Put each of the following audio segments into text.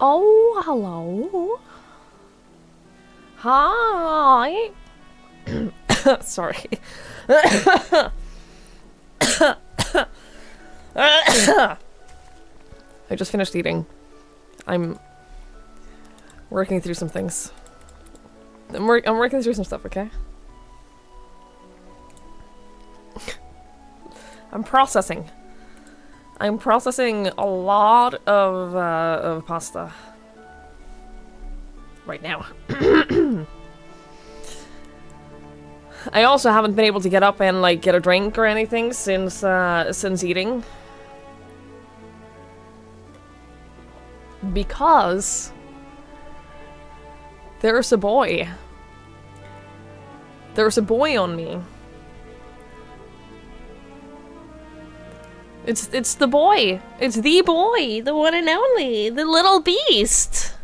Oh, hello. Hi. Sorry. I just finished eating. I'm working through some things. I'm working through some stuff, okay? I'm processing. I'm processing a lot of pasta right now. I also haven't been able to get up and like get a drink or anything since eating, because there's a boy. There's a boy on me. It's the boy. It's the boy, the one and only, the little beast,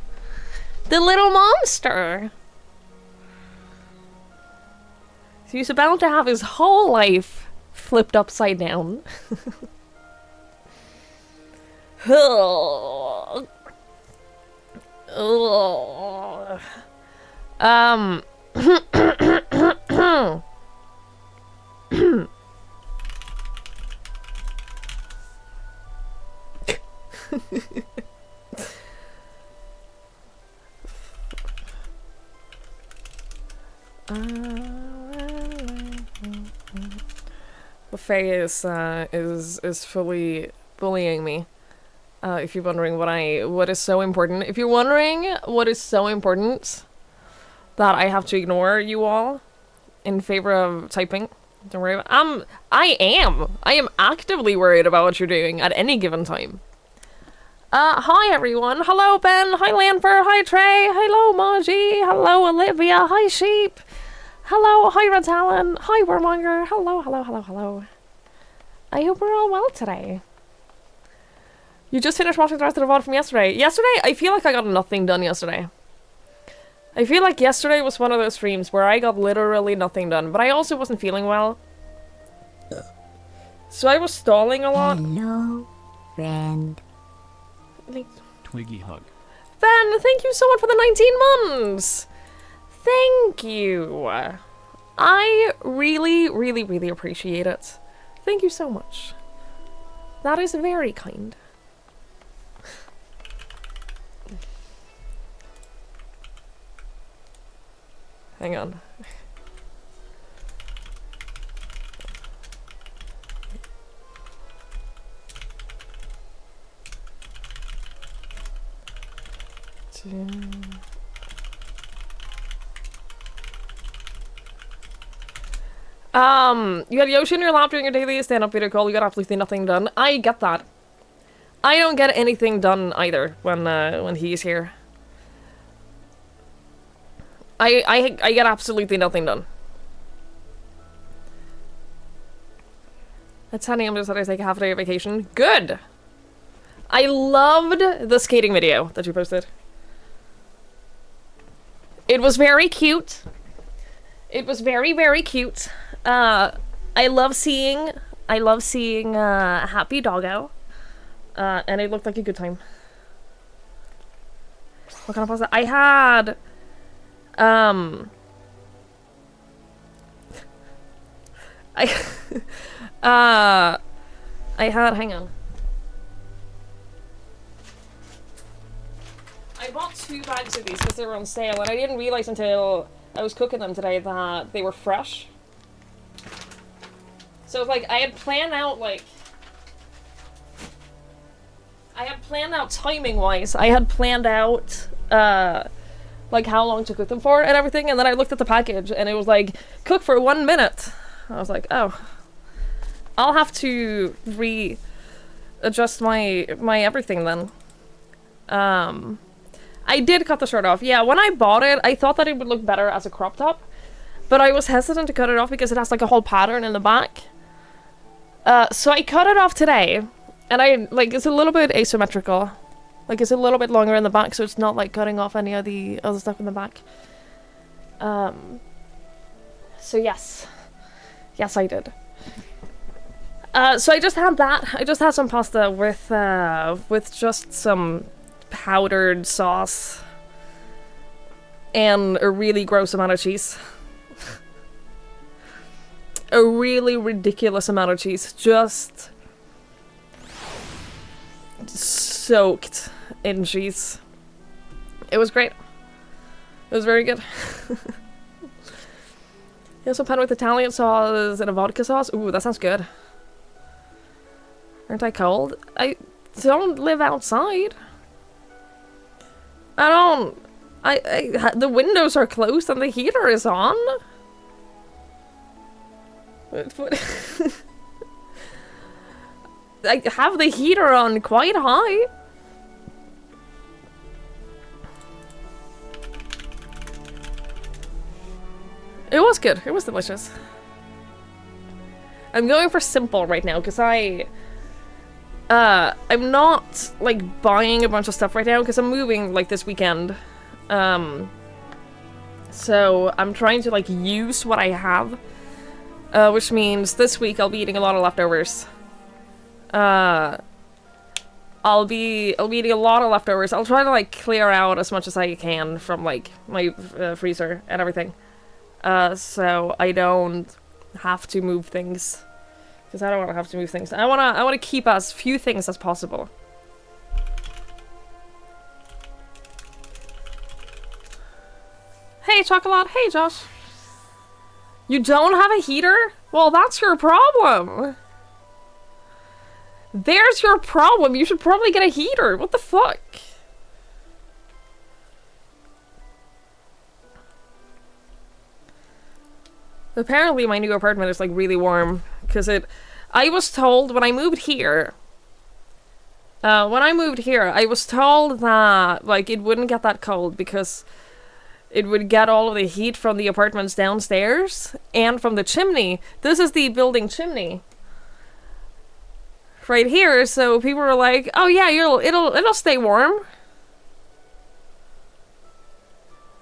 the little monster. He's about to have his whole life flipped upside down. Faye is fully bullying me. If you're wondering what is so important, if you're wondering what is so important that I have to ignore you all in favor of typing, don't worry about. I am actively worried about what you're doing at any given time. Hi everyone. Hello Ben. Hi Lanfer. Hi Trey. Hello Maji. Hello Olivia. Hi Sheep. Hello. Hi Red Talon. Hi Warmonger. Hello. Hello. Hello. Hello. I hope we're all well today. You just finished watching the rest of the VOD from yesterday. Yesterday, I feel like I got nothing done yesterday. I feel like yesterday was one of those streams where I got literally nothing done, but I also wasn't feeling well. So I was stalling a lot. Hello, friend. Twiggy hug. Ben, thank you so much for the 19 months! Thank you. I really, really, really appreciate it. Thank you so much. That is very kind. Hang on. You had Yoshi in your lap during your daily stand-up video call, you got absolutely nothing done. I get that. I don't get anything done either when he's here. I get absolutely nothing done. At 10 AM just said I take a half a day of vacation. Good! I loved the skating video that you posted. It was very cute. It was very, very cute. I love seeing a happy doggo. And it looked like a good time. What kind of pasta? I had hang on. I bought 2 bags of these because they were on sale, and I didn't realize until I was cooking them today that they were fresh. So like I had planned out timing wise. I had planned out like how long to cook them for and everything, and then I looked at the package and it was like cook for 1 minute. I was like, oh, I'll have to readjust my everything then. I did cut the shirt off. Yeah, when I bought it, I thought that it would look better as a crop top, but I was hesitant to cut it off because it has like a whole pattern in the back. So I cut it off today, and it's a little bit asymmetrical. Like, it's a little bit longer in the back, so it's not like cutting off any of the other stuff in the back. So yes. Yes, I did. So I just had that. I just had some pasta with just some powdered sauce and a really gross amount of cheese. A really ridiculous amount of cheese. Just soaked in cheese. It was great. It was very good. Yeah, some pan with Italian sauce and a vodka sauce. Ooh, that sounds good. Aren't I cold? I don't live outside. I don't... the windows are closed and the heater is on. I have the heater on quite high. It was good. It was delicious. I'm going for simple right now because I'm not like buying a bunch of stuff right now because I'm moving like this weekend. So I'm trying to like use what I have, which means this week I'll be eating a lot of leftovers. I'll be eating a lot of leftovers. I'll try to like clear out as much as I can from like my freezer and everything. So I don't have to move things. Because I don't want to have to move things. I wanna keep as few things as possible. Hey, Chocolate. Hey, Josh. You don't have a heater? Well, that's your problem. There's your problem. You should probably get a heater. What the fuck? Apparently my new apartment is like really warm because I was told when I moved here I was told that like it wouldn't get that cold because it would get all of the heat from the apartments downstairs and from the chimney. This is the building chimney right here, so people were like, oh yeah, it'll stay warm.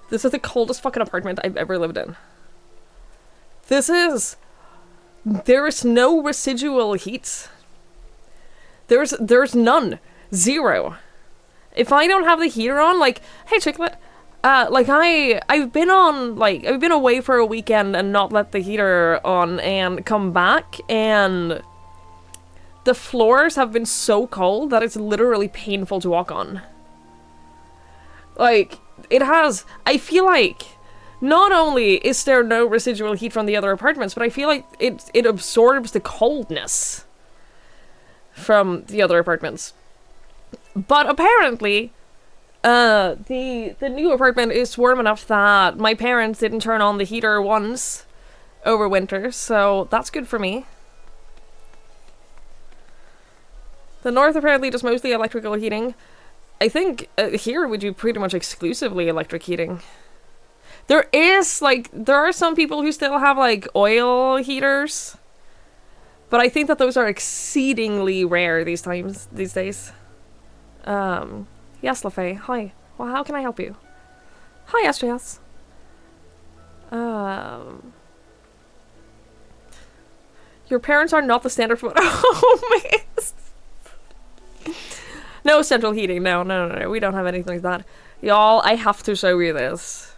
This is the coldest fucking apartment I've ever lived in. There is no residual heat. There's none. Zero. If I don't have the heater on, like, hey Chicklet, like I've been away for a weekend and not let the heater on and come back and the floors have been so cold that it's literally painful to walk on. Like, I feel like not only is there no residual heat from the other apartments, but I feel like it absorbs the coldness from the other apartments. But apparently, the new apartment is warm enough that my parents didn't turn on the heater once over winter, so that's good for me. The north apparently does mostly electrical heating. I think here we do pretty much exclusively electric heating. There are some people who still have, like, oil heaters. But I think that those are exceedingly rare these days. Yes, LaFay. Hi. Well, how can I help you? Hi, SJS. Your parents are not the standard for homies. No central heating. No. We don't have anything like that. Y'all, I have to show you this.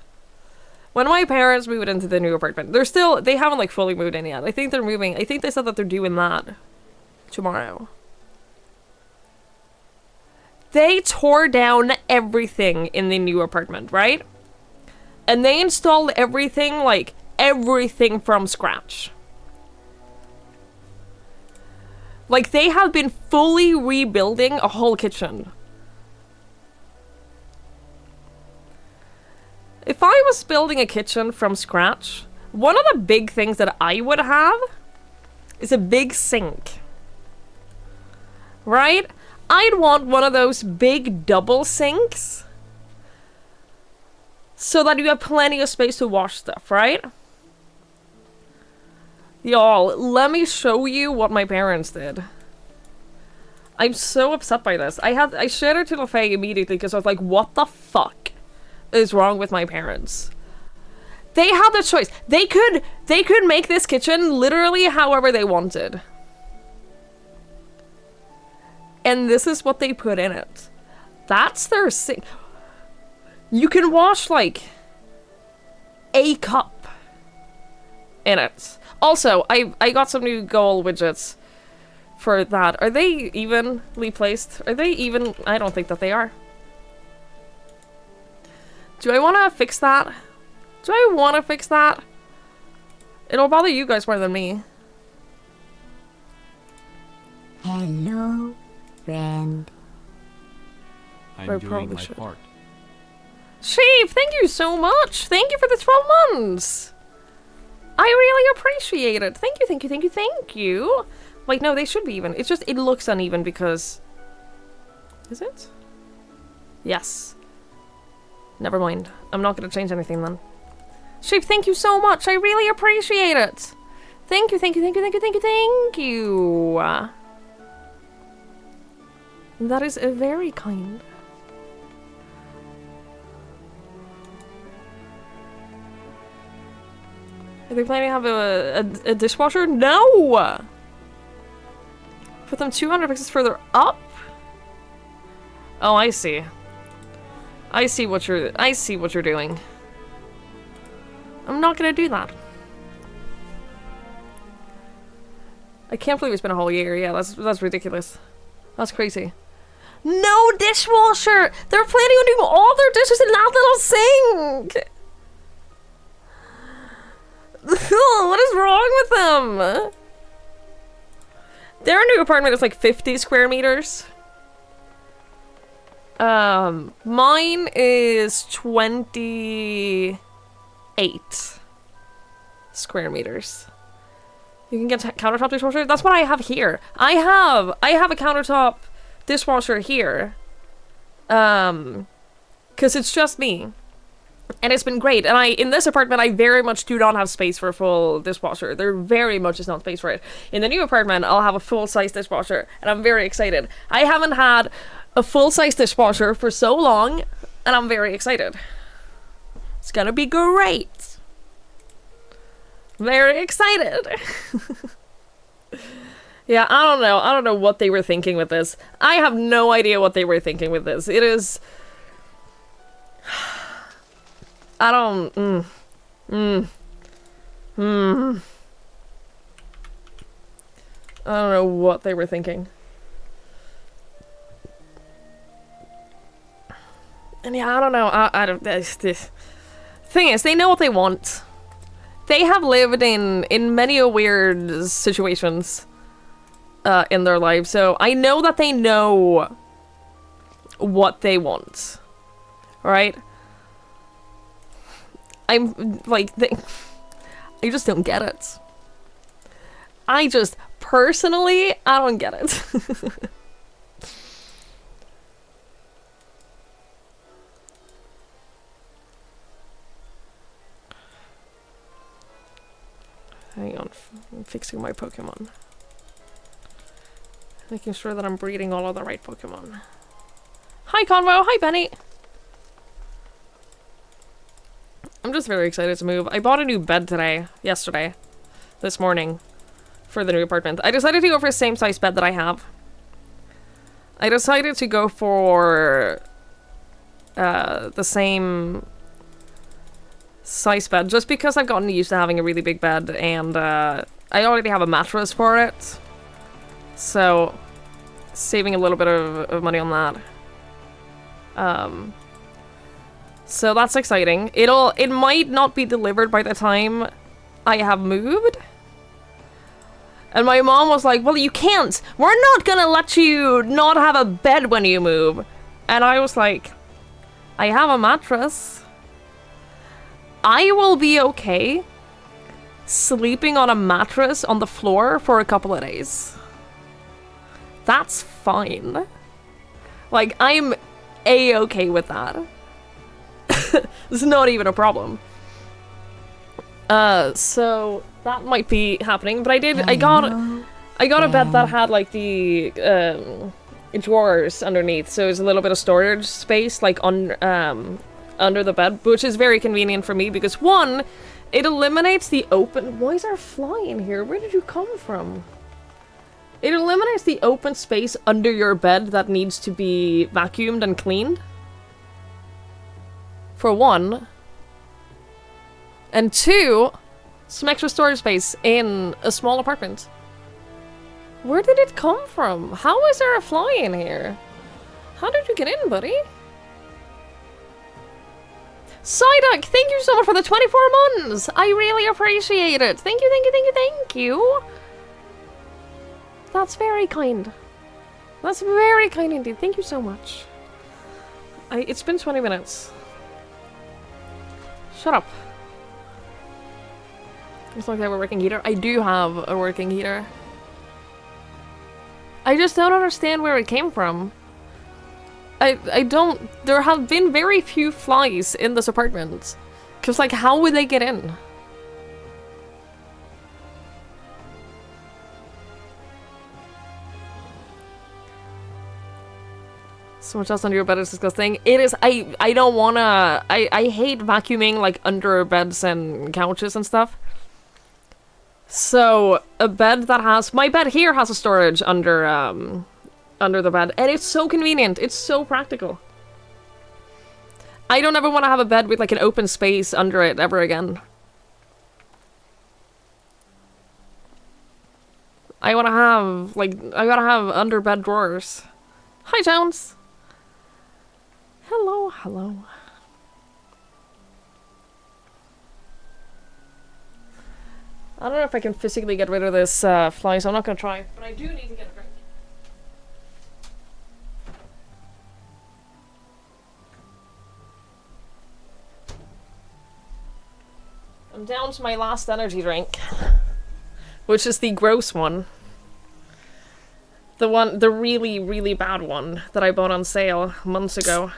When my parents moved into the new apartment, they haven't like fully moved in yet. I think they're moving. I think they said that they're doing that tomorrow. They tore down everything in the new apartment, right? And they installed everything from scratch. Like, they have been fully rebuilding a whole kitchen. If I was building a kitchen from scratch, one of the big things that I would have is a big sink. Right? I'd want one of those big double sinks so that you have plenty of space to wash stuff, right? Y'all, let me show you what my parents did. I'm so upset by this. I shared it to LaFay immediately because I was like, what the fuck is wrong with my parents? They had the choice. They could make this kitchen literally however they wanted. And this is what they put in it. That's their sink. You can wash, like, a cup in it. Also, I got some new goal widgets for that. Are they evenly placed? Are they even? I don't think that they are. Do I want to fix that? Do I want to fix that? It'll bother you guys more than me. Hello, friend. I'm doing my part. Sheep, thank you so much. Thank you for the 12 months. I really appreciate it. Thank you, thank you, thank you, thank you. Wait, no, they should be even. It's just, it looks uneven because... Is it? Yes. Never mind. I'm not going to change anything then. Sheep, thank you so much. I really appreciate it. Thank you, thank you, thank you, thank you, thank you, thank you. That is very kind. Are they planning to have a dishwasher? No! Put them 200 pixels further up? Oh, I see. I see what you're doing. I'm not gonna do that. I can't believe it's been a whole year. Yeah, that's ridiculous. That's crazy. No dishwasher! They're planning on doing all their dishes in that little sink! What is wrong with them? Their new apartment is like 50 square meters. Mine is 28 square meters. You can get countertop dishwasher. That's what I have here. I have a countertop dishwasher here. 'Cause it's just me. And it's been great. And in this apartment, I very much do not have space for a full dishwasher. There very much is not space for it. In the new apartment, I'll have a full-size dishwasher, and I'm very excited. I haven't had a full-size dishwasher for so long, and I'm very excited. It's gonna be great. Very excited. Yeah, I don't know. I don't know what they were thinking with this. I have no idea what they were thinking with this. It is... I don't... I don't know what they were thinking. And yeah, I don't know. I don't... This thing is, they know what they want. They have lived in many a weird situations in their lives, so I know that they know what they want. Right? I'm like, I just don't get it. I just, personally, I don't get it. Hang on, I'm fixing my Pokemon. Making sure that I'm breeding all of the right Pokemon. Hi Convo, hi Benny! I'm just very excited to move. I bought a new bed yesterday, this morning, for the new apartment. I decided to go for the same size bed that I have. I decided to go for the same size bed, just because I've gotten used to having a really big bed, and I already have a mattress for it. So, saving a little bit of money on that. So that's exciting. It might not be delivered by the time I have moved. And my mom was like, well, you can't. We're not gonna let you not have a bed when you move. And I was like, I have a mattress. I will be okay sleeping on a mattress on the floor for a couple of days. That's fine. Like, I'm A-okay with that. It's not even a problem. So that might be happening, but I got a bed that had like the drawers underneath, so there's a little bit of storage space like under the bed, which is very convenient for me because one, it eliminates the open. Why is there a fly in here? Where did you come from? It eliminates the open space under your bed that needs to be vacuumed and cleaned. For one. And two, some extra storage space in a small apartment. Where did it come from? How is there a fly in here? How did you get in, buddy? Psyduck, thank you so much for the 24 months! I really appreciate it! Thank you, thank you, thank you, thank you! That's very kind. That's very kind indeed. Thank you so much. It's been 20 minutes. Shut up. It's like I have a working heater. I do have a working heater. I just don't understand where it came from. I don't... There have been very few flies in this apartment. Because, like, how would they get in? So much else under your bed is disgusting. It is... I don't wanna... I hate vacuuming, like, under beds and couches and stuff. So, a bed that has... My bed here has a storage under the bed. And it's so convenient. It's so practical. I don't ever want to have a bed with, like, an open space under it ever again. I want to have, like... I gotta have under bed drawers. Hi, Jones! Hello, hello. I don't know if I can physically get rid of this fly, so I'm not gonna try. But I do need to get a drink. I'm down to my last energy drink. Which is the gross one. The really, really bad one that I bought on sale months ago.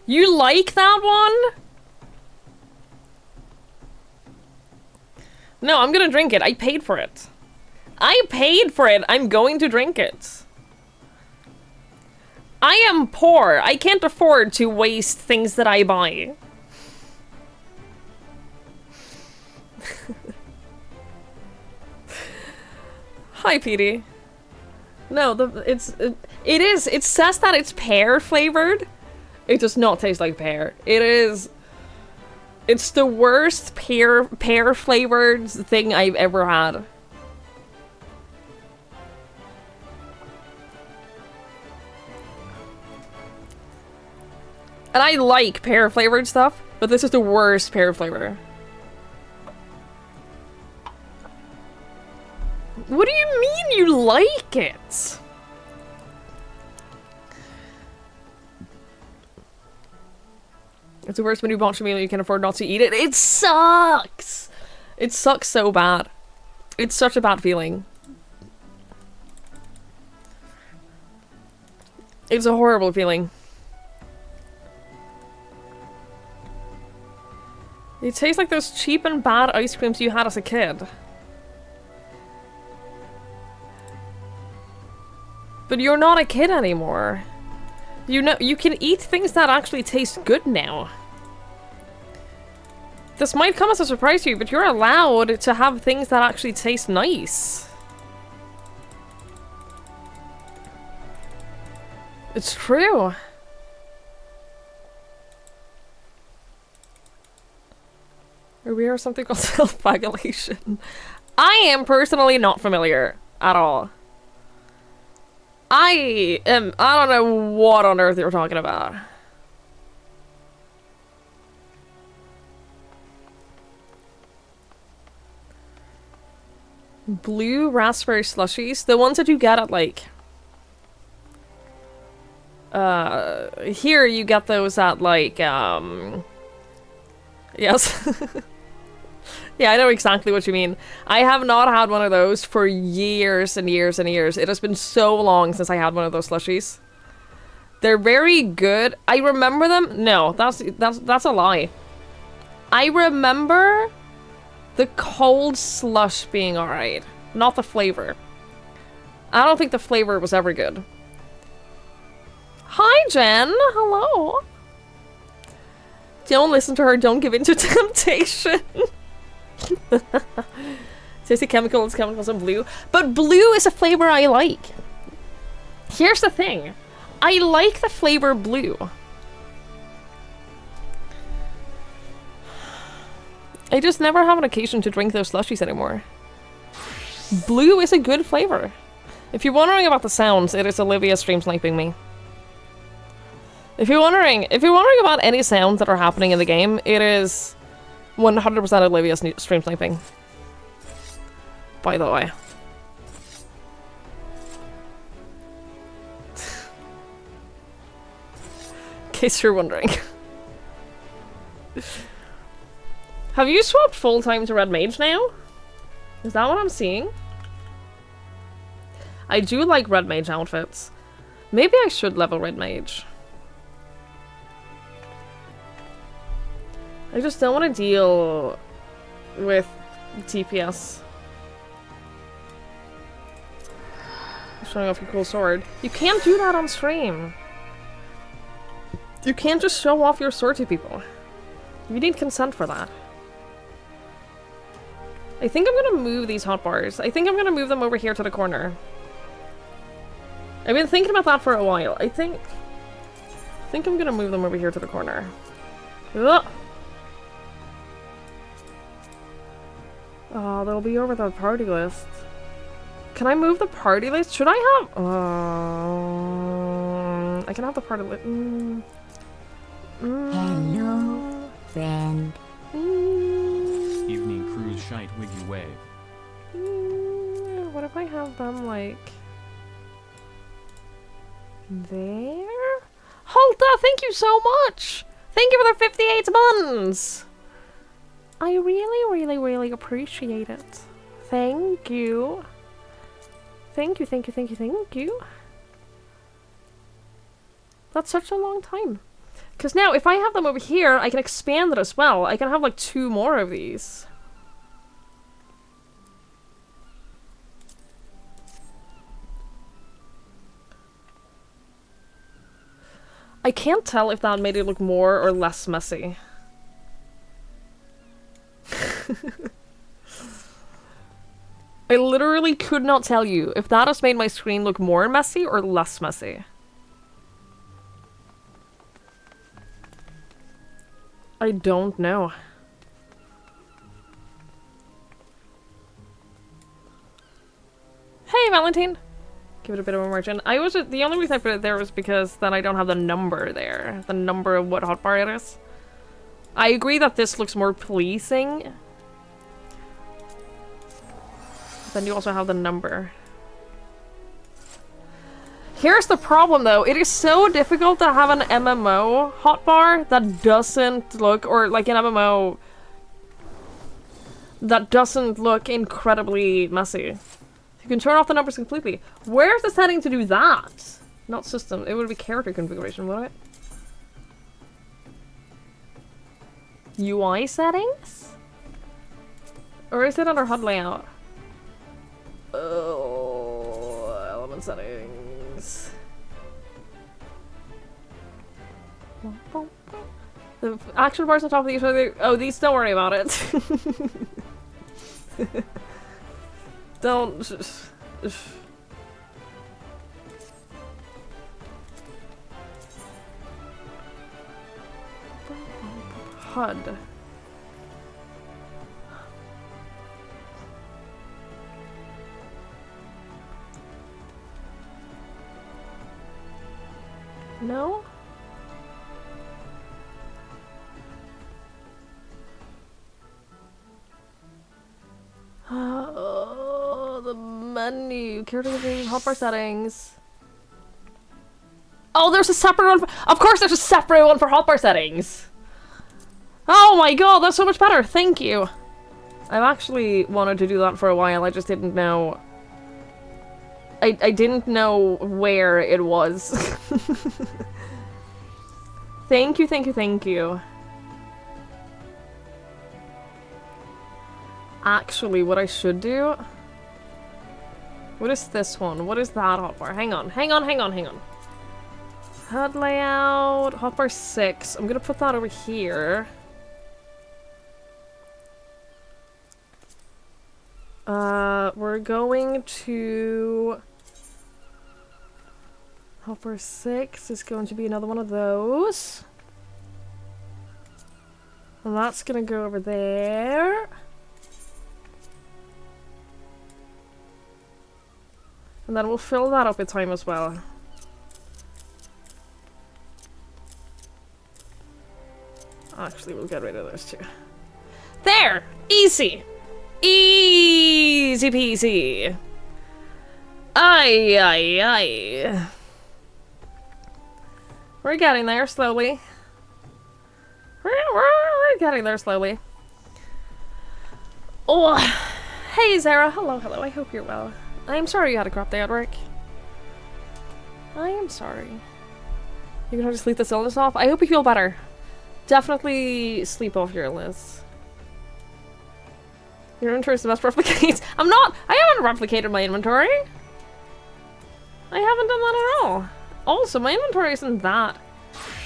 You like that one? No, I'm gonna drink it. I paid for it. I paid for it. I'm going to drink it. I am poor. I can't afford to waste things that I buy. Hi, Petey. No, it says that it's pear flavored. It does not taste like pear. It's the worst pear flavored thing I've ever had. And I like pear flavored stuff, but this is the worst pear flavor. What do you mean you like it? It's the worst when you watch a meal and you can afford not to eat it. It sucks! It sucks so bad. It's such a bad feeling. It's a horrible feeling. It tastes like those cheap and bad ice creams you had as a kid. But you're not a kid anymore. You know, you can eat things that actually taste good now. This might come as a surprise to you, but you're allowed to have things that actually taste nice. It's true. Are we or something called self-flagellation? I am personally not familiar at all. I don't know what on earth you're talking about. Blue raspberry slushies? The ones that you get at, like... here you get those at, like, yes. Yeah, I know exactly what you mean. I have not had one of those for years and years and years. It has been so long since I had one of those slushies. They're very good. I remember them. No, that's a lie. I remember the cold slush being alright, not the flavor. I don't think the flavor was ever good. Hi, Jen. Hello. Don't listen to her. Don't give in to temptation. Tasty chemicals and blue. But blue is a flavor I like. Here's the thing. I like the flavor blue. I just never have an occasion to drink those slushies anymore. Blue is a good flavor. If you're wondering about the sounds, it is Olivia stream sniping me. If you're wondering about any sounds that are happening in the game, it is 100% Olivia stream sniping. By the way. In case you're wondering. Have you swapped full-time to Red Mage now? Is that what I'm seeing? I do like Red Mage outfits. Maybe I should level Red Mage. I just don't want to deal with TPS. Showing off your cool sword. You can't do that on stream. You can't just show off your sword to people. You need consent for that. I think I'm gonna move these hotbars. I think I'm gonna move them over here to the corner. I've been thinking about that for a while. I think I'm gonna move them over here to the corner. Ugh. Oh, they'll be over the party list. Can I move the party list? Should I have... I can have the party list. Hello, friend. Evening cruise shite wiggy wave. What if I have them, like... there? Halta, thank you so much! Thank you for the 58 months! I really appreciate it. Thank you. Thank you. That's such a long time. Because now, if I have them over here, I can expand it as well. I can have, like, 2 more of these. I can't tell if that made it look more or less messy. I literally could not tell you if that has made my screen look more messy or less messy. I don't know. Hey, Valentine! Give it a bit of a margin. The only reason I put it there was because then I don't have the number there. The number of what hotbar it is. I agree that this looks more pleasing. Then you also have the number. Here's the problem though. It is so difficult to have an MMO hotbar that doesn't look, or like an MMO that doesn't look incredibly messy. You can turn off the numbers completely. Where's the setting to do that? Not system. It would be character configuration, wouldn't it? UI settings? Or is it under HUD layout? Oh, element settings. The action bars on top of each other. Oh, these, don't worry about it. Don't. HUD. No? Oh, the menu. Character hotbar settings. Oh, there's a separate one. Of course, there's a separate one for hotbar settings. Oh my god, that's so much better. Thank you. I've actually wanted to do that for a while. I just didn't know I didn't know where it was. Thank you, thank you, thank you. Actually, what I should do... What is this one? What is that hotbar? Hang on. HUD layout, hotbar 6. I'm gonna put that over here. We're going to... Hopper 6 is going to be another one of those. And that's gonna go over there. And then we'll fill that up with time as well. Actually, we'll get rid of those two. There! Easy! Easy peasy! Aye, aye, aye. We're getting there slowly. We're getting there slowly. Oh, hey Zara. Hello, hello. I hope you're well. I'm sorry you had a crap day at work. I am sorry. You're gonna have to sleep this illness off? I hope you feel better. Definitely sleep off your illness. Your inventory is the best replicate. I'm not! I haven't replicated my inventory! I haven't done that at all. Also, my inventory isn't that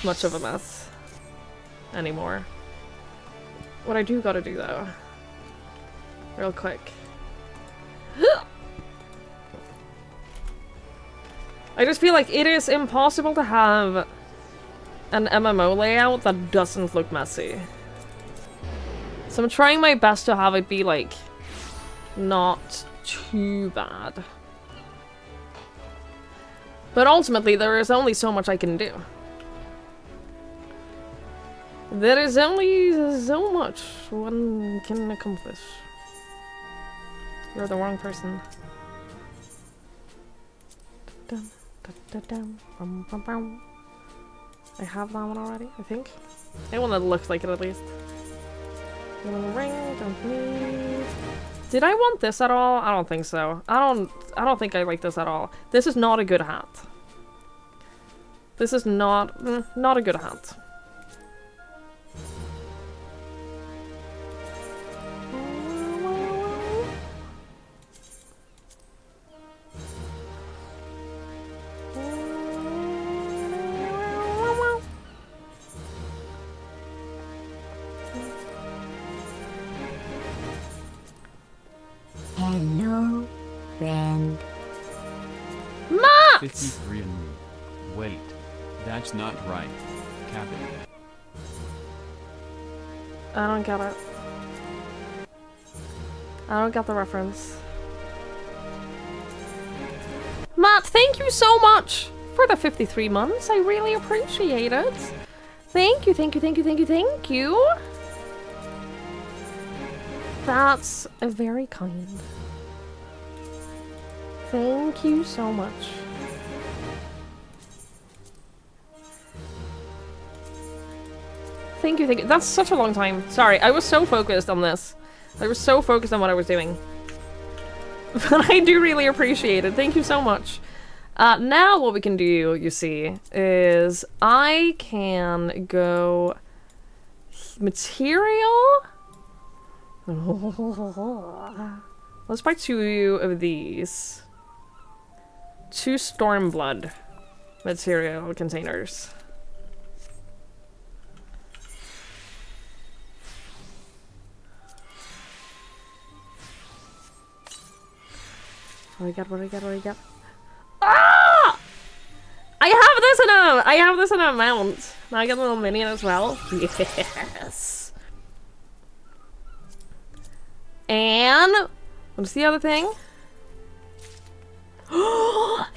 much of a mess anymore. What I do gotta do though, real quick. I just feel like it is impossible to have an MMO layout that doesn't look messy. So I'm trying my best to have it be like not too bad. But ultimately, there is only so much I can do. There is only so much one can accomplish. You're the wrong person. I have that one already, I think. One that looks like it at least. Ring, don't need. Did I want this at all? I don't think so. I don't think I like this at all. This is not a good hat. This is not a good hat. Hello, friend. Matt! 53 and me. Wait. That's not right. Captain. I don't get it. I don't get the reference. Matt, thank you so much for the 53 months. I really appreciate it. Thank you, thank you, thank you, thank you, thank you. That's very kind. Thank you so much. Thank you, thank you. That's such a long time. Sorry, I was so focused on this. I was so focused on what I was doing. But I do really appreciate it. Thank you so much. Now what we can do, you see, is I can go material. Let's buy 2 of these. 2 Stormblood material containers. What do I get? What do I get? What do I get? Ah! I have this in a mount. Now I get a little minion as well. Yes. And what's the other thing?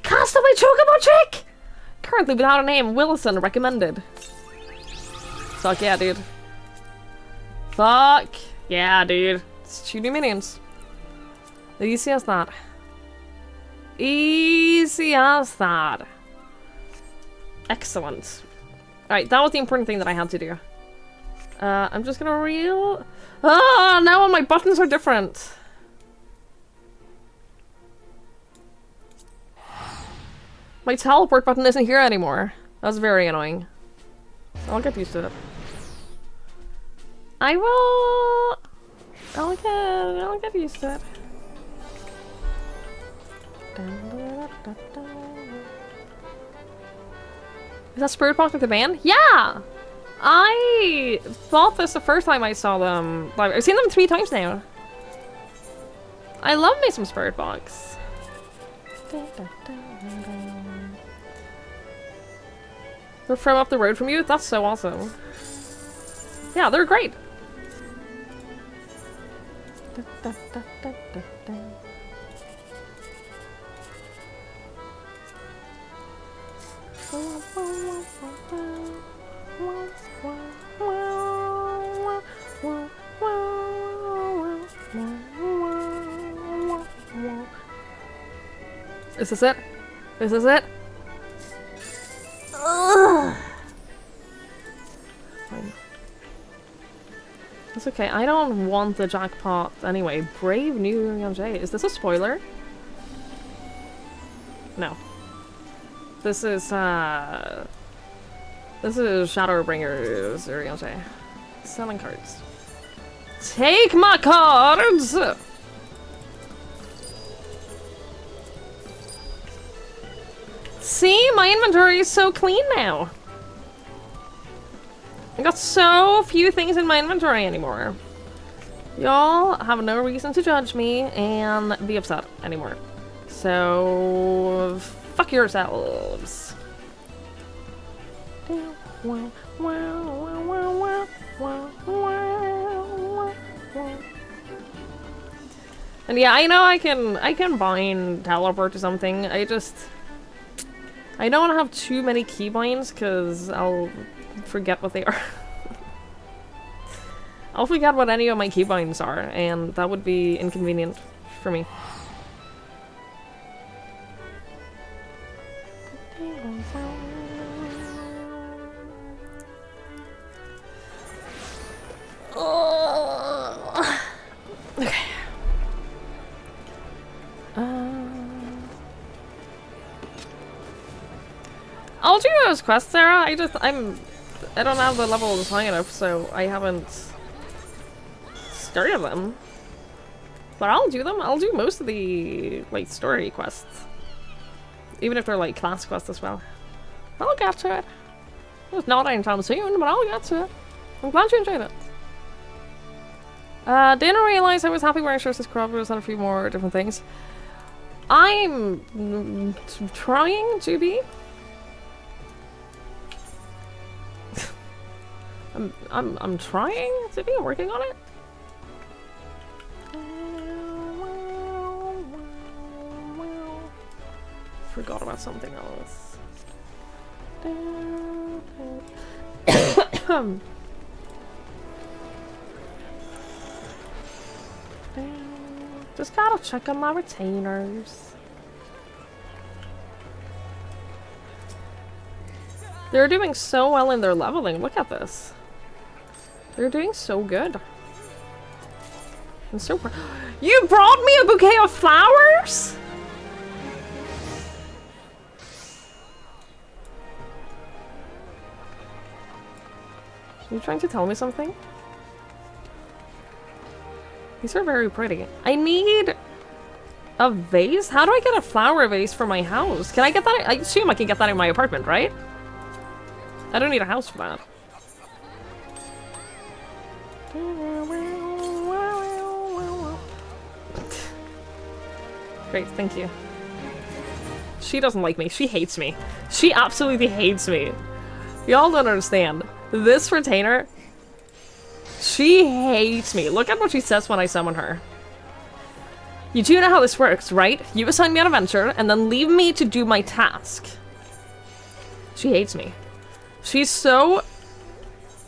Castaway Chocobo Chick! Currently without a name. Wilson recommended. Fuck yeah, dude. Fuck yeah, dude. It's 2 new minions. Easy as that. Easy as that. Excellent. Alright, that was the important thing that I had to do. I'm just gonna reel... Ah, now all my buttons are different. My teleport button isn't here anymore. That's very annoying. I'll get used to it. I will... I'll get used to it. Is that Spirit Box with the band? Yeah! I thought this the first time I saw them. I've seen them 3 times now. I love me some Spirit Box. They're from up the road from you? That's so awesome. Yeah, they're great. Is this it? Is this it? Ugh. Fine. It's okay. I don't want the jackpot anyway. Brave New Yonjay. Is this a spoiler? No. This is Shadowbringers or Yonjay. Selling cards. Take my cards! See, my inventory is so clean now. I got so few things in my inventory anymore. Y'all have no reason to judge me and be upset anymore. So, fuck yourselves. And yeah, I know I can bind teleport to something. I don't want to have too many keybinds because I'll forget what they are. I'll forget what any of my keybinds are, and that would be inconvenient for me. Okay. I'll do those quests, Sarah. I don't have the levels high enough, so I haven't started them. But I'll do them. I'll do most of the, like, story quests. Even if they're, like, class quests as well. I'll get to it. It's not anytime soon, but I'll get to it. I'm glad you enjoyed it. Didn't realize I was happy wearing shirts as croppers and a few more different things. I'm trying to be. I'm trying to be working on it. Forgot about something else. Just gotta check on my retainers. They're doing so well in their leveling. Look at this. They're doing so good. I'm so proud. You brought me a bouquet of flowers? Are you trying to tell me something? These are very pretty. I need a vase? How do I get a flower vase for my house? Can I get that? I assume I can get that in my apartment, right? I don't need a house for that. Great, thank you. She doesn't like me. She hates me. She absolutely hates me. Y'all don't understand. This retainer, she hates me. Look at what she says when I summon her. You do know how this works, right? You assign me an adventure and then leave me to do my task. She hates me. She's so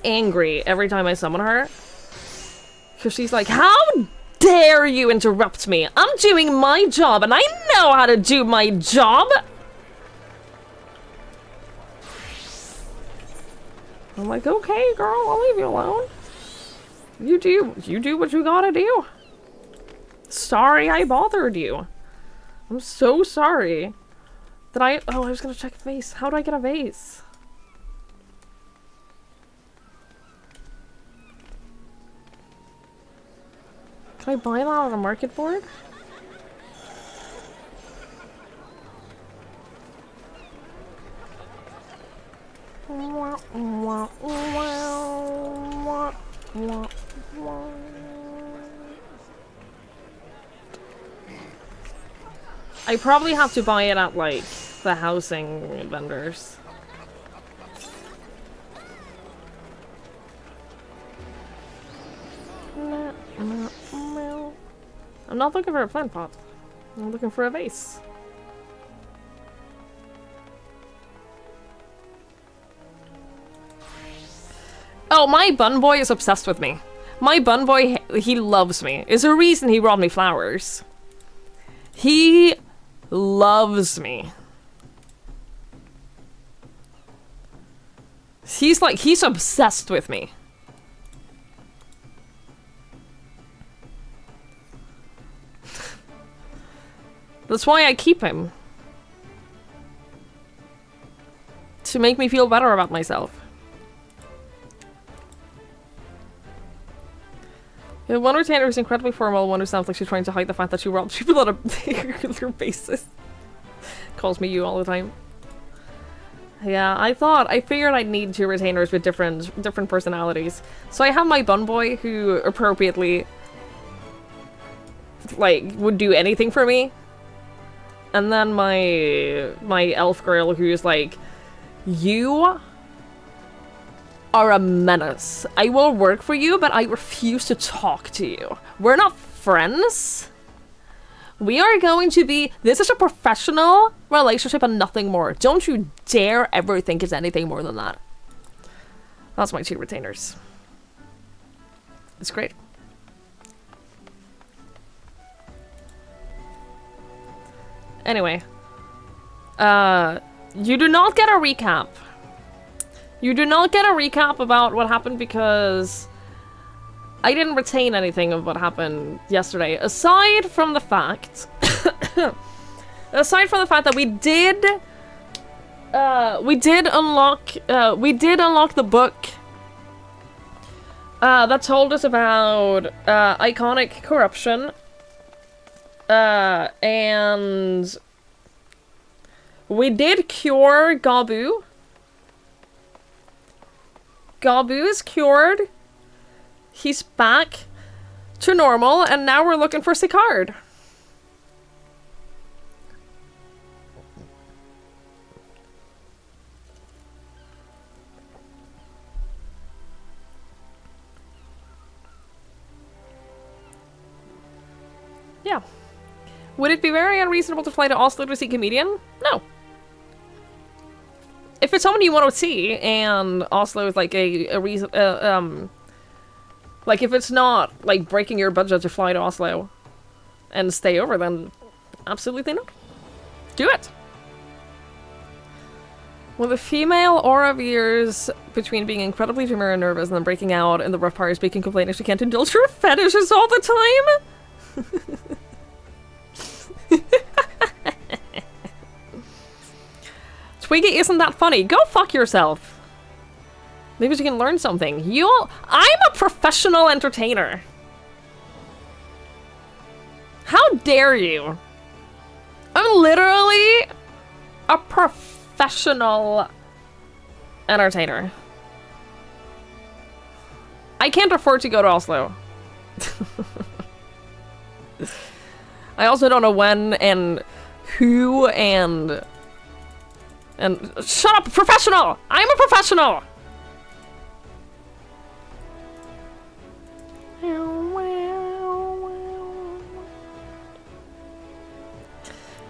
angry every time I summon her. Because she's like, how dare you interrupt me? I'm doing my job and I know how to do my job. I'm like, okay, girl, I'll leave you alone. You do what you gotta do. Sorry I bothered you. I'm so sorry Did I? Oh, I was gonna check a vase. How do I get a vase? Can I buy that on a market board? I probably have to buy it at, like, the housing vendors. I'm not looking for a plant pot. I'm looking for a vase. Oh, my bun boy is obsessed with me. My bun boy, he loves me. Is a reason he brought me flowers. He loves me. He's obsessed with me. That's why I keep him. To make me feel better about myself. Yeah, one retainer is incredibly formal, one who sounds like she's trying to hide the fact that she robs people on a regular basis. Calls me you all the time. Yeah, I figured I'd need 2 retainers with different personalities. So I have my bun boy who appropriately, like, would do anything for me. And then my elf girl who's like, you are a menace. I will work for you, but I refuse to talk to you. We're not friends. We are going to be... This is a professional relationship and nothing more. Don't you dare ever think it's anything more than that. That's my 2 retainers. It's great. Anyway. You do not get a recap. You do not get a recap about what happened because I didn't retain anything of what happened yesterday. Aside from the fact... aside from the fact that we did unlock the book that told us about iconic corruption. And we did cure Gabu. Gabu is cured. He's back to normal, and now we're looking for Sicard. Yeah. Would it be very unreasonable to fly to Oslo to see Comedian? No. If it's someone you want to see, and Oslo is like a reason, like if it's not like breaking your budget to fly to Oslo and stay over, then absolutely not. Do it. Well, the female aura veers between being incredibly demure and nervous and then breaking out in the rough part, speaking, complaining she can't indulge her fetishes all the time. Twiggy isn't that funny. Go fuck yourself. Maybe you can learn something. I'm a professional entertainer. How dare you? I'm literally a professional entertainer. I can't afford to go to Oslo. I also don't know when and who and shut up, professional! I'm a professional!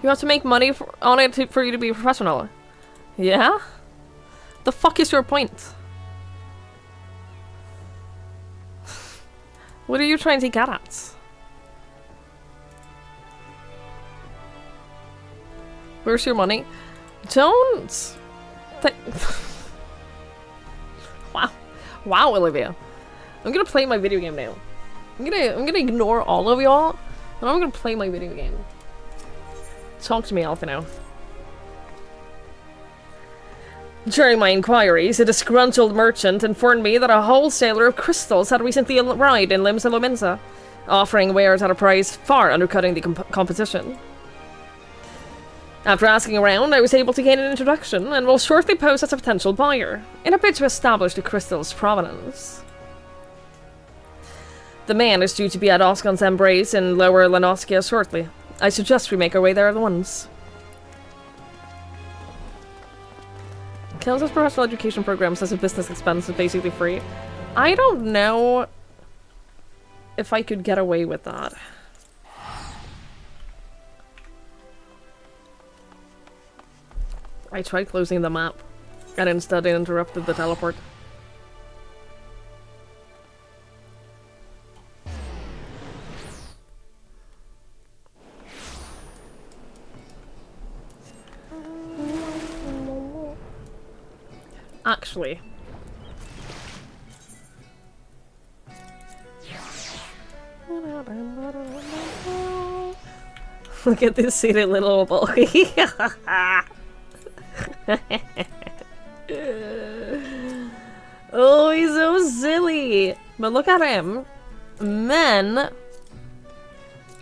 You have to make money on it for you to be a professional. Yeah? The fuck is your point? What are you trying to get at? Where's your money? Don't. Wow. Wow, Olivia. I'm gonna play my video game now. I'm gonna ignore all of y'all, and I'm gonna play my video game. Talk to me, Alphino. During my inquiries, a disgruntled merchant informed me that a wholesaler of crystals had recently arrived in Limsa Lominsa, offering wares at a price far undercutting the competition. After asking around, I was able to gain an introduction and will shortly pose as a potential buyer, in a bid to establish the crystal's provenance. The man is due to be at Oscon's Embrace in Lower Lanoskia shortly. I suggest we make our way there at once. Kansas professional education program says a business expense is basically free. I don't know if I could get away with that. I tried closing the map, and instead it interrupted the teleport. Actually. Look at this silly little boy. Oh, he's so silly. But look at him. Men.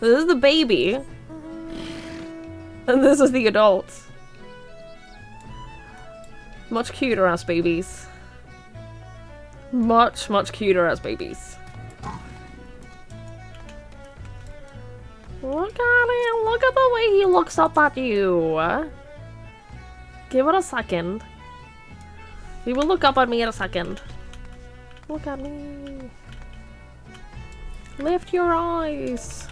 This is the baby. And this is the adult. Much cuter as babies. Much, much cuter as babies. Look at him. Look at the way he looks up at you. Give it a second. He will look up at me in a second. Look at me. Lift your eyes.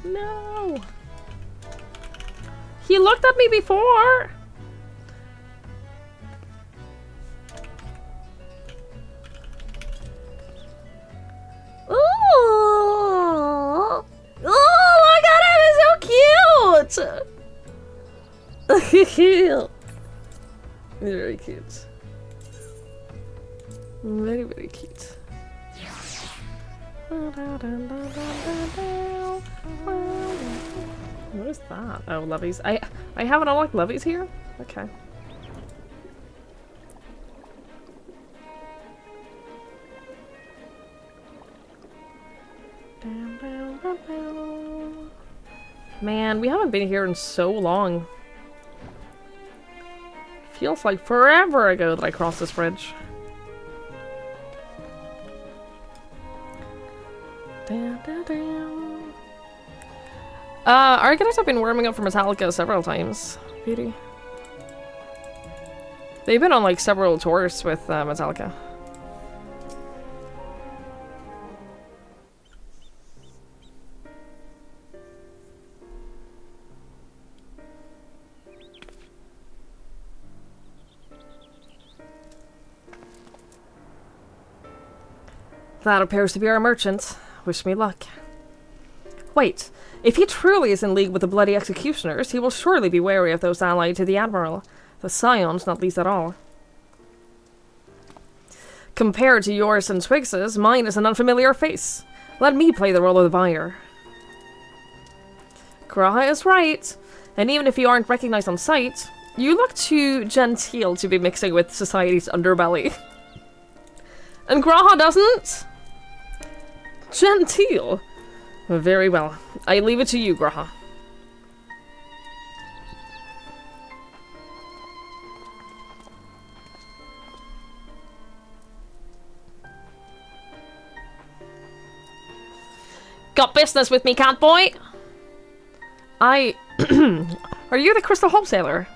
No. He looked at me before. Ooh. Oh, look at him. He's so cute. Very cute. Very, very cute. What is that? Oh, levies. I haven't unlocked levies here? Okay. Man, we haven't been here in so long. Feels like forever ago that I crossed this bridge. Arcanines have been warming up for Metallica several times. Beauty. They've been on like several tours with Metallica. That appears to be our merchant. Wish me luck. Wait, if he truly is in league with the bloody executioners, he will surely be wary of those allied to the Admiral. The Scions, not least at all. Compared to yours and Twigs's, mine is an unfamiliar face. Let me play the role of the buyer. Graha is right, and even if you aren't recognized on sight, you look too genteel to be mixing with society's underbelly. And Graha doesn't? Genteel. Very well. I leave it to you, Graha. Got business with me, catboy? Are you the crystal wholesaler?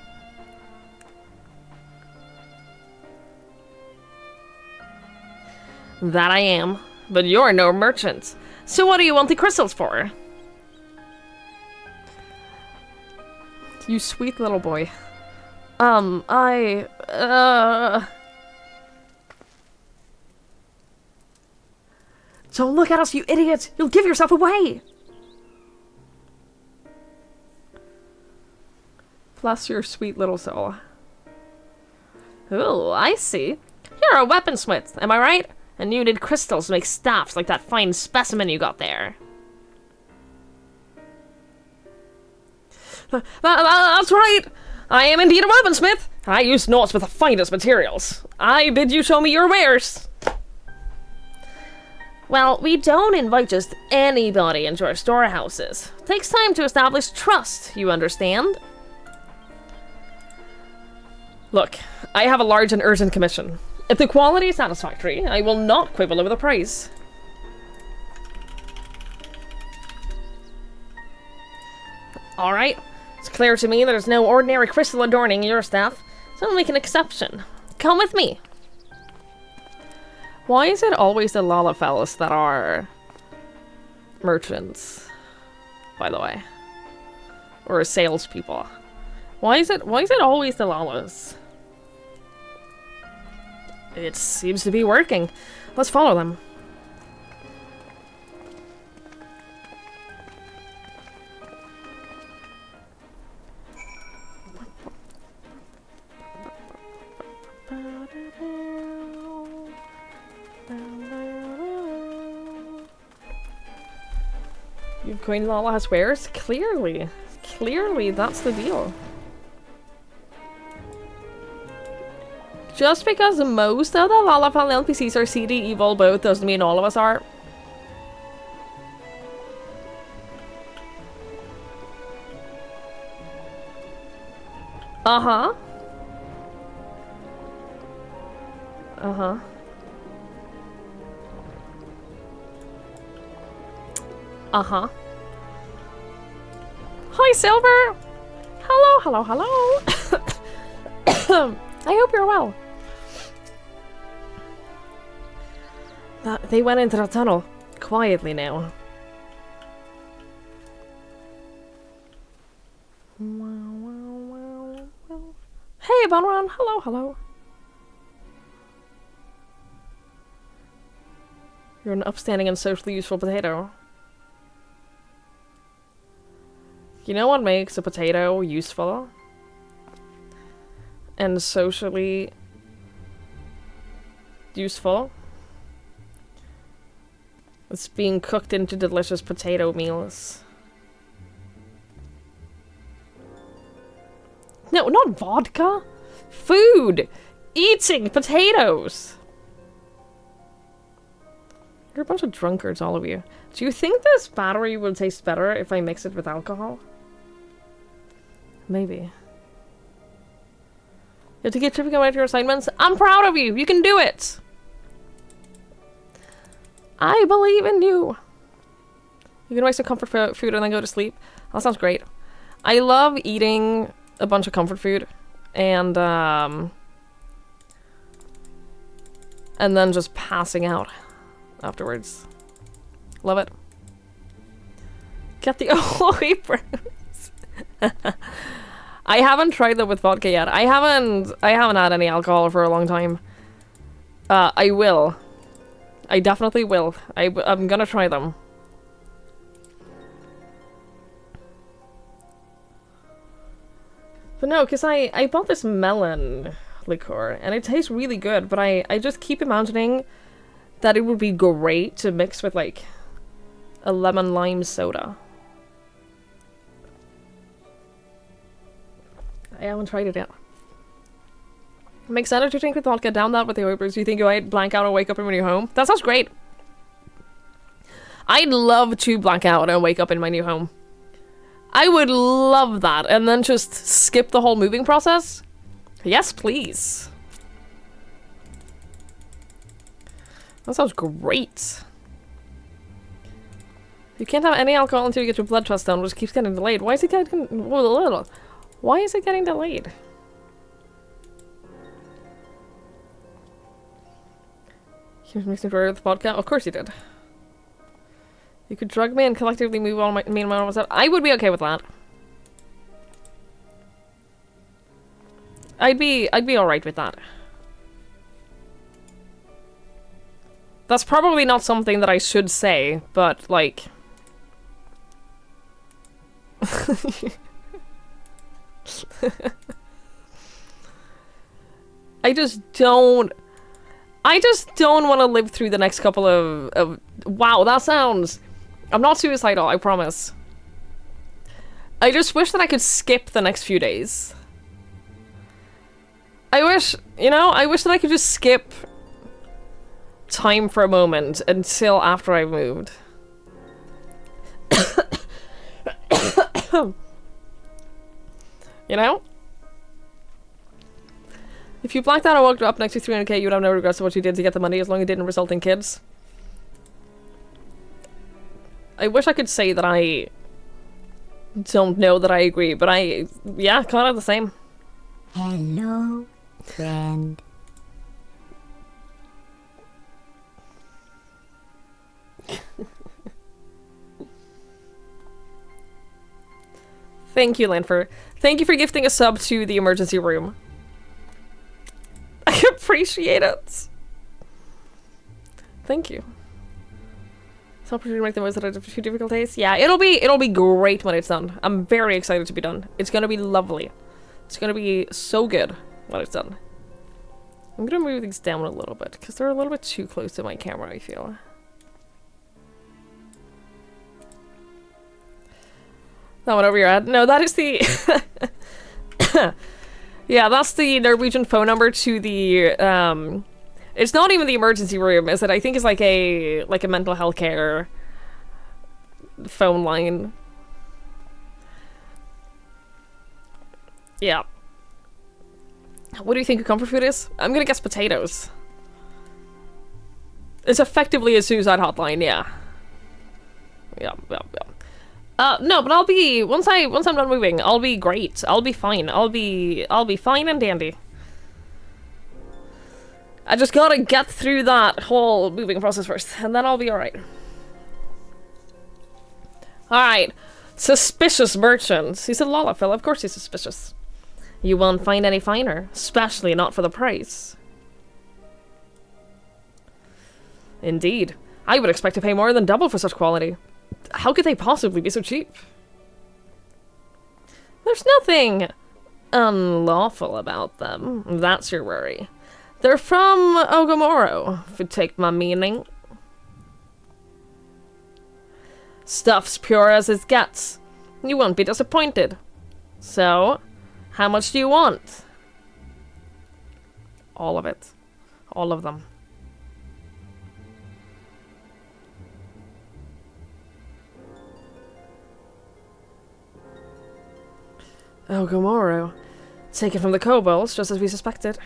That I am. But you're no merchant. So what do you want the crystals for? You sweet little boy. Don't look at us, you idiot! You'll give yourself away! Bless your sweet little soul. Oh, I see. You're a weaponsmith, am I right? And you need crystals to make staffs like that fine specimen you got there. That's right! I am indeed a weaponsmith! I use knots with the finest materials. I bid you show me your wares! Well, we don't invite just anybody into our storehouses. It takes time to establish trust, you understand? Look, I have a large and urgent commission. If the quality is satisfactory, I will not quibble over the price. Alright, it's clear to me that there's no ordinary crystal adorning your staff, so I'll make an exception. Come with me. Why is it always the Lalafellas that are merchants, by the way? Or salespeople? Why is it always the Lalas? It seems to be working. Let's follow them. Queen Lala has wares? Clearly. Clearly, that's the deal. Just because most of the Lalafell NPCs are CD evil both doesn't mean all of us are. Uh-huh. Uh-huh. Uh-huh. Hi, Silver! Hello, hello, hello! I hope you're well. They went into the tunnel. Quietly now. Hey, Bonron! Hello, hello. You're an upstanding and socially useful potato. You know what makes a potato useful? And socially useful? It's being cooked into delicious potato meals. No, not vodka! Food! Eating potatoes! You're a bunch of drunkards, all of you. Do you think this battery will taste better if I mix it with alcohol? Maybe. You have to keep tripping away to your assignments? I'm proud of you! You can do it! I believe in you! You can make some comfort food and then go to sleep. That sounds great. I love eating a bunch of comfort food and then just passing out afterwards. Love it. Get the ahoy bros. I haven't tried that with vodka yet. I haven't had any alcohol for a long time. I will. I definitely will. I'm gonna try them. But no, because I bought this melon liqueur, and it tastes really good, but I just keep imagining that it would be great to mix with, like, a lemon lime soda. I haven't tried it yet. Make energy drink with vodka, down that with the overs. You think you might blank out and wake up when you're home? That sounds great! I'd love to blank out and wake up in my new home. I would love that, and then just skip the whole moving process. Yes, please. That sounds great. You can't have any alcohol until you get your blood test done, which keeps getting delayed. Why is it getting... Why is it getting delayed? You mixed it with vodka? Of course you did. You could drug me and collectively move all me and my own. I would be okay with that. I'd be alright with that. That's probably not something that I should say, but like... I just don't want to live through the next couple of... Wow, that sounds... I'm not suicidal, I promise. I just wish that I could skip the next few days. I wish, you know, I wish that I could just skip time for a moment until after I moved. You know? If you blacked out and woke up next to 300k, you would have no regrets of what you did to get the money as long as it didn't result in kids. I wish I could say that I don't know that I agree, but yeah, kind of the same. Hello, friend. Thank you, Lanfer. Thank you for gifting a sub to the emergency room. I appreciate it. Thank you. So opportunity to make the most out of a few difficult days. Yeah, it'll be great when it's done. I'm very excited to be done. It's gonna be lovely. It's gonna be so good when it's done. I'm gonna move these down a little bit because they're a little bit too close to my camera, I feel. Not whatever you're at. No, that is the yeah, that's the Norwegian phone number to the it's not even the emergency room, is it? I think it's like a mental health care phone line. Yeah. What do you think a comfort food is? I'm gonna guess potatoes. It's effectively a suicide hotline, yeah. Yeah. No, but I'll be once I'm done moving, I'll be great. I'll be fine. I'll be fine and dandy. I just gotta get through that whole moving process first, and then I'll be alright. Alright. Suspicious merchants. He said Lalafell, of course he's suspicious. You won't find any finer, especially not for the price. Indeed. I would expect to pay more than double for such quality. How could they possibly be so cheap? There's nothing unlawful about them. That's your worry. They're from Ogomoro, if you take my meaning. Stuff's pure as it gets. You won't be disappointed. So, how much do you want? All of it. All of them. Ogomoro. Taken from the kobolds, just as we suspected.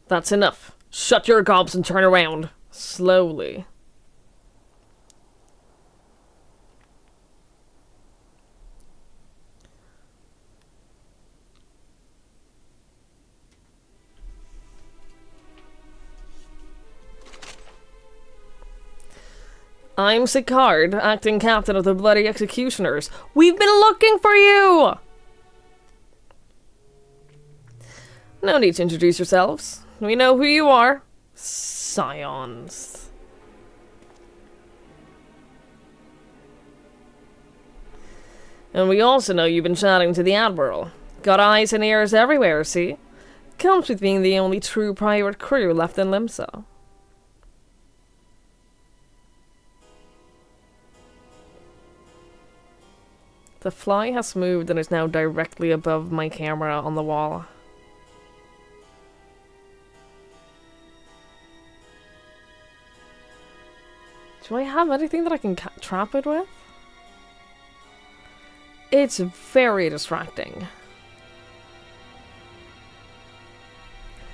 That's enough. Shut your gobs and turn around. Slowly. I'm Sicard, acting captain of the Bloody Executioners. We've been looking for you! No need to introduce yourselves. We know who you are. Scions. And we also know you've been chatting to the Admiral. Got eyes and ears everywhere, see? Comes with being the only true pirate crew left in Limsa. The fly has moved and is now directly above my camera on the wall. Do I have anything that I can trap it with? It's very distracting.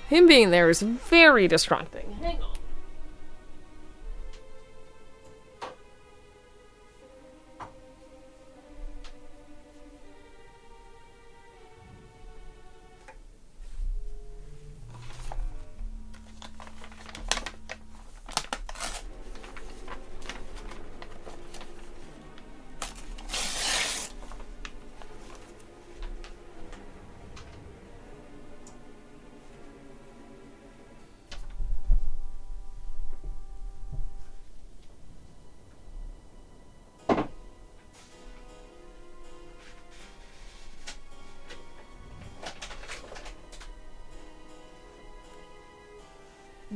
Him being there is very distracting. Hang on.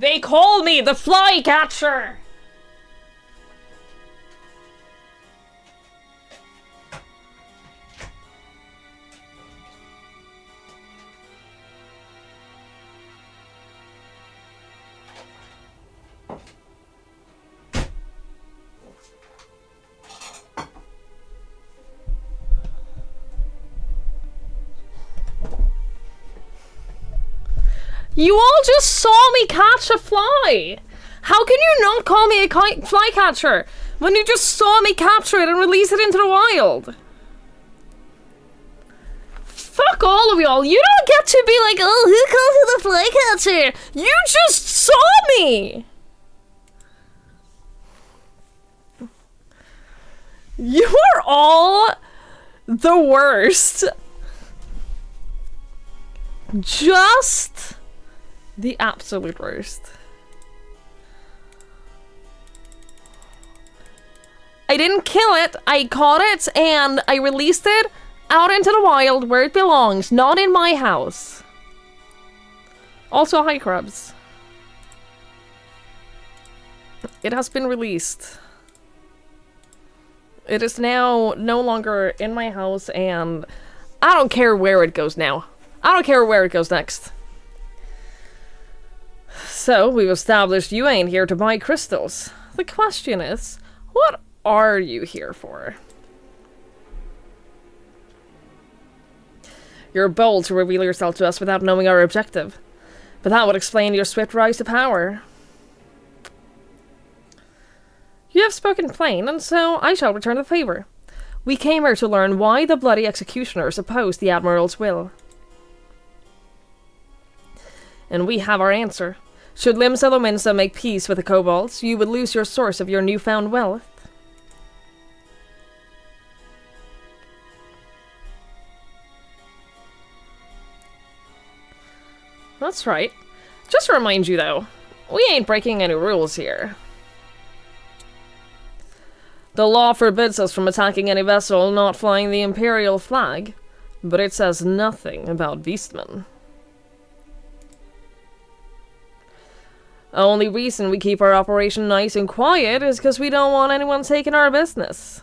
They call me the flycatcher! You all just saw me catch a fly! How can you not call me a flycatcher when you just saw me capture it and release it into the wild? Fuck all of y'all. You don't get to be like, oh, who calls you the flycatcher? You just saw me! You are all the worst. Just the absolute worst. I didn't kill it, I caught it, and I released it out into the wild where it belongs, not in my house. Also, hi, Crabs. It has been released. It is now no longer in my house, and I don't care where it goes now. I don't care where it goes next. So, we've established you ain't here to buy crystals. The question is, what are you here for? You're bold to reveal yourself to us without knowing our objective. But that would explain your swift rise to power. You have spoken plain, and so I shall return the favor. We came here to learn why the bloody executioners opposed the Admiral's will. And we have our answer. Should Limsa Lominsa make peace with the kobolds, you would lose your source of your newfound wealth. That's right. Just to remind you, though, we ain't breaking any rules here. The law forbids us from attacking any vessel not flying the Imperial flag, but it says nothing about beastmen. Only reason we keep our operation nice and quiet is because we don't want anyone taking our business.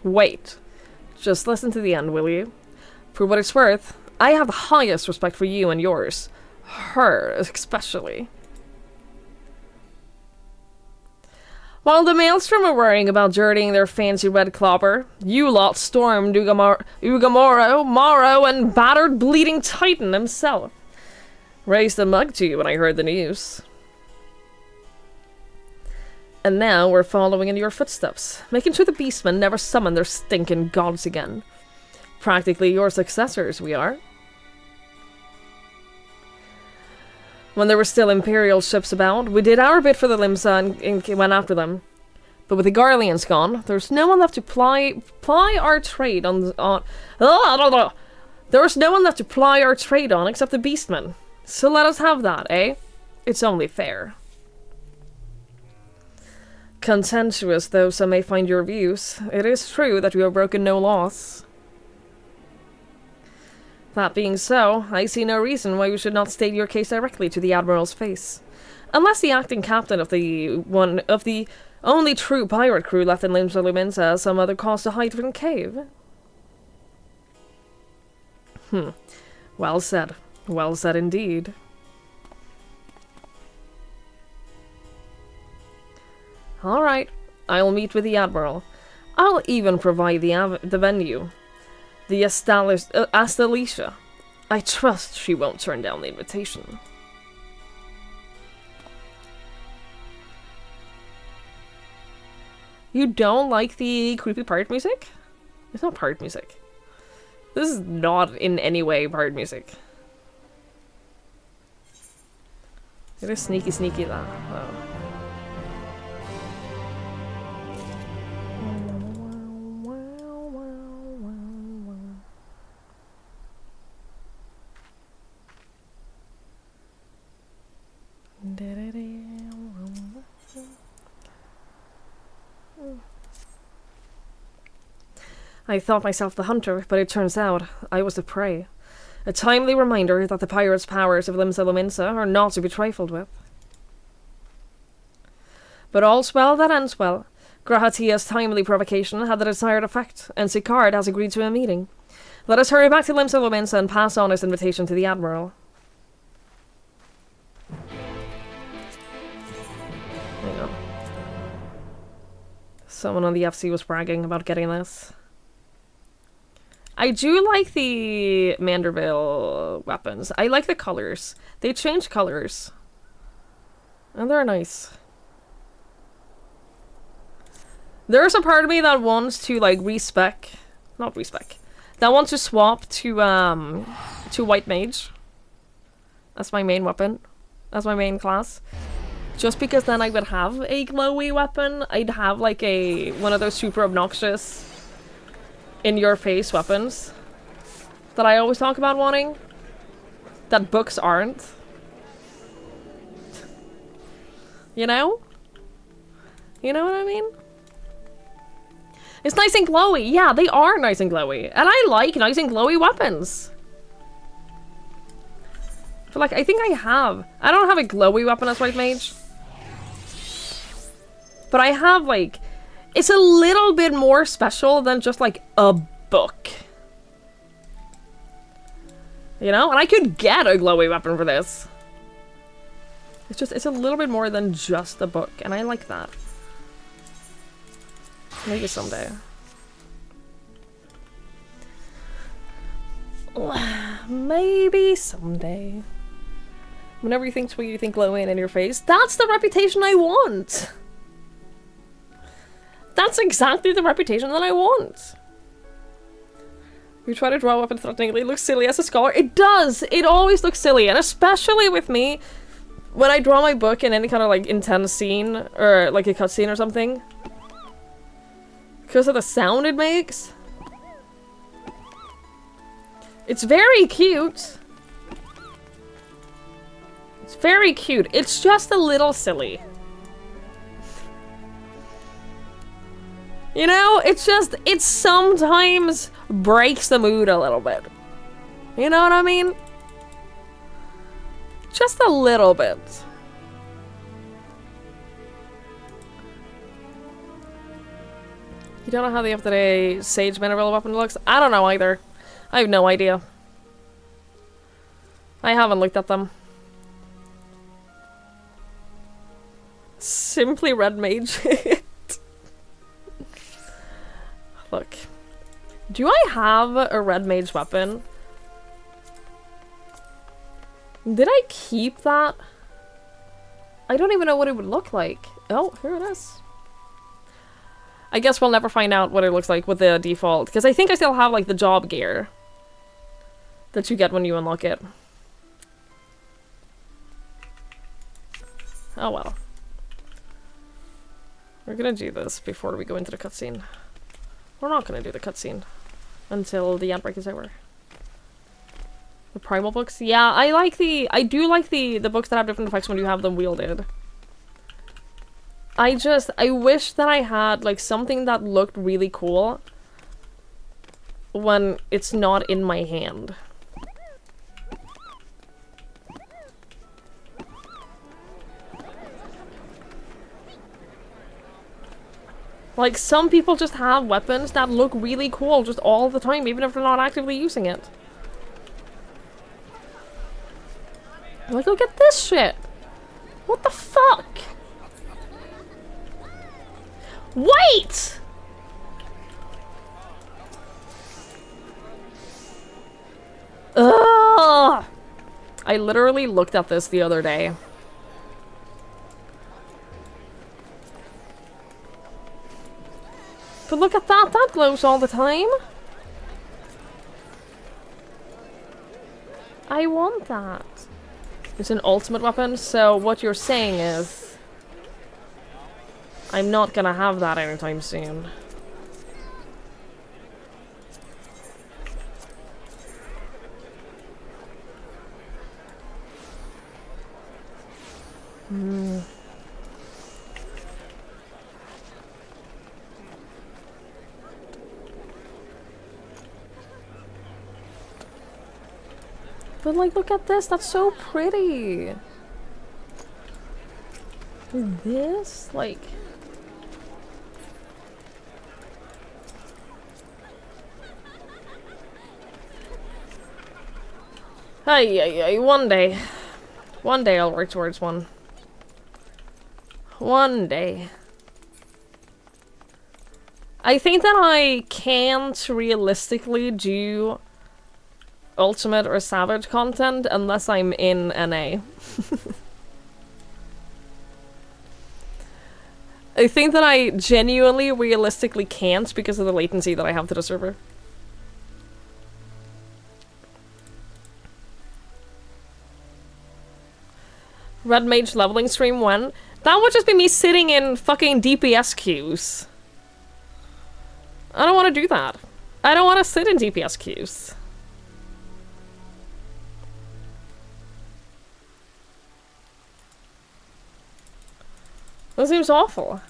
Wait. Just listen to the end, will you? For what it's worth, I have the highest respect for you and yours. Her, especially. While the Maelstrom were worrying about dirtying their fancy red clobber, you lot stormed Ugamoro, Morrow, and battered Bleeding Titan himself. Raised a mug to you when I heard the news. And now we're following in your footsteps, making sure the beastmen never summon their stinking gods again. Practically your successors, we are. When there were still Imperial ships about, we did our bit for the Limsa and went after them. But with the Garleans gone, there's no one left to ply our trade on. There's no one left to ply our trade on except the beastmen. So let us have that, eh? It's only fair. Contentious though some may find your views, it is true that you have broken no laws. That being so, I see no reason why you should not state your case directly to the Admiral's face. Unless the acting captain of the only true pirate crew left in Limsa Lominsa has some other cause to hide from the cave. Well said. Well said indeed. Alright, I'll meet with the Admiral. I'll even provide the venue. The Astalicia. I trust she won't turn down the invitation. You don't like the creepy pirate music? It's not pirate music. This is not in any way pirate music. It is sneaky sneaky that, though. I thought myself the hunter, but it turns out I was the prey. A timely reminder that the pirate's powers of Limsa Lominsa are not to be trifled with. But all's well that ends well. Grahatia's timely provocation had the desired effect, and Sicard has agreed to a meeting. Let us hurry back to Limsa Lominsa and pass on his invitation to the Admiral. Hang on. Someone on the FC was bragging about getting this. I do like the Manderville weapons. I like the colors. They change colors. And they're nice. There's a part of me that wants to, like, that wants to swap to White Mage. That's my main weapon. That's my main class. Just because then I would have a glowy weapon. I'd have, like, one of those super obnoxious in-your-face weapons that I always talk about wanting, that books aren't. You know? You know what I mean? It's nice and glowy. Yeah, they are nice and glowy. And I like nice and glowy weapons. But, like, I think I don't have a glowy weapon as White Mage. But I have, like, it's a little bit more special than just, like, a book. You know? And I could get a glowy weapon for this. It's a little bit more than just a book, and I like that. Maybe someday. Maybe someday. Whenever you think what you think glowing in your face, that's the reputation I want! That's exactly the reputation that I want. We try to draw a weapon threateningly, it looks silly as a scholar. It does! It always looks silly, and especially with me, when I draw my book in any kind of, like, intense scene, or, like, a cutscene or something. Because of the sound it makes. It's very cute. It's very cute. It's just a little silly. You know, it sometimes breaks the mood a little bit. You know what I mean? Just a little bit. You don't know how the up-to-date Sage Mineral weapon looks? I don't know either. I have no idea. I haven't looked at them. Simply Red Mage. Look. Do I have a Red Mage weapon? Did I keep that? I don't even know what it would look like. Oh, here it is. I guess we'll never find out what it looks like with the default, because I think I still have, like, the job gear that you get when you unlock it. Oh well. We're gonna do this before we go into the cutscene. We're not gonna do the cutscene until the outbreak is over. The primal books? Yeah, I do like the books that have different effects when you have them wielded. I wish that I had, like, something that looked really cool when it's not in my hand. Like, some people just have weapons that look really cool just all the time, even if they're not actively using it. Like, look at this shit! What the fuck? Wait! Ugh! I literally looked at this the other day. But look at that, that glows all the time. I want that. It's an ultimate weapon, so what you're saying is I'm not gonna have that anytime soon. Hmm. But like, look at this. That's so pretty. This, like... Hey, one day. One day I'll work towards one. One day. I think that I can't realistically do Ultimate or Savage content unless I'm in NA. I think that I genuinely, realistically can't because of the latency that I have to the server. Red Mage leveling stream when? That would just be me sitting in fucking DPS queues. I don't want to do that. I don't want to sit in DPS queues. That seems awful.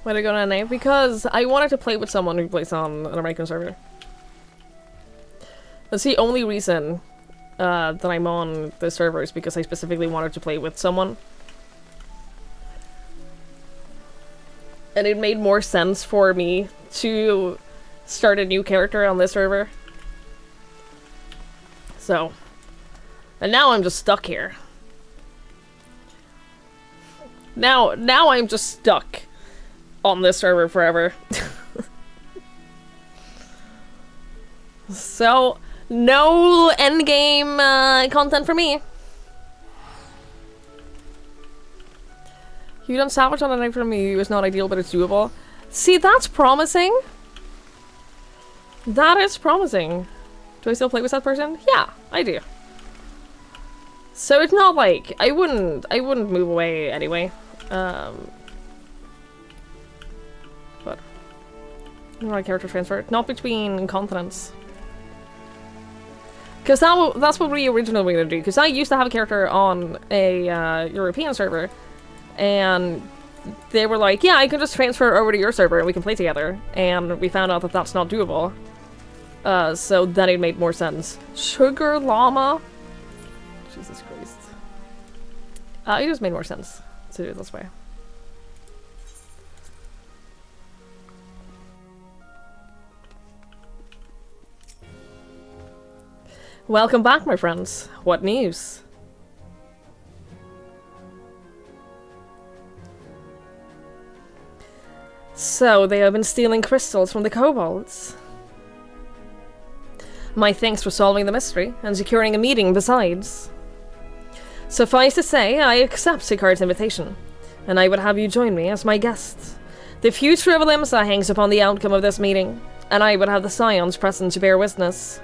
Why did I go to NA? Because I wanted to play with someone who plays on an American server. That's the only reason that I'm on the server, is because I specifically wanted to play with someone. And it made more sense for me to start a new character on this server. So. And now I'm just stuck here. Now I'm just stuck on this server forever. So, no endgame content for me. You done Savage on a night for me is not ideal, but it's doable. See, that's promising. That is promising. Do I still play with that person? Yeah, I do. So it's not like I wouldn't move away anyway. But not character transfer, not between continents. Because that's what we originally were gonna do. Because I used to have a character on a European server, and they were like, "Yeah, I can just transfer over to your server and we can play together." And we found out that that's not doable. So then it made more sense. Sugar llama. Jesus Christ. It just made more sense to do it this way. Welcome back, my friends. What news? So, they have been stealing crystals from the kobolds. My thanks for solving the mystery, and securing a meeting besides. Suffice to say, I accept Sicard's invitation, and I would have you join me as my guest. The future of Alimsa hangs upon the outcome of this meeting, and I would have the Scions present to bear witness.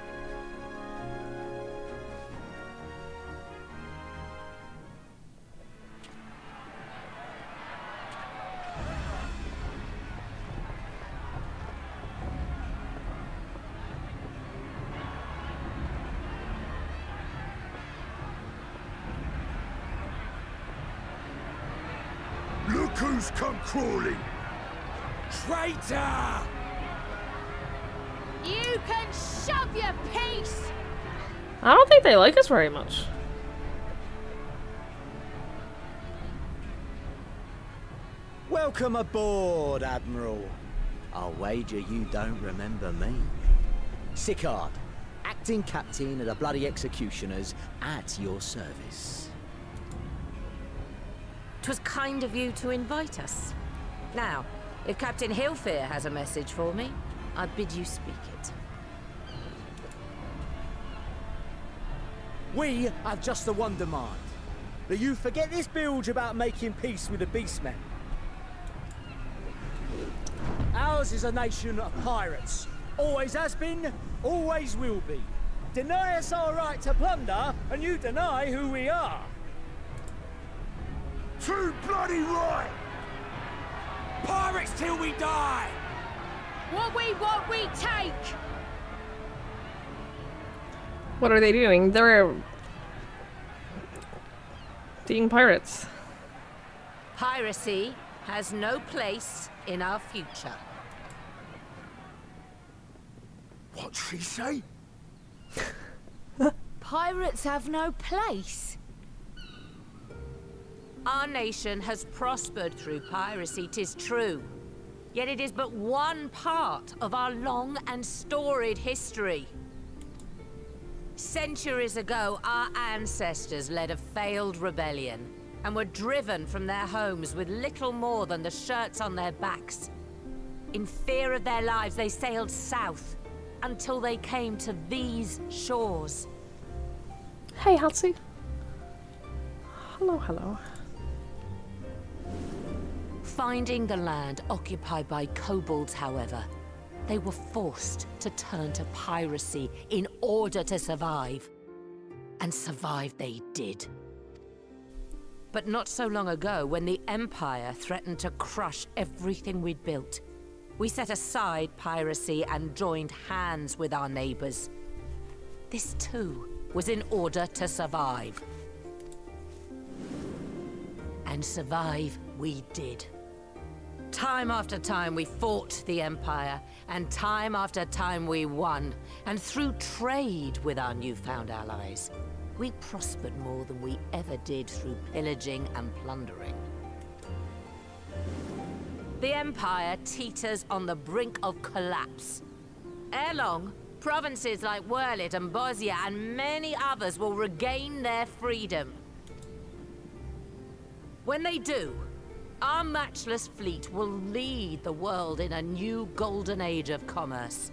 Look who's come crawling! Traitor! You can shove your piece! I don't think they like us very much. Welcome aboard, Admiral. I'll wager you don't remember me. Sicard, acting captain of the bloody executioners, at your service. 'Twas kind of you to invite us. Now, if Captain Hillfear has a message for me, I bid you speak it. We have just the one demand. That you forget this bilge about making peace with the Beastmen. Ours is a nation of pirates. Always has been, always will be. Deny us our right to plunder, and you deny who we are. Too bloody right! Pirates till we die! What we want, we take! What are they doing? They're being pirates. Piracy has no place in our future. What'd she say? Pirates have no place. Our nation has prospered through piracy, 'tis true. Yet it is but one part of our long and storied history. Centuries ago, our ancestors led a failed rebellion and were driven from their homes with little more than the shirts on their backs. In fear of their lives, they sailed south until they came to these shores. Hey, Hatsu. Hello, hello. Finding the land occupied by kobolds, however, they were forced to turn to piracy in order to survive. And survive they did. But not so long ago, when the Empire threatened to crush everything we'd built, we set aside piracy and joined hands with our neighbors. This too was in order to survive. And survive we did. Time after time we fought the Empire, and time after time we won. And through trade with our newfound allies, we prospered more than we ever did through pillaging and plundering. The Empire teeters on the brink of collapse. Ere long, provinces like Wurlit and Bosnia and many others will regain their freedom. When they do, our matchless fleet will lead the world in a new golden age of commerce.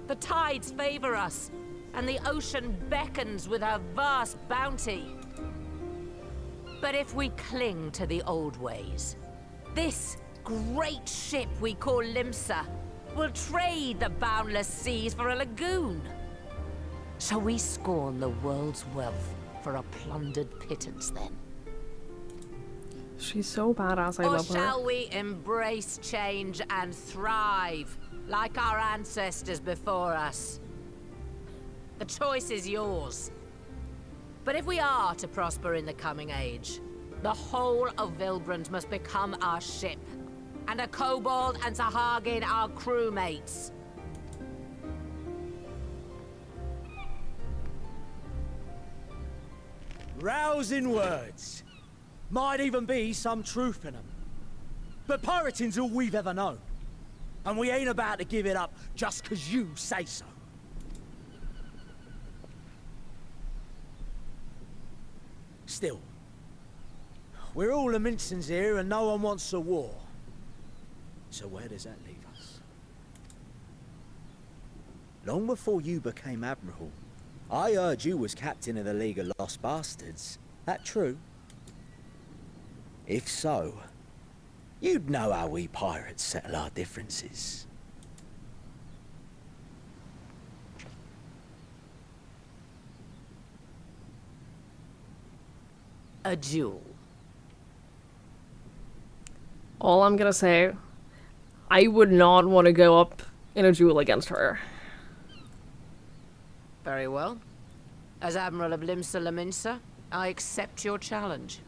The tides favor us, and the ocean beckons with her vast bounty. But if we cling to the old ways, this great ship we call Limsa will trade the boundless seas for a lagoon. Shall we scorn the world's wealth for a plundered pittance then? She's so badass, I Or love her. shall we embrace change and thrive, like our ancestors before us? The choice is yours. But if we are to prosper in the coming age, the whole of Vilbrand must become our ship, and a kobold and Sahagin our crewmates. Rousing words. Might even be some truth in them. But pirating's all we've ever known. And we ain't about to give it up just 'cause you say so. Still, we're all the Mincins here and no one wants a war. So where does that leave us? Long before you became Admiral, I heard you was captain of the League of Lost Bastards. That true? If so, you'd know how we pirates settle our differences. A duel. All I'm gonna say, I would not want to go up in a duel against her. Very well. As Admiral of Limsa Laminsa, I accept your challenge.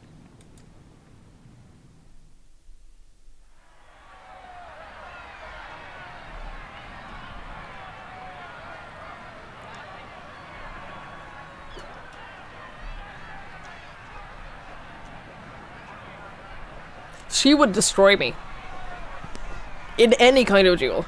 She would destroy me. In any kind of duel.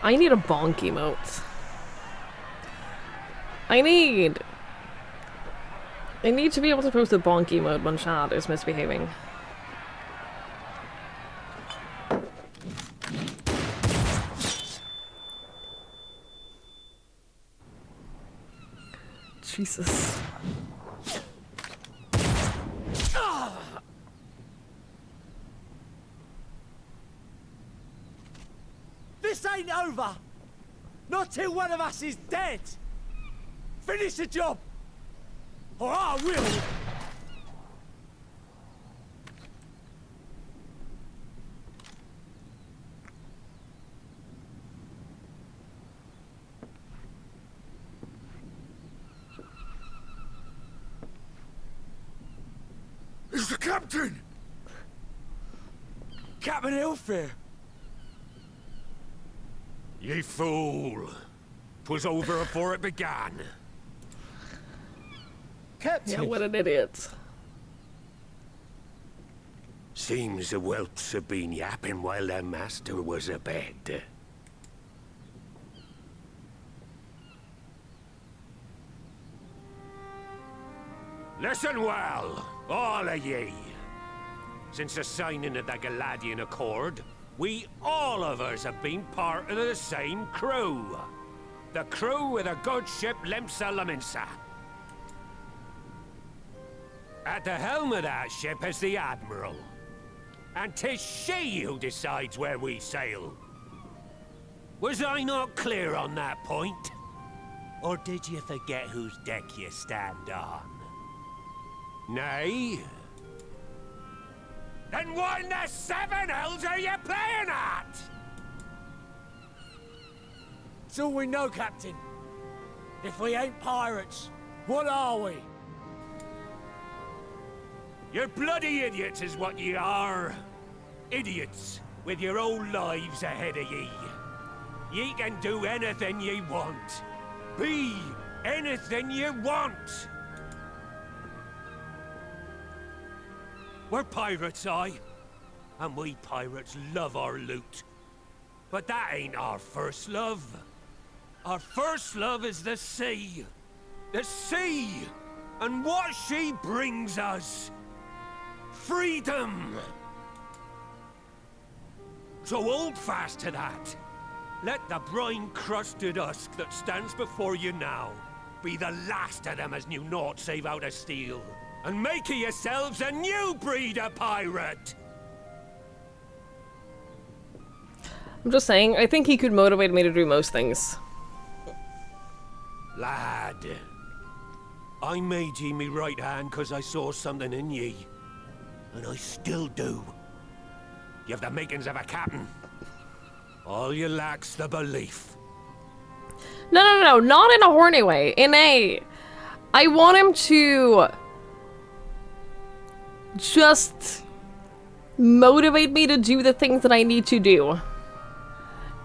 I need a bonk emote. I need to be able to post a bonk emote when chat is misbehaving. Jesus. This ain't over! Not till one of us is dead! Finish the job! Or I will! It's the captain! Captain Elfair! Ye fool! 'Twas over afore it began. Captain! Yeah, what an idiot. Seems the whelps have been yapping while their master was abed. Listen well, all of ye. Since the signing of the Galadian Accord, we all of us have been part of the same crew. The crew of the good ship Lemsa Laminsa. At the helm of that ship is the Admiral. And 'tis she who decides where we sail. Was I not clear on that point? Or did you forget whose deck you stand on? Nay? Then what in the seven hells are you playing at? It's all we know, Captain. If we ain't pirates, what are we? You're bloody idiots is what ye are. Idiots with your own lives ahead of ye. Ye can do anything ye want. Be anything ye want. We're pirates, aye. And we pirates love our loot. But that ain't our first love. Our first love is the sea. The sea! And what she brings us. Freedom! So hold fast to that. Let the brine-crusted husk that stands before you now be the last of them as knew naught save out of steel. And make of yourselves a new breed of pirate! I'm just saying, I think he could motivate me to do most things. Lad, I made ye me right hand 'cause I saw something in ye. And I still do. You have the makings of a captain. All you lack's the belief. No, not in a horny way. In a... I want him to... just... motivate me to do the things that I need to do.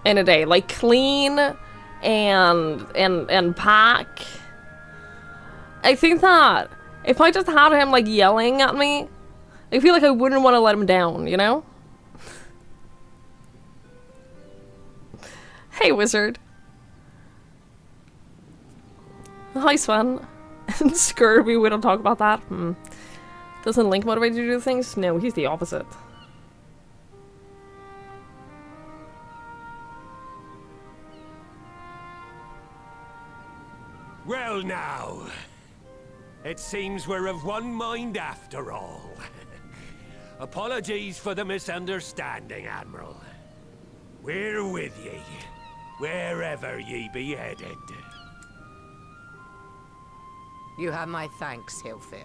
In a day. Like clean... and pack. I think that... if I just had him, like, yelling at me... I feel like I wouldn't want to let him down, you know? Hey, wizard. Hi, Sven. And Scurvy, we don't talk about that. Doesn't Link motivate you to do things? No, he's the opposite. Well now, it seems we're of one mind after all. Apologies for the misunderstanding, Admiral. We're with ye, wherever ye be headed. You have my thanks, Hilfir.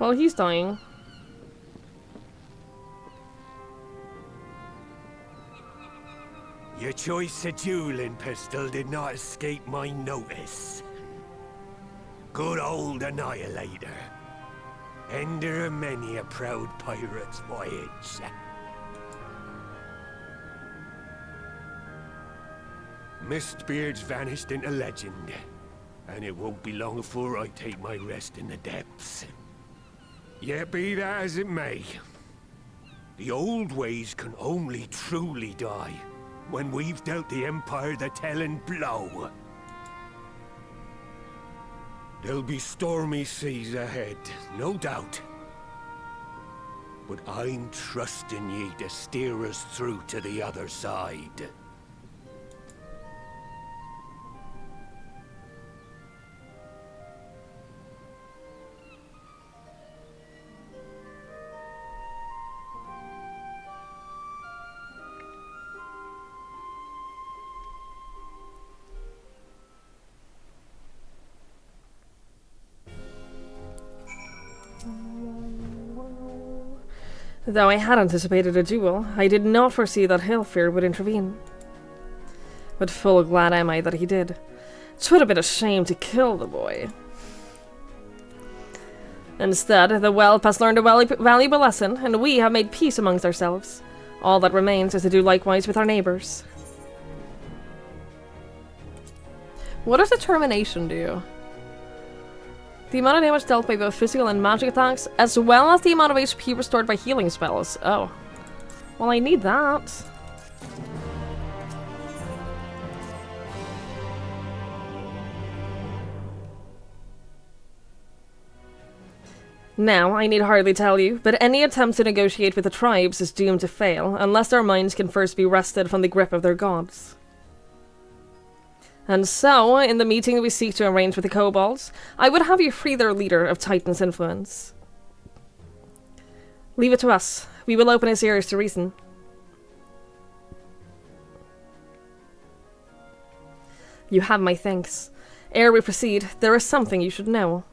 Well, he's dying. Your choice of dueling pistol did not escape my notice. Good old Annihilator. Ender of many a proud pirate's voyage. Mistbeard's vanished into legend, and it won't be long before I take my rest in the depths. Yet be that as it may, the old ways can only truly die when we've dealt the Empire the telling blow. There'll be stormy seas ahead, no doubt. But I'm trusting ye to steer us through to the other side. Though I had anticipated a duel, I did not foresee that Hilfir would intervene. But full glad am I that he did. 'Twould have been a shame to kill the boy. Instead, the whelp has learned a valuable lesson, and we have made peace amongst ourselves. All that remains is to do likewise with our neighbours. What does determination do? The amount of damage dealt by both physical and magic attacks, as well as the amount of HP restored by healing spells. Oh. Well, I need that. Now, I need hardly tell you, but any attempt to negotiate with the tribes is doomed to fail, unless their minds can first be wrested from the grip of their gods. And so, in the meeting we seek to arrange with the kobolds, I would have you free their leader of Titan's influence. Leave it to us. We will open his ears to reason. You have my thanks. Ere we proceed, there is something you should know.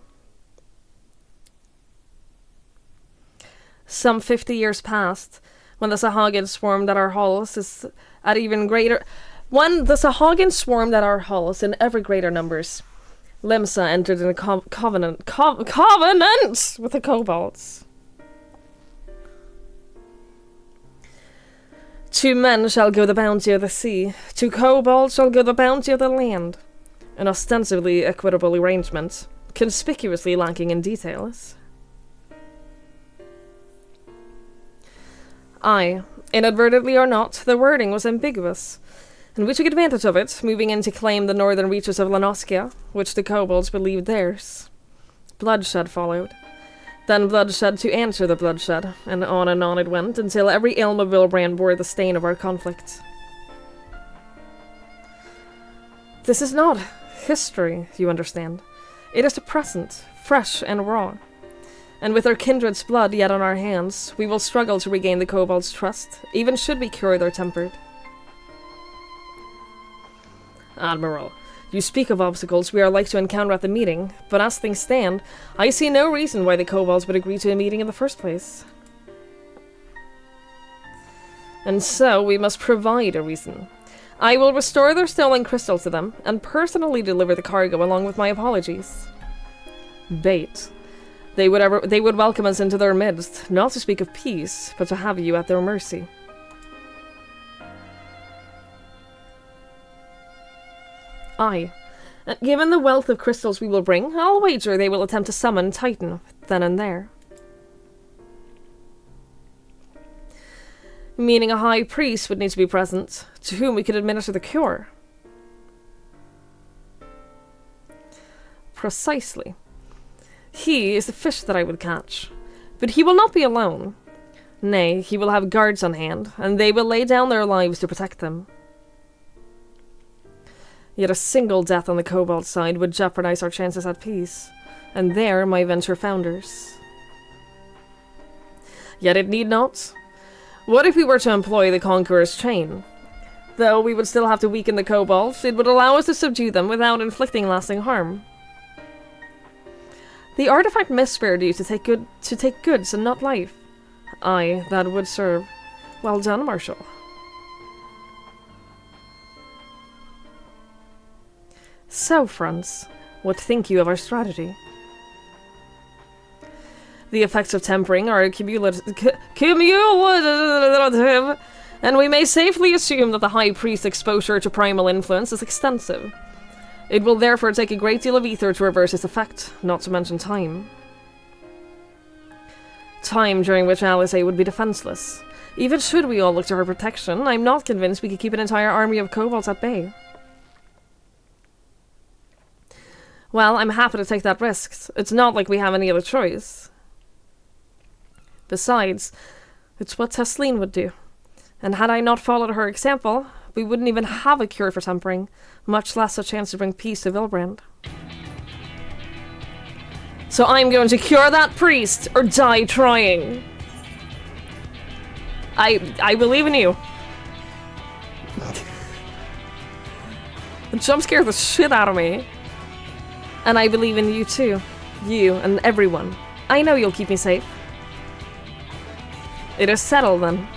Some 50 years past, when the Sahagin swarmed at our halls is at even greater... When the Sahagin swarmed at our halls in ever greater numbers, Limsa entered in a covenant with the kobolds. 2 men shall go the bounty of the sea, 2 kobolds shall go the bounty of the land. An ostensibly equitable arrangement, conspicuously lacking in details. Aye, inadvertently or not, the wording was ambiguous, and we took advantage of it, moving in to claim the northern reaches of Lanoskia, which the kobolds believed theirs. Bloodshed followed. Then bloodshed to answer the bloodshed, and on it went, until every elm of Wilbrand bore the stain of our conflict. This is not history, you understand. It is the present, fresh and raw. And with our kindred's blood yet on our hands, we will struggle to regain the kobolds' trust, even should we cure their temper. Admiral, you speak of obstacles we are like to encounter at the meeting, but as things stand, I see no reason why the kobolds would agree to a meeting in the first place. And so we must provide a reason. I will restore their stolen crystal to them, and personally deliver the cargo along with my apologies. Bait. They would welcome us into their midst, not to speak of peace, but to have you at their mercy. Aye, and given the wealth of crystals we will bring, I'll wager they will attempt to summon Titan then and there. Meaning a high priest would need to be present, to whom we could administer the cure. Precisely. He is the fish that I would catch, but he will not be alone. Nay, he will have guards on hand, and they will lay down their lives to protect them. Yet a single death on the kobold side would jeopardize our chances at peace, and there my venture founders. Yet it need not. What if we were to employ the Conqueror's Chain? Though we would still have to weaken the kobolds, it would allow us to subdue them without inflicting lasting harm. The artifact misspared you to take goods and not life. Aye, that would serve. Well done, Marshal. So, friends, what think you of our strategy? The effects of tempering are cumulative, and we may safely assume that the High Priest's exposure to primal influence is extensive. It will therefore take a great deal of ether to reverse its effect, not to mention time. Time during which Alice would be defenseless. Even should we all look to her protection, I'm not convinced we could keep an entire army of kobolds at bay. Well, I'm happy to take that risk. It's not like we have any other choice. Besides, it's what Tesleen would do. And had I not followed her example, we wouldn't even have a cure for tempering, much less a chance to bring peace to Wilbrand. So I'm going to cure that priest, or die trying. I believe in you. The jump scared the shit out of me. And I believe in you too. You and everyone. I know you'll keep me safe. It is settled then.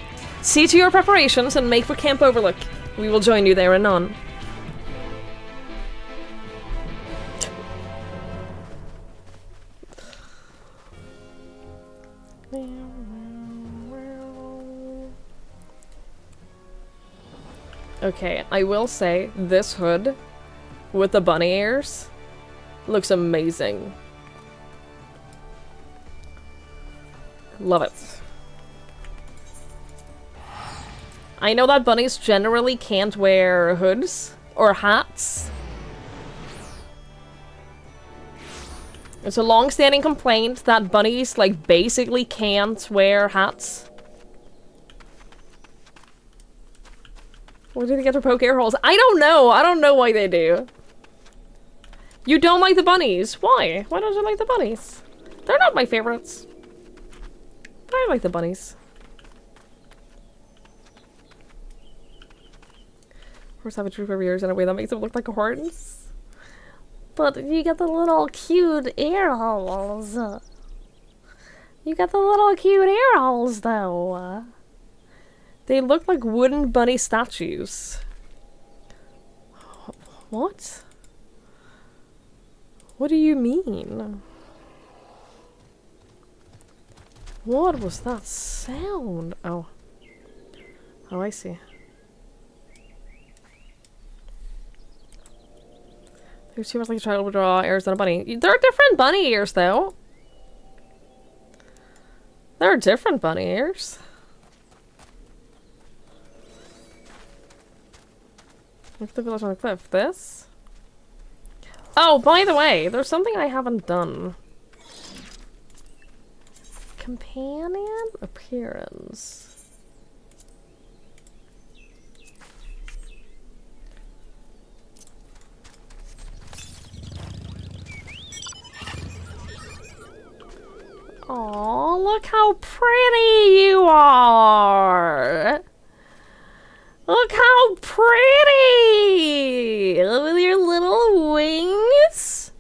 See to your preparations and make for Camp Overlook. We will join you there anon. Okay, I will say this hood with the bunny ears looks amazing. Love it. I know that bunnies generally can't wear hoods or hats. It's a long-standing complaint that bunnies, like, basically can't wear hats. Where did they get their poke air holes? I don't know! I don't know why they do. You don't like the bunnies? Why? Why don't you like the bunnies? They're not my favorites. I like the bunnies. Horse have a droop of ears in a way that makes them look like horns. But you get the little cute ear holes. You got the little cute ear holes, though. They look like wooden bunny statues. What? What do you mean? What was that sound? Oh. Oh, I see. There's too much like a child would draw ears than a bunny. There are different bunny ears, though. There are different bunny ears. Look at the village on the cliff. This? Oh, by the way, there's something I haven't done. Companion appearance. Aw, look how pretty you are! Look how pretty! With your little wings!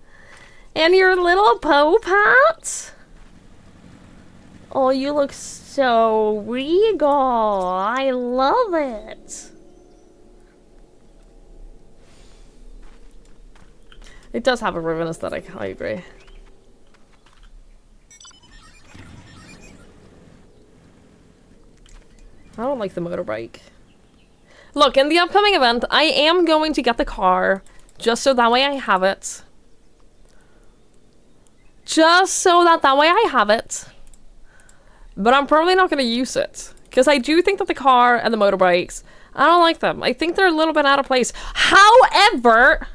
And your little pope hat! Oh, you look so regal! I love it! It does have a ribbon aesthetic, I agree. I don't like the motorbike. Look, in the upcoming event, I am going to get the car, just so that way I have it. Just so that way I have it. But I'm probably not going to use it. Because I do think that the car and the motorbikes, I don't like them. I think they're a little bit out of place. However...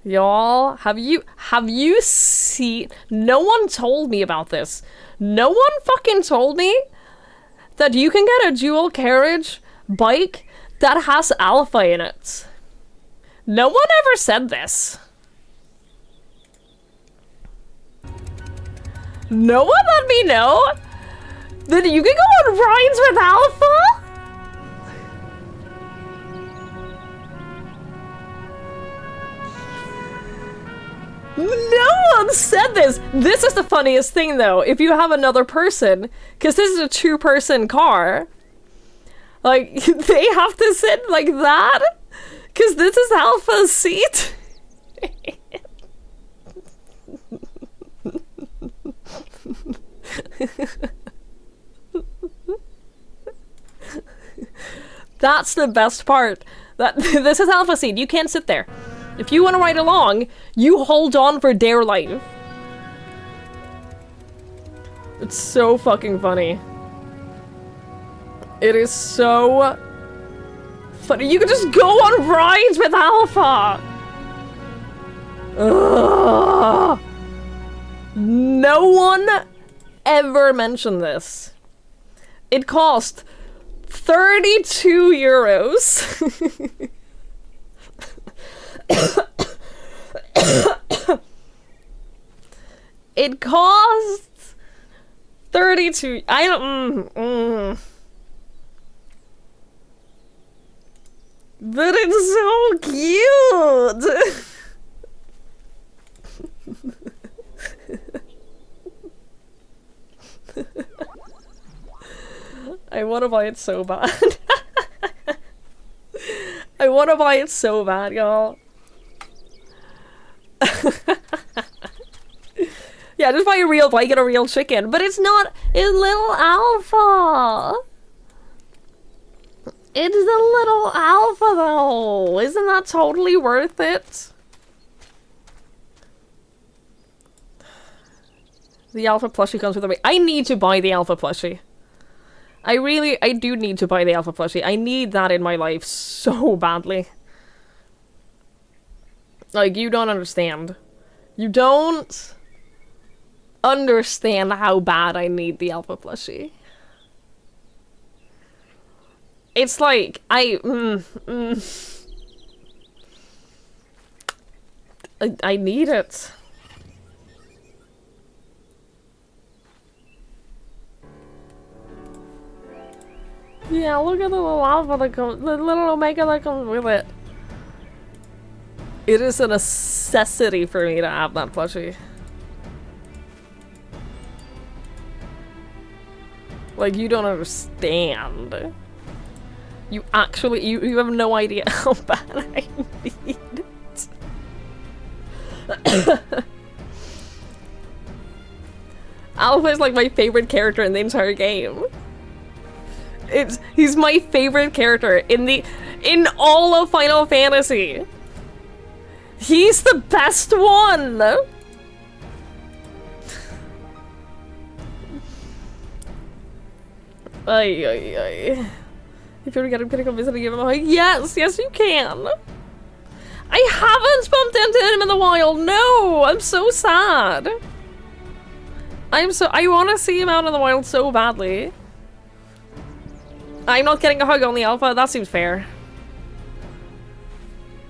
Y'all, have you seen... No one told me about this. No one fucking told me that you can get a dual carriage bike that has alpha in it. No one ever said this. No one let me know that you can go on rides with alpha? No one said this! This is the funniest thing, though. If you have another person, because this is a two-person car, like, they have to sit like that? Because this is Alpha's seat? That's the best part. That this is Alpha's seat. You can't sit there. If you want to ride along, you hold on for dear life. It's so fucking funny. It is so funny. You can just go on rides with Alpha! Ugh. No one ever mentioned this. It cost 32 euros. It costs 32. I don't. But it's so cute. I want to buy it so bad. I want to buy it so bad, y'all. Yeah, just buy a real bike and a real chicken. But it's not. It's little alpha. It's the little alpha, though. Isn't that totally worth it? The alpha plushie comes with a... I need to buy the alpha plushie. I do need to buy the alpha plushie. I need that in my life so badly. Like, you don't understand. You don't understand how bad I need the alpha plushie. It's like, I need it. Yeah, look at the little alpha that comes, the little omega that comes with it. It is a necessity for me to have that plushie. Like, you don't understand. You actually, you have no idea how bad I need it. Alpha is like my favorite character in the entire game. He's my favorite character in all of Final Fantasy. He's the best one. Ay. If you're gonna come visit and give him a hug, yes, you can. I haven't bumped into him in the wild. No, I'm so sad. I want to see him out in the wild so badly. I'm not getting a hug on the alpha. That seems fair.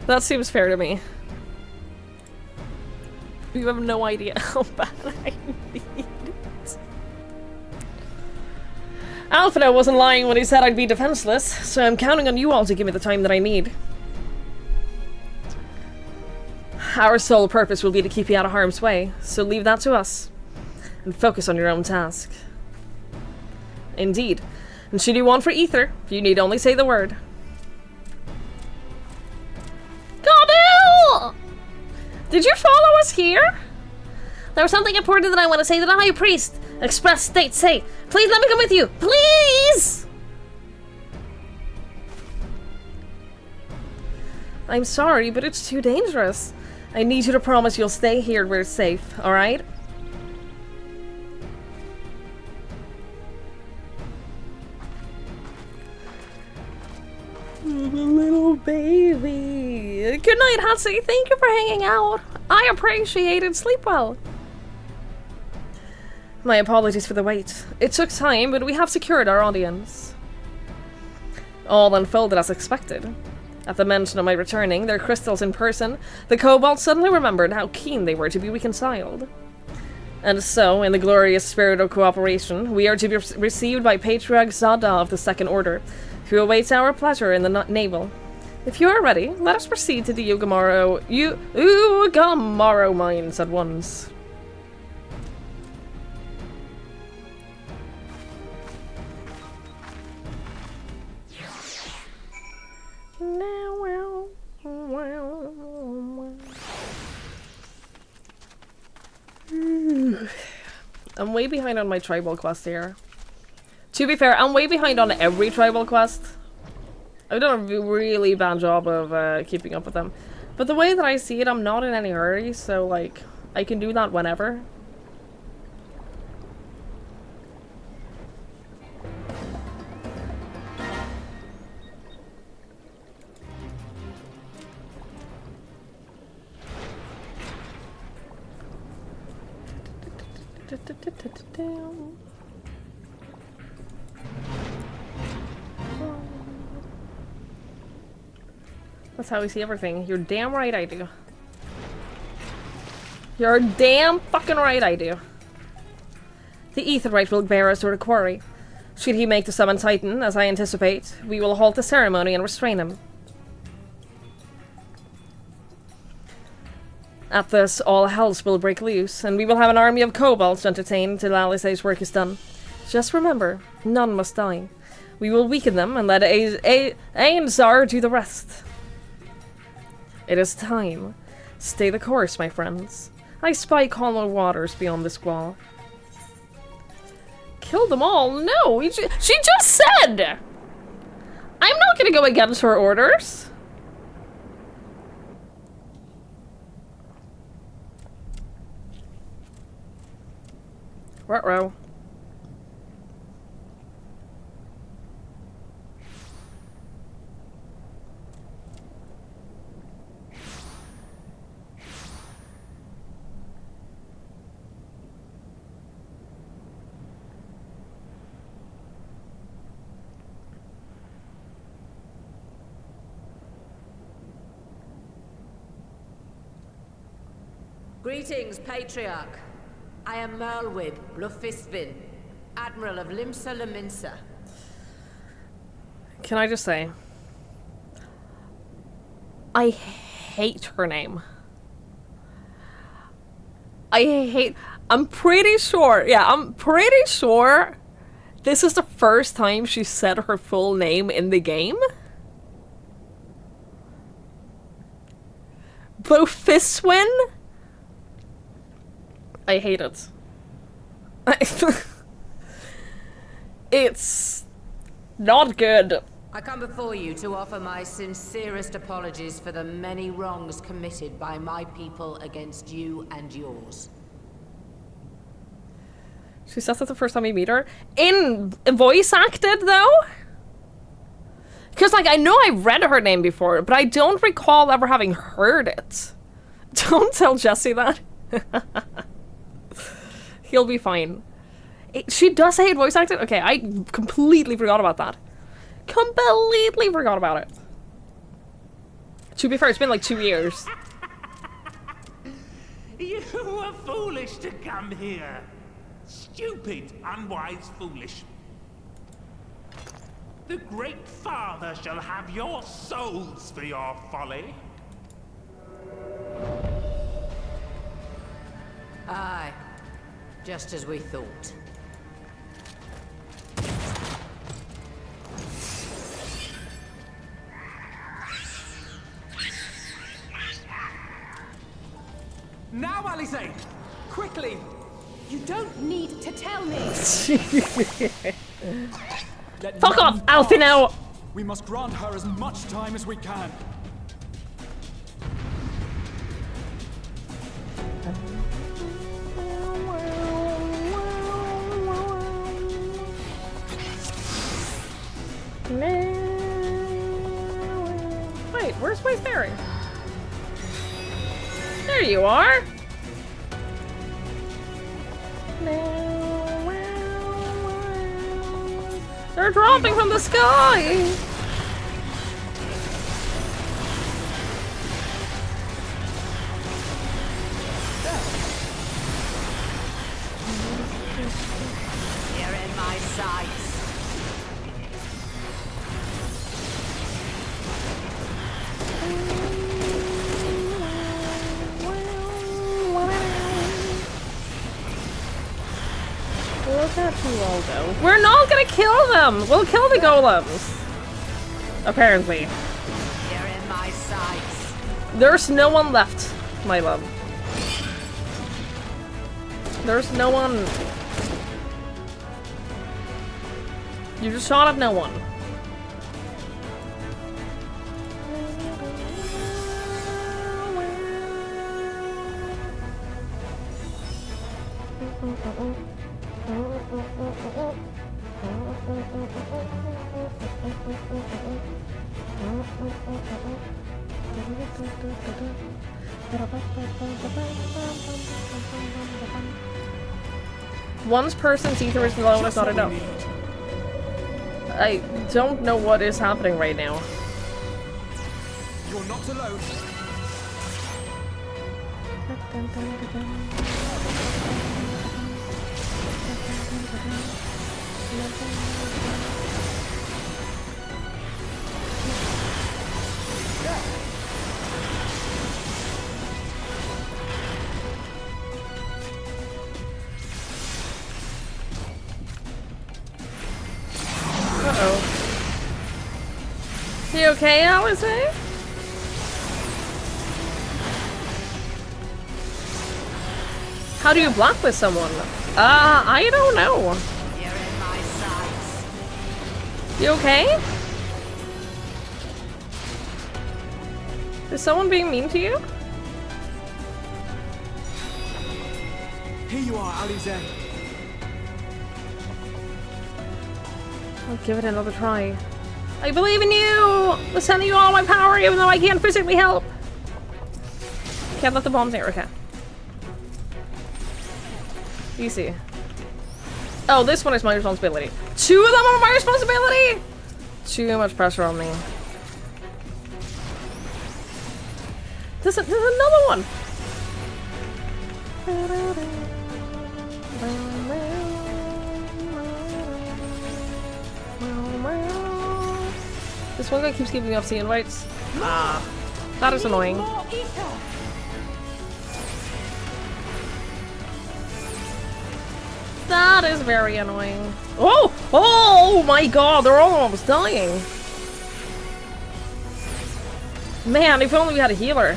That seems fair to me. You have no idea how bad I need it. Alpha wasn't lying when he said I'd be defenseless, so I'm counting on you all to give me the time that I need. Our sole purpose will be to keep you out of harm's way, so leave that to us. And focus on your own task. Indeed. And should you want for ether, you need only say the word. Gabu! Did you follow us here? There was something important that I want to say to the High Priest. Express state say. Please let me come with you. Please! I'm sorry, but it's too dangerous. I need you to promise you'll stay here where it's safe, alright? Little baby. Good night, Hatsi. Thank you for hanging out. I appreciate it. Sleep well. My apologies for the wait. It took time, but we have secured our audience. All unfolded as expected. At the mention of my returning, their crystals in person, the kobolds suddenly remembered how keen they were to be reconciled. And so, in the glorious spirit of cooperation, we are to be received by Patriarch Zada of the Second Order, who awaits our pleasure in the navel. If you are ready, let us proceed to the Ugamaro mines at once. I'm way behind on my tribal quest here. To be fair, I'm way behind on every tribal quest. I've done a really bad job of keeping up with them. But the way that I see it, I'm not in any hurry, so like, I can do that whenever. That's how we see everything. You're damn right I do. You're damn fucking right I do. The Aetheryte will bear us to the quarry. Should he make the summon Titan, as I anticipate, we will halt the ceremony and restrain him. At this, all hells will break loose, and we will have an army of kobolds to entertain till Alisaie's work is done. Just remember, none must die. We will weaken them and let Ainzar do the rest. It is time. Stay the course, my friends. I spy calmer waters beyond this wall. Kill them all? No, she just said! I'm not gonna go against her orders. Ruh-roh. Greetings, Patriarch. I am Merlwib Blufisvin, Admiral of Limsa Laminsa. Can I just say, I hate her name. I'm pretty sure this is the first time she said her full name in the game. Blufiswin? I hate it. It's not good. I come before you to offer my sincerest apologies for the many wrongs committed by my people against you and yours. She says that the first time we meet her. In voice acted, though? Because, like, I know I read her name before, but I don't recall ever having heard it. Don't tell Jesse that. He'll be fine. She does say it voice acted? Okay, I completely forgot about that. Completely forgot about it. To be fair, it's been like 2 years. You were foolish to come here. Stupid, unwise, foolish. The Great Father shall have your souls for your folly. Aye, just as we thought. Now, Alisaie! Quickly! You don't need to tell me. Fuck off, Alfie now! We must grant her as much time as we can. Wait, where's my fairy? There you are! They're dropping from the sky! You're in my sights. Look at you all go. We're not gonna kill them! We'll kill the golems! Apparently. You're in my sights. There's no one left, my love. There's no one. You just shot at no one. One person's ether is alone is not enough. I don't know what is happening right now. You're not alone. Uh-oh. You okay, Alice? How do you block with someone? I don't know. You're in my sights. You okay? Is someone being mean to you? Here you are, Alize. I'll give it another try. I believe in you! I'm sending you all my power even though I can't physically help. Can't let the bombs there, okay. Easy. Oh, this one is my responsibility. 2 of them are my responsibility! Too much pressure on me. There's another one! This one guy keeps giving me FC invites. Ah, that is annoying. More ether. That is very annoying. Oh! Oh my god, they're all almost dying. Man, if only we had a healer.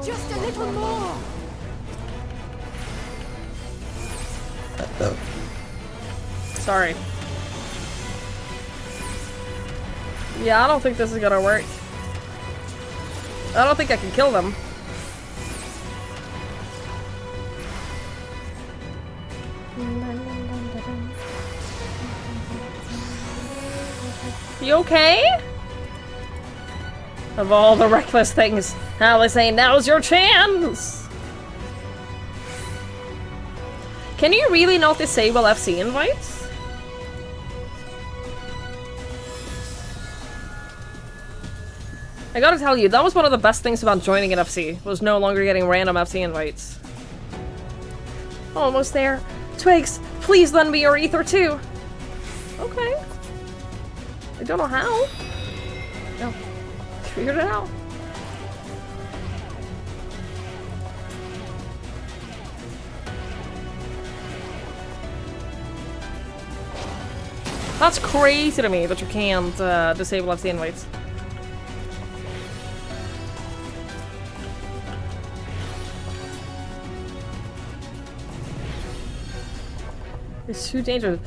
Just a little more. Sorry. Yeah, I don't think this is gonna work. I don't think I can kill them. You okay? Of all the reckless things, Alice, now's your chance! Can you really not disable FC invites? I gotta tell you, that was one of the best things about joining an FC, was no longer getting random FC invites. Almost there. Twigs, please lend me your ether too. Okay. I don't know how. No. Figured it out. That's crazy to me that you can't disable FC invites. It's too dangerous.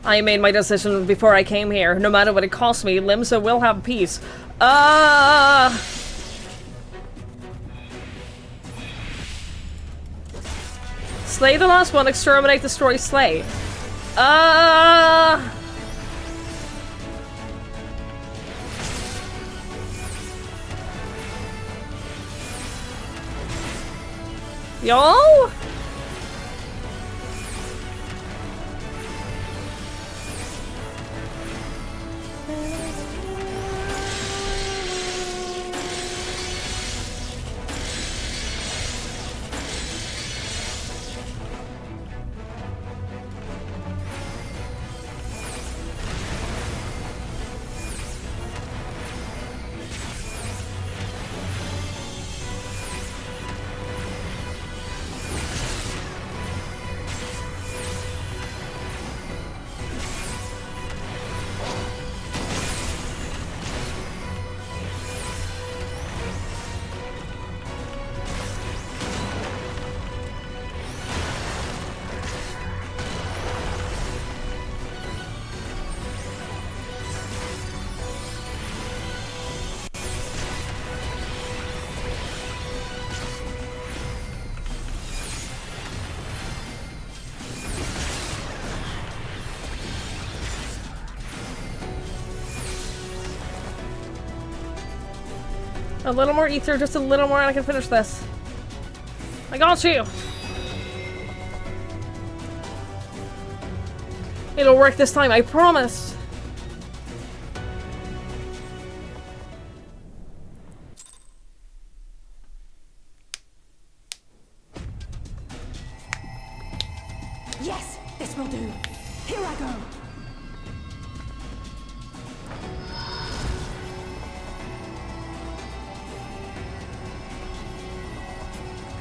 I made my decision before I came here. No matter what it costs me, Limsa will have peace. Slay the last one, exterminate, destroy, slay. Y'all? A little more ether, just a little more, and I can finish this. I got you! It'll work this time, I promise! This will do. Here I go.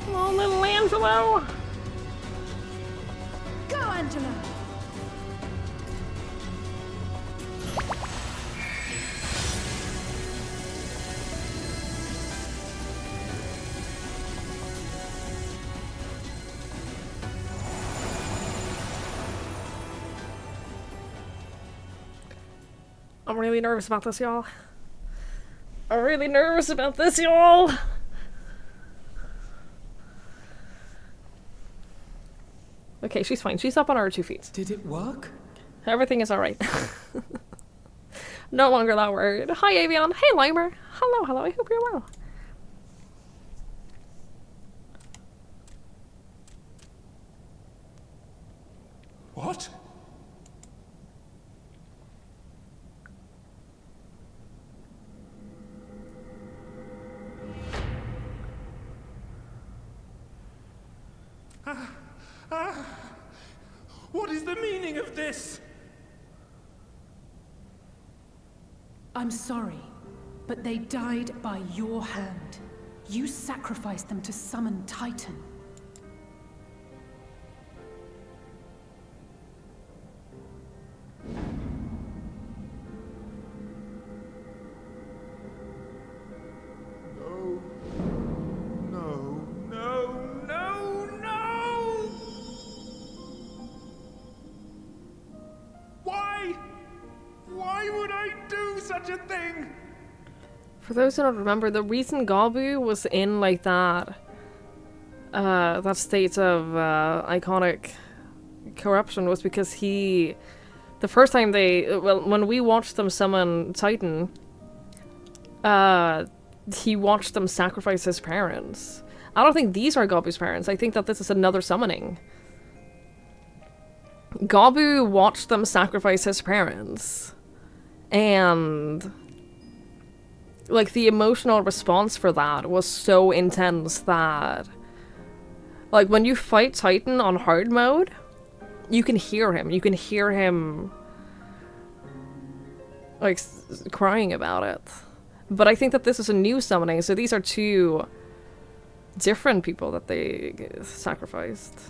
Come on, little Angelo. Go, Angela. I'm really nervous about this, y'all. I'm really nervous about this, y'all. Okay, she's fine. She's up on her 2 feet. Did it work? Everything is alright. No longer that word. Hi, Avion. Hey, Limer. Hello, hello. I hope you're well. What? What is the meaning of this? I'm sorry, but they died by your hand. You sacrificed them to summon Titan. No. No. No. No. No. Why? Why would I do such a thing? For those who don't remember, the reason Galbu was in like that state of iconic corruption was because the first time when we watched them summon Titan, he watched them sacrifice his parents. I don't think these are Galbu's parents. I think that this is another summoning. Galbu watched them sacrifice his parents. And like the emotional response for that was so intense that like when you fight Titan on hard mode, you can hear him. You can hear him like crying about it. But I think that this is a new summoning, so these are two different people that they sacrificed.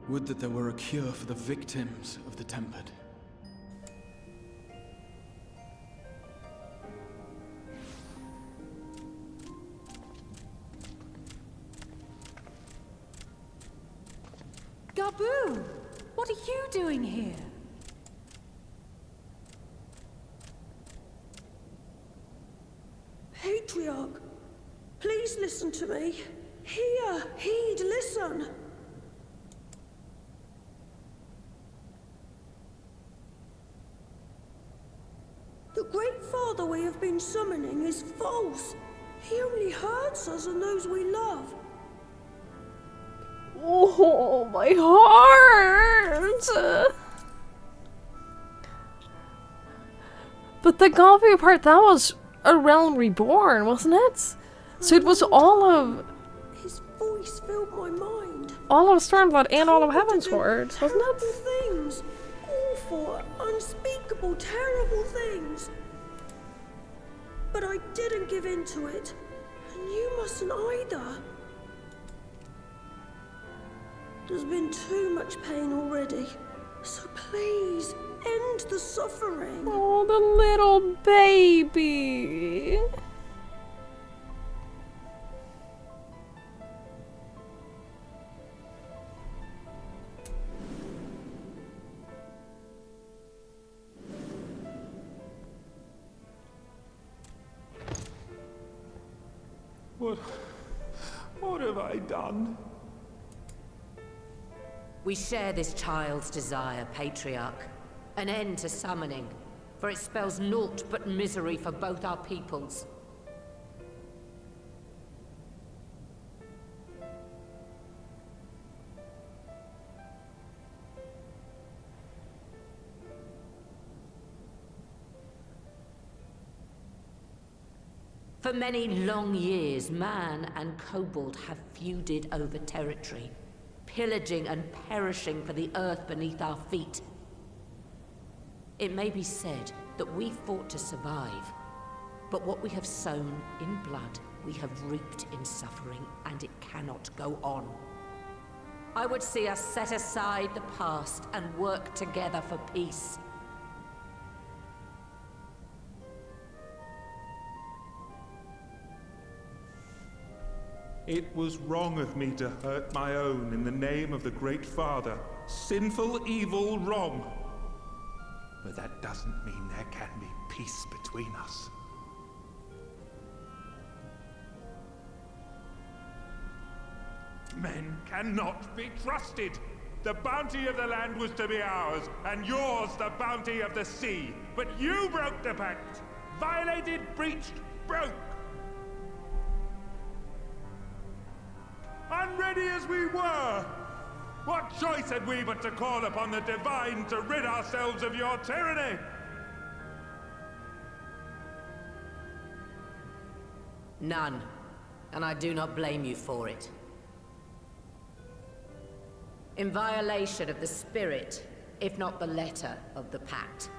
Would that there were a cure for the victims of the Tempered. Gabu! What are you doing here? Patriarch, please listen to me. Hear, heed, listen. The Great Father we have been summoning is false. He only hurts us and those we love. Oh, my heart! But the Galbu part, that was a realm reborn, wasn't it? So it was all of... His voice filled my mind. All of Stormblood and all of Heavensward, wasn't it? Things. Awful, unspeakable, terrible things. But I didn't give in to it. And you mustn't either. There's been too much pain already. So please, end the suffering. Oh, the little baby. What have I done? We share this child's desire, Patriarch. An end to summoning, for it spells naught but misery for both our peoples. For many long years, man and kobold have feuded over territory, pillaging and perishing for the earth beneath our feet. It may be said that we fought to survive, but what we have sown in blood, we have reaped in suffering, and it cannot go on. I would see us set aside the past and work together for peace. It was wrong of me to hurt my own in the name of the Great Father. Sinful, evil, wrong. But that doesn't mean there can be peace between us. Men cannot be trusted. The bounty of the land was to be ours, and yours the bounty of the sea. But you broke the pact. Violated, breached, broke. Unready as we were, what choice had we but to call upon the divine to rid ourselves of your tyranny? None, and I do not blame you for it. In violation of the spirit, if not the letter of the pact,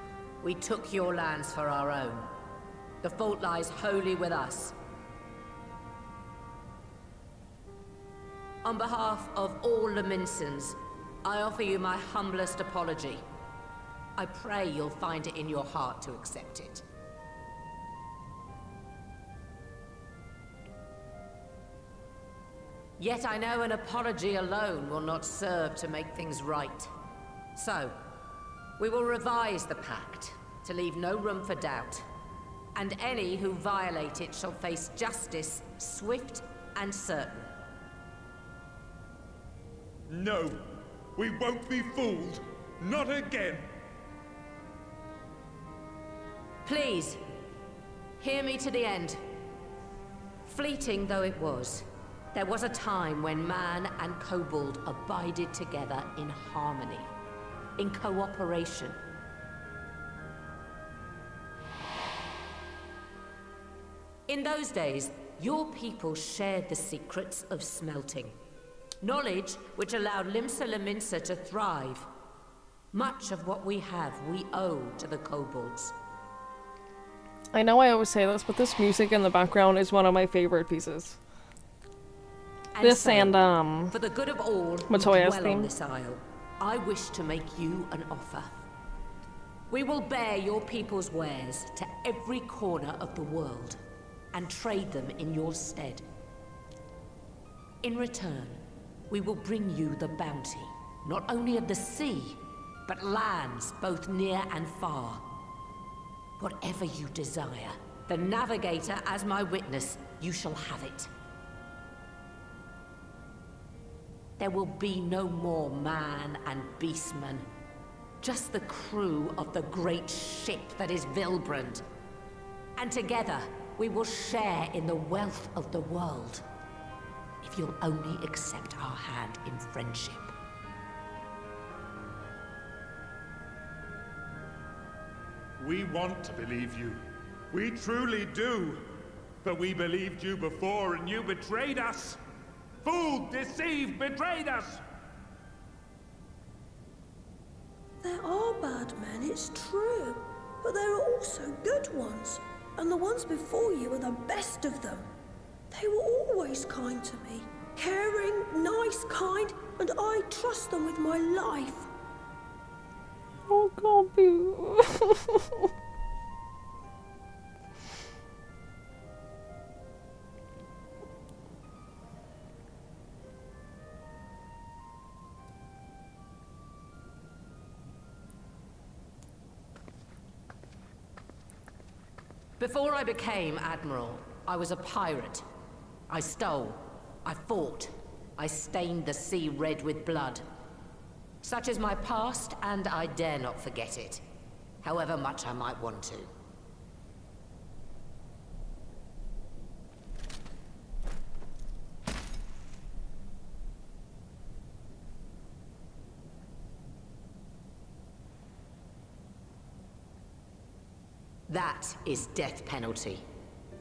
we took your lands for our own. The fault lies wholly with us. On behalf of all Laminsons, I offer you my humblest apology. I pray you'll find it in your heart to accept it. Yet I know an apology alone will not serve to make things right. So, we will revise the pact to leave no room for doubt. And any who violate it shall face justice, swift and certain. No, we won't be fooled. Not again. Please, hear me to the end. Fleeting though it was, there was a time when man and kobold abided together in harmony, in cooperation. In those days, your people shared the secrets of smelting. Knowledge which allowed Limsa Lominsa to thrive. Much of what we have, we owe to the kobolds. I know I always say this, but this music in the background is one of my favorite pieces. And This so, and, for the good of all who Matoya's dwell theme. on this isle, I wish to make you an offer. We will bear your people's wares to every corner of the world, and trade them in your stead. In return, we will bring you the bounty, not only of the sea, but lands both near and far. Whatever you desire, the Navigator as my witness, you shall have it. There will be no more man and beastman, just the crew of the great ship that is Vilbrand. And together, we will share in the wealth of the world. If you'll only accept our hand in friendship. We want to believe you. We truly do. But we believed you before and you betrayed us. Fooled, deceived, betrayed us. There are bad men, it's true. But there are also good ones. And the ones before you are the best of them. They were always kind to me. Caring, nice, kind, and I trust them with my life. Oh, Gobby. Before I became Admiral, I was a pirate. I stole, I fought, I stained the sea red with blood. Such is my past, and I dare not forget it, however much I might want to. That is death penalty.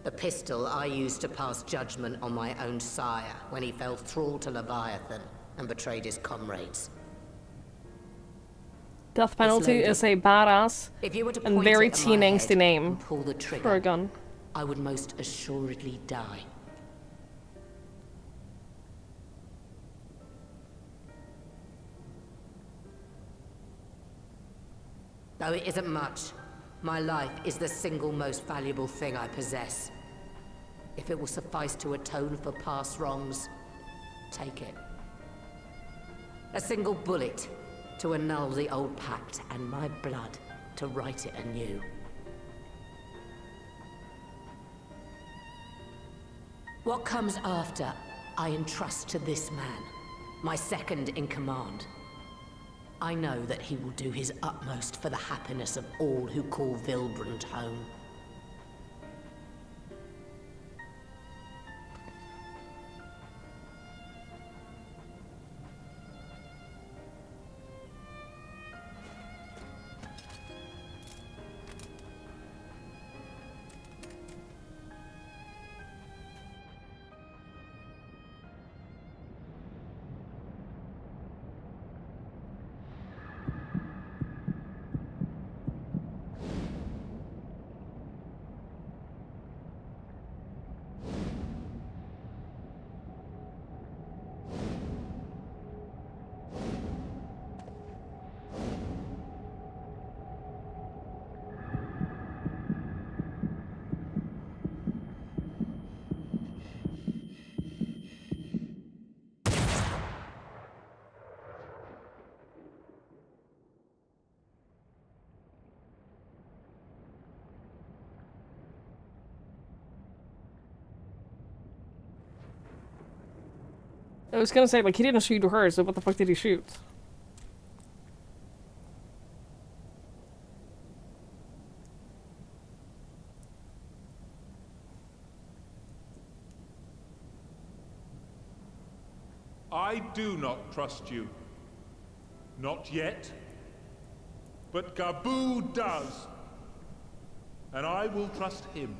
The pistol I used to pass judgment on my own sire when he fell thrall to Leviathan and betrayed his comrades. Death penalty is a badass If you were to and point very it at my teen head angsty name and pull the trigger, for a gun. I would most assuredly die. Though it isn't much, my life is the single most valuable thing I possess. If it will suffice to atone for past wrongs, take it. A single bullet to annul the old pact, and my blood to write it anew. What comes after, I entrust to this man, my second in command. I know that he will do his utmost for the happiness of all who call Vilbrand home. I was gonna say, like, he didn't shoot her, so what the fuck did he shoot? I do not trust you. Not yet. But Gabu does. And I will trust him.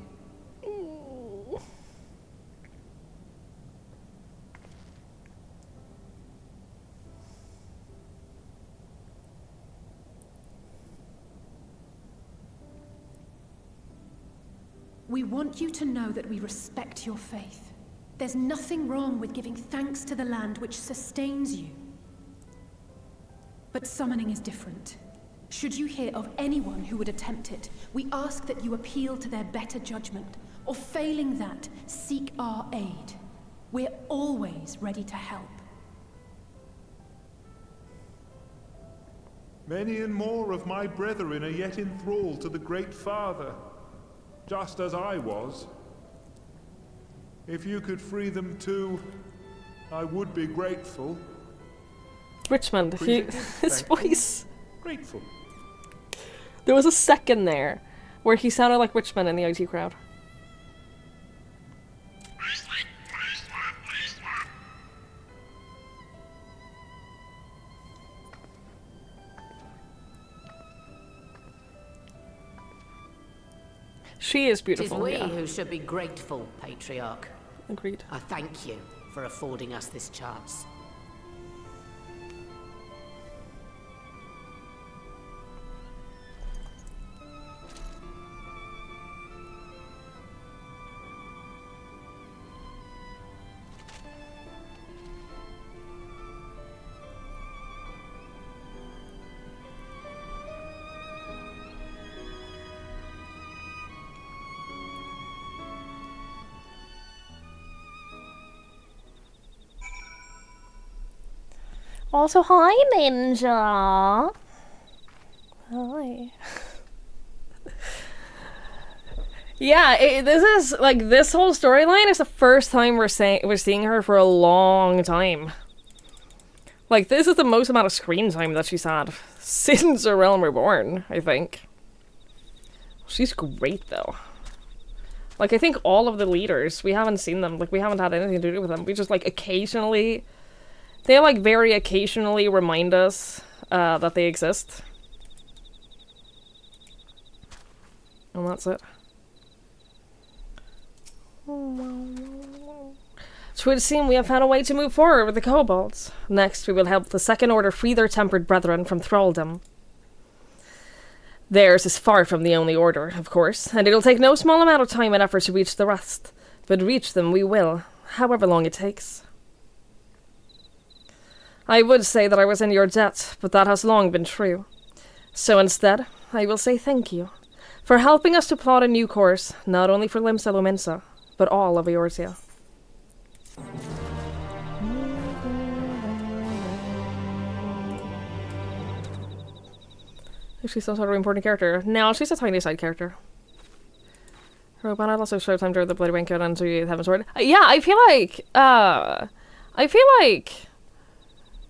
We want you to know that we respect your faith. There's nothing wrong with giving thanks to the land which sustains you. But summoning is different. Should you hear of anyone who would attempt it, we ask that you appeal to their better judgment, or failing that, seek our aid. We're always ready to help. Many and more of my brethren are yet in thrall to the Great Father, just as I was. If you could free them too, I would be grateful. Richmond, his voice. Grateful. There was a second there where he sounded like Richmond in the IT crowd. She is beautiful. Tis we yeah. who should be grateful, Patriarch. Agreed. I thank you for affording us this chance. Also, hi, Ninja. Hi. Yeah, this is like this whole storyline is the first time we're seeing her for a long time. Like, this is the most amount of screen time that she's had since Her Realm Reborn, I think. She's great, though. Like, I think all of the leaders, we haven't seen them. Like, we haven't had anything to do with them. We just, like, occasionally... They, like, very occasionally remind us that they exist. And that's it. It would seem we have found a way to move forward with the kobolds. Next, we will help the Second Order free their tempered brethren from thraldom. Theirs is far from the only order, of course, and it'll take no small amount of time and effort to reach the rest. But reach them we will, however long it takes. I would say that I was in your debt, but that has long been true. So instead, I will say thank you for helping us to plot a new course, not only for Limsa Lominsa, but all of Eorzea. She's some sort of important character. No, she's a tiny side character. Roban had also showtime during the Bloody Banquet and to Heaven's Sword. Yeah, I feel like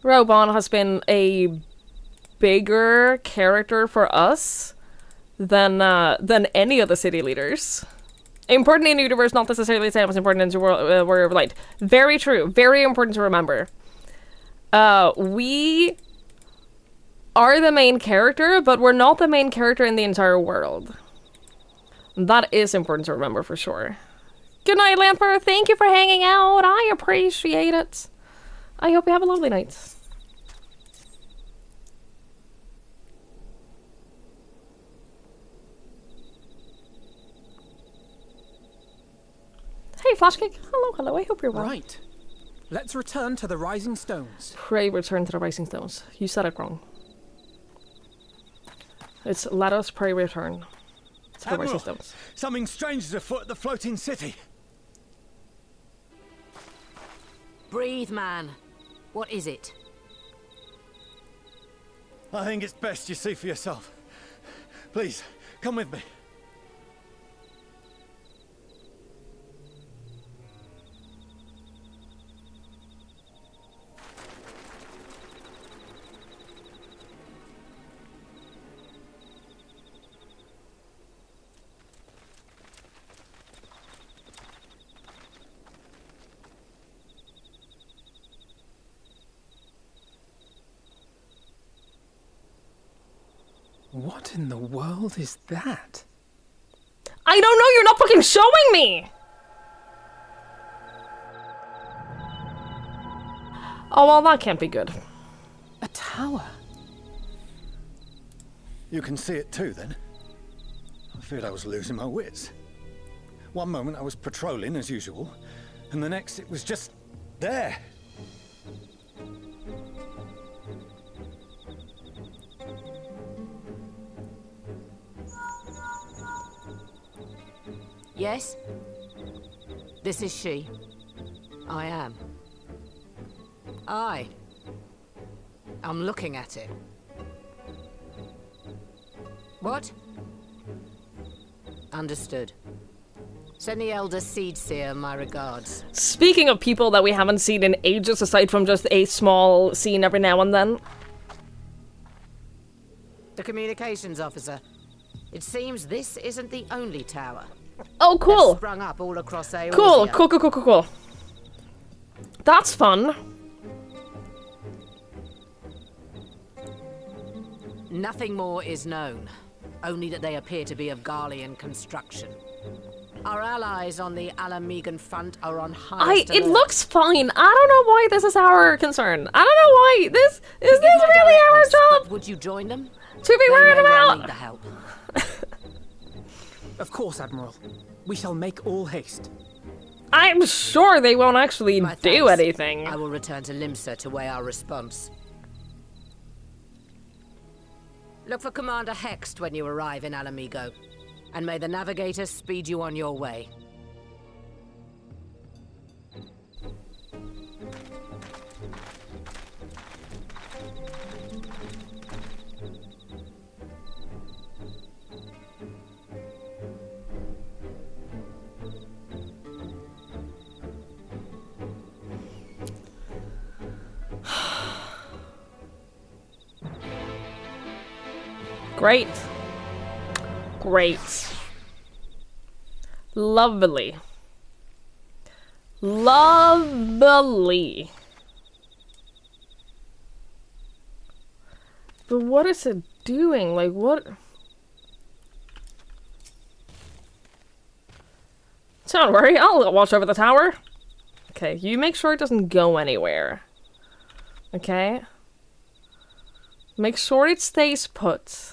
Roban has been a bigger character for us than any of the city leaders. Important in the universe, not necessarily the same as important in Warrior of Light. Very true. Very important to remember. We are the main character, but we're not the main character in the entire world. That is important to remember for sure. Good night, Lamper. Thank you for hanging out. I appreciate it. I hope you have a lovely night. Hey, Flashkick. Hello, hello. I hope you're well. Right. Let's return to the Rising Stones. Pray return to the Rising Stones. You said it wrong. It's let us pray return to the Rising Stones. Something strange is afoot at the floating city. Breathe, man. What is it? I think it's best you see for yourself. Please, come with me. What in the world is that? I don't know, you're not fucking showing me! Oh, well, that can't be good. A tower? You can see it too, then? I feared I was losing my wits. One moment I was patrolling as usual, and the next it was just there. Yes? This is she. I am. I'm looking at it. What? Understood. Send the Elder Seedseer my regards. Speaking of people that we haven't seen in ages, aside from just a small scene every now and then. The communications officer. It seems this isn't the only tower. Oh, cool. They've sprung up all across Eorzea. Cool. That's fun. Nothing more is known. Only that they appear to be of Garlean construction. Our allies on the Alamegan front are on highest alert. It looks fine. I don't know why this is our concern. I don't know why. Is this really our job? Would you join them? To be worried about? Need the help. Of course, Admiral. We shall make all haste. I'm sure they won't actually do anything. I will return to Limsa to weigh our response. Look for Commander Hext when you arrive in Alamigo, and may the Navigator speed you on your way. Great. Lovely. But what is it doing? Like, what? Don't worry, I'll watch over the tower. Okay, you make sure it doesn't go anywhere. Okay? Make sure it stays put.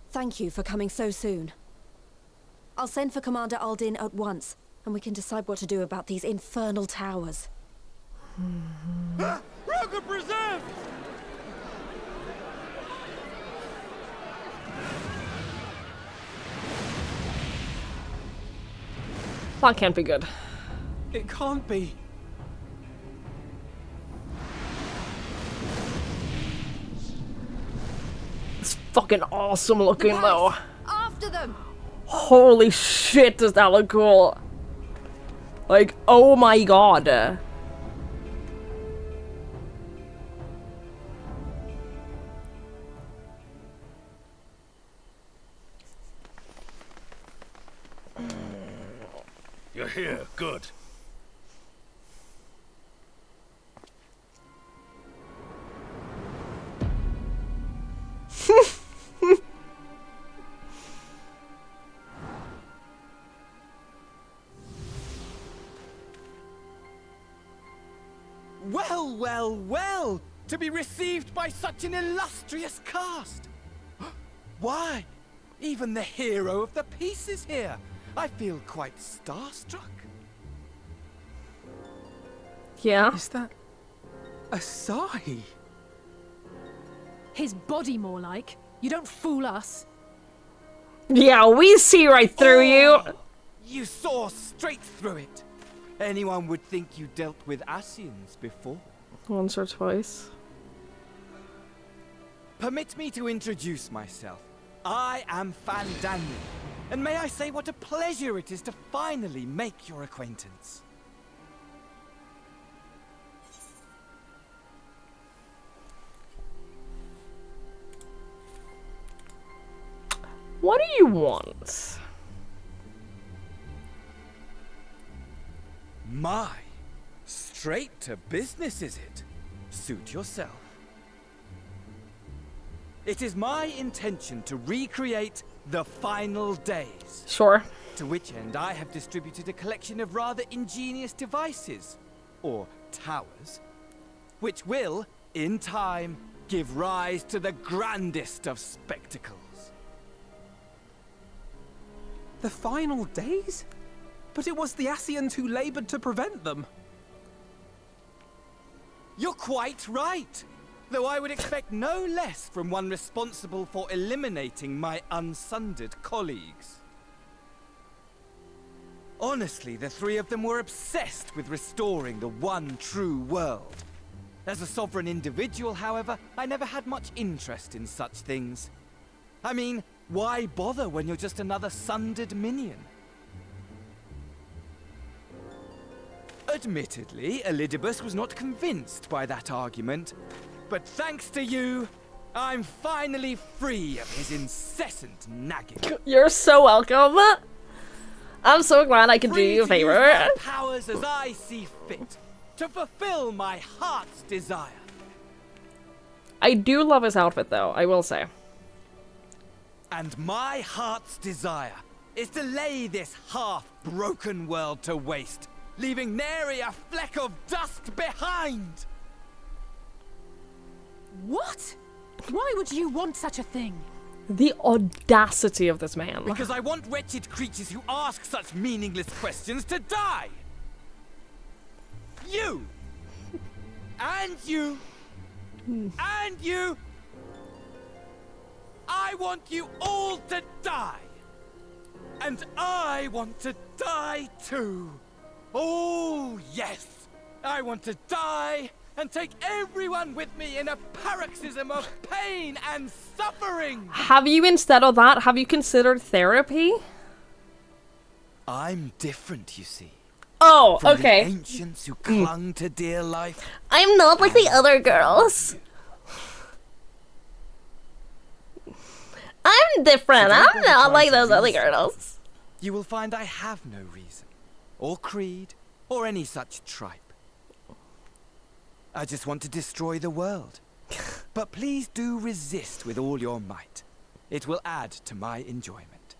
Thank you for coming so soon. I'll send for Commander Aldin at once, and we can decide what to do about these infernal towers. Roger presents! That can't be good. It can't be. It's fucking awesome looking though. After them! Holy shit, does that look cool. Like, oh my god. You're here, good. Well, well, well! To be received by such an illustrious cast! Why, even the hero of the piece is here! I feel quite starstruck. Yeah. Is that Asahi? His body, more like. You don't fool us. Yeah, we see right through you. You saw straight through it. Anyone would think you dealt with Asians before. Once or twice. Permit me to introduce myself. I am Fandaniel, and may I say what a pleasure it is to finally make your acquaintance. What do you want? My, straight to business is it? Suit yourself. It is my intention to recreate the final days. Sure. To which end I have distributed a collection of rather ingenious devices, or towers, which will, in time, give rise to the grandest of spectacles. The final days? But it was the Asians who labored to prevent them. You're quite right. Though I would expect no less from one responsible for eliminating my unsundered colleagues. Honestly, the three of them were obsessed with restoring the one true world. As a sovereign individual, however, I never had much interest in such things. I mean, why bother when you're just another sundered minion? Admittedly, Elidibus was not convinced by that argument, but thanks to you, I'm finally free of his incessant nagging. You're so welcome. I'm so glad I can do you a favor. Use my powers as I see fit, to fulfill my heart's desire. I do love his outfit though, I will say. And my heart's desire is to lay this half-broken world to waste, leaving nary a fleck of dust behind! What? Why would you want such a thing? The audacity of this man. Because I want wretched creatures who ask such meaningless questions to die! You! And you! And you! I want you all to die! And I want to die too! Oh, yes! I want to die and take everyone with me in a paroxysm of pain and suffering! Have you, instead of that, have you considered therapy? I'm different, you see. Oh, From okay. the ancients who clung to dear life. I'm not like the other girls. I'm different. I'm not like those other girls. You will find I have no reason, or creed, or any such tripe. I just want to destroy the world. But please do resist with all your might. It will add to my enjoyment.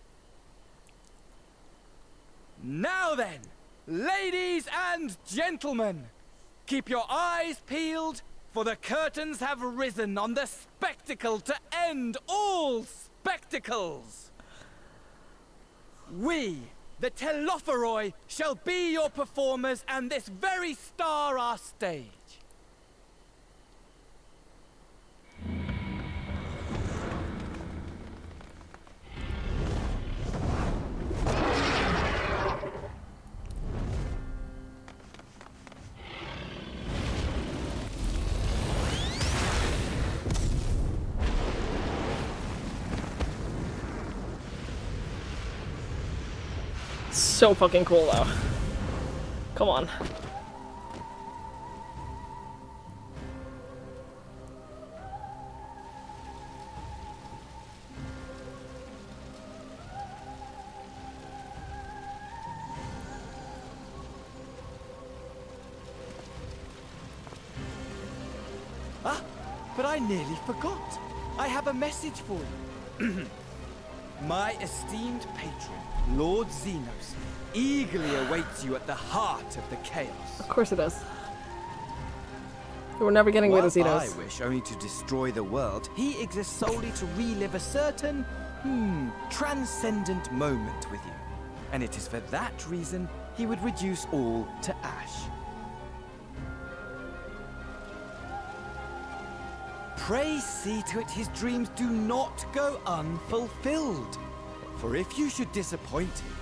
Now then, ladies and gentlemen, keep your eyes peeled, for the curtains have risen on the spectacle to end all spectacles. We, the Telophoroi, shall be your performers, and this very star our stage. So fucking cool though. Come on. Ah, but I nearly forgot. I have a message for you. My esteemed patron, Lord Xenos, eagerly awaits you at the heart of the chaos. Of course it does. We're never getting rid of While Xenos. I wish only to destroy the world, he exists solely to relive a certain, transcendent moment with you. And it is for that reason he would reduce all to ash. Pray see to it his dreams do not go unfulfilled. For if you should disappoint him,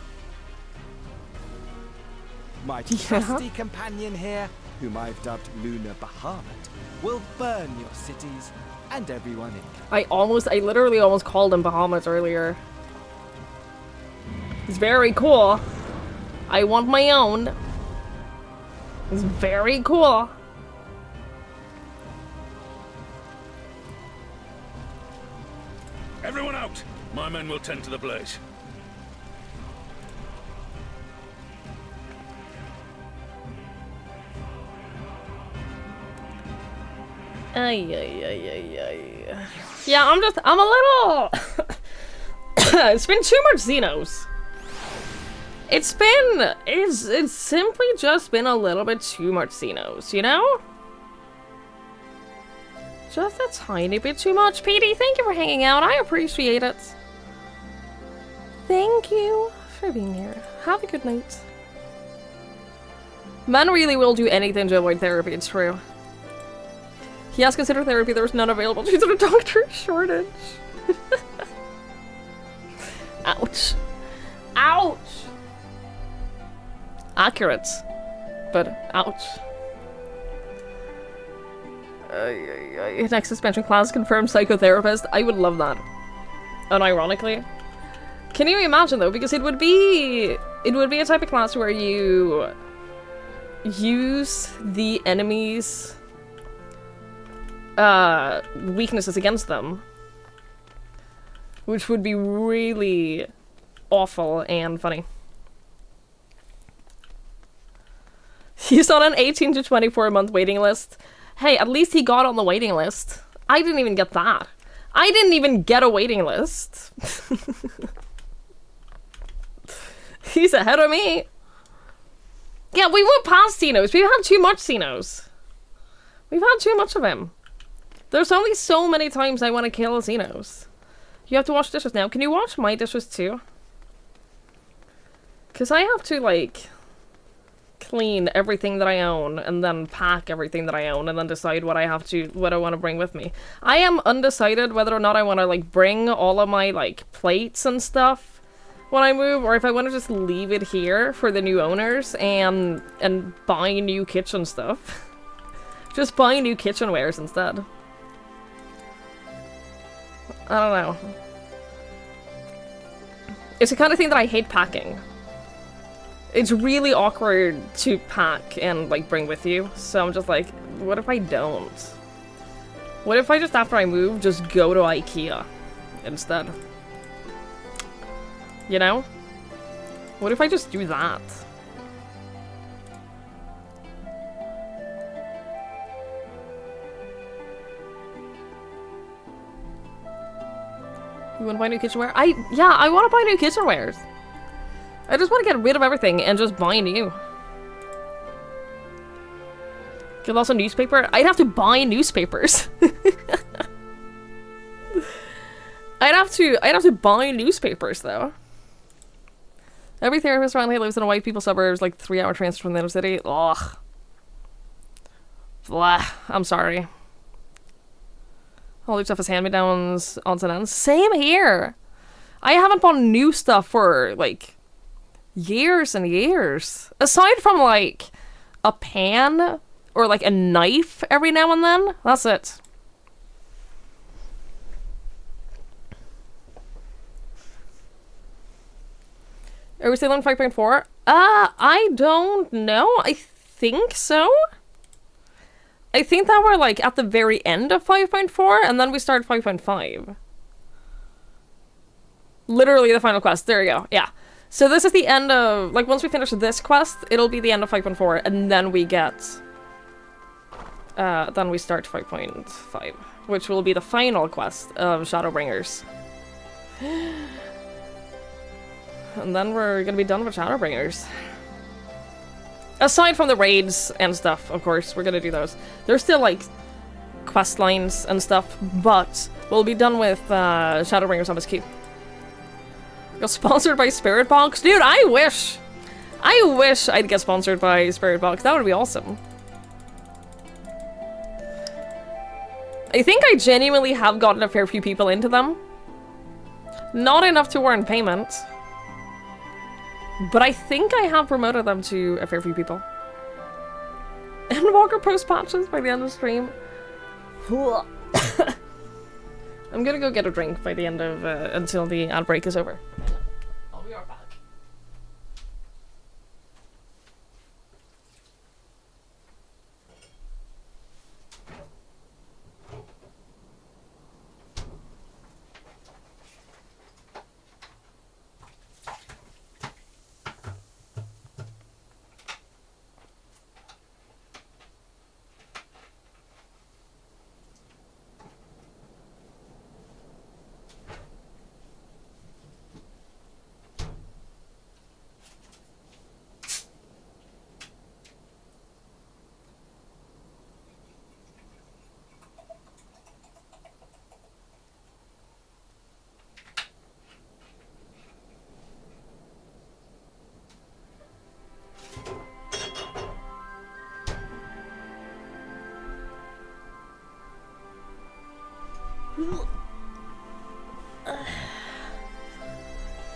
my trusty companion here, whom I've dubbed Lunar Bahamut, will burn your cities and everyone in them. I literally almost called him Bahamut earlier. It's very cool. I want my own. It's very cool. Everyone out! My men will tend to the blaze. Yeah, I'm a little... It's been too much Xenos. It's simply just been a little bit too much Xenos, you know? Just a tiny bit too much. Petey, thank you for hanging out. I appreciate it. Thank you for being here. Have a good night. Men really will do anything to avoid therapy, it's true. He has considered therapy, there's none available due to the doctor shortage. Ouch. Ouch! Accurate. But ouch. Next suspension class confirmed psychotherapist. I would love that. Unironically. Can you imagine though? Because it would be a type of class where you use the enemy's weaknesses against them. Which would be really awful and funny. He's on an 18 to 24 month waiting list. Hey, at least he got on the waiting list. I didn't even get that. I didn't even get a waiting list. He's ahead of me. Yeah, we went past Xenos. We've had too much Xenos. We've had too much of him. There's only so many times I want to kill Xenos. You have to wash dishes now. Can you wash my dishes too? Because I have to, like, clean everything that I own and then pack everything that I own and then decide what I want to bring with me. I am undecided whether or not I want to, like, bring all of my, like, plates and stuff when I move, or if I want to just leave it here for the new owners and buy new kitchen stuff. Just buy new kitchenwares instead. I don't know. It's the kind of thing that I hate packing. it's really awkward to pack and like bring with you. So I'm just like, what if I don't? What if I just, after I move, just go to IKEA instead? You know? What if I just do that? You want to buy new kitchenware? Yeah, I want to buy new kitchenwares. I just want to get rid of everything and just buy new. Get lots of newspaper? I'd have to buy newspapers. I'd have to buy newspapers though. Every therapist around here lives in a white people suburbs, like 3-hour transfer from the inner city. Ugh. Blah. I'm sorry. All the stuff is hand-me-downs, odds and ends. Same here. I haven't bought new stuff for, like, years and years. Aside from, like, a pan or, like, a knife every now and then. That's it. Are we still on 5.4? I don't know. I think so. I think that we're like at the very end of 5.4 and then we start 5.5. Literally the final quest. There you go. Yeah. So this is the end of, like, once we finish this quest, it'll be the end of 5.4 and then we get, then we start 5.5, which will be the final quest of Shadowbringers. And then we're gonna be done with Shadowbringers. Aside from the raids and stuff, of course, we're gonna do those. There's still, like, quest lines and stuff, but we'll be done with Shadowbringers on this keep. Got sponsored by Spirit Box? Dude, I wish I'd get sponsored by Spirit Box. That would be awesome. I think I genuinely have gotten a fair few people into them. Not enough to warrant payment. But I think I have promoted them to a fair few people. And Walker post patches by the end of the stream. I'm gonna go get a drink by the end of, until the ad break is over. I'll be right back.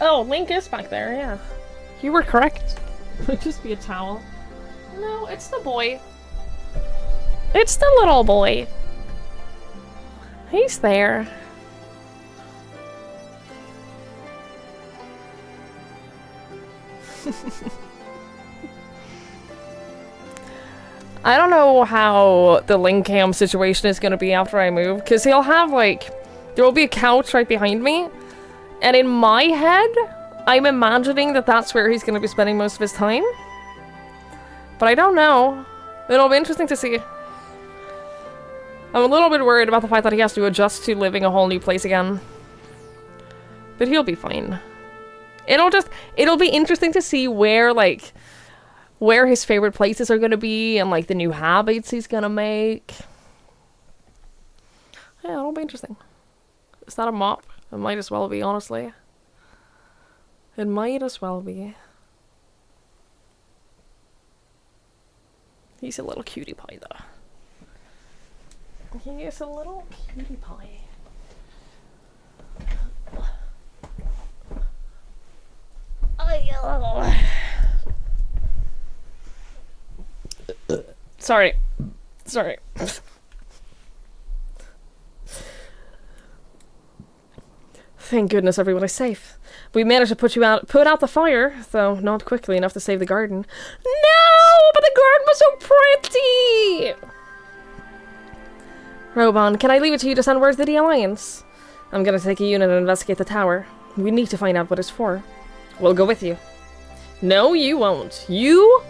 Oh, Link is back there, yeah. You were correct. It would just be a towel. No, it's the boy. It's the little boy. He's there. I don't know how the Link cam situation is gonna be after I move, because he'll have, like, there will be a couch right behind me, and in my head, I'm imagining that that's where he's gonna be spending most of his time. But I don't know. It'll be interesting to see. I'm a little bit worried about the fact that he has to adjust to living a whole new place again. But he'll be fine. It'll be interesting to see where, like, where his favorite places are gonna be and, like, the new habits he's gonna make. Yeah, it'll be interesting. Is that a mop? It might as well be, honestly. It might as well be. He's a little cutie pie, though. He is a little cutie pie. Sorry. Sorry. Thank goodness everyone is safe. We managed to put out the fire, though not quickly enough to save the garden. No! But the garden was so pretty! Roban, can I leave it to you to send word to the Alliance? I'm gonna take a unit and investigate the tower. We need to find out what it's for. We'll go with you. No, you won't. You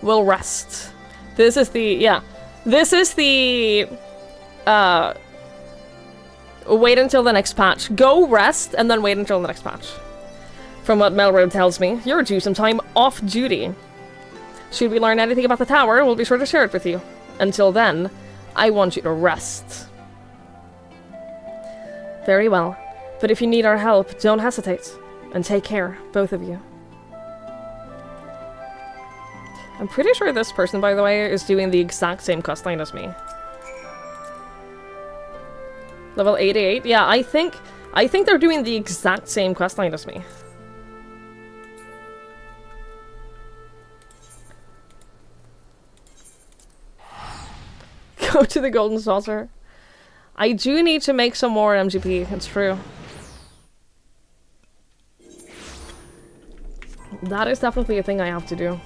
will rest. This is the, wait until the next patch. Go rest, and then wait until the next patch. From what Melroad tells me, you're due some time off duty. Should we learn anything about the tower, we'll be sure to share it with you. Until then, I want you to rest. Very well. But if you need our help, don't hesitate. And take care, both of you. I'm pretty sure this person, by the way, is doing the exact same questline as me. Level 88? Yeah, I think they're doing the exact same questline as me. Go to the Golden Saucer. I do need to make some more MGP, it's true. That is definitely a thing I have to do.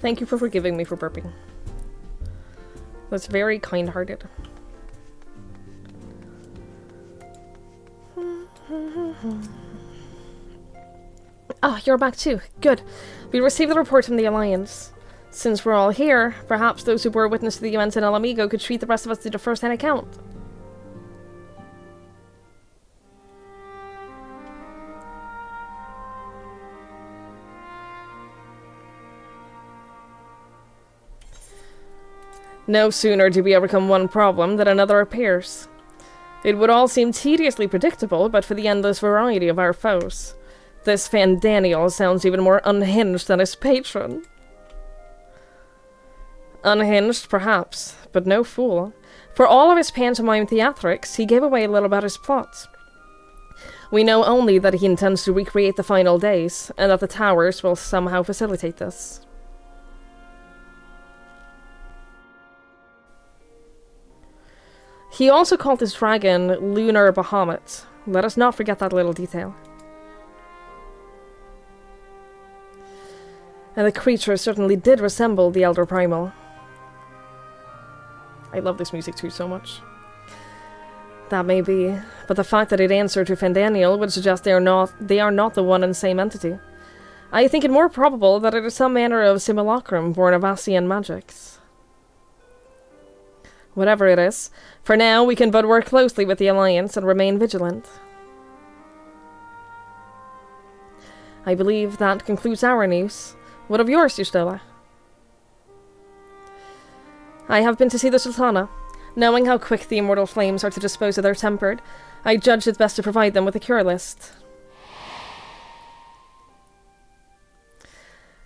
Thank you for forgiving me for burping. That's very kind-hearted. Ah, you're back too. Good. We received the report from the Alliance. Since we're all here, perhaps those who bore witness to the events in El Amigo could treat the rest of us to the first-hand account. No sooner do we overcome one problem than another appears. It would all seem tediously predictable, but for the endless variety of our foes. This Van Daniel sounds even more unhinged than his patron. Unhinged, perhaps, but no fool. For all of his pantomime theatrics, he gave away a little about his plot. We know only that he intends to recreate the final days, and that the towers will somehow facilitate this. He also called his dragon Lunar Bahamut. Let us not forget that little detail. And the creature certainly did resemble the Elder Primal. I love this music too so much. That may be, but the fact that it answered to Fandaniel would suggest they are not the one and same entity. I think it more probable that it is some manner of simulacrum born of Asian magics. Whatever it is, for now we can but work closely with the Alliance and remain vigilant. I believe that concludes our news. What of yours, Yustola? I have been to see the Sultana. Knowing how quick the immortal flames are to dispose of their tempered, I judged it best to provide them with a cure list.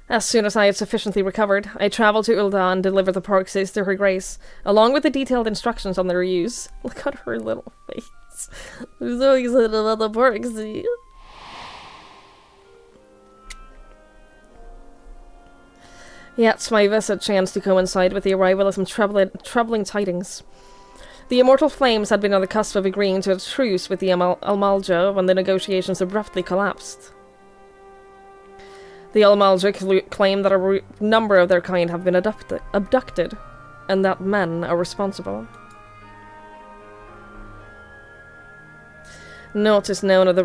As soon as I had sufficiently recovered, I travelled to Ul'dah and delivered the Parkses to her grace, along with the detailed instructions on their use. Look at her little face. I'm so excited about the Parkses. Yet my visit chanced to coincide with the arrival of some troubling tidings. The immortal flames had been on the cusp of agreeing to a truce with the Almalja when the negotiations abruptly collapsed. The Almalja claim that a number of their kind have been abducted, and that men are responsible. Naught is known of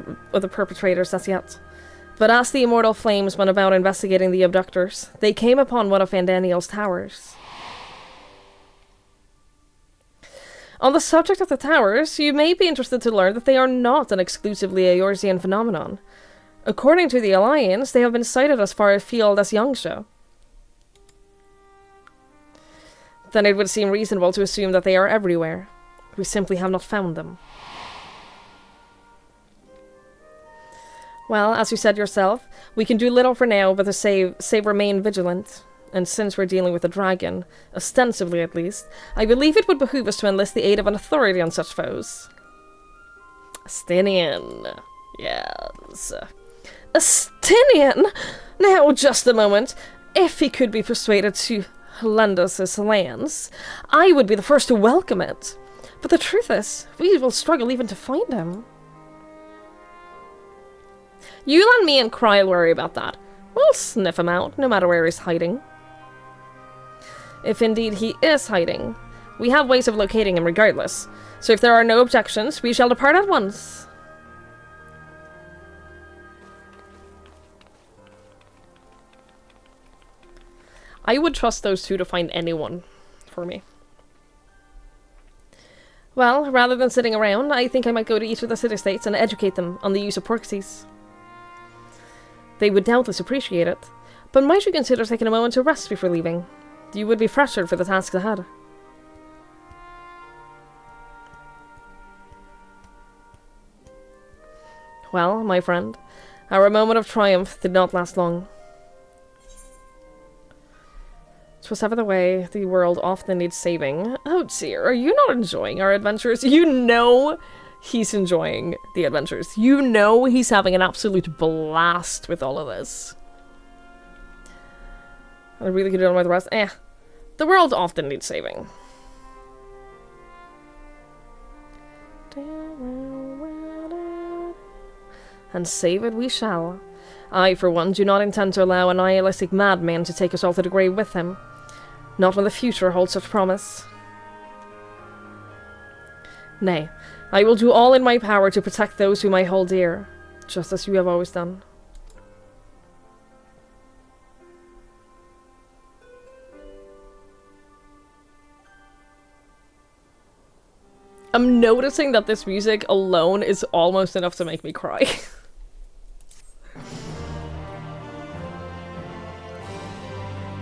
the perpetrators as yet, but as the immortal flames went about investigating the abductors, they came upon one of Fandaniel's towers. On the subject of the towers, you may be interested to learn that they are not an exclusively Eorzean phenomenon. According to the Alliance, they have been sighted as far afield as Yangsha. Then it would seem reasonable to assume that they are everywhere. We simply have not found them. Well, as you said yourself, we can do little for now but to save remain vigilant. And since we're dealing with a dragon, ostensibly at least, I believe it would behoove us to enlist the aid of an authority on such foes. Astinian. Yes. Astinian? Now, just a moment. if he could be persuaded to lend us his lands, I would be the first to welcome it. But the truth is, we will struggle even to find him. You and me and Kryl worry about that. We'll sniff him out, no matter where he's hiding. If indeed he is hiding, we have ways of locating him regardless. So if there are no objections, we shall depart at once. I would trust those two to find anyone for me. Well, rather than sitting around, I think I might go to each of the city-states and educate them on the use of proxies. They would doubtless appreciate it, but might you consider taking a moment to rest before leaving? You would be fresher for the tasks ahead. Well, my friend, our moment of triumph did not last long. 'Twas ever the way the world often needs saving. Oh dear, are you not enjoying our adventures? You know he's enjoying the adventures. You know he's having an absolute blast with all of this. I really could do it with the rest. The world often needs saving. And save it we shall. I, for one, do not intend to allow a nihilistic madman to take us all to the grave with him. Not when the future holds such promise. Nay, I will do all in my power to protect those whom I hold dear, just as you have always done. I'm noticing that this music alone is almost enough to make me cry.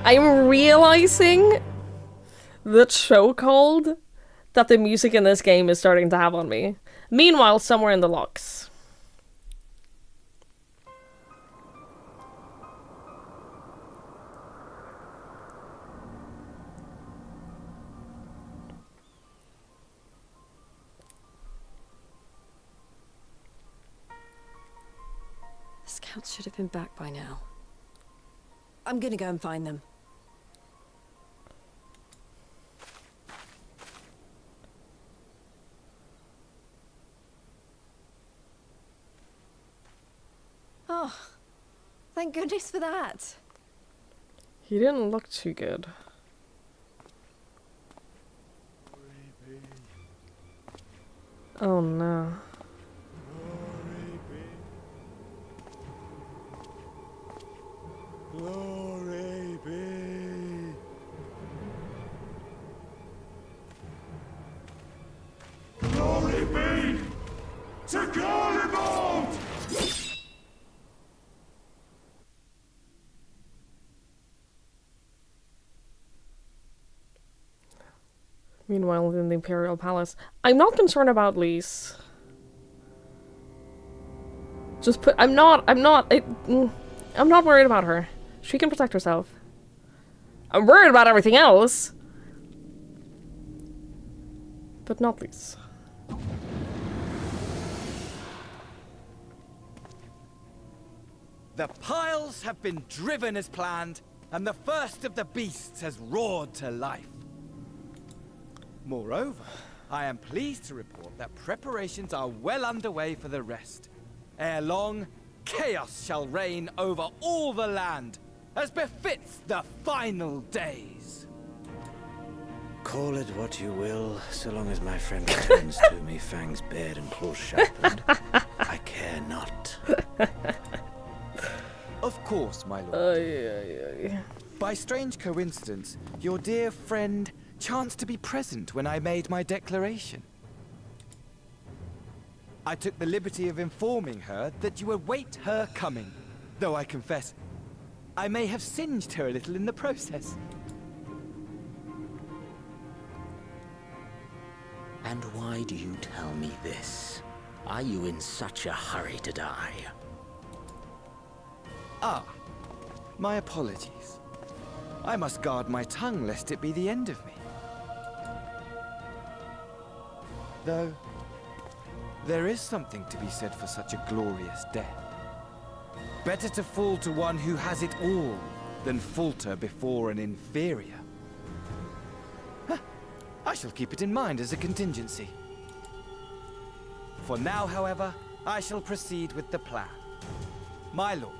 I'm realizing the chokehold that the music in this game is starting to have on me. Meanwhile, somewhere in the locks. The scouts should have been back by now. I'm gonna go and find them. Oh, thank goodness for that. He didn't look too good. Oh no. Glory be. Glory be to Garibald! Meanwhile, in the Imperial Palace, I'm not concerned about Lise. I'm not worried about her. She can protect herself. I'm worried about everything else. But not Lise. The piles have been driven as planned, and the first of the beasts has roared to life. Moreover, I am pleased to report that preparations are well underway for the rest. Ere long, chaos shall reign over all the land, as befits the final days. Call it what you will, so long as my friend returns to me, fangs bared and claws sharpened. I care not. Of course, my lord. By strange coincidence, your dear friend chanced to be present when I made my declaration. I took the liberty of informing her that you await her coming, though I confess, I may have singed her a little in the process. And why do you tell me this? Are you in such a hurry to die? Ah, my apologies. I must guard my tongue lest it be the end of me. Though, there is something to be said for such a glorious death. Better to fall to one who has it all than falter before an inferior. Huh. I shall keep it in mind as a contingency. For now, however, I shall proceed with the plan. My lord.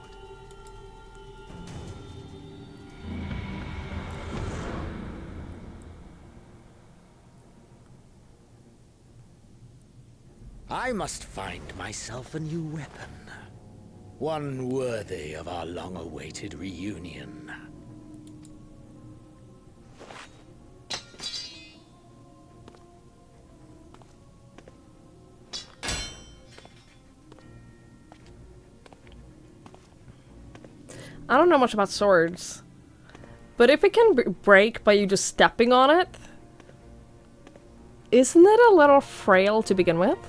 I must find myself a new weapon. One worthy of our long-awaited reunion. I don't know much about swords, but if it can break by you just stepping on it, isn't it a little frail to begin with?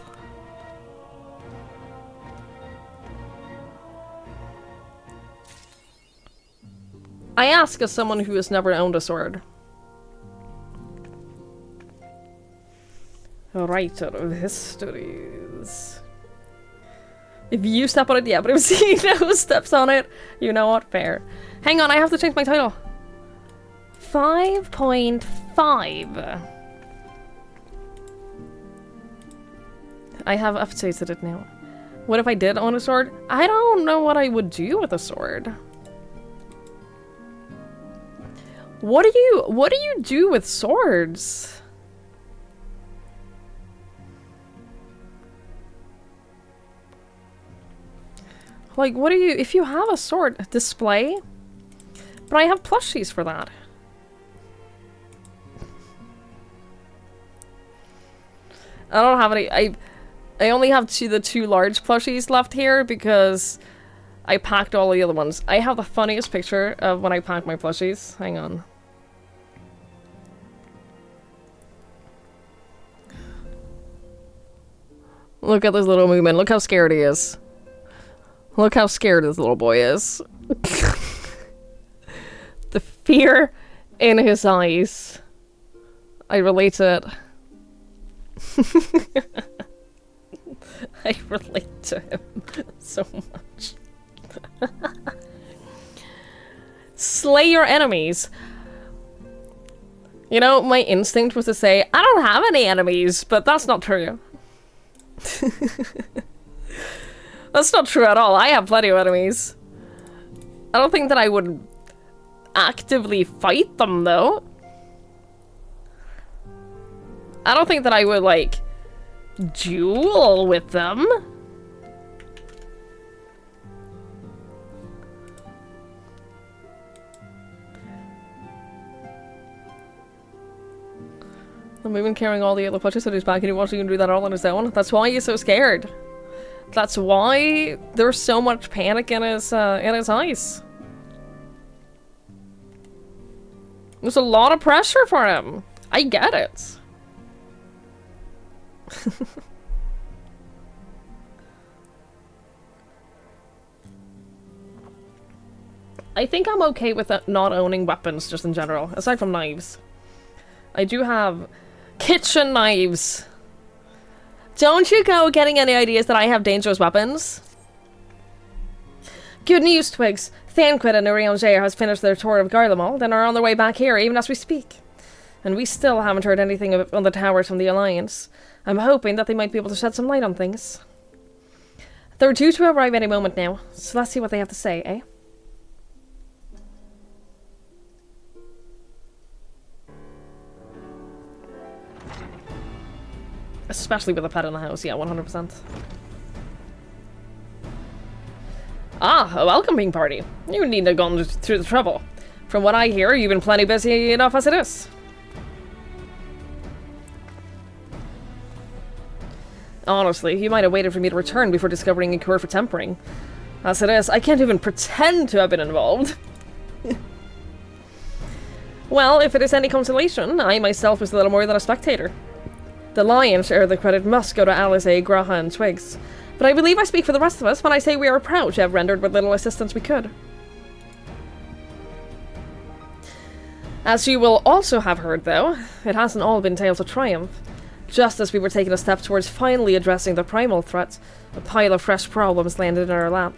I ask as someone who has never owned a sword. A writer of histories. If you step on it, yeah, but if Zeno steps on it, you know what? Fair. Hang on, I have to change my title. 5.5. I have updated it now. What if I did own a sword? I don't know what I would do with a sword. What do you do with swords? Like, what do you, if you have a sword, display? But I have plushies for that. I don't have any, I only have the two large plushies left here because I packed all the other ones. I have the funniest picture of when I packed my plushies. Hang on. Look at this little movement. Look how scared he is. Look how scared this little boy is. The fear in his eyes. I relate to it. I relate to him so much. Slay your enemies. You know, my instinct was to say, I don't have any enemies, but that's not true. That's not true at all. I have plenty of enemies. I don't think that I would actively fight them, though. I don't think that I would, like, duel with them. I'm even carrying all the other plushies on his back and he wants to do that all on his own. That's why he's so scared. That's why there's so much panic in his eyes. There's a lot of pressure for him. I get it. I think I'm okay with not owning weapons just in general, aside from knives. I do have kitchen knives. Don't you go getting any ideas that I have dangerous weapons. Good news, Twigs. Thanquid and Urianger has finished their tour of Garlemald and are on their way back here even as we speak. And we still haven't heard anything on the towers from the Alliance. I'm hoping that they might be able to shed some light on things. They're due to arrive any moment now, so let's see what they have to say, eh? Especially with a pet in the house, yeah, 100%. Ah, a welcoming party. You needn't have gone through the trouble. From what I hear, you've been plenty busy enough as it is. Honestly, you might have waited for me to return before discovering a cure for tempering. As it is, I can't even pretend to have been involved. Well, if it is any consolation, I myself was a little more than a spectator. The lion's share of the credit must go to Alice, Graha, and Twigs. But I believe I speak for the rest of us when I say we are proud to have rendered what little assistance we could. As you will also have heard, though, it hasn't all been tales of triumph. Just as we were taking a step towards finally addressing the primal threat, a pile of fresh problems landed in our lap.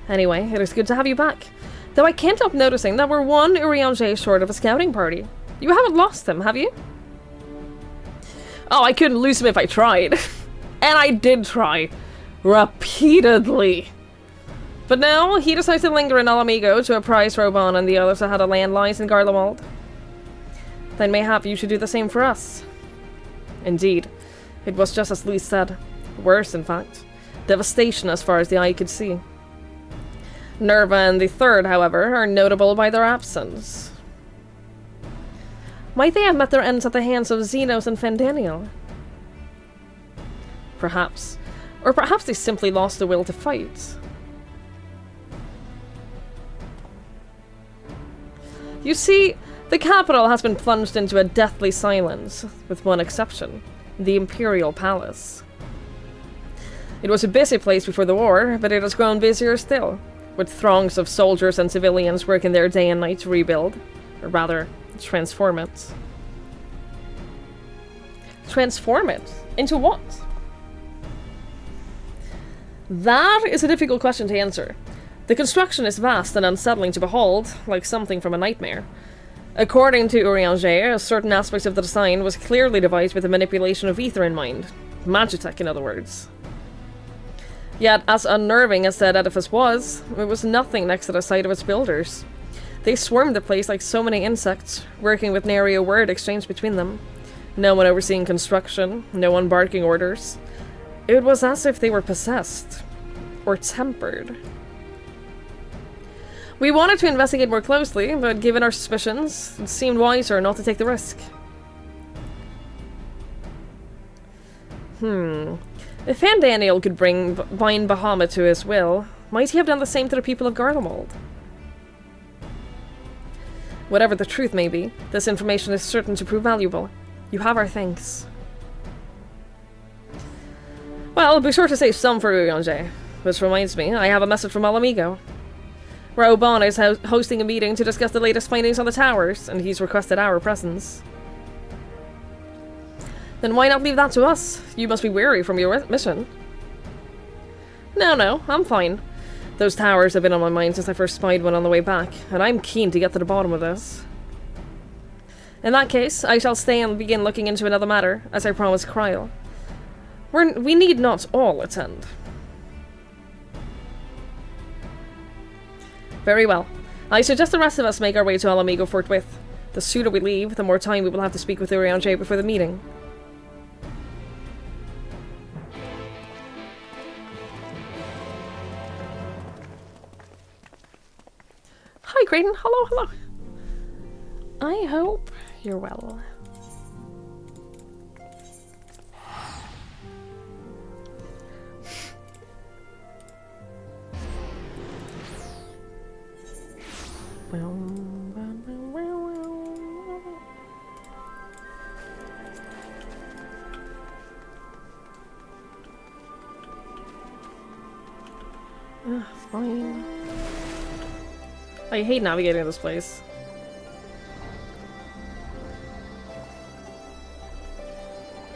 Anyway, it is good to have you back. Though I can't help noticing that we're one Urianger short of a scouting party. You haven't lost him, have you? Oh, I couldn't lose him if I tried. And I did try. Repeatedly. But no, he decided to linger in Alamigo to apprise Roban and the others that had a landlines in Garlemald. Then mayhap you should do the same for us. Indeed, it was just as Luis said. Worse, in fact. Devastation as far as the eye could see. Nerva and the Third, however, are notable by their absence. Might they have met their ends at the hands of Xenos and Fandaniel? Perhaps. Or perhaps they simply lost the will to fight. You see, the capital has been plunged into a deathly silence, with one exception, the Imperial Palace. It was a busy place before the war, but it has grown busier still, with throngs of soldiers and civilians working there day and night to rebuild, or rather, transform it. Transform it? Into what? That is a difficult question to answer. The construction is vast and unsettling to behold, like something from a nightmare. According to Urianger, certain aspects of the design was clearly devised with the manipulation of ether in mind. Magitech, in other words. Yet, as unnerving as that edifice was, it was nothing next to the sight of its builders. They swarmed the place like so many insects, working with nary a word exchanged between them. No one overseeing construction, no one barking orders. It was as if they were possessed. Or tempered. We wanted to investigate more closely, but given our suspicions, it seemed wiser not to take the risk. If Fandaniel could bind Bahamut to his will, might he have done the same to the people of Garlemald? Whatever the truth may be, this information is certain to prove valuable. You have our thanks. Well, be sure to save some for Urianger. Which reminds me, I have a message from Alamigo. Roban is hosting a meeting to discuss the latest findings on the towers, and he's requested our presence. Then why not leave that to us? You must be weary from your mission. No, I'm fine. Those towers have been on my mind since I first spied one on the way back, and I'm keen to get to the bottom of this. In that case, I shall stay and begin looking into another matter, as I promised Kryl. We need not all attend. Very well. I suggest the rest of us make our way to Alamigo forthwith. The sooner we leave, the more time we will have to speak with Urianger before the meeting. Hi, Graydon. Hello. I hope you're well. Fine. I hate navigating this place.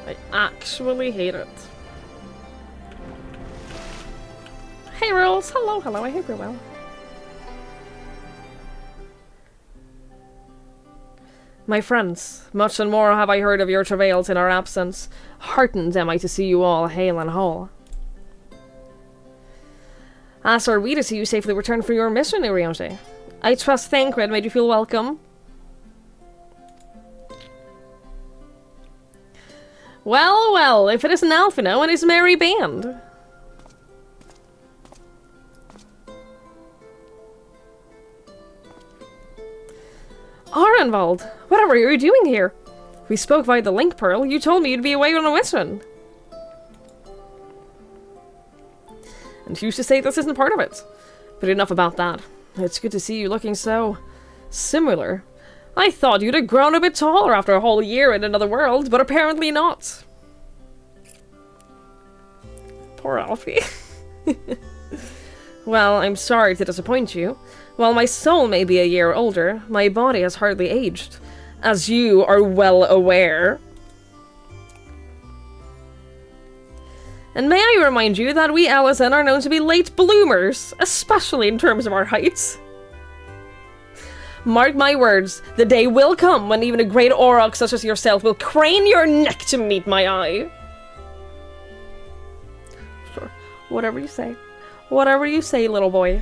I actually hate it. Hey, Rose! Hello, I hope you're well. My friends, much and more have I heard of your travails in our absence. Heartened am I to see you all hale and whole. As are we to see you safely return from your mission, Urianger. I trust Thancred made you feel welcome. Well, if it isn't Alphino and his merry band. Arenvald, whatever are you doing here? We spoke via the link pearl. You told me you'd be away on a mission. And who's to say this isn't part of it? But enough about that. It's good to see you looking so similar. I thought you'd have grown a bit taller after a whole year in another world, but apparently not. Poor Alfie. Well, I'm sorry to disappoint you. While my soul may be a year older, my body has hardly aged, as you are well aware. And may I remind you that we Alizan are known to be late bloomers, especially in terms of our heights. Mark my words, the day will come when even a great Auroch such as yourself will crane your neck to meet my eye. Sure, whatever you say. Whatever you say, little boy.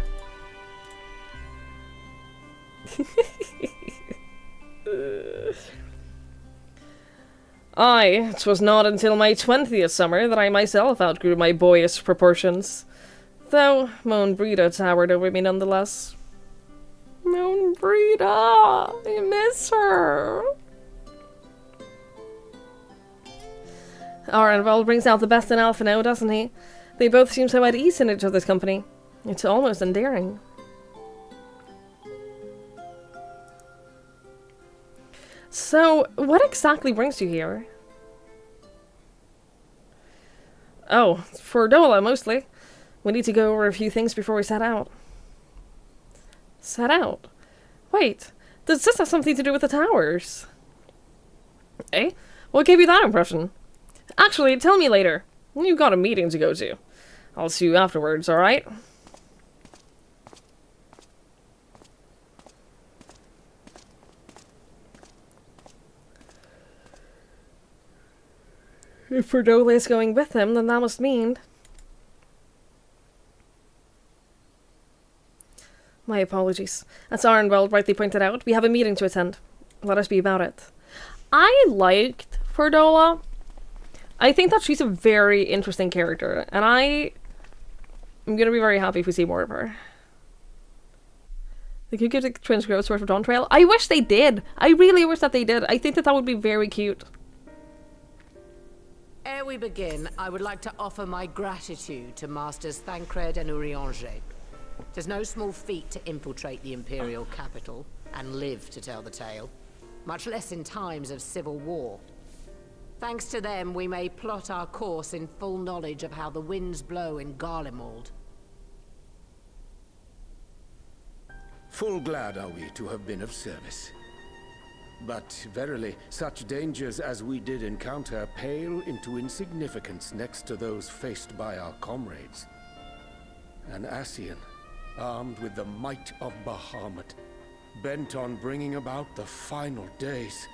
Aye, 'twas not until my 20th summer that I myself outgrew my boyish proportions. Though Moan Breda towered over me nonetheless. Moan Breda, I miss her. Arenvald brings out the best in Alphino, doesn't he? They both seem so at ease in each other's company. It's almost endearing. So, what exactly brings you here? Oh, for Dola, mostly. We need to go over a few things before we set out. Set out? Wait, does this have something to do with the towers? Eh? What gave you that impression? Actually, tell me later. You've got a meeting to go to. I'll see you afterwards, alright? If Verdole is going with him, then that must mean... My apologies. As Arenvald rightly pointed out, we have a meeting to attend. Let us be about it. I liked Ferdola. I think that she's a very interesting character, and I'm gonna be very happy if we see more of her. They could give the twins growth Sword for Dawn Trail. I wish they did! I really wish that they did. I think that that would be very cute. Ere we begin, I would like to offer my gratitude to Masters Thancred and Urianger. 'Tis no small feat to infiltrate the Imperial capital and live to tell the tale, much less in times of civil war. Thanks to them, we may plot our course in full knowledge of how the winds blow in Garlemald. Full glad are we to have been of service. But verily, such dangers as we did encounter pale into insignificance next to those faced by our comrades. An Ascian, armed with the might of Bahamut, bent on bringing about the final days.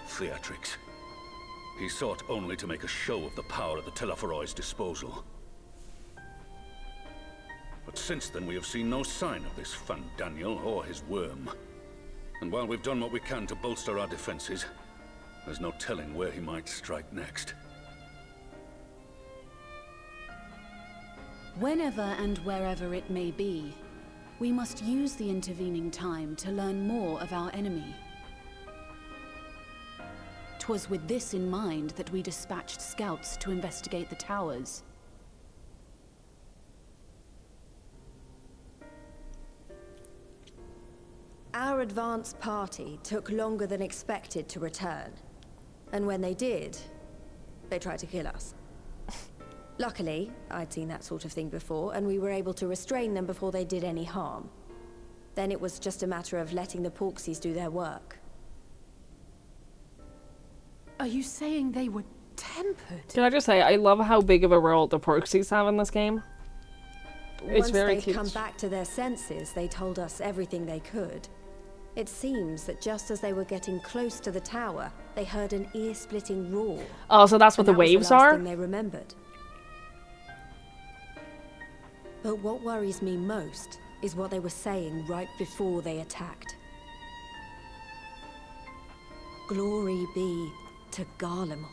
Theatrix. He sought only to make a show of the power at the Teleforoi's disposal. But since then we have seen no sign of this Fandaniel or his worm. And while we've done what we can to bolster our defenses, there's no telling where he might strike next. Whenever and wherever it may be, we must use the intervening time to learn more of our enemy. 'Twas with this in mind that we dispatched scouts to investigate the towers. Our advance party took longer than expected to return. And when they did, they tried to kill us. Luckily, I'd seen that sort of thing before, and we were able to restrain them before they did any harm. Then it was just a matter of letting the Porksies do their work. Are you saying they were tempered? Can I just say, I love how big of a role the Porksies have in this game. It's very Once cute. they'd come back to their senses, they told us everything they could. It seems that just as they were getting close to the tower, they heard an ear-splitting roar. Oh, so that's what the waves are? Thing they remembered. But what worries me most is what they were saying right before they attacked. Glory be to Garlemald.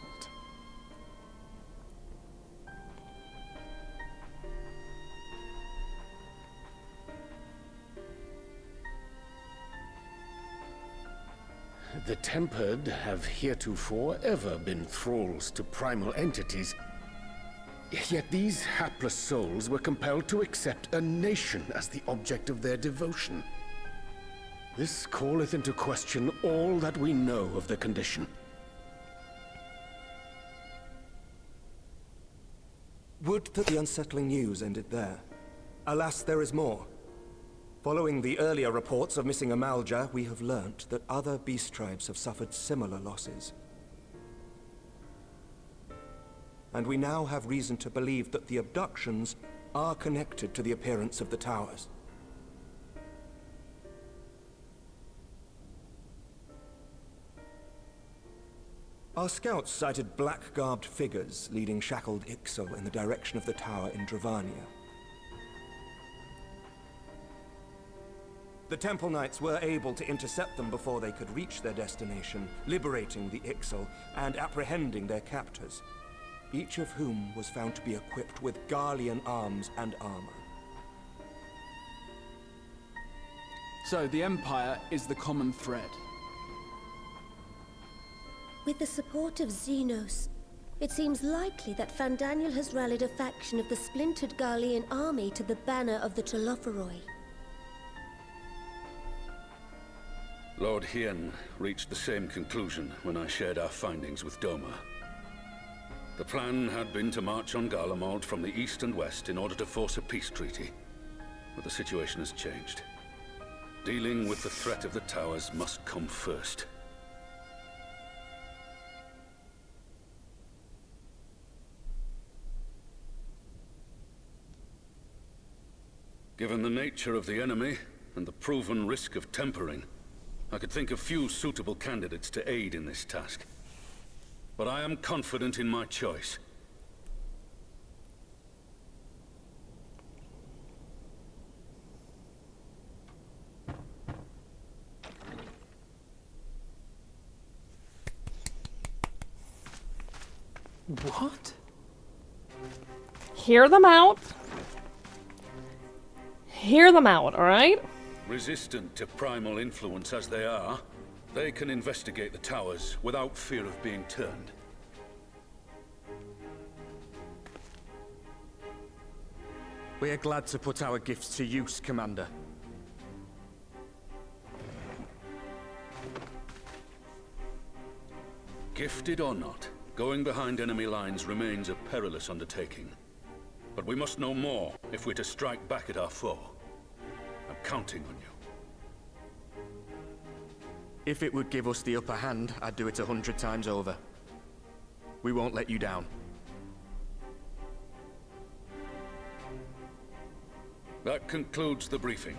The Tempered have heretofore ever been thralls to primal entities. Yet these hapless souls were compelled to accept a nation as the object of their devotion. This calleth into question all that we know of the condition. Would that the unsettling news ended there. Alas, there is more. Following the earlier reports of missing Amalja, we have learnt that other beast tribes have suffered similar losses. And we now have reason to believe that the abductions are connected to the appearance of the towers. Our scouts sighted black-garbed figures leading shackled Ixal in the direction of the tower in Dravania. The Temple Knights were able to intercept them before they could reach their destination, liberating the Ixal and apprehending their captors, each of whom was found to be equipped with Garlean arms and armor. So the Empire is the common thread. With the support of Xenos, it seems likely that Fandaniel has rallied a faction of the splintered Garlean army to the banner of the Telophoroi. Lord Hien reached the same conclusion when I shared our findings with Doma. The plan had been to march on Garlemald from the east and west in order to force a peace treaty. But the situation has changed. Dealing with the threat of the towers must come first. Given the nature of the enemy and the proven risk of tempering, I could think of few suitable candidates to aid in this task. But I am confident in my choice. What? Hear them out. Hear them out, alright? Resistant to primal influence as they are, they can investigate the towers without fear of being turned. We are glad to put our gifts to use, Commander. Gifted or not, going behind enemy lines remains a perilous undertaking. But we must know more if we're to strike back at our foe. I'm counting on you. If it would give us the upper hand, I'd do it 100 times over. We won't let you down. That concludes the briefing.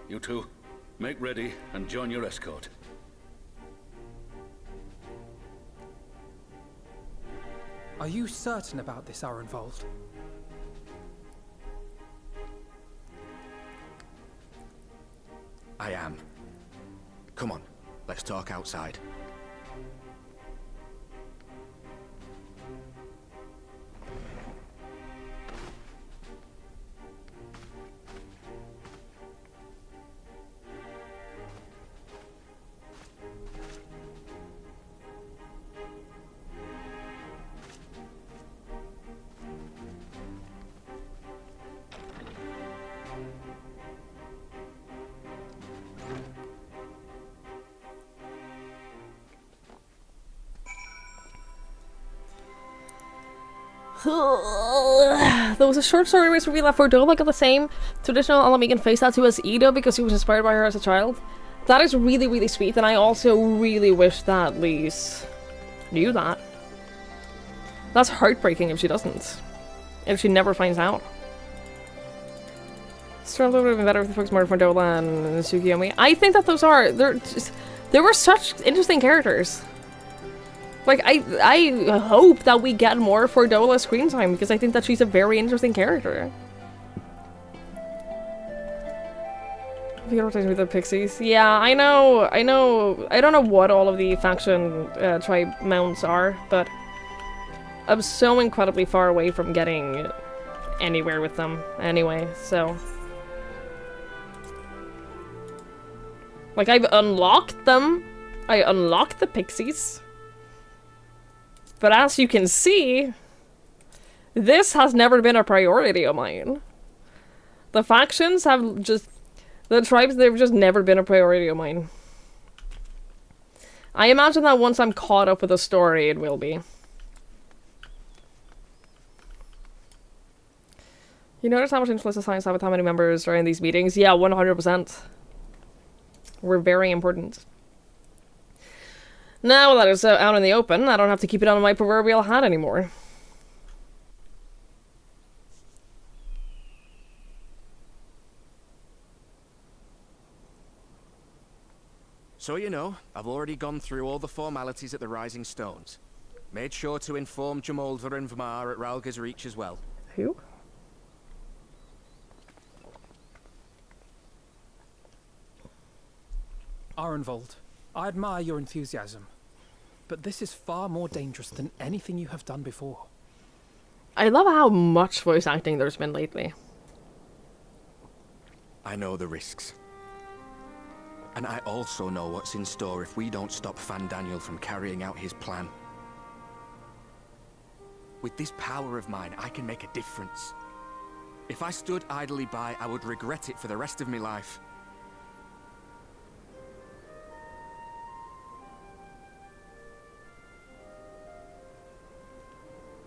You two, make ready and join your escort. Are you certain about this, Arenvold? I am. Come on, let's talk outside. There was a short story race where we left Fordola got the same traditional Alamegan face tattoo as Ida because he was inspired by her as a child. That is really, really sweet, and I also really wish that Lise knew that. That's heartbreaking if she doesn't. If she never finds out. Storm would have been better if the folks more Fordola and Tsukiyomi. I think that those are... They were such interesting characters. Like, I hope that we get more Fordola screen time, because I think that she's a very interesting character. If you rotate with the pixies. Yeah, I know. I don't know what all of the faction tribe mounts are, but I'm so incredibly far away from getting anywhere with them anyway, so... Like, I've unlocked them. I unlocked the pixies. But as you can see, this has never been a priority of mine. The factions have just... The tribes, they've just never been a priority of mine. I imagine that once I'm caught up with the story, it will be. You notice how much influence the science have with how many members are in these meetings? Yeah, 100%. We're very important. Now that it's out in the open, I don't have to keep it on my proverbial hat anymore. So you know, I've already gone through all the formalities at the Rising Stones. Made sure to inform Jamolver and Vmar at Ralga's Reach as well. Who? Arenvold, I admire your enthusiasm, but this is far more dangerous than anything you have done before. I love how much voice acting there's been lately. I know the risks. And I also know what's in store if we don't stop Fandaniel from carrying out his plan. With this power of mine, I can make a difference. If I stood idly by, I would regret it for the rest of my life.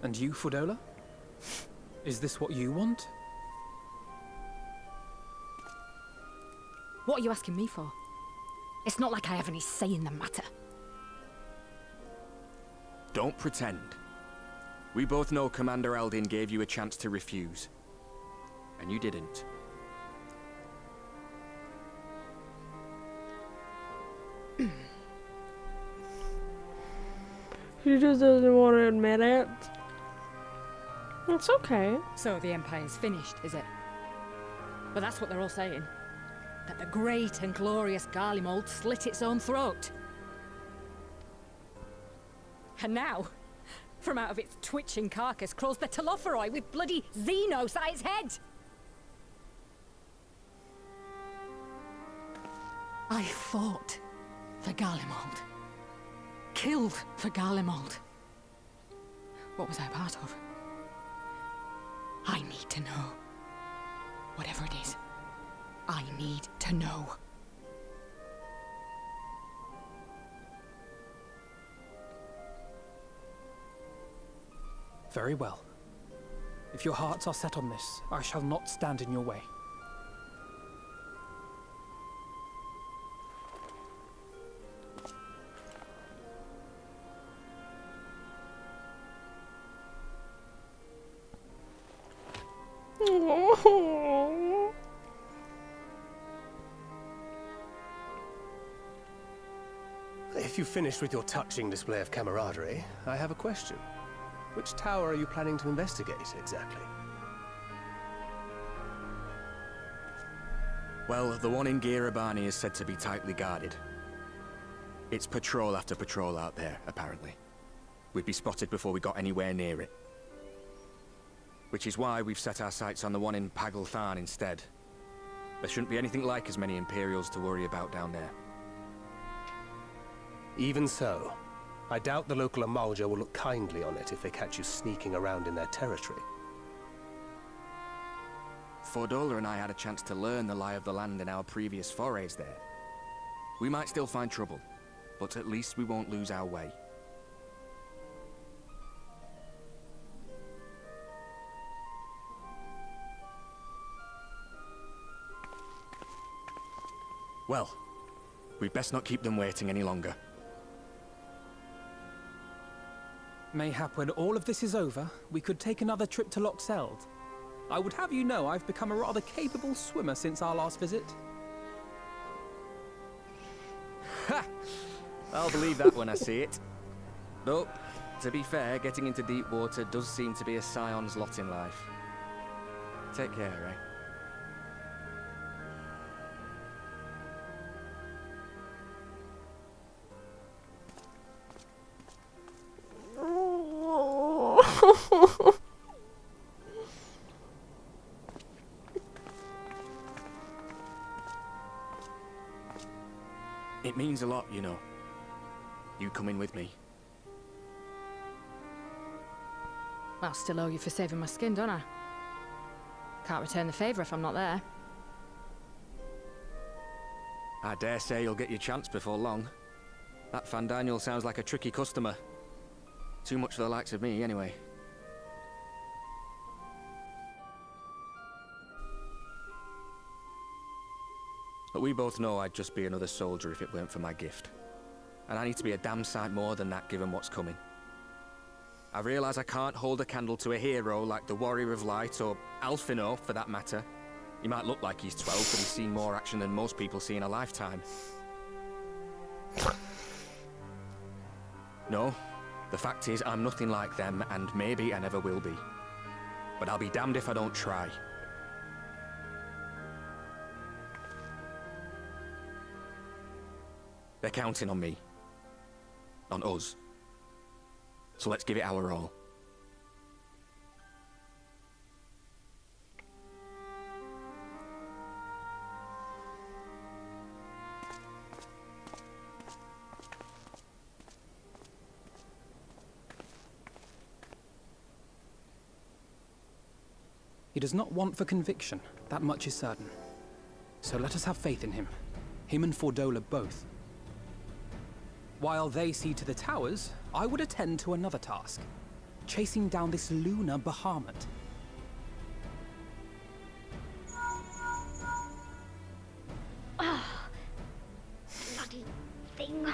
And you, Fudola? Is this what you want? What are you asking me for? It's not like I have any say in the matter. Don't pretend. We both know Commander Eldin gave you a chance to refuse. And you didn't. She just doesn't want to admit it. It's okay. So the Empire's finished, is it? But that's what they're all saying. That the great and glorious Garlemald slit its own throat. And now, from out of its twitching carcass crawls the Telophoroi with bloody Xenos at its head! I fought for Garlemald. Killed for Garlemald. What was I part of? I need to know. Whatever it is, I need to know. Very well. If your hearts are set on this, I shall not stand in your way. If you've finished with your touching display of camaraderie, I have a question. Which tower are you planning to investigate, exactly? Well, the one in Girabani is said to be tightly guarded. It's patrol after patrol out there, apparently. We'd be spotted before we got anywhere near it. Which is why we've set our sights on the one in Pagalthan instead. There shouldn't be anything like as many Imperials to worry about down there. Even so, I doubt the local Amalja will look kindly on it if they catch you sneaking around in their territory. Fordola and I had a chance to learn the lie of the land in our previous forays there. We might still find trouble, but at least we won't lose our way. Well, we'd best not keep them waiting any longer. Mayhap when all of this is over, we could take another trip to Loxeld. I would have you know I've become a rather capable swimmer since our last visit. Ha! I'll believe that when I see it. Though, to be fair, getting into deep water does seem to be a scion's lot in life. Take care, eh? It means a lot, you know. You coming with me. I'll still owe you for saving my skin, don't I? Can't return the favour if I'm not there. I dare say you'll get your chance before long. That Fandaniel sounds like a tricky customer. Too much for the likes of me, anyway. But we both know I'd just be another soldier if it weren't for my gift. And I need to be a damn sight more than that given what's coming. I realise I can't hold a candle to a hero like the Warrior of Light, or Alfino for that matter. He might look like he's 12, but he's seen more action than most people see in a lifetime. No, the fact is I'm nothing like them, and maybe I never will be. But I'll be damned if I don't try. They're counting on me. On us. So let's give it our all. He does not want for conviction, that much is certain. So let us have faith in him. Him and Fordola both. While they see to the towers, I would attend to another task. Chasing down this lunar Bahamut. Oh, bloody thing.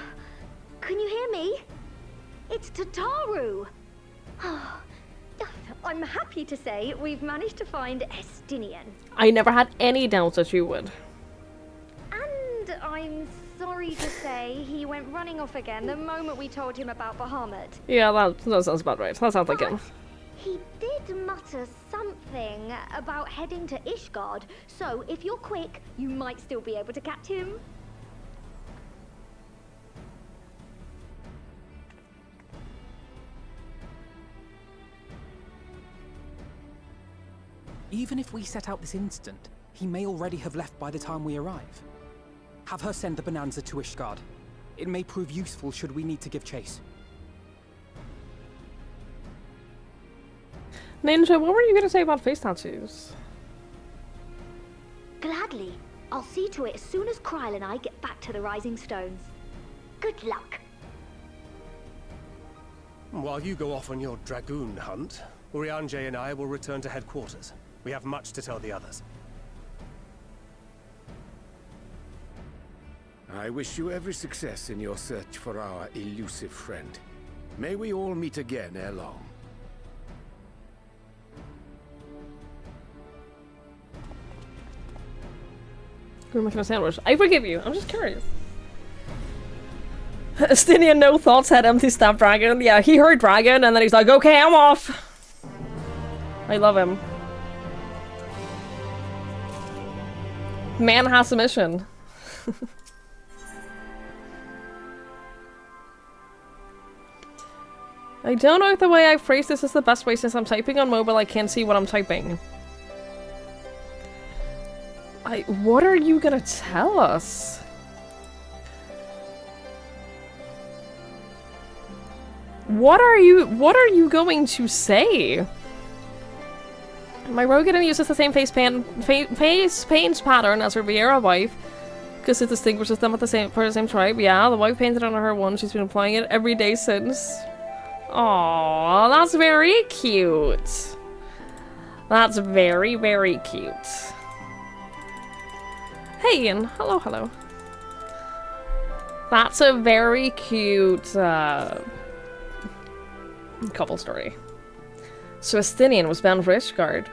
Can you hear me? It's Tataru. Oh, I'm happy to say we've managed to find Estinian. I never had any doubts that you would. And I'm sorry to say he went running off again the moment we told him about Bahamut. Yeah, that sounds about right. That sounds like him. He did mutter something about heading to Ishgard, so if you're quick, you might still be able to catch him. Even if we set out this instant, he may already have left by the time we arrive. Have her send the Bonanza to Ishgard. It may prove useful should we need to give chase. Ninja, what were you gonna say about face tattoos? Gladly. I'll see to it as soon as Kryl and I get back to the Rising Stones. Good luck. While you go off on your dragoon hunt, Urianger and I will return to headquarters. We have much to tell the others. I wish you every success in your search for our elusive friend. May we all meet again ere long. We're making a sandwich. I forgive you. I'm just curious. Estinian no thoughts had empty stab dragon. Yeah, he heard dragon and then he's like, okay, I'm off. I love him. Man has a mission. I don't know if the way I phrase this is the best way since I'm typing on mobile. I can't see what I'm typing. What are you gonna tell us? What are you going to say? My Rogan uses the same face paint pattern as her Vieira wife, because it distinguishes them at the same tribe. Yeah, the wife painted on her one. She's been applying it every day since. Aww, that's very cute. That's very, very cute. Hey Ian, hello, hello. That's a very cute couple story. So Estinian was bound for Ishgard.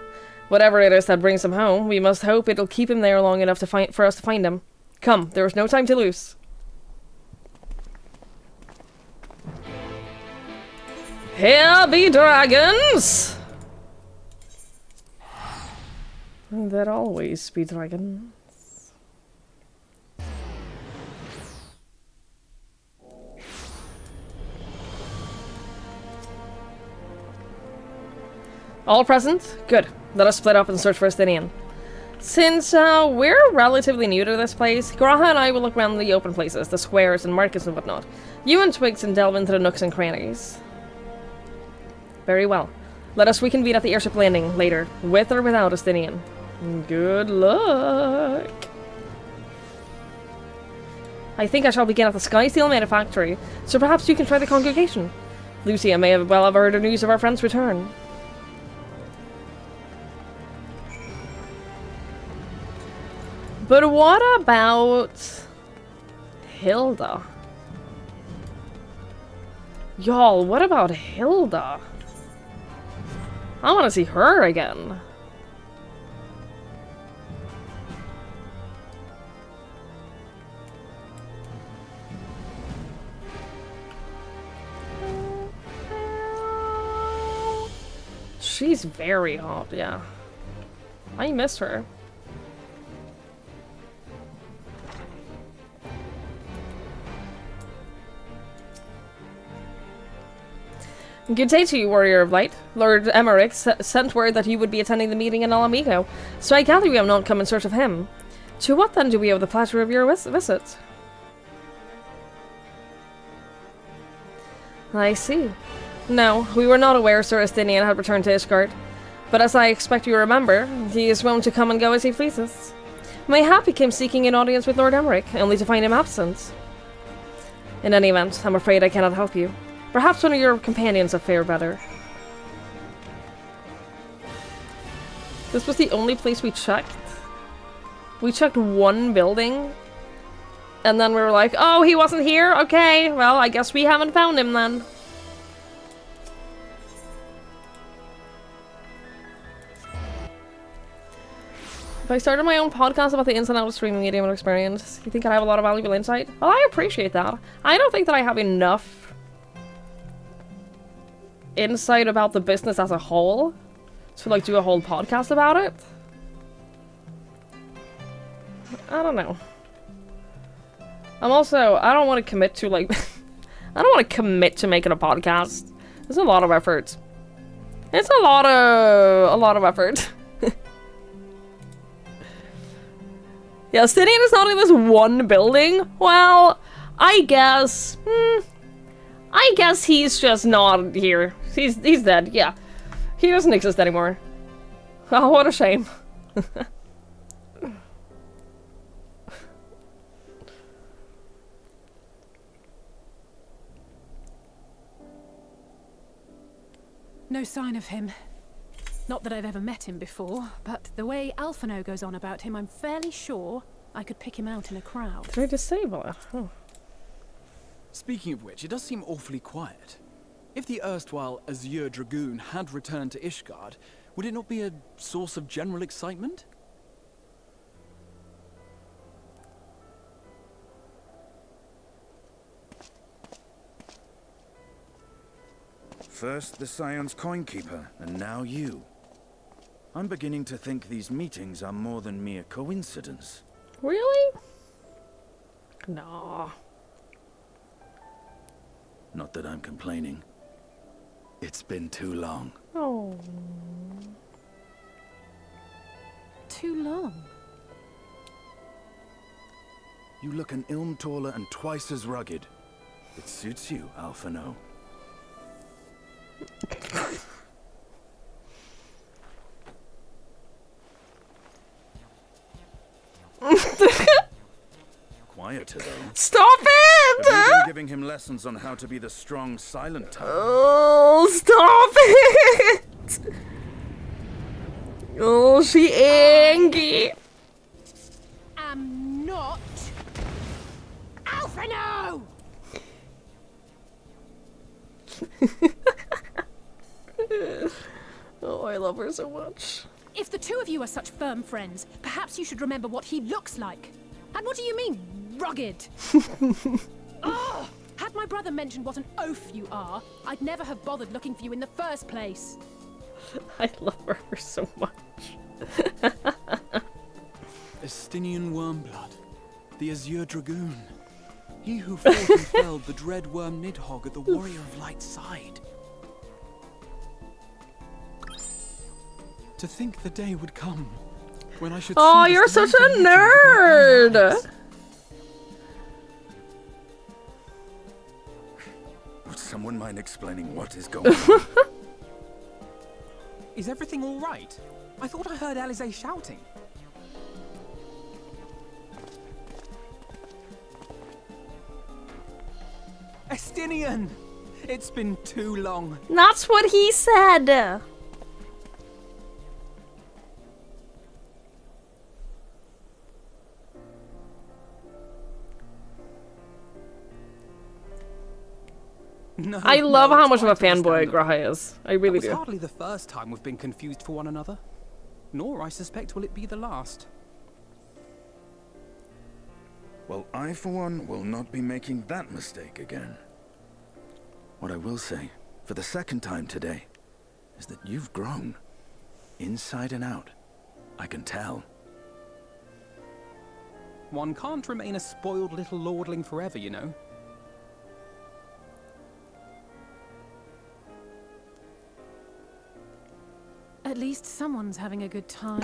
Whatever it is that brings him home, we must hope it'll keep him there long enough for us to find him. Come, there is no time to lose. Here be dragons! There always be dragons. All present? Good. Let us split up and search for Estinian. Since we're relatively new to this place, Graha and I will look around the open places, the squares and markets and whatnot. You and Twigs can delve into the nooks and crannies. Very well. Let us reconvene at the airship landing later, with or without Estinian. Good luck. I think I shall begin at the Skysteel Manufactory, so perhaps you can try the congregation. Lucia may have well have heard news of our friend's return. But what about Hilda? Y'all, what about Hilda? I want to see her again. She's very hot, yeah. I miss her. Good day to you, Warrior of Light. Lord Emmerich sent word that you would be attending the meeting in Alamigo, so I gather you have not come in search of him. To what then do we owe the pleasure of your visit? I see. No, we were not aware Sir Estinian had returned to Ishgard, but as I expect you remember, he is wont to come and go as he pleases. Mayhap he came seeking an audience with Lord Emmerich, only to find him absent. In any event, I'm afraid I cannot help you. Perhaps one of your companions will fare better. This was the only place we checked. We checked one building, and then we were like, oh, he wasn't here? Okay, well, I guess we haven't found him then. If I started my own podcast about the ins and outs of streaming medium and experience, you think I'd have a lot of valuable insight? Well, I appreciate that. I don't think that I have enough insight about the business as a whole to like do a whole podcast about it. I don't know. I don't want to commit to like I don't want to commit to making a podcast. It's a lot of effort. It's a lot of effort. Yeah, Stinian is not in this one building. Well, I guess he's just not here. He's dead, yeah. He doesn't exist anymore. Oh, what a shame. No sign of him. Not that I've ever met him before, but the way Alphino goes on about him, I'm fairly sure I could pick him out in a crowd. Did I disable it? Oh. Speaking of which, it does seem awfully quiet. If the erstwhile Azure Dragoon had returned to Ishgard, would it not be a source of general excitement? First the Scion's Coinkeeper, and now you. I'm beginning to think these meetings are more than mere coincidence. Really? No. Not that I'm complaining. It's been too long. Oh. Too long? You look an ilm taller and twice as rugged. It suits you, Alphino. Quieter though. Stop it! Have you been giving him lessons on how to be the strong, silent type? Oh, stop it! Oh, she angry. I'm not Alphino! Oh, I love her so much. If the two of you are such firm friends, perhaps you should remember what he looks like. And what do you mean, rugged? Oh, had my brother mentioned what an oaf you are, I'd never have bothered looking for you in the first place. I love her so much. Estinian Wormblood, the Azure Dragoon. He who fought and felled the dread worm Nidhogg at the Warrior of Light's side. To think the day would come when I should Oh, see you're this such a legend with my own nerd! eyes. Would someone mind explaining what is going on? Is everything all right? I thought I heard Alize shouting. Estinian! It's been too long. That's what he said. No, I love how it's much of a quite fanboy understandable. Graha is. I really That was do. hardly the first time we've been confused for one another. Nor, I suspect, will it be the last. Well, I, for one, will not be making that mistake again. What I will say, for the second time today, is that you've grown. Inside and out. I can tell. One can't remain a spoiled little lordling forever, you know. At least someone's having a good time.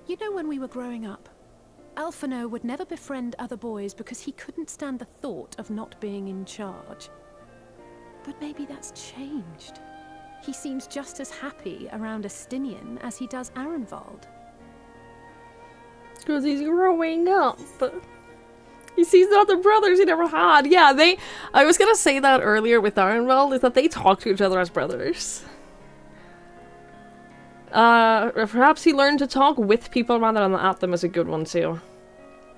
You know, when we were growing up, Alphino would never befriend other boys because he couldn't stand the thought of not being in charge. But maybe that's changed. He seems just as happy around Estinian as he does Arenvald. Because he's growing up. He sees the other brothers he never had. Yeah, I was gonna say that earlier with Arenvald, is that they talk to each other as brothers. Perhaps he learned to talk with people rather than at them is a good one too.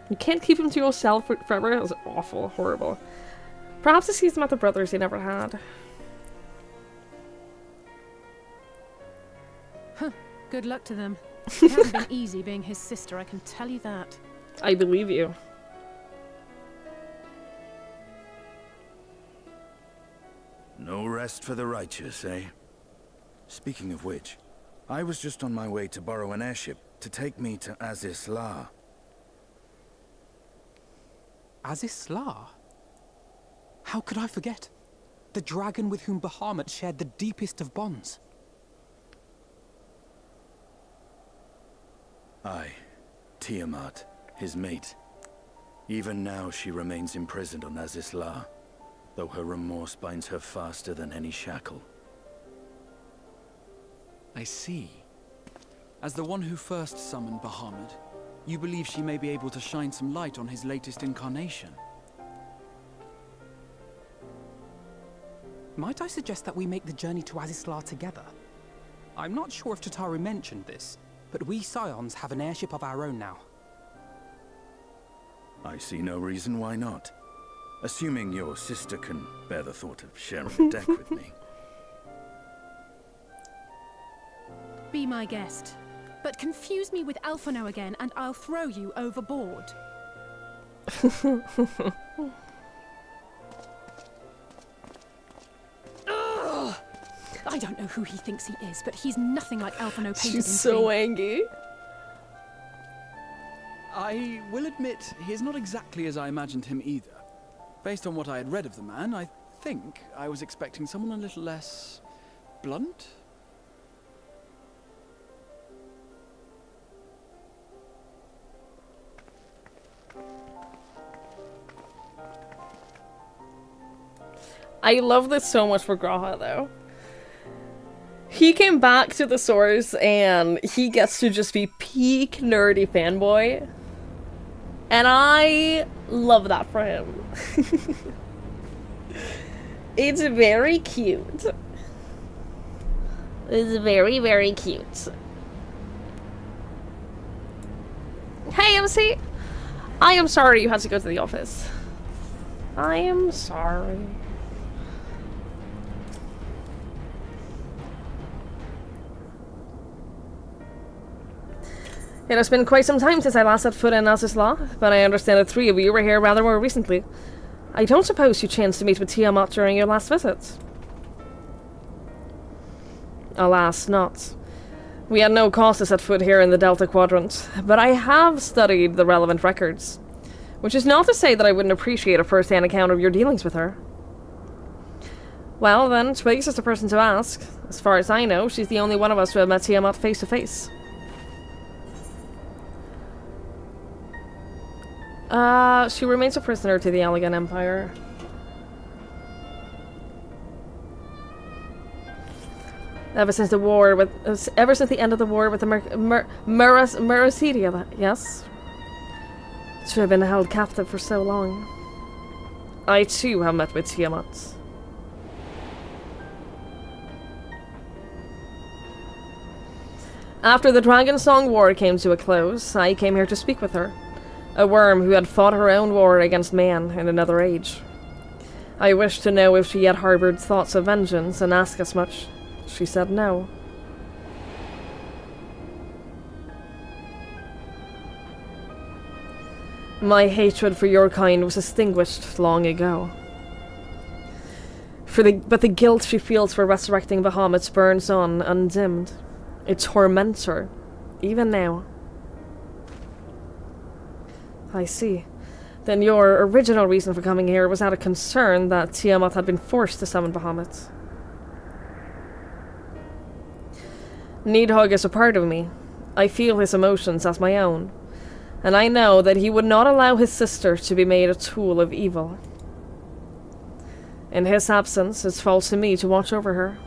You can't keep him to yourself forever. It was awful, horrible. Perhaps he sees them at the brothers he never had. Huh, good luck to them. It hasn't been easy being his sister, I can tell you that. I believe you. No rest for the righteous, eh? Speaking of which, I was just on my way to borrow an airship to take me to Azisla. Azisla? How could I forget? The dragon with whom Bahamut shared the deepest of bonds. Aye, Tiamat, his mate. Even now she remains imprisoned on Azisla, though her remorse binds her faster than any shackle. I see. As the one who first summoned Bahamut, you believe she may be able to shine some light on his latest incarnation. Might I suggest that we make the journey to Azisla together? I'm not sure if Tataru mentioned this, but we Scions have an airship of our own now. I see no reason why not. Assuming your sister can bear the thought of sharing a deck with me. Be my guest. But confuse me with Alphino again and I'll throw you overboard. Ugh! I don't know who he thinks he is, but he's nothing like Alphino painted She's him so to be. angry. I will admit, he is not exactly as I imagined him either. Based on what I had read of the man, I think I was expecting someone a little less blunt. I love this so much for Graha, though. He came back to the source and he gets to just be peak nerdy fanboy. And I love that for him. It's very cute. It's very, very cute. Hey, MC! I am sorry you had to go to the office. I am sorry. It has been quite some time since I last set foot in Azisla, but I understand the three of you were here rather more recently. I don't suppose you chanced to meet with Tiamat during your last visit? Alas, not. We had no cause to set foot here in the Delta Quadrant, but I have studied the relevant records. Which is not to say that I wouldn't appreciate a first-hand account of your dealings with her. Well then, Twigs is the person to ask. As far as I know, she's the only one of us to have met Tiamat face to face. She remains a prisoner to the Allegan Empire. Ever since the end of the war with the Mericidia, yes? To have been held captive for so long. I too have met with Tiamat. After the Dragonsong War came to a close, I came here to speak with her. A worm who had fought her own war against man in another age. I wished to know if she yet harbored thoughts of vengeance and asked as much. She said no. My hatred for your kind was extinguished long ago. But the guilt she feels for resurrecting Bahamut burns on, undimmed. It torments her, even now. I see. Then your original reason for coming here was out of concern that Tiamat had been forced to summon Bahamut. Needhug is a part of me. I feel his emotions as my own. And I know that he would not allow his sister to be made a tool of evil. In his absence, it falls to me to watch over her.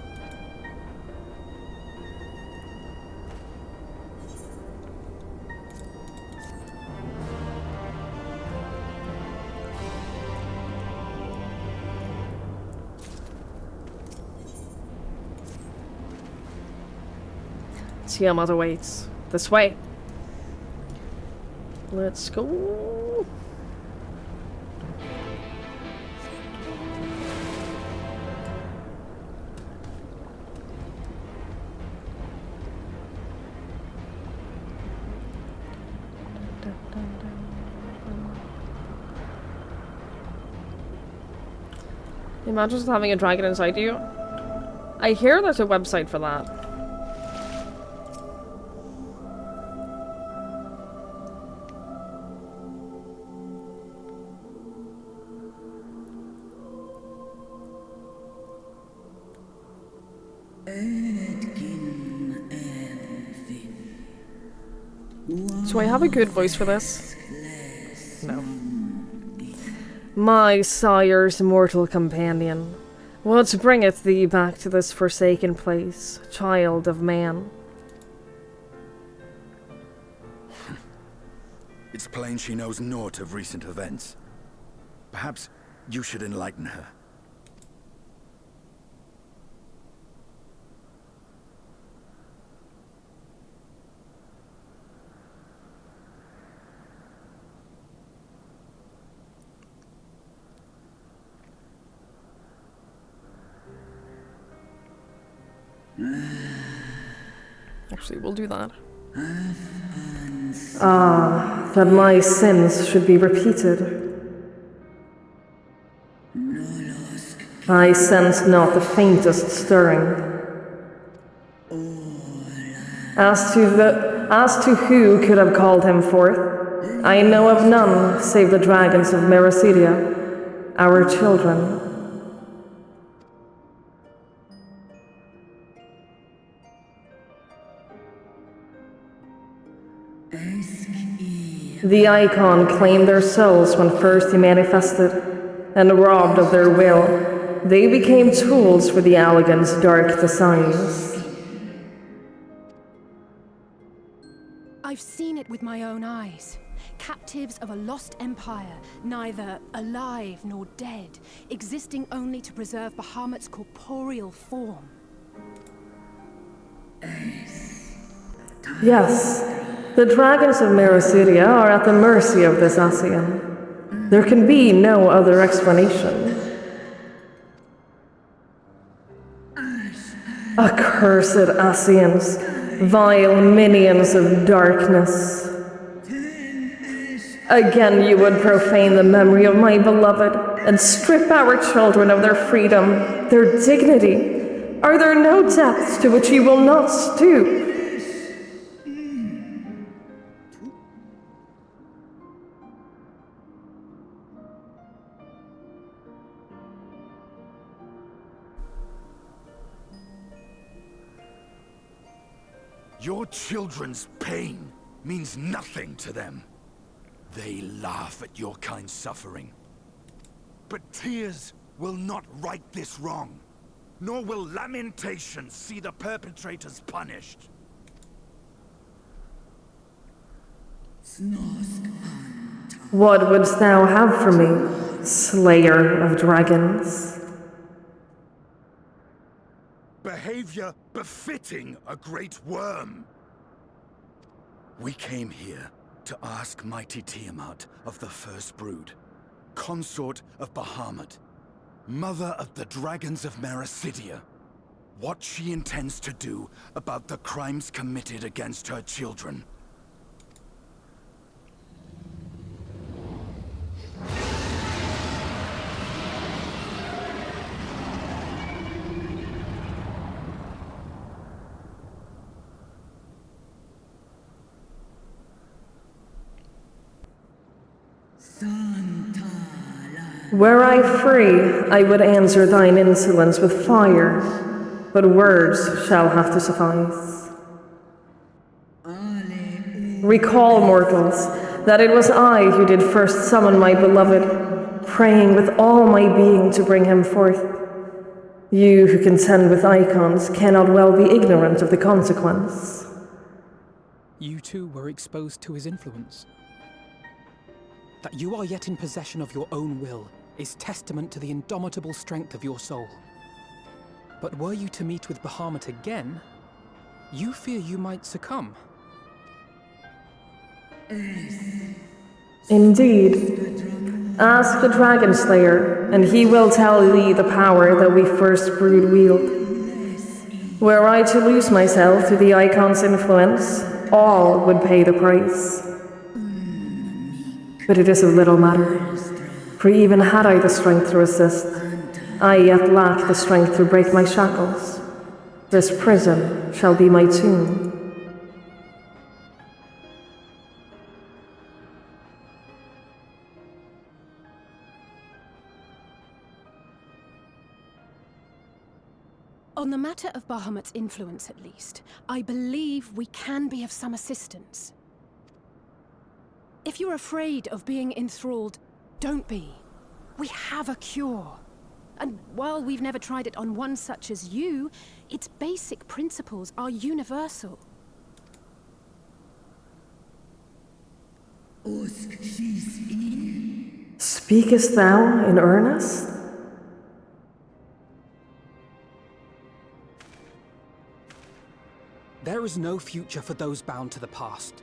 Tiamat awaits. This way. Let's go. Imagine just having a dragon inside you. I hear there's a website for that. Do I have a good voice for this? No. My sire's mortal companion, what bringeth thee back to this forsaken place, child of man? It's plain she knows naught of recent events. Perhaps you should enlighten her. Actually, we'll do that. Ah, that my sins should be repeated. I sensed not the faintest stirring. As to who could have called him forth, I know of none save the dragons of Mericidia, our children. The Icon claimed their souls when first he manifested, and robbed of their will, they became tools for the Allagan's dark designs. I've seen it with my own eyes. Captives of a lost empire, neither alive nor dead, existing only to preserve Bahamut's corporeal form. Yes, the dragons of Mericidia are at the mercy of this Ascian. There can be no other explanation. Accursed Ascians, vile minions of darkness. Again you would profane the memory of my beloved and strip our children of their freedom, their dignity. Are there no depths to which you will not stoop? Your children's pain means nothing to them. They laugh at your kind suffering. But tears will not right this wrong, nor will lamentations see the perpetrators punished. What wouldst thou have for me, slayer of dragons? Behavior befitting a great worm. We came here to ask mighty Tiamat of the First Brood, consort of Bahamut, mother of the dragons of Mericidia, what she intends to do about the crimes committed against her children. Were I free, I would answer thine insolence with fire, but words shall have to suffice. Recall, mortals, that it was I who did first summon my beloved, praying with all my being to bring him forth. You who contend with icons cannot well be ignorant of the consequence. You too were exposed to his influence. That you are yet in possession of your own will is testament to the indomitable strength of your soul. But were you to meet with Bahamut again, you fear you might succumb. Indeed. Ask the Dragon Slayer, and he will tell thee the power that we first brood wield. Were I to lose myself to the Icon's influence, all would pay the price. But it is of little matter, for even had I the strength to resist, I yet lack the strength to break my shackles. This prison shall be my tomb. On the matter of Bahamut's influence, at least, I believe we can be of some assistance. If you're afraid of being enthralled, don't be. We have a cure. And while we've never tried it on one such as you, its basic principles are universal. Speakest thou in earnest? There is no future for those bound to the past.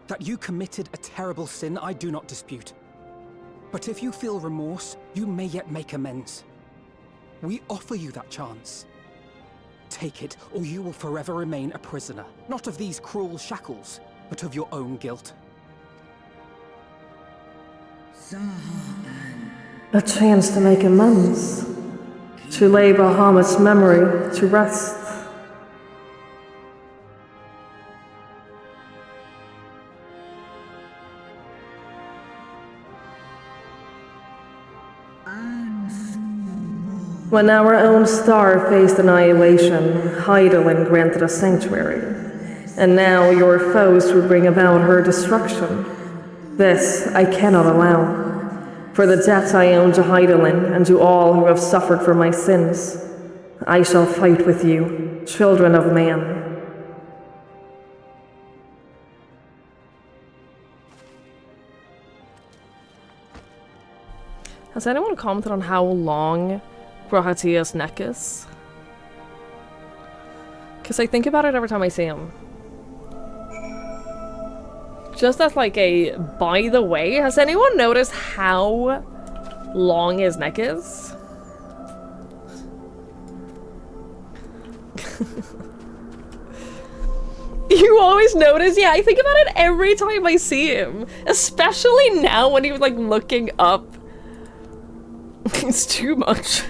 That you committed a terrible sin, I do not dispute. But if you feel remorse, you may yet make amends. We offer you that chance. Take it, or you will forever remain a prisoner, not of these cruel shackles, but of your own guilt. A chance to make amends. To lay Bahamut's memory to rest. When our own star faced annihilation, Hydaelyn granted us sanctuary. And now your foes would bring about her destruction. This I cannot allow. For the debt I owe to Hydaelyn and to all who have suffered for my sins, I shall fight with you, children of man. Has anyone commented on how long Grahatia's neck is? Because I think about it every time I see him. Just as like a by the way, has anyone noticed how long his neck is? You always notice? Yeah, I think about it every time I see him. Especially now when he was like looking up. It's too much.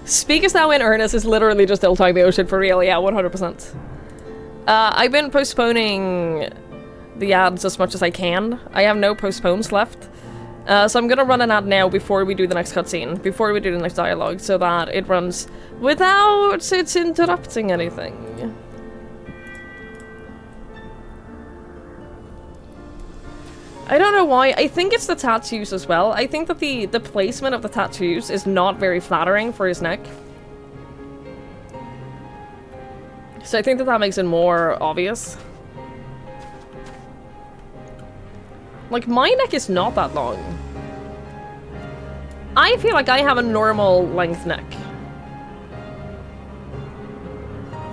Speakest thou in earnest is literally just tilting the ocean for real. Yeah, 100%. I've been postponing the ads as much as I can. I have no postpones left. So I'm gonna run an ad now before we do the next cutscene, before we do the next dialogue, so that it runs without it interrupting anything. I don't know why. I think it's the tattoos as well. I think that the placement of the tattoos is not very flattering for his neck. So I think that that makes it more obvious. Like, my neck is not that long. I feel like I have a normal length neck.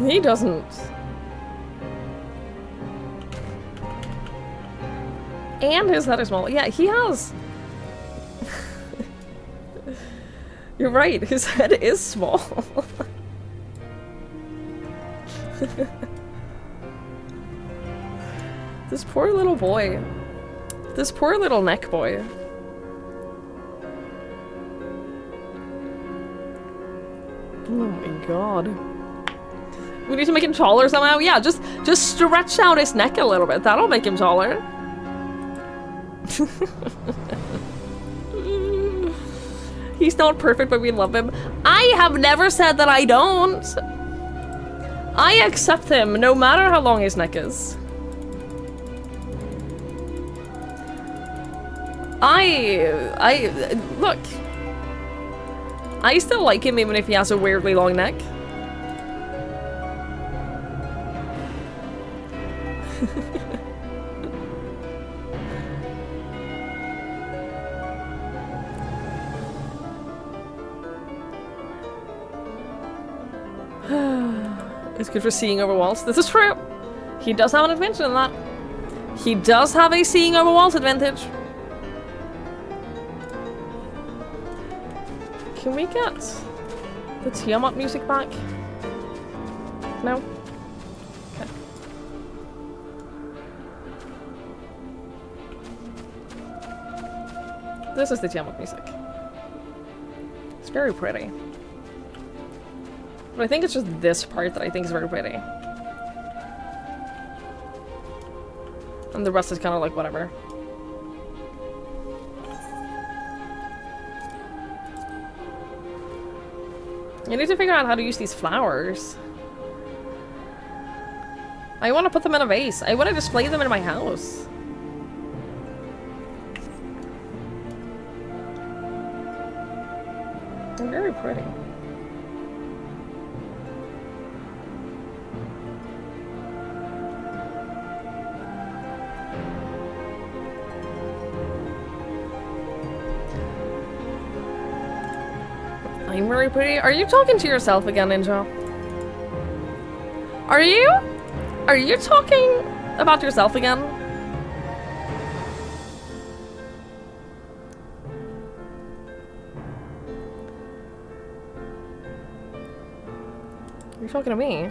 He doesn't. And his head is small. Yeah, he has. You're right, his head is small. This poor little boy. This poor little neck boy. Oh my god. We need to make him taller somehow. Yeah, just stretch out his neck a little bit. That'll make him taller. He's not perfect, but we love him. I have never said that I don't. I accept him, no matter how long his neck is. Look. I still like him even if he has a weirdly long neck. It's good for seeing over walls. This is true. He does have an advantage in that. He does have a seeing over walls advantage. Can we get the Tiamat music back? No? Okay. This is the Tiamat music. It's very pretty. But I think it's just this part that I think is very pretty. And the rest is kind of like whatever. I need to figure out how to use these flowers. I want to put them in a vase. I want to display them in my house. They're very pretty. I'm very pretty. Are you talking to yourself again, Ninja? Are you? Are you talking about yourself again? You're talking to me.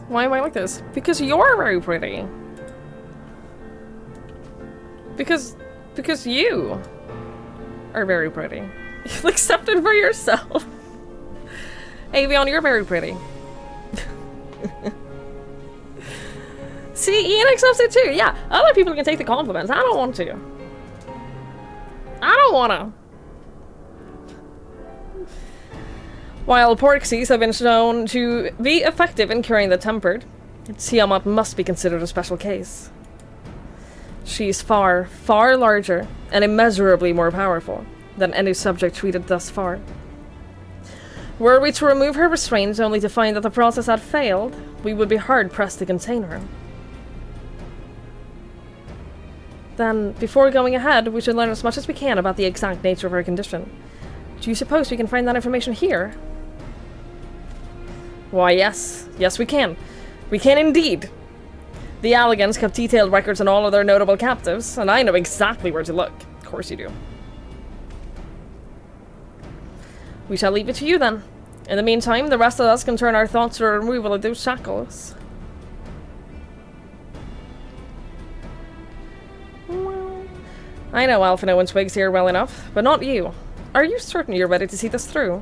Why am I like this? Because you're very pretty. Because you are very pretty. You'll accept it for yourself. Avion, you're very pretty. See, Ian accepts it too. Yeah, other people can take the compliments. I don't want to. I don't wanna. While Porxies have been shown to be effective in curing the tempered, Tiamat must be considered a special case. She's far, far larger and immeasurably more powerful than any subject treated thus far. Were we to remove her restraints only to find that the process had failed, we would be hard-pressed to contain her. Then, before going ahead, we should learn as much as we can about the exact nature of her condition. Do you suppose we can find that information here? Why, yes. Yes, we can. We can indeed. The Alligans kept detailed records on all of their notable captives, and I know exactly where to look. Of course you do. We shall leave it to you then. In the meantime, the rest of us can turn our thoughts to the removal of those shackles. I know Alphino and Twigs here well enough, but not you. Are you certain you're ready to see this through?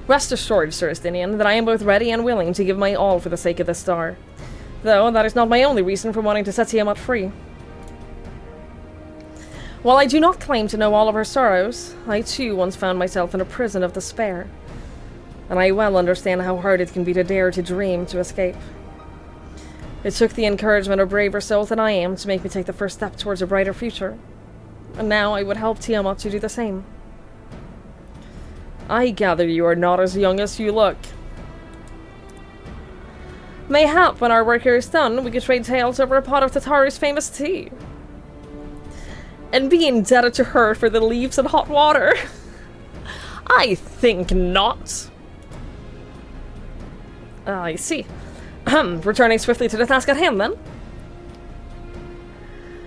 Rest assured, Sir Estinian, that I am both ready and willing to give my all for the sake of this star. Though, that is not my only reason for wanting to set Tiamat free. While I do not claim to know all of her sorrows, I too once found myself in a prison of despair. And I well understand how hard it can be to dare to dream to escape. It took the encouragement of braver souls than I am to make me take the first step towards a brighter future. And now I would help Tiamat to do the same. I gather you are not as young as you look. Mayhap, when our work here is done, we could trade tales over a pot of Tatari's famous tea. And be indebted to her for the leaves and hot water. I think not. I see. Returning swiftly to the task at hand, then.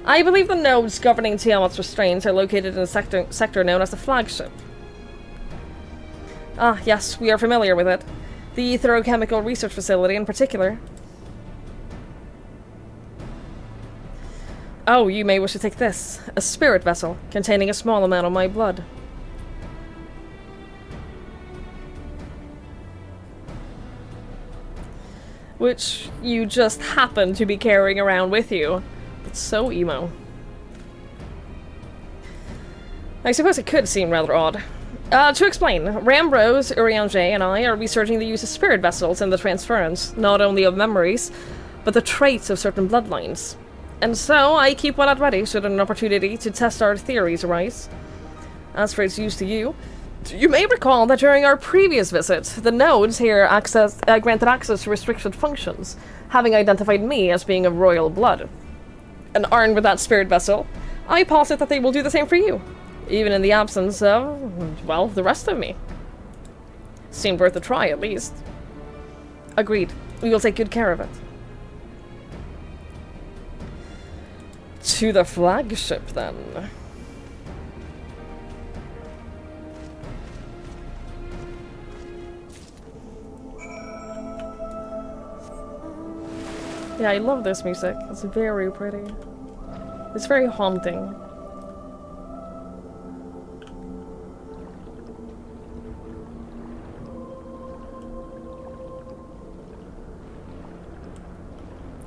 I believe the nodes governing Tiamat's restraints are located in a sector known as the Flagship. Ah, yes, we are familiar with it. The Aetherochemical Research Facility in particular. Oh, you may wish to take this. A spirit vessel, containing a small amount of my blood. which you just happen to be carrying around with you. It's so emo. I suppose it could seem rather odd. To explain, Rambrose, Urianger, and I are researching the use of spirit vessels and the transference, not only of memories, but the traits of certain bloodlines. And so, I keep one at ready should an opportunity to test our theories arise. As for its use to you, you may recall that during our previous visit, the nodes here granted access to restricted functions, having identified me as being of royal blood. And armed with that spirit vessel, I posit that they will do the same for you. Even in the absence of, well, the rest of me. Seemed worth a try, at least. Agreed. We will take good care of it. To the flagship, then. Yeah, I love this music. It's very pretty. It's very haunting.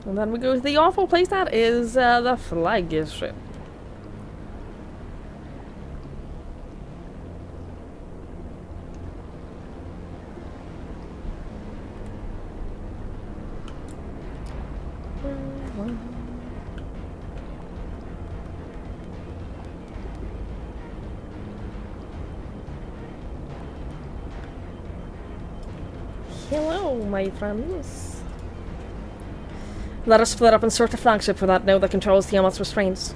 And then we go to the awful place that is the flagship. Hello, my friends. Let us split up and sort the flagship for that node that controls Tiamat's restraints.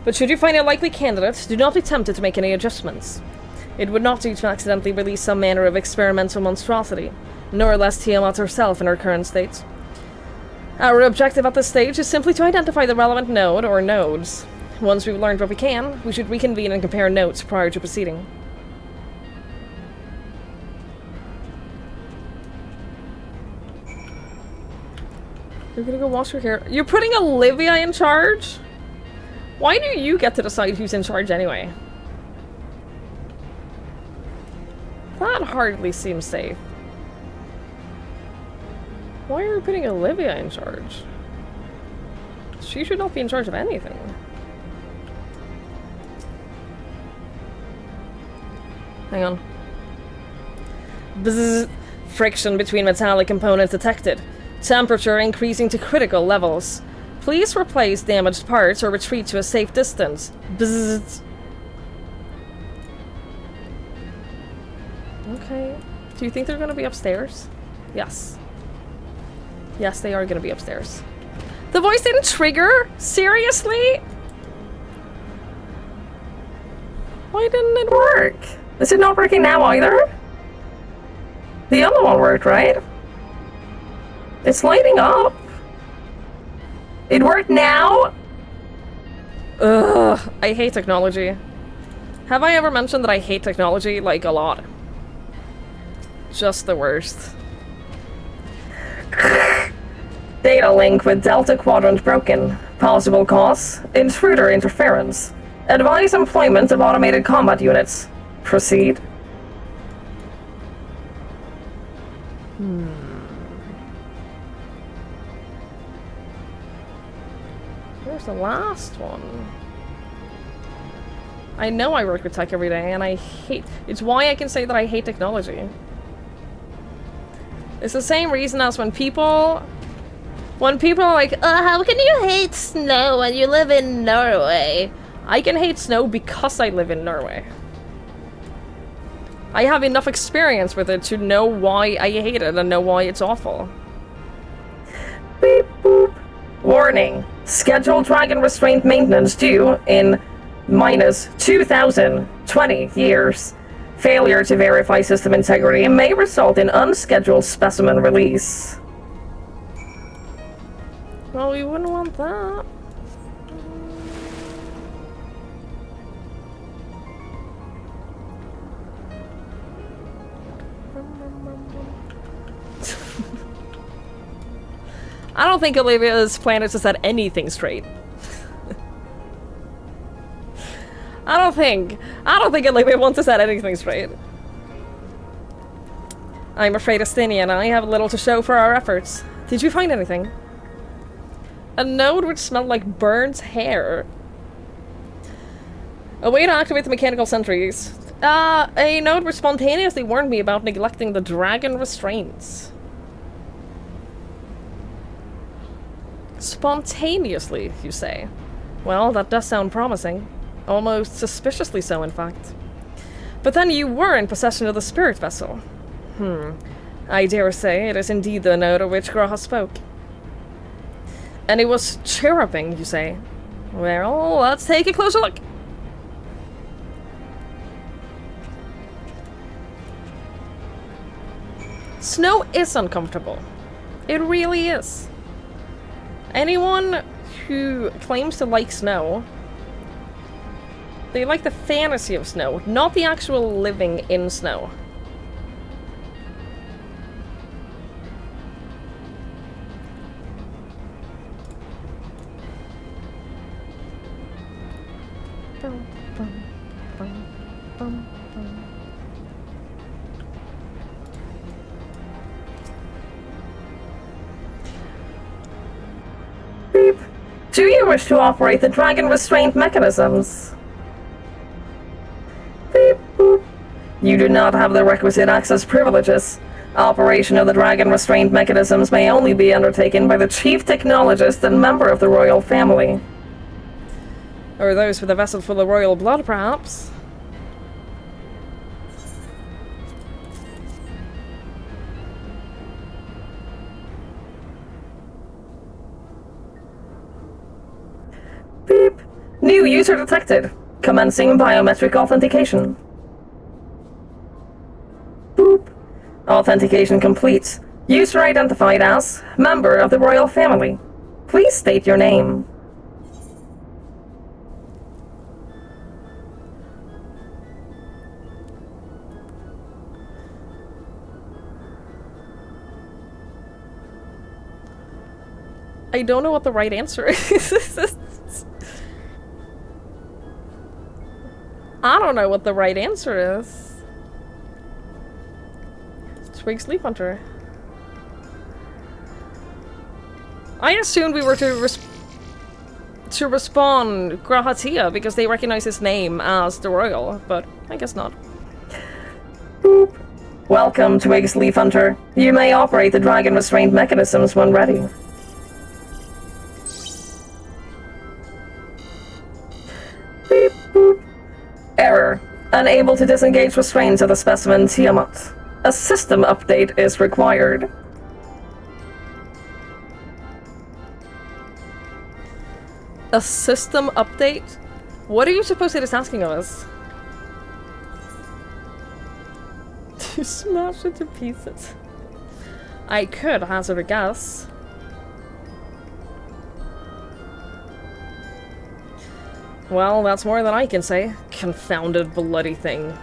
But should you find a likely candidate, do not be tempted to make any adjustments. It would not do to accidentally release some manner of experimental monstrosity, nor less Tiamat herself in her current state. Our objective at this stage is simply to identify the relevant node or nodes. Once we've learned what we can, we should reconvene and compare notes prior to proceeding. You're gonna go wash your hair. You're putting Olivia in charge? Why do you get to decide who's in charge anyway? That hardly seems safe. Why are you putting Olivia in charge? She should not be in charge of anything. Hang on. Bzzz. Friction between metallic components detected. Temperature increasing to critical levels. Please replace damaged parts or retreat to a safe distance. Bzzz. Okay. Do you think they're gonna be upstairs? Yes. Yes, they are gonna be upstairs. The voice didn't trigger? Seriously? Why didn't it work? Is it not working now either? The other one worked, right? It's lighting up. It worked now? Ugh, I hate technology. Have I ever mentioned that I hate technology? Like, a lot. Just the worst. Data link with Delta Quadrant broken. Possible cause? Intruder interference. Advise employment of automated combat units. Proceed. Where's the last one? I know I work with tech every day, and I hate... It's why I can say that I hate technology. It's the same reason as when people... When people are like, how can you hate snow when you live in Norway? I can hate snow because I live in Norway. I have enough experience with it to know why I hate it and know why it's awful. Beep boop. Warning. Scheduled dragon restraint maintenance due in minus 2020 years. Failure to verify system integrity may result in unscheduled specimen release. Well, we wouldn't want that. I don't think Olivia's plan is to set anything straight. I don't think Olivia wants to set anything straight. I'm afraid Astinia and I have little to show for our efforts. Did you find anything? A node which smelled like burnt hair. A way to activate the mechanical sentries. A node which spontaneously warned me about neglecting the dragon restraints. Spontaneously, you say? Well, that does sound promising. Almost suspiciously so, in fact. But then you were in possession of the spirit vessel. I dare say it is indeed the node of which Graha spoke. And it was chirruping, you say? Well, let's take a closer look. Snow is uncomfortable. It really is. Anyone who claims to like snow, they like the fantasy of snow, not the actual living in snow. Beep. Do you wish to operate the dragon restraint mechanisms? Beep boop. You do not have the requisite access privileges. Operation of the dragon restraint mechanisms may only be undertaken by the chief technologist and member of the royal family. Or those with a vessel full of royal blood, perhaps? Beep. New user detected. Commencing biometric authentication. Boop. Authentication complete. User identified as member of the royal family. Please state your name. I don't know what the right answer is. I don't know what the right answer is. Twig Sleep Hunter. I assumed we were to respawn Grahatia because they recognize his name as the royal, but I guess not. Boop. Welcome, Twig Sleep Hunter. You may operate the dragon restraint mechanisms when ready. Beep boop. Error. Unable to disengage restraints of the specimen Tiamat. A system update is required. A system update? What are you supposed it is asking of us? To smash it to pieces. I could hazard a guess. Well, that's more than I can say. Confounded bloody thing.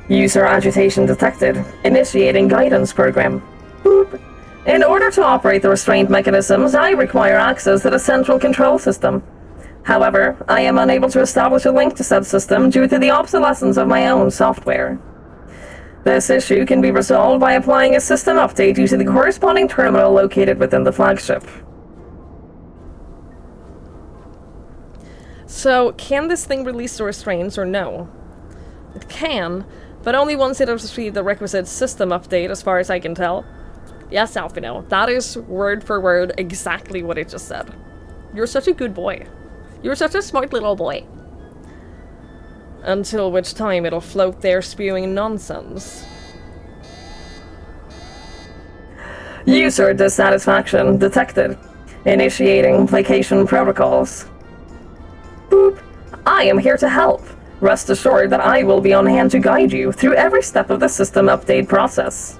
User agitation detected. Initiating guidance program. Boop. In order to operate the restraint mechanisms, I require access to the central control system. However, I am unable to establish a link to said system due to the obsolescence of my own software. This issue can be resolved by applying a system update using the corresponding terminal located within the flagship. So, can this thing release the restraints or no? It can, but only once it has received the requisite system update, as far as I can tell. Yes, Alfino, that is word for word exactly what it just said. You're such a good boy. You're such a smart little boy. Until which time it'll float there spewing nonsense. User dissatisfaction detected. Initiating placation protocols. Boop. I am here to help. Rest assured that I will be on hand to guide you through every step of the system update process.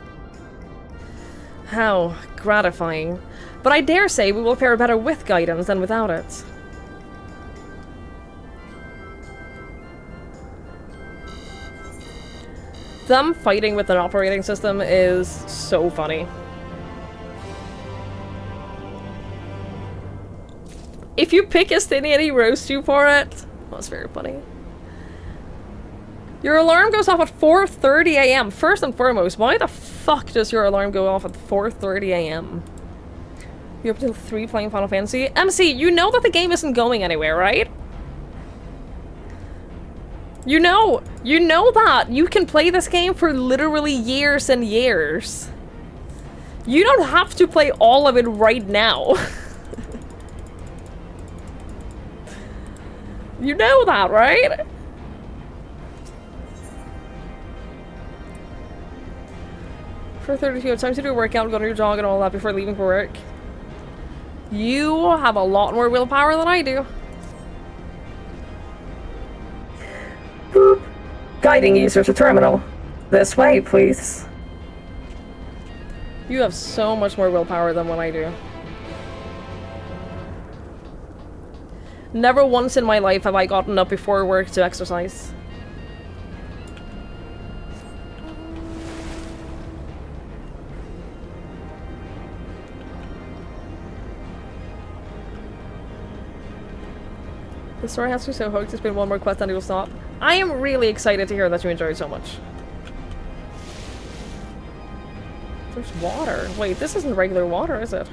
How gratifying. But I dare say we will fare better with guidance than without it. Them fighting with an operating system is so funny. If you pick a Stinian, he roasts you for it. That's very funny. Your alarm goes off at 4:30 a.m. First and foremost, why the fuck does your alarm go off at 4:30 a.m.? You're up until 3 playing Final Fantasy? MC, you know that the game isn't going anywhere, right? You know that. You can play this game for literally years and years. You don't have to play all of it right now. You know that, right? For 32, it's time to do a workout, go on your jog and all that before leaving for work. You have a lot more willpower than I do. Boop. Guiding user to terminal. This way, please. You have so much more willpower than what I do. Never once in my life have I gotten up before work to exercise. The story has to be so hooked, it's been one more quest and it will stop. I am really excited to hear that you enjoyed so much. There's water. Wait, this isn't regular water, is it?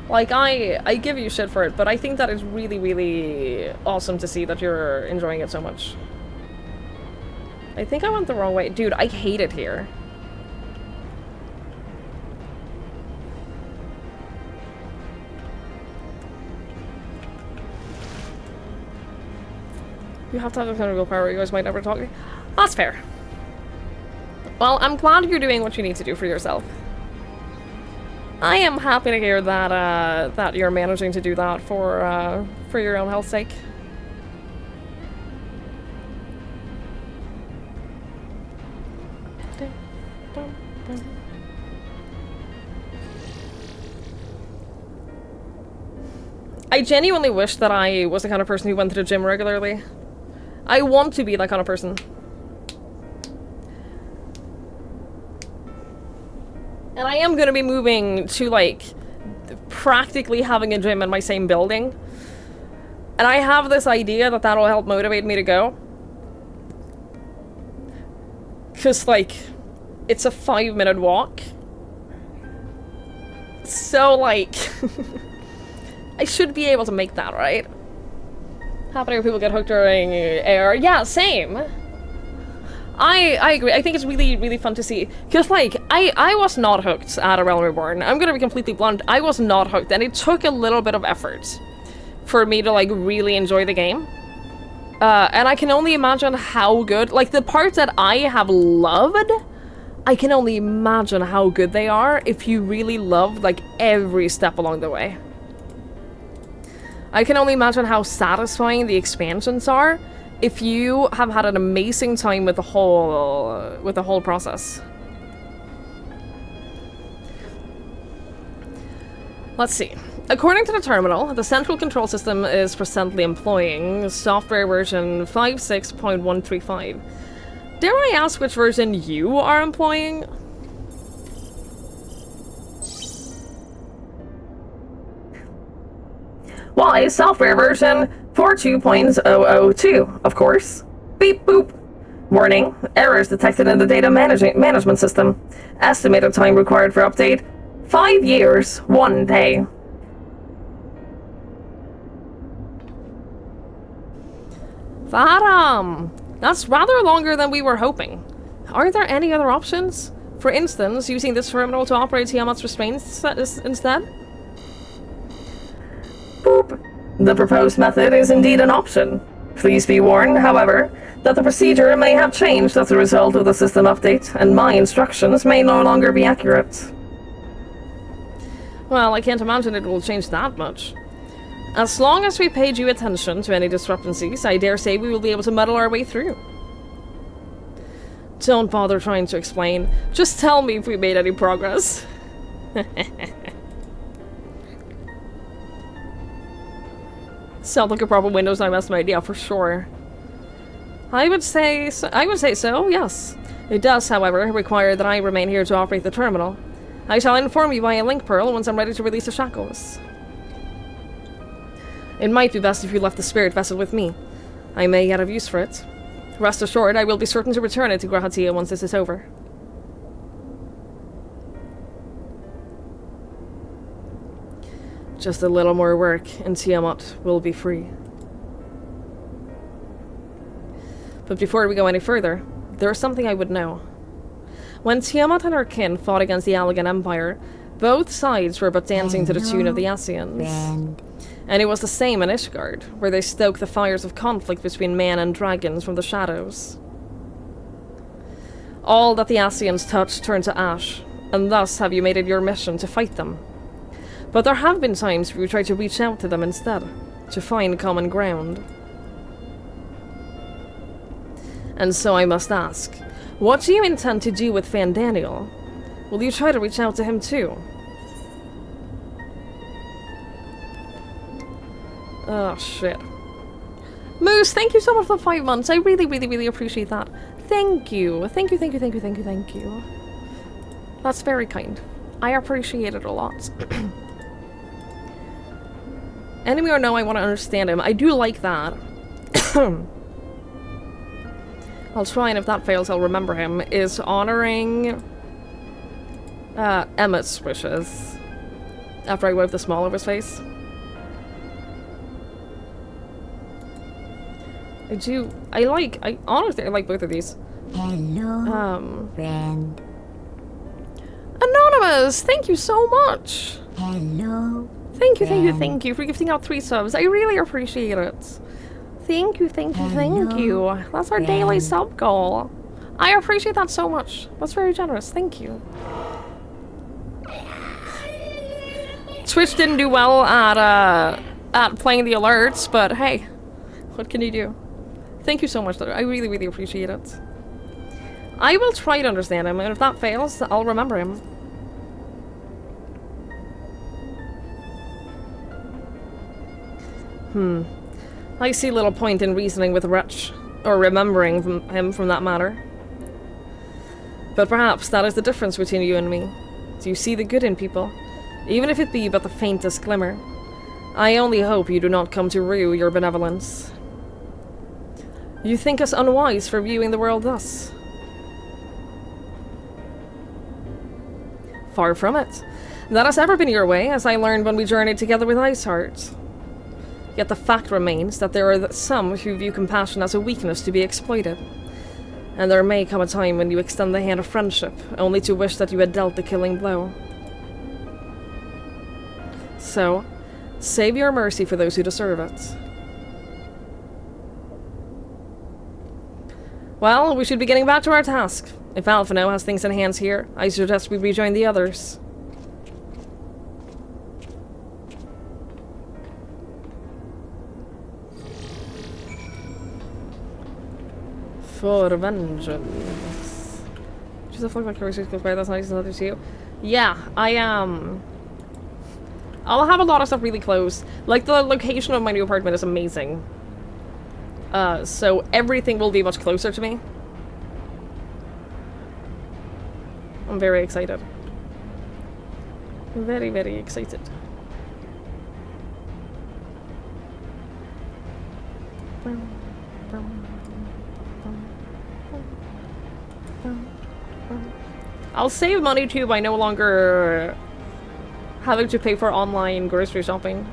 Like, I give you shit for it, but I think that is really, really awesome to see that you're enjoying it so much. I think I went the wrong way. Dude, I hate it here. You have to have a kind of willpower, you guys might never talk to me. That's fair. Well, I'm glad you're doing what you need to do for yourself. I am happy to hear that that you're managing to do that for your own health's sake. I genuinely wish that I was the kind of person who went to the gym regularly. I want to be that kind of person. And I am gonna be moving to, like, practically having a gym in my same building. And I have this idea that that'll help motivate me to go. 'Cause, like, it's a 5-minute walk. So, like, I should be able to make that, right? Happening when people get hooked during air. Yeah, same. I agree. I think it's really, really fun to see. Because, like, I was not hooked at A Realm Reborn. I'm gonna be completely blunt. I was not hooked, and it took a little bit of effort for me to, like, really enjoy the game. And I can only imagine how good... Like, the parts that I have loved, I can only imagine how good they are if you really love, like, every step along the way. I can only imagine how satisfying the expansions are if you have had an amazing time with the whole process. Let's see. According to the terminal, the central control system is presently employing software version 56.135. Dare I ask which version you are employing? Why, software version 42.002, of course. Beep boop. Warning, errors detected in the data management system. Estimated time required for update, 5 years, 1 day. That's rather longer than we were hoping. Aren't there any other options? For instance, using this terminal to operate Tiamat's restraints instead? Boop. The proposed method is indeed an option. Please be warned, however, that the procedure may have changed as a result of the system update, and my instructions may no longer be accurate. Well, I can't imagine it will change that much. As long as we paid you attention to any discrepancies, I dare say we will be able to muddle our way through. Don't bother trying to explain. Just tell me if we made any progress. Sounds like a proper Windows 9 estimate, yeah, for sure. I would say so, yes. It does, however, require that I remain here to operate the terminal. I shall inform you via link pearl once I'm ready to release the shackles. It might be best if you left the spirit vessel with me. I may yet have use for it. Rest assured, I will be certain to return it to Grahatia once this is over. Just a little more work, and Tiamat will be free. But before we go any further, there is something I would know. When Tiamat and her kin fought against the Allegan Empire, both sides were but dancing to the tune of the Ascians. And it was the same in Ishgard, where they stoked the fires of conflict between man and dragons from the shadows. All that the Ascians touched turned to ash, and thus have you made it your mission to fight them. But there have been times where you tried to reach out to them instead, to find common ground. And so I must ask, what do you intend to do with Fan Daniel? Will you try to reach out to him too? Oh, shit. Moose, thank you so much for the 5 months. I really, really, really appreciate that. Thank you. Thank you, thank you, thank you, thank you, thank you. That's very kind. I appreciate it a lot. Enemy or no, I want to understand him. I do like that. I'll try, and if that fails, I'll remember him. Is honoring Emmett's wishes after I wipe the small of his face. I honestly like both of these. Hello, friend. Anonymous, thank you so much. Hello. Thank you, thank you, thank you for gifting out 3 subs. I really appreciate it. Thank you, thank you, thank you. That's our daily sub goal. I appreciate that so much. That's very generous. Thank you. Twitch didn't do well at playing the alerts, but hey, what can you do? Thank you so much, though. I really, really appreciate it. I will try to understand him, and if that fails, I'll remember him. I see little point in reasoning with Wretch, or remembering him from that matter. But perhaps that is the difference between you and me. Do you see the good in people, even if it be but the faintest glimmer? I only hope you do not come to rue your benevolence. You think us unwise for viewing the world thus? Far from it. That has ever been your way, as I learned when we journeyed together with Iceheart. Yet the fact remains that there are some who view compassion as a weakness to be exploited. And there may come a time when you extend the hand of friendship, only to wish that you had dealt the killing blow. So, save your mercy for those who deserve it. Well, we should be getting back to our task. If Alphino has things in hands here, I suggest we rejoin the others. For vengeance. Just a fuck like groceries goes by, that's nice, another to you. Yeah, I'll have a lot of stuff really close. Like, the location of my new apartment is amazing. So everything will be much closer to me. I'm very excited. Very, very excited. I'll save money too by no longer having to pay for online grocery shopping.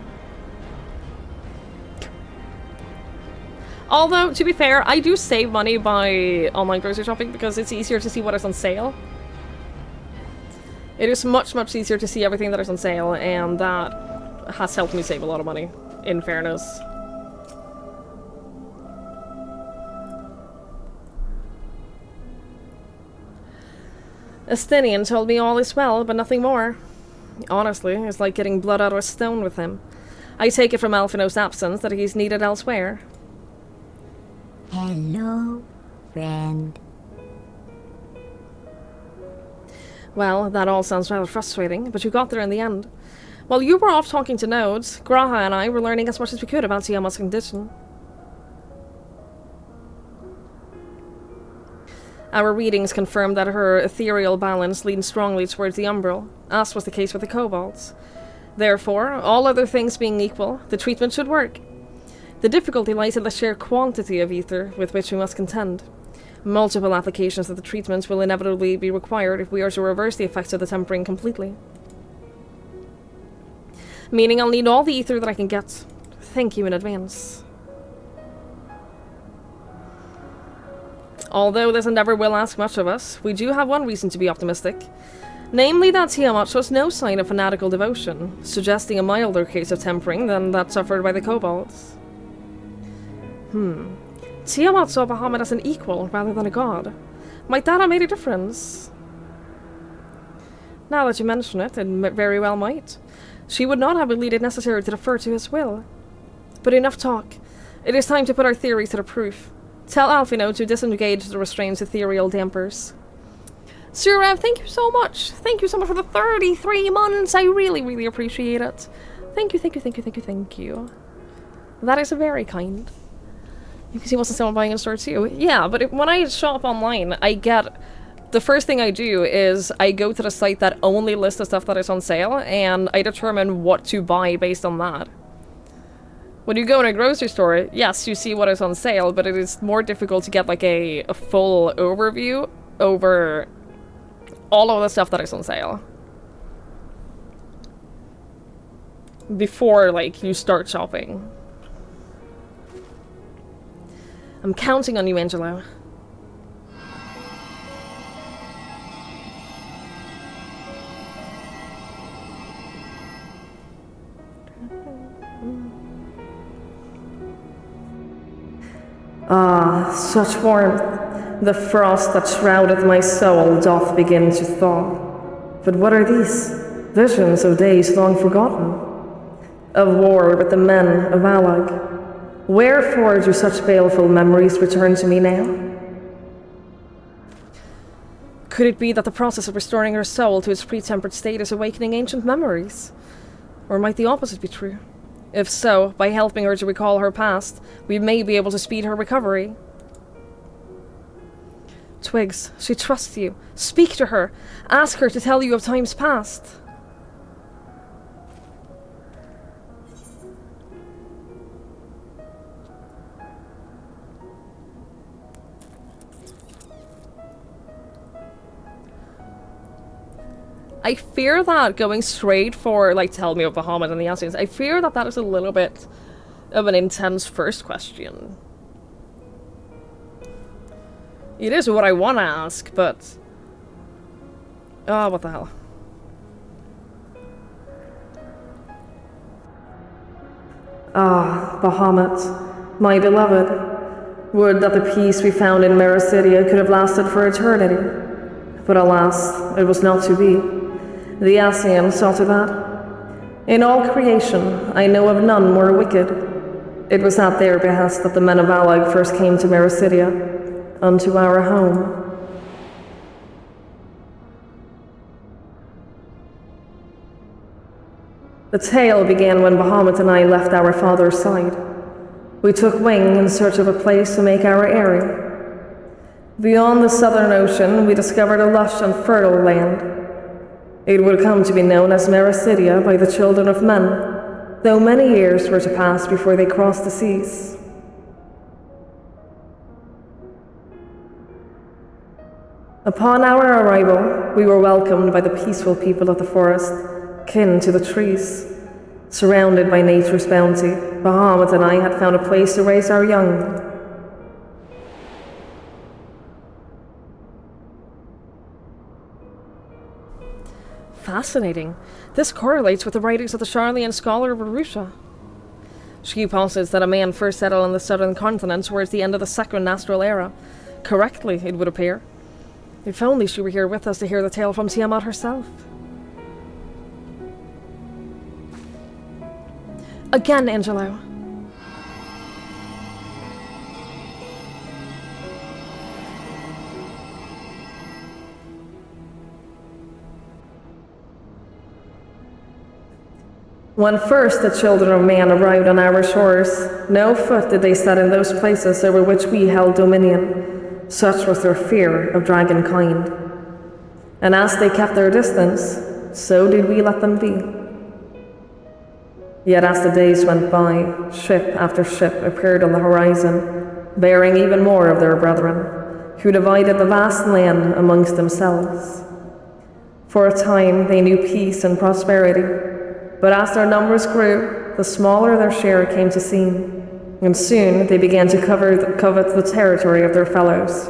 Although, to be fair, I do save money by online grocery shopping because it's easier to see what is on sale. It is much, much easier to see everything that is on sale, and that has helped me save a lot of money, in fairness. Estinian told me all is well, but nothing more. Honestly, it's like getting blood out of a stone with him. I take it from Alphino's absence that he's needed elsewhere. Hello, friend. Well, that all sounds rather frustrating, but you got there in the end. While you were off talking to Nodes, Graha and I were learning as much as we could about Tiamat's condition. Our readings confirmed that her ethereal balance leaned strongly towards the umbral, as was the case with the kobolds. Therefore, all other things being equal, the treatment should work. The difficulty lies in the sheer quantity of ether with which we must contend. Multiple applications of the treatment will inevitably be required if we are to reverse the effects of the tempering completely. Meaning I'll need all the ether that I can get. Thank you in advance. Although this endeavor will ask much of us, we do have one reason to be optimistic. Namely that Tiamat shows no sign of fanatical devotion, suggesting a milder case of tempering than that suffered by the kobolds. Tiamat saw Bahamut as an equal rather than a god. Might that have made a difference? Now that you mention it, it very well might. She would not have believed it necessary to defer to his will. But enough talk. It is time to put our theories to the proof. Tell Alfino to disengage the restraints ethereal dampers. Sir Rev, thank you so much. Thank you so much for the 33 months. I really, really appreciate it. Thank you, thank you, thank you, thank you, thank you. That is very kind. You can see what's still buying in store too. Yeah, but when I shop online, I get... The first thing I do is I go to the site that only lists the stuff that is on sale, and I determine what to buy based on that. When you go in a grocery store, yes, you see what is on sale, but it is more difficult to get like a full overview over all of the stuff that is on sale. Before, like, you start shopping. I'm counting on you, Angelo. Ah, such warmth. The frost that shroudeth my soul doth begin to thaw. But what are these? Visions of days long forgotten. Of war with the men of Alag. Wherefore do such baleful memories return to me now? Could it be that the process of restoring her soul to its pre-tempered state is awakening ancient memories? Or might the opposite be true? If so, by helping her to recall her past, we may be able to speed her recovery. Twigs, she trusts you. Speak to her. Ask her to tell you of times past. I fear that going straight for, like, tell me of Bahamut and the Assassins, I fear that that is a little bit of an intense first question. It is what I want to ask, but... Oh, what the hell. Ah, Bahamut, my beloved. Would that the peace we found in Mericidia could have lasted for eternity. But alas, it was not to be. The Ascian saw to that. In all creation, I know of none more wicked. It was at their behest that the men of Alag first came to Mericidia, unto our home. The tale began when Bahamut and I left our father's side. We took wing in search of a place to make our eyrie. Beyond the southern ocean, we discovered a lush and fertile land. It would come to be known as Mericidia by the children of men, though many years were to pass before they crossed the seas. Upon our arrival, we were welcomed by the peaceful people of the forest, kin to the trees. Surrounded by nature's bounty, Bahamut and I had found a place to raise our young. Fascinating. This correlates with the writings of the Charlian scholar of Arusha. She posits that a man first settled on the southern continent towards the end of the Second Astral Era. Correctly, it would appear. If only she were here with us to hear the tale from Tiamat herself. Again, Angelo. When first the children of man arrived on our shores, no foot did they set in those places over which we held dominion. Such was their fear of dragonkind. And as they kept their distance, so did we let them be. Yet as the days went by, ship after ship appeared on the horizon, bearing even more of their brethren, who divided the vast land amongst themselves. For a time they knew peace and prosperity, but as their numbers grew, the smaller their share came to seem, and soon they began to covet the territory of their fellows.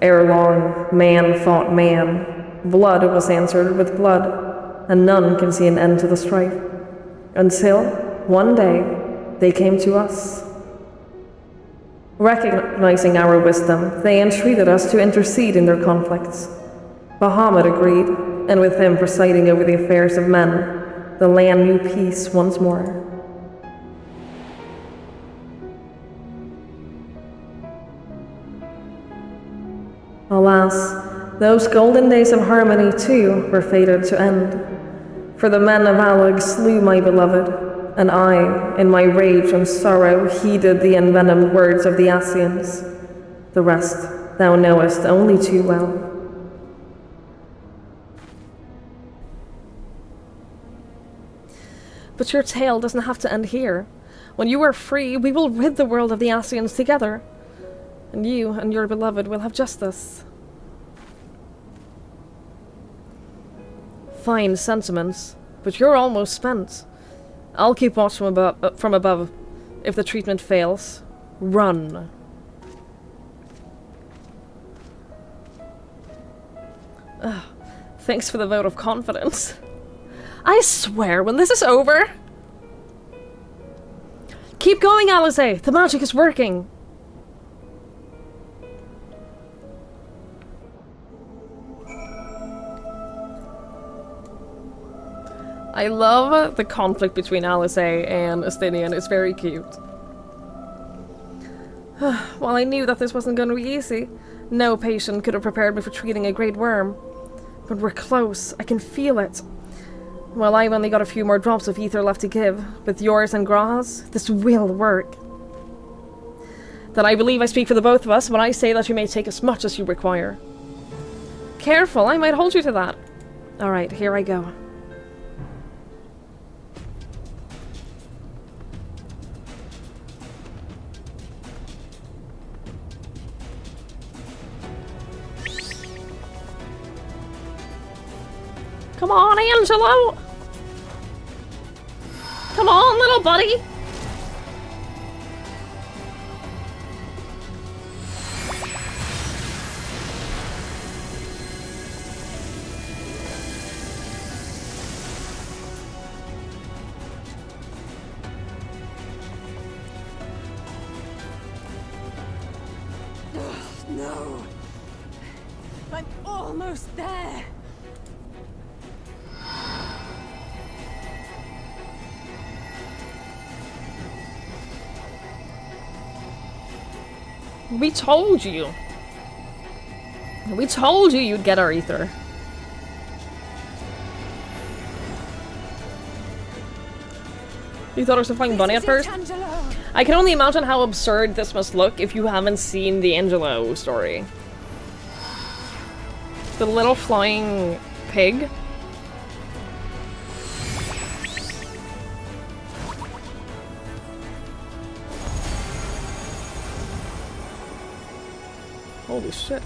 Ere long, man fought man, blood was answered with blood, and none can see an end to the strife. Until, one day, they came to us. Recognizing our wisdom, they entreated us to intercede in their conflicts. Bahamut agreed, and with him presiding over the affairs of men, the land knew peace once more. Alas, those golden days of harmony too were fated to end. For the men of Alag slew my beloved, and I, in my rage and sorrow, heeded the envenomed words of the Ascians. The rest thou knowest only too well. But your tale doesn't have to end here. When you are free, we will rid the world of the Ascians together. And you and your beloved will have justice. Fine sentiments, but you're almost spent. I'll keep watch from above. If the treatment fails, run. Thanks for the vote of confidence. I swear, when this is over... Keep going, Alice! The magic is working! I love the conflict between Alice and Estinian. It's very cute. Well, I knew that this wasn't going to be easy. No patient could have prepared me for treating a great worm. But we're close. I can feel it. Well, I've only got a few more drops of ether left to give. With yours and Gra's, this will work. Then I believe I speak for the both of us when I say that you may take as much as you require. Careful, I might hold you to that. Alright, here I go. Come on, Angelo! Come on, little buddy! No. I'm almost there. We told you. We told you you'd get our ether. You thought it was a flying bunny at first? I can only imagine how absurd this must look if you haven't seen the Angelo story. The little flying pig. Holy shit.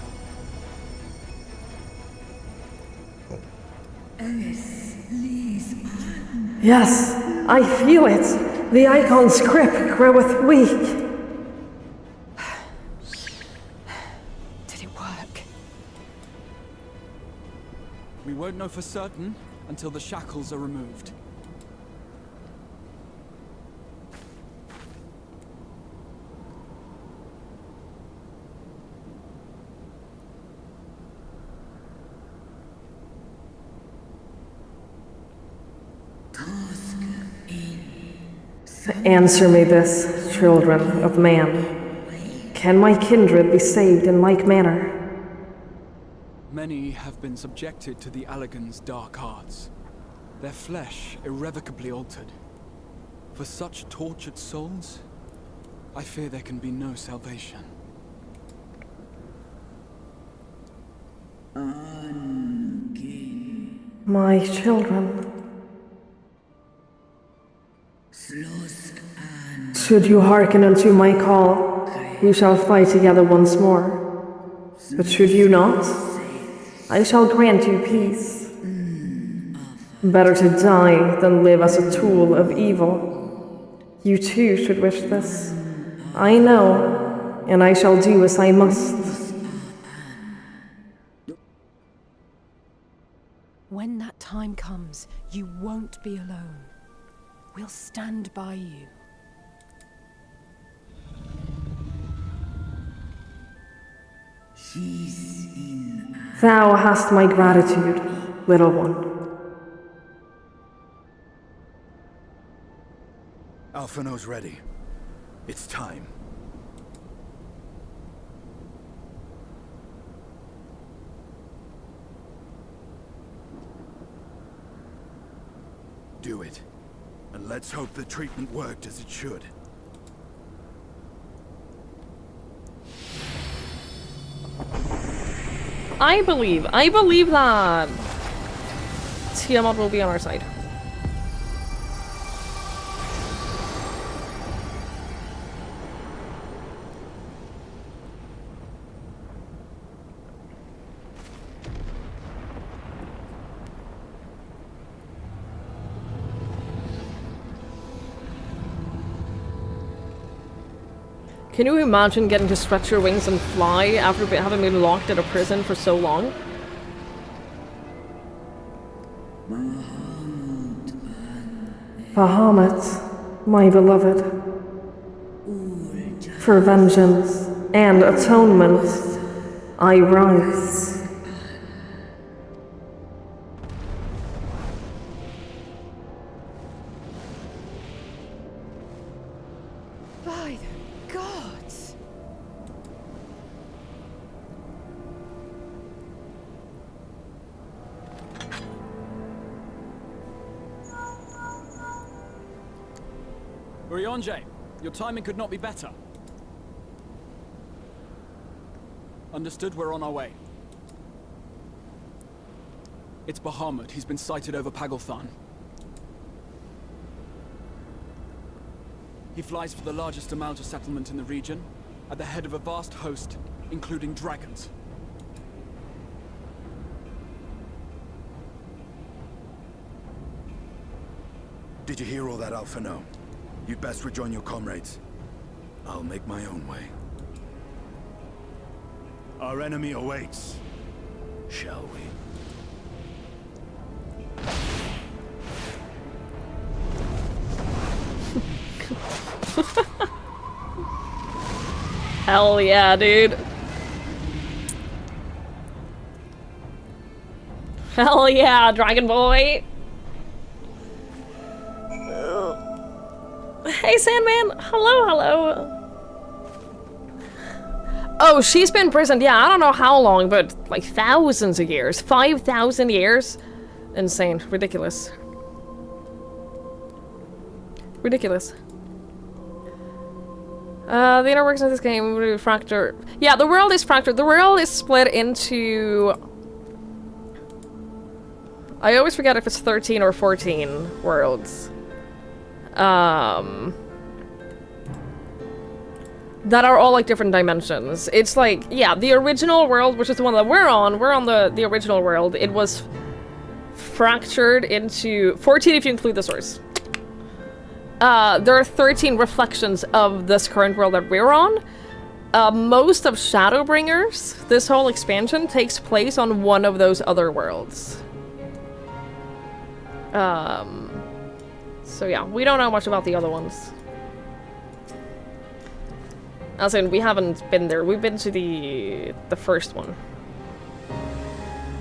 Yes, I feel it. The icon's grip groweth weak. Did it work? We won't know for certain until the shackles are removed. Answer me this, children of man. Can my kindred be saved in like manner? Many have been subjected to the Allagan's dark arts, their flesh irrevocably altered. For such tortured souls, I fear there can be no salvation. My children. Should you hearken unto my call, we shall fight together once more. But should you not, I shall grant you peace. Better to die than live as a tool of evil. You too should wish this. I know, and I shall do as I must. When that time comes, you won't be alone. We'll stand by you. Thou hast my gratitude, little one. Alphino's ready. It's time. Do it. And let's hope the treatment worked as it should. I believe that Tiamat will be on our side. Can you imagine getting to stretch your wings and fly after having been locked in a prison for so long? Bahamut, my beloved. For vengeance and atonement, I rise. By the gods! Urianger, your timing could not be better. Understood, we're on our way. It's Bahamut. He's been sighted over Pagalthan. He flies for the largest Amalja settlement in the region, at the head of a vast host, including dragons. Did you hear all that, Alphino? You'd best rejoin your comrades. I'll make my own way. Our enemy awaits. Shall we? Hell yeah, dude. Hell yeah, Dragon Boy. Hey, Sandman. Hello, hello. Oh, she's been imprisoned. Yeah, I don't know how long, but like thousands of years. 5,000 years. Insane. Ridiculous. Ridiculous. The inner workings of this game will be fractured. Yeah, the world is fractured. The world is split into... I always forget if it's 13 or 14 worlds. That are all like different dimensions. It's like, yeah, the original world, which is the one that we're on the original world. It was fractured into 14 if you include the source. There are 13 reflections of this current world that we're on. Most of Shadowbringers, this whole expansion, takes place on one of those other worlds. So yeah, we don't know much about the other ones. As in, we haven't been there. We've been to the first one.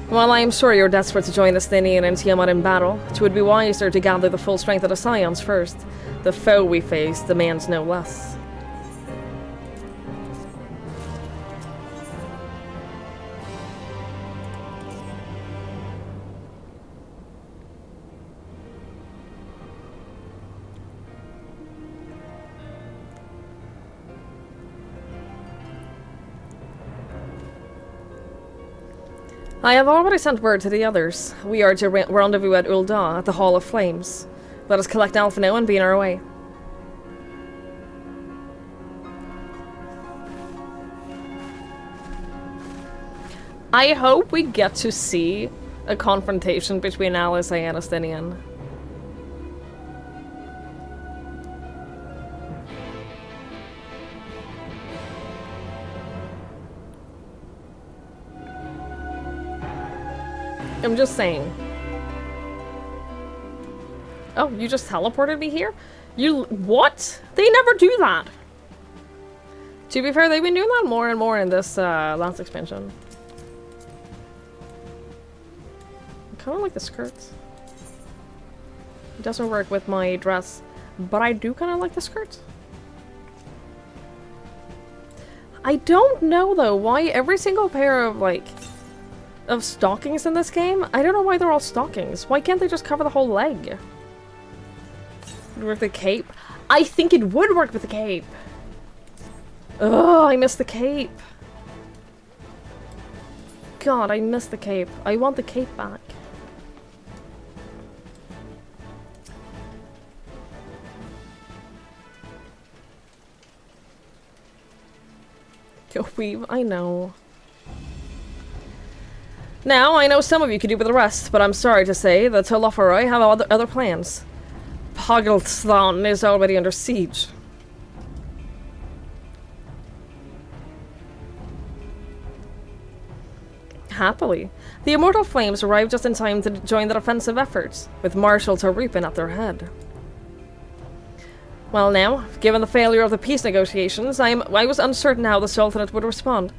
While I am sure you're desperate to join the Stinian and Tiamat in battle, it would be wiser to gather the full strength of the Scions first. The foe we face demands no less. I have already sent word to the others. We are to rendezvous at Ul'dah at the Hall of Flames. Let us collect Alphino and be on our way. I hope we get to see a confrontation between Alizé and Estinian. I'm just saying. Oh, you just teleported me here? What? They never do that. To be fair, they've been doing that more and more in this last expansion. I kind of like the skirts. It doesn't work with my dress, but I do kind of like the skirts. I don't know though why every single pair of of stockings in this game, I don't know why they're all stockings. Why can't they just cover the whole leg? With the cape? I think it would work with the cape. Oh, I missed the cape. God, I missed the cape. I want the cape back. Go weave, I know. Now, I know some of you could do with the rest, but I'm sorry to say that Toloforoi have other plans. Pogglethon is already under siege. Happily, the Immortal Flames arrived just in time to join the defensive efforts, with Marshal Torupin at their head. Well now, given the failure of the peace negotiations, I was uncertain how the Sultanate would respond.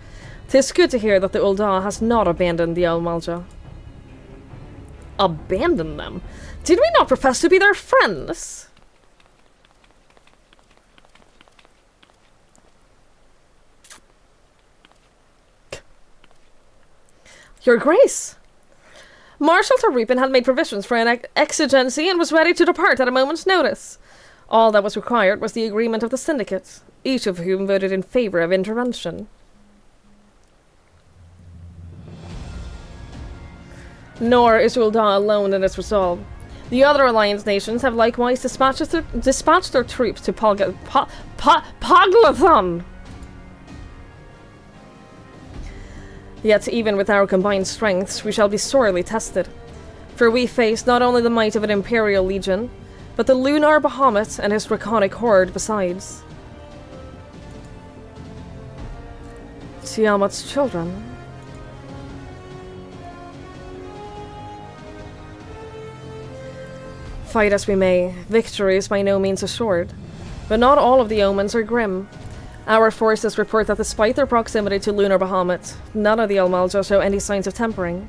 'Tis good to hear that the Ul'dah has not abandoned the Al Malja. Abandoned them? Did we not profess to be their friends? Your Grace! Marshal Torupin had made provisions for an exigency and was ready to depart at a moment's notice. All that was required was the agreement of the syndicate, each of whom voted in favor of intervention. Nor is Ul'dah alone in its resolve. The other alliance nations have likewise dispatched their troops to Pogglethon. Yet even with our combined strengths, we shall be sorely tested. For we face not only the might of an Imperial Legion, but the Lunar Bahamut and his draconic horde besides. Tiamat's children. Fight as we may, victory is by no means assured. But not all of the omens are grim. Our forces report that despite their proximity to Lunar Bahamut, none of the Al Malja show any signs of tempering.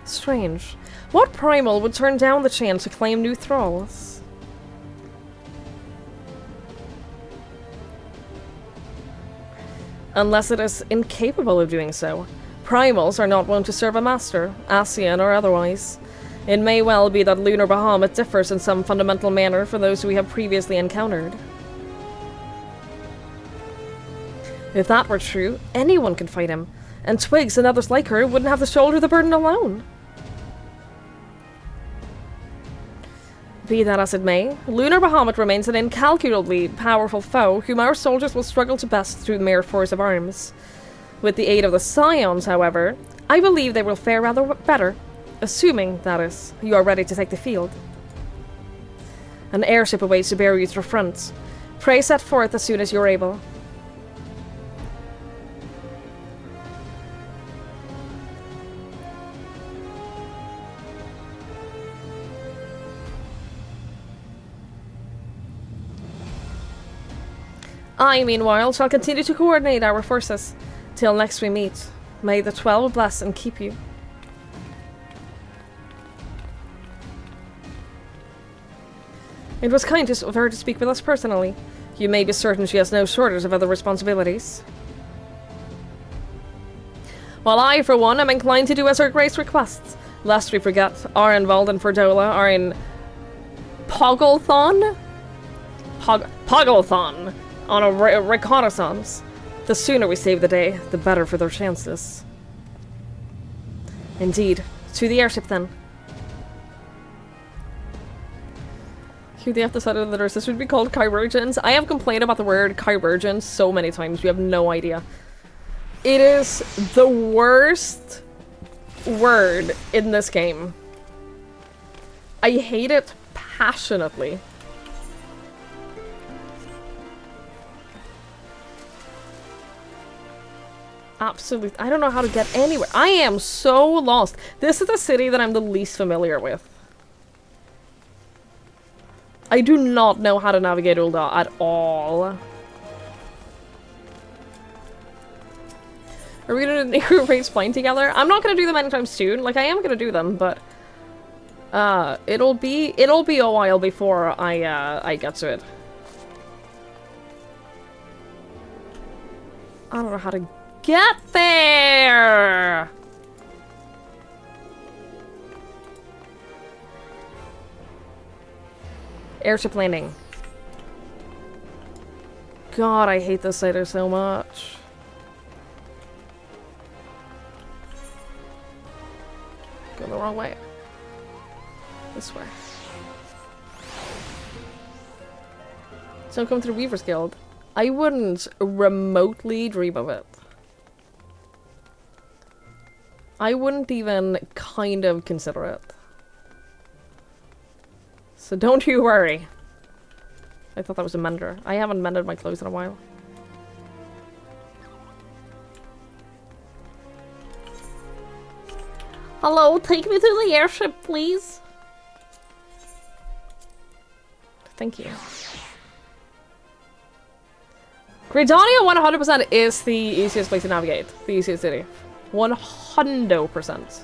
Strange. What primal would turn down the chance to claim new thralls? Unless it is incapable of doing so. Primals are not wont to serve a master, Asian or otherwise. It may well be that Lunar Bahamut differs in some fundamental manner from those we have previously encountered. If that were true, anyone could fight him, and Twigs and others like her wouldn't have to shoulder the burden alone. Be that as it may, Lunar Bahamut remains an incalculably powerful foe whom our soldiers will struggle to best through mere force of arms. With the aid of the Scions, however, I believe they will fare rather better, assuming, that is, you are ready to take the field. An airship awaits to bear you to the front. Pray set forth as soon as you are able. I, meanwhile, shall continue to coordinate our forces. Till next we meet. May the 12 bless and keep you. It was kind of her to speak with us personally. You may be certain she has no shortage of other responsibilities. While I, for one, am inclined to do as her Grace requests. Lest we forget, Arenvald and Ferdola are in Pogglethon? Pogglethon! On a reconnaissance. The sooner we save the day, the better for their chances. Indeed. To the airship, then. Here they have decided that our sisters would be called Kybergens. I have complained about the word Kybergens so many times, you have no idea. It is the worst word in this game. I hate it passionately. Absolutely. I don't know how to get anywhere. I am so lost. This is the city that I'm the least familiar with. I do not know how to navigate Ul'dah at all. Are we gonna do race playing together? I'm not gonna do them anytime soon. Like, I am gonna do them, but it'll be a while before I get to it. I don't know how to get there. Airship landing. God, I hate this cider so much. Go the wrong way. This way. So come to the Weaver's Guild. I wouldn't remotely dream of it. I wouldn't even kind of consider it. So don't you worry. I thought that was a mender. I haven't mended my clothes in a while. Hello, take me to the airship, please. Thank you. Gridania 100% is the easiest place to navigate. The easiest city. 100%.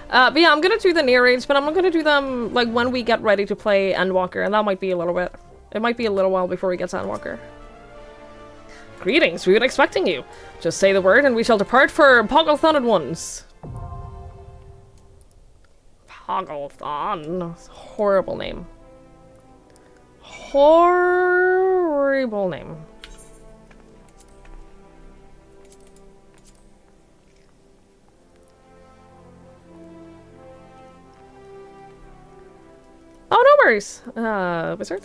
But yeah, I'm gonna do the near raids, but I'm not gonna do them like when we get ready to play Endwalker, and that might be a little bit. It might be a little while before we get to Endwalker. Greetings, we were expecting you. Just say the word and we shall depart for Pogglethon at once. Pogglethon. Horrible name. Horrible name. Oh, no worries. Wizard.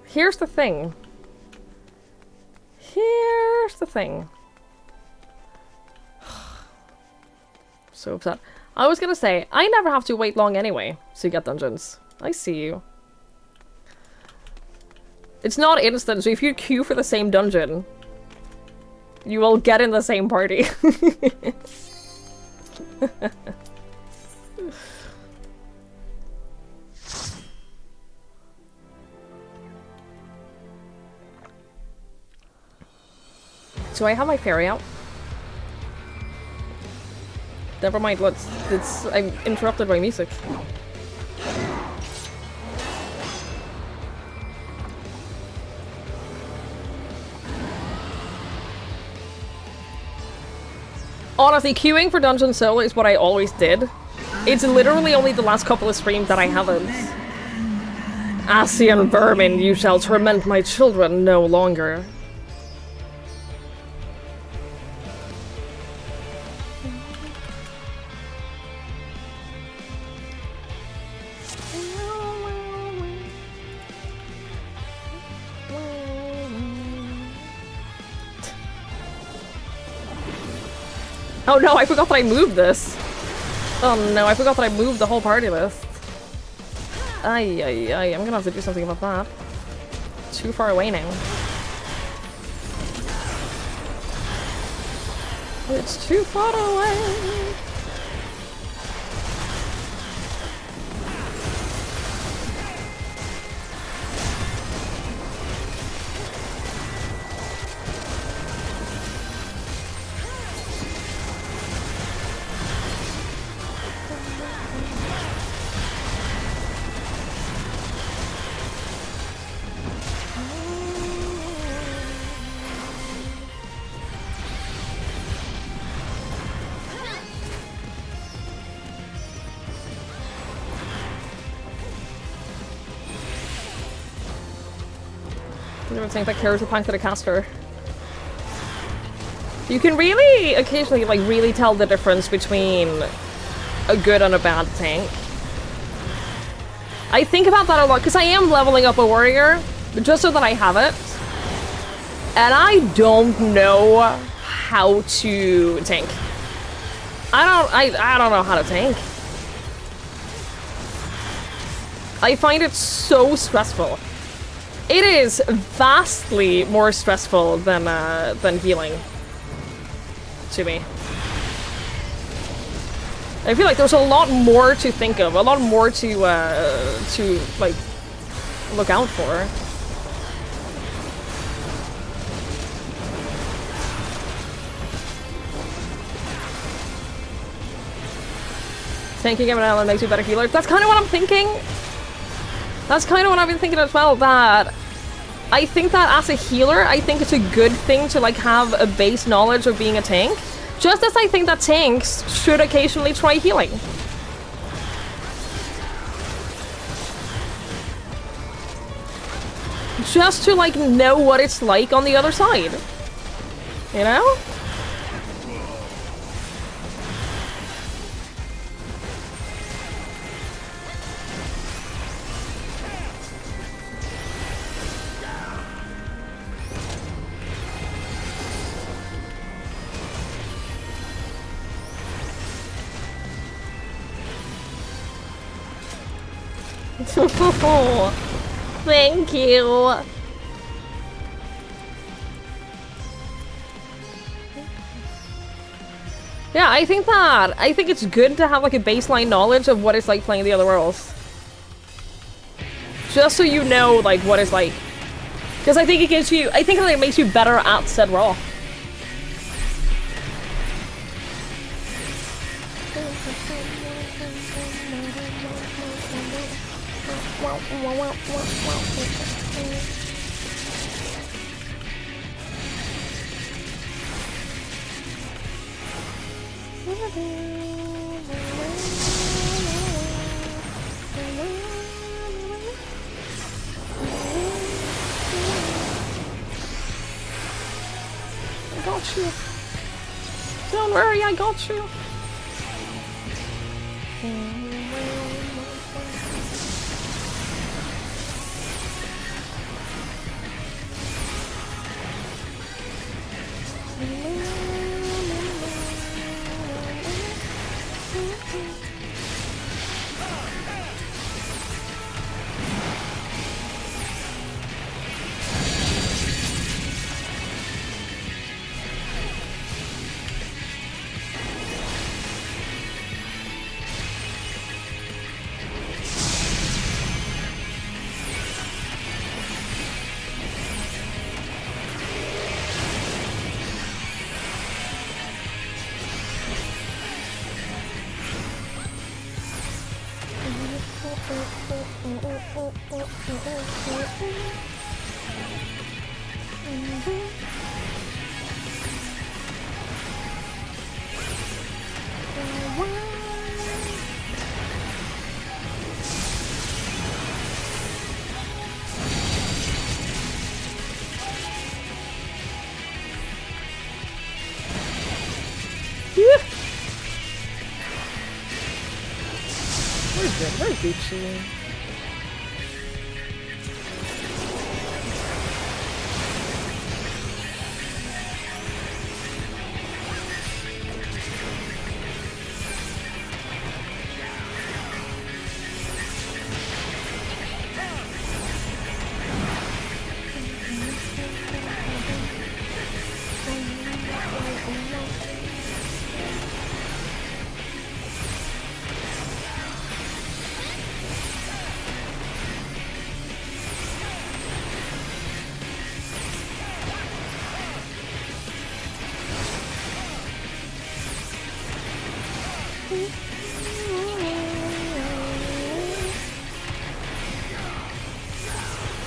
Here's the thing. Here's the thing. So upset. I was gonna say, I never have to wait long anyway to get dungeons. I see you. It's not instant, so if you queue for the same dungeon, you will get in the same party. So I have my ferry out. Never mind, I'm interrupted by music. Honestly, queuing for Dungeon Solo is what I always did. It's literally only the last couple of streams that I haven't. Asian vermin, you shall torment my children no longer. Oh no, I forgot that I moved this. Oh no, I forgot that I moved the whole party list. Ay, ay, ay, I'm gonna have to do something about that. Too far away now. It's too far away. Think that carries a plank to the caster. You can really occasionally like really tell the difference between a good and a bad tank. I think about that a lot, because I am leveling up a warrior, just so that I have it. And I don't know how to tank. I don't know how to tank. I find it so stressful. It is vastly more stressful than healing to me. I feel like there's a lot more to think of, a lot more to like look out for. Tanking every island makes you a better healer. That's kind of what I'm thinking. That's kind of what I've been thinking as well, that I think that as a healer, I think it's a good thing to like have a base knowledge of being a tank. Just as I think that tanks should occasionally try healing. Just to like know what it's like on the other side. You know? Thank you. Yeah, I think it's good to have like a baseline knowledge of what it's like playing the other worlds. Just so you know like what it's like. Because I think it makes you better at said role. I got you. Don't worry, I got you. Very Gucci.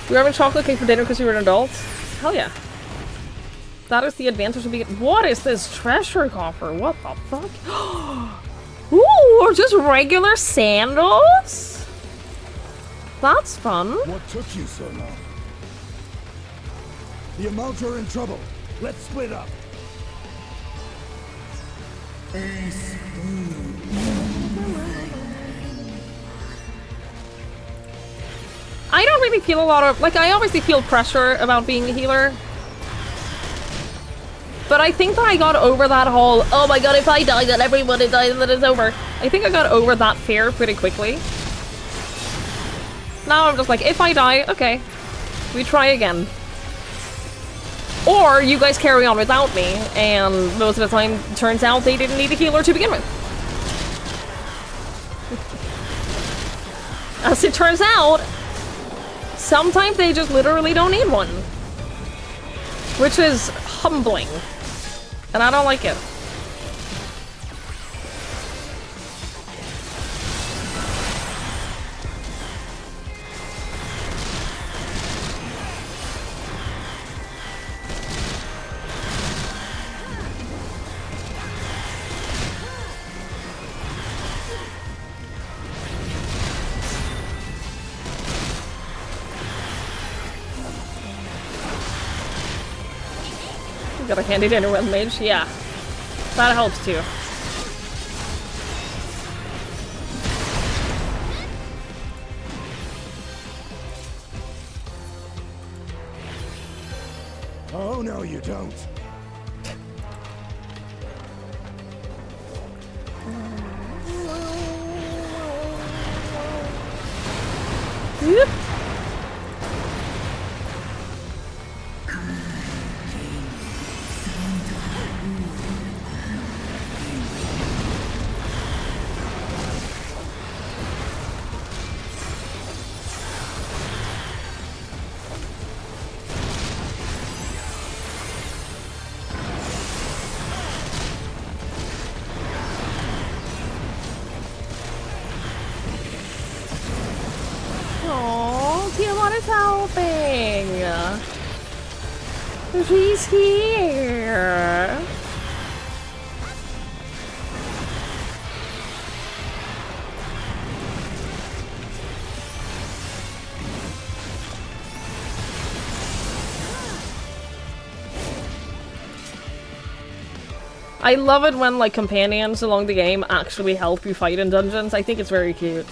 You having chocolate cake for dinner because you're an adult? Hell yeah. That is the advantage of being— What is this treasure coffer? What the fuck? Ooh, just regular sandals? That's fun. What took you so long? The Amalja are in trouble. Let's split up. I don't really feel a lot of... Like, I obviously feel pressure about being a healer. But I think that I got over that whole, oh my god, if I die, then everybody dies, then it's over. I think I got over that fear pretty quickly. Now I'm just like, if I die, okay. We try again. Or you guys carry on without me, and most of the time, turns out they didn't need a healer to begin with. As it turns out, sometimes they just literally don't need one. Which is humbling. And I don't like it. Got a handy dinner with mage, yeah. That helps too. Oh, no, you don't. Yep. Aww, Tiamat is helping. She's here. I love it when like companions along the game actually help you fight in dungeons. I think it's very cute.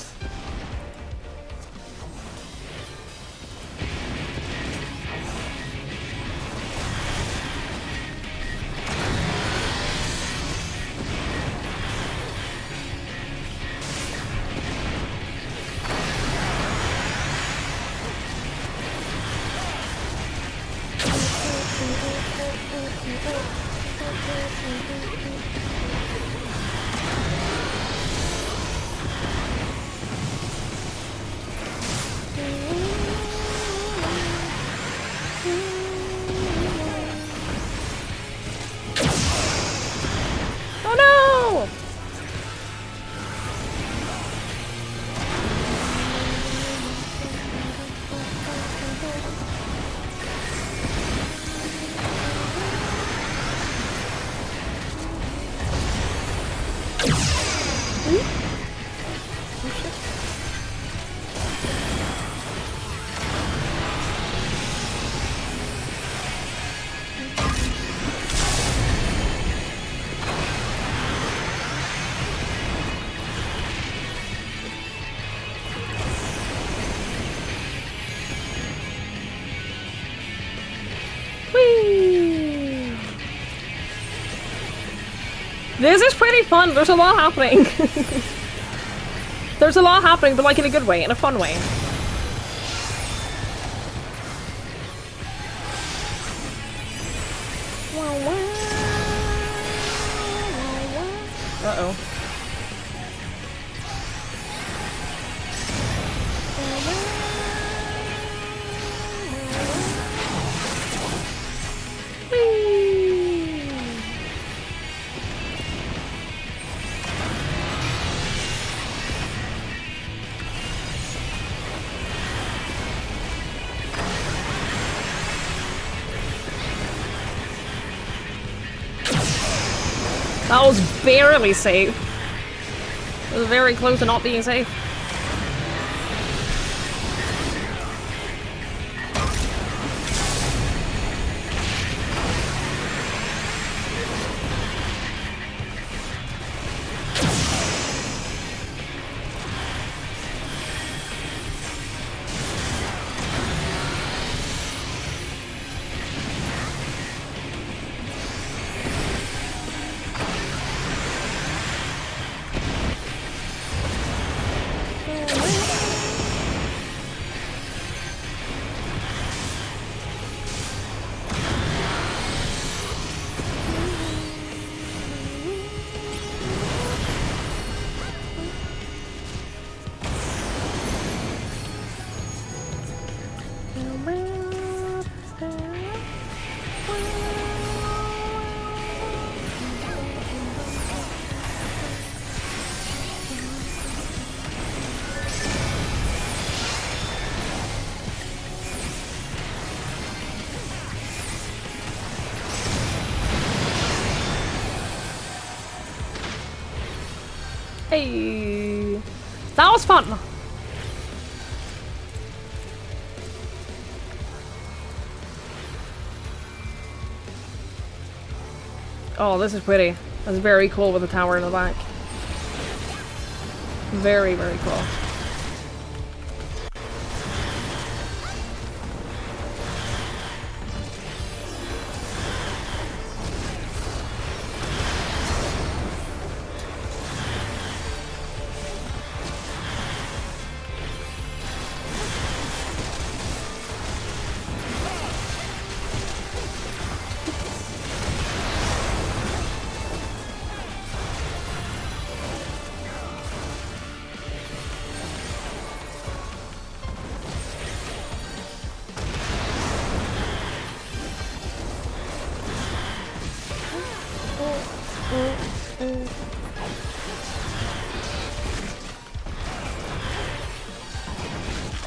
Oh no! Whee! This is pretty fun. There's a lot happening. There's a lot happening, but like in a good way, in a fun way. Uh-oh. That was barely safe. It was very close to not being safe. Hey! That was fun! Oh, this is pretty. That's very cool with the tower in the back. Very, very cool.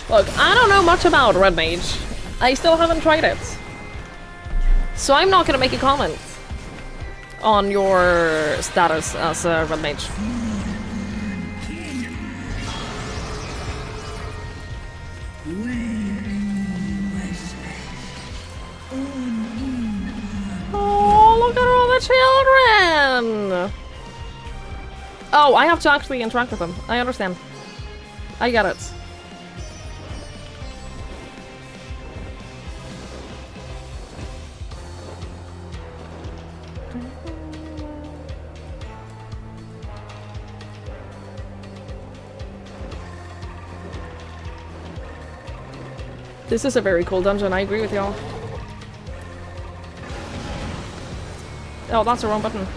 Look, I don't know much about Red Mage. I still haven't tried it. So I'm not gonna make a comment on your status as a Red Mage. Oh, look at all the children! Oh, I have to actually interact with them. I understand. I get it. This is a very cool dungeon, I agree with y'all. Oh, that's the wrong button.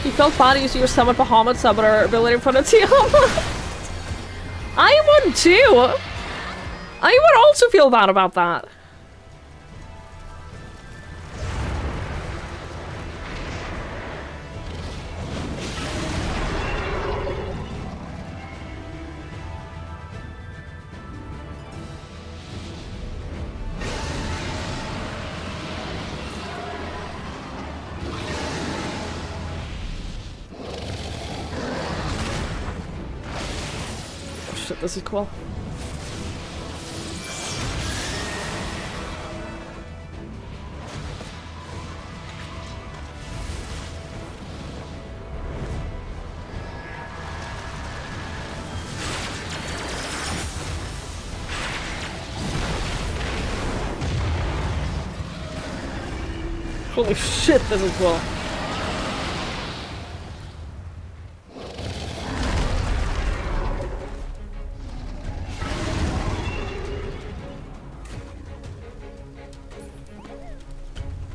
You felt bad you used summon Bahamut summoner ability in front of Tiamat. I would too! I would also feel bad about that. Shit, this is cool. Holy shit, this is cool.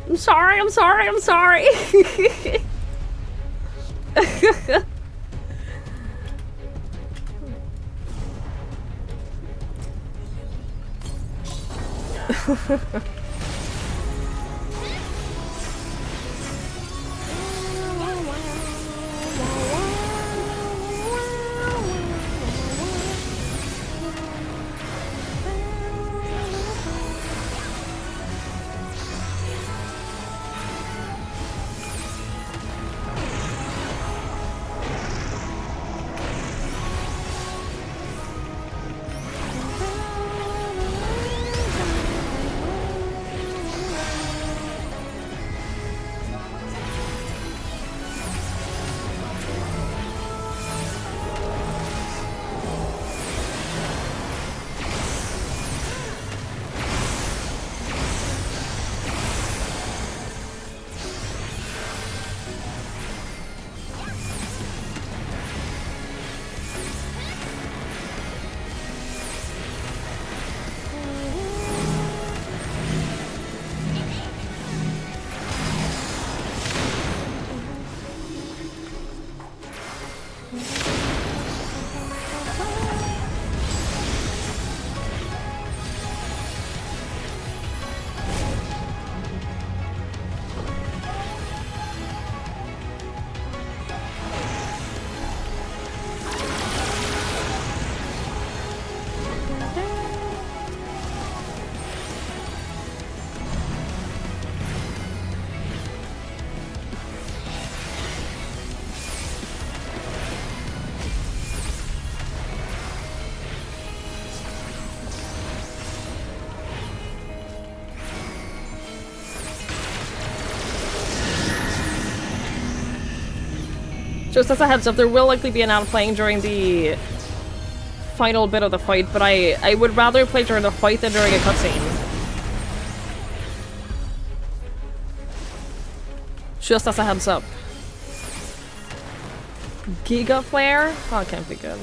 I'm sorry, I'm sorry, I'm sorry. Just as a heads up, there will likely be an ad playing during the final bit of the fight, but I would rather play during the fight than during a cutscene. Just as a heads up. Giga Flare? Oh, it can't be good.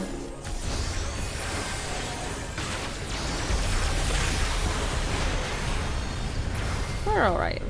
We're alright.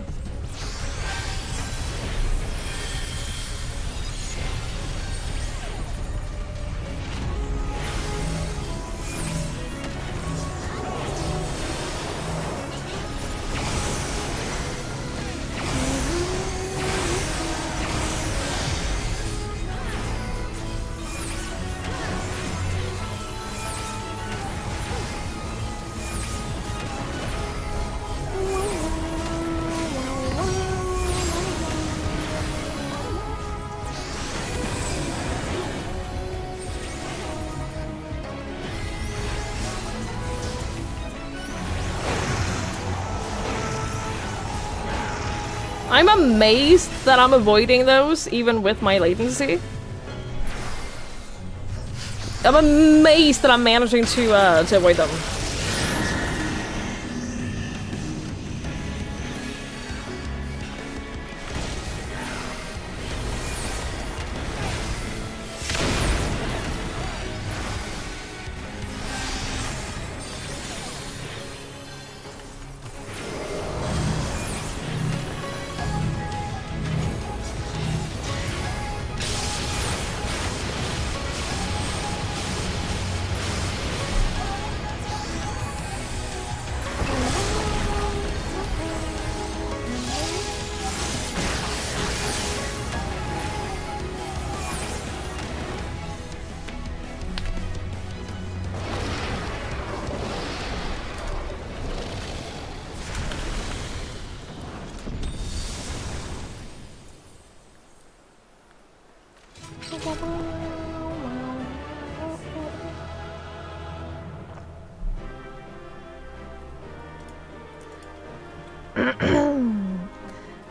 I'm amazed that I'm avoiding those, even with my latency. I'm amazed that I'm managing to avoid them.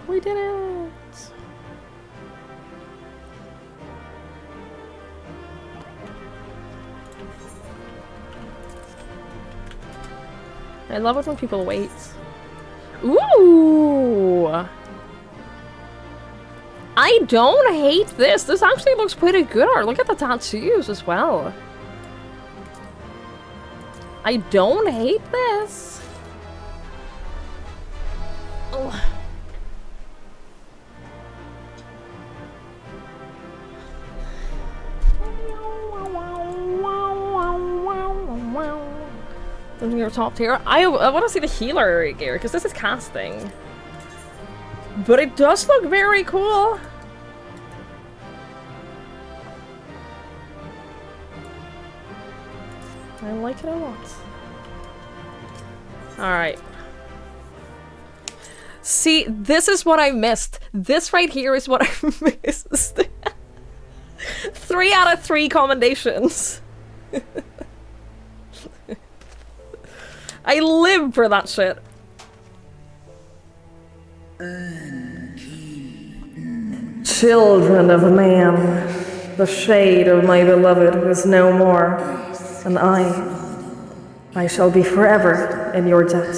We did it! I love it when people wait. Ooh! I don't hate this. This actually looks pretty good. Look at the tattoos as well. I don't hate this. Oh. Something your top tier. I want to see the healer gear because this is casting. But it does look very cool. I like it a lot. Alright. See, this is what I missed. This right here is what I missed. 3 out of 3 commendations. I live for that shit. Children of man, the shade of my beloved is no more, and I shall be forever in your debt.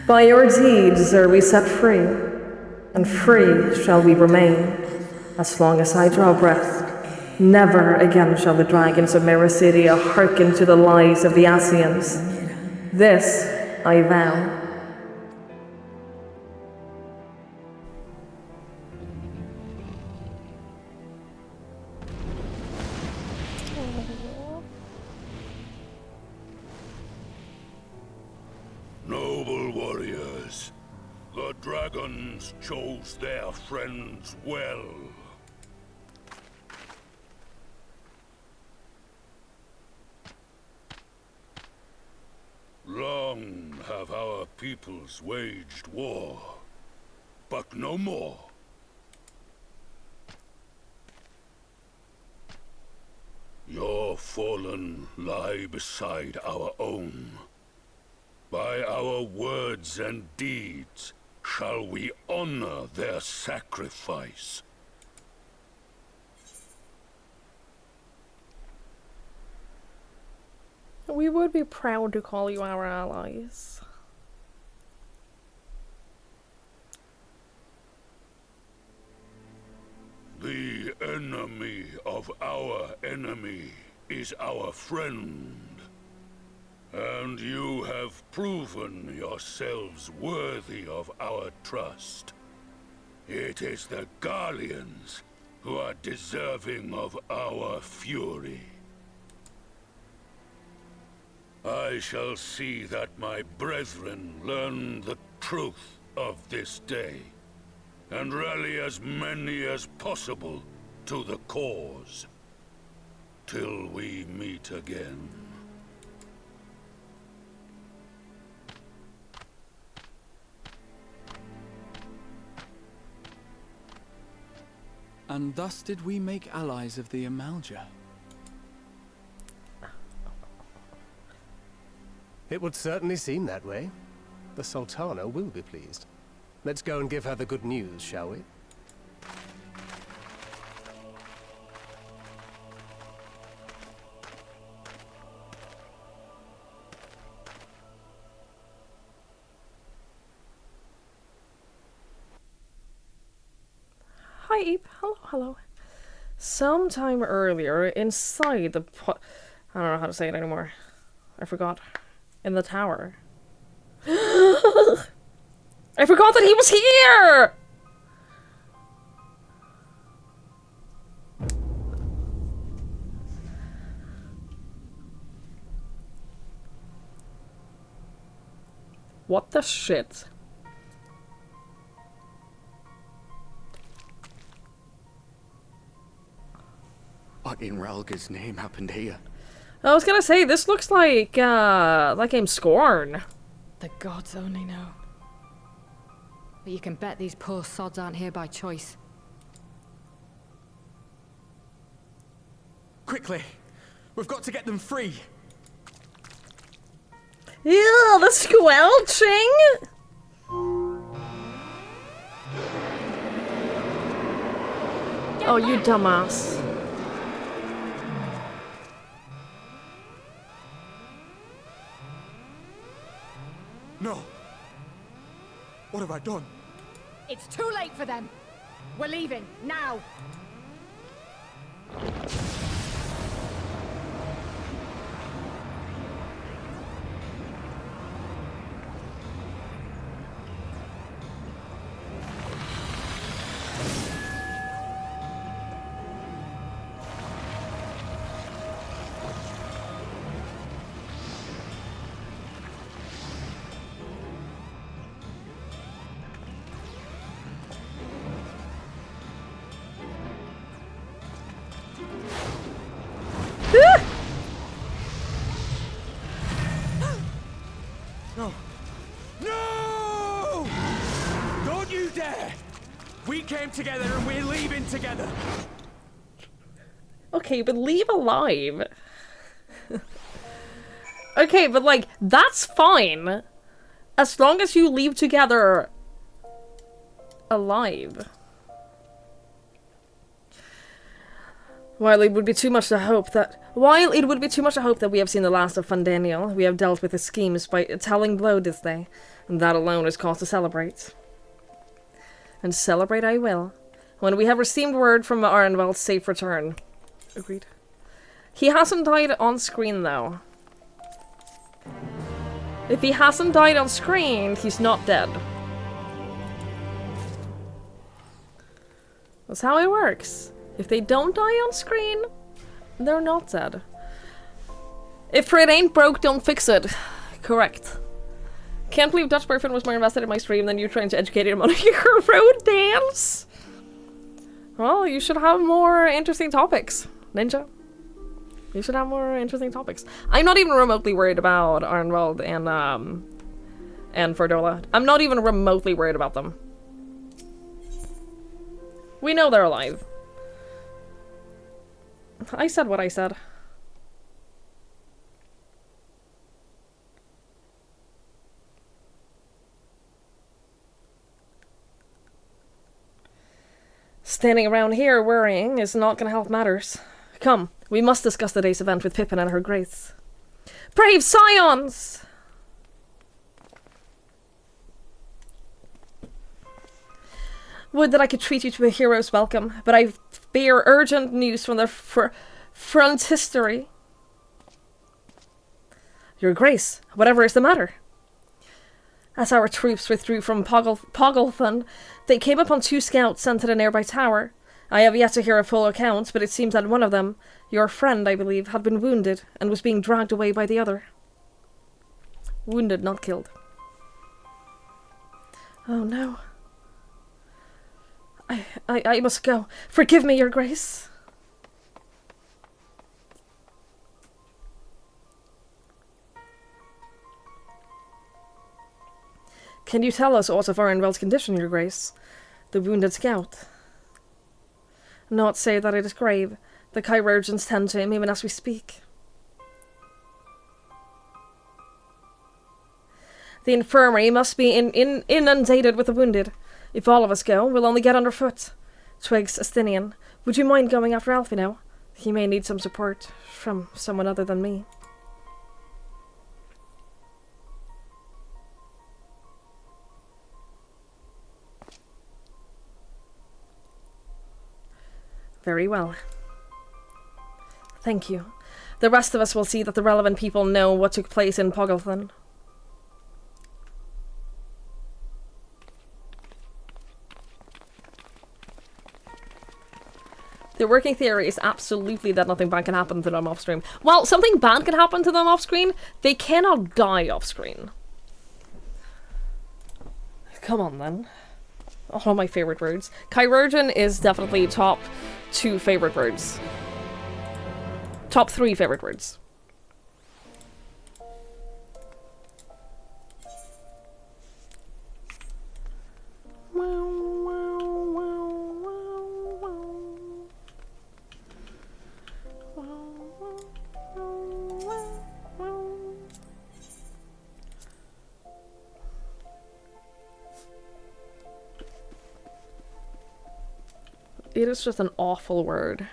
By your deeds are we set free, and free shall we remain, as long as I draw breath. Never again shall the dragons of Meracidia hearken to the lies of the Asians. This I vow. Noble warriors, the dragons chose their friends well. Long have our peoples waged war, but no more. Your fallen lie beside our own. By our words and deeds shall we honor their sacrifice. We would be proud to call you our allies. The enemy of our enemy is our friend. And you have proven yourselves worthy of our trust. It is the Garleans who are deserving of our fury. I shall see that my brethren learn the truth of this day, and rally as many as possible to the cause, till we meet again. And thus did we make allies of the Amalja. It would certainly seem that way. The Sultana will be pleased. Let's go and give her the good news, shall we? Hi, Eve. Hello, hello. Sometime earlier, inside the I don't know how to say it anymore. I forgot. In the tower. I forgot that he was here! What the shit? What in Ralga's name happened here? I was gonna say, this looks like game Scorn. The gods only know. But you can bet these poor sods aren't here by choice. Quickly! We've got to get them free! Ew, the squelching! Oh, you dumbass. No! What have I done? It's too late for them. We're leaving, now. No! No! Don't you dare! We came together and we're leaving together! Okay, but leave alive. Okay, but like, that's fine. As long as you leave together alive. While it would be too much to hope that we have seen the last of Fandaniel, we have dealt with his schemes by a telling blow this day, and that alone is cause to celebrate. And celebrate I will, when we have received word from Arnvald's safe return. Agreed. He hasn't died on screen, though. If he hasn't died on screen, he's not dead. That's how it works. If they don't die on screen, they're not dead. If it ain't broke, don't fix it. Correct. Can't believe Dutch Burfin was more invested in my stream than you trying to educate him on your road dance. Well, you should have more interesting topics, Ninja. You should have more interesting topics. I'm not even remotely worried about Arnwald and Ferdola. I'm not even remotely worried about them. We know they're alive. I said what I said. Standing around here worrying is not gonna help matters. Come, we must discuss the day's event with Pippin and her grace. Brave scions! Would that I could treat you to a hero's welcome, but I bear urgent news from the frontistery. Your Grace, whatever is the matter? As our troops withdrew from Pogglethon, they came upon 2 scouts sent to the nearby tower. I have yet to hear a full account, but it seems that one of them, your friend, I believe, had been wounded and was being dragged away by the other. Wounded, not killed. Oh no. I must go. Forgive me, Your Grace. Can you tell us aught of Arnwell's condition, Your Grace? The wounded scout. Not say that it is grave. The chirurgeons tend to him even as we speak. The infirmary must be inundated with the wounded. If all of us go, we'll only get underfoot. Twigs Astinian, would you mind going after Alfie now? He may need some support from someone other than me. Very well. Thank you. The rest of us will see that the relevant people know what took place in Pogglethon. The working theory is absolutely that nothing bad can happen to them off screen. Well, something bad can happen to them off screen. They cannot die off screen. Come on then. One of my favorite words. Chirurgeon is definitely top 2 favorite words. Top 3 favorite words. It is just an awful word.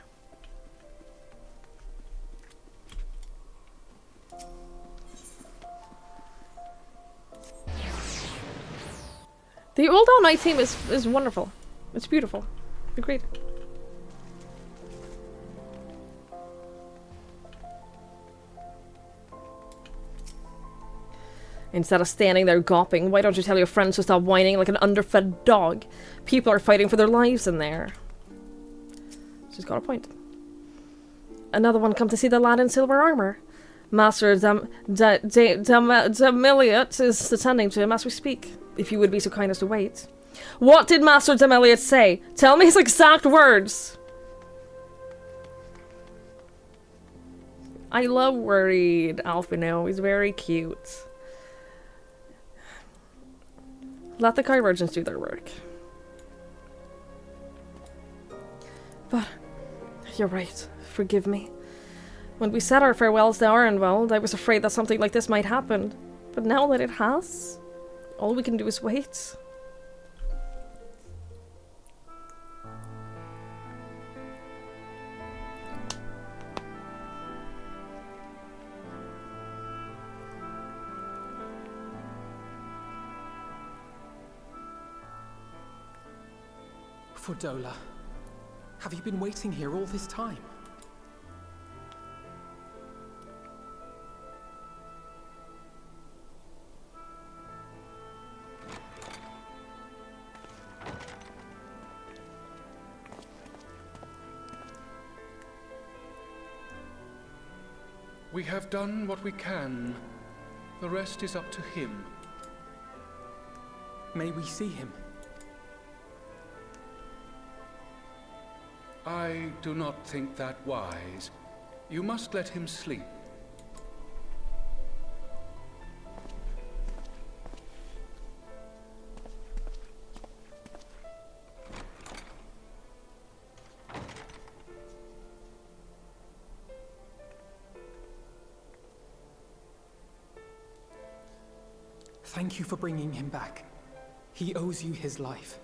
The Old All Night theme is wonderful. It's beautiful. Agreed. Instead of standing there gawping, why don't you tell your friends to stop whining like an underfed dog? People are fighting for their lives in there. She's got a point. Another one come to see the lad in silver armor. Master Demeliot is attending to him as we speak, if you would be so kind as to wait. What did Master Demeliot say? Tell me his exact words! I love worried Alphino. He's very cute. Let the chirurgeons do their work. But you're right. Forgive me. When we said our farewells to Arnwell, I was afraid that something like this might happen. But now that it has, all we can do is wait. Fordola, have you been waiting here all this time? We have done what we can. The rest is up to him. May we see him? I do not think that wise. You must let him sleep. Thank you for bringing him back. He owes you his life.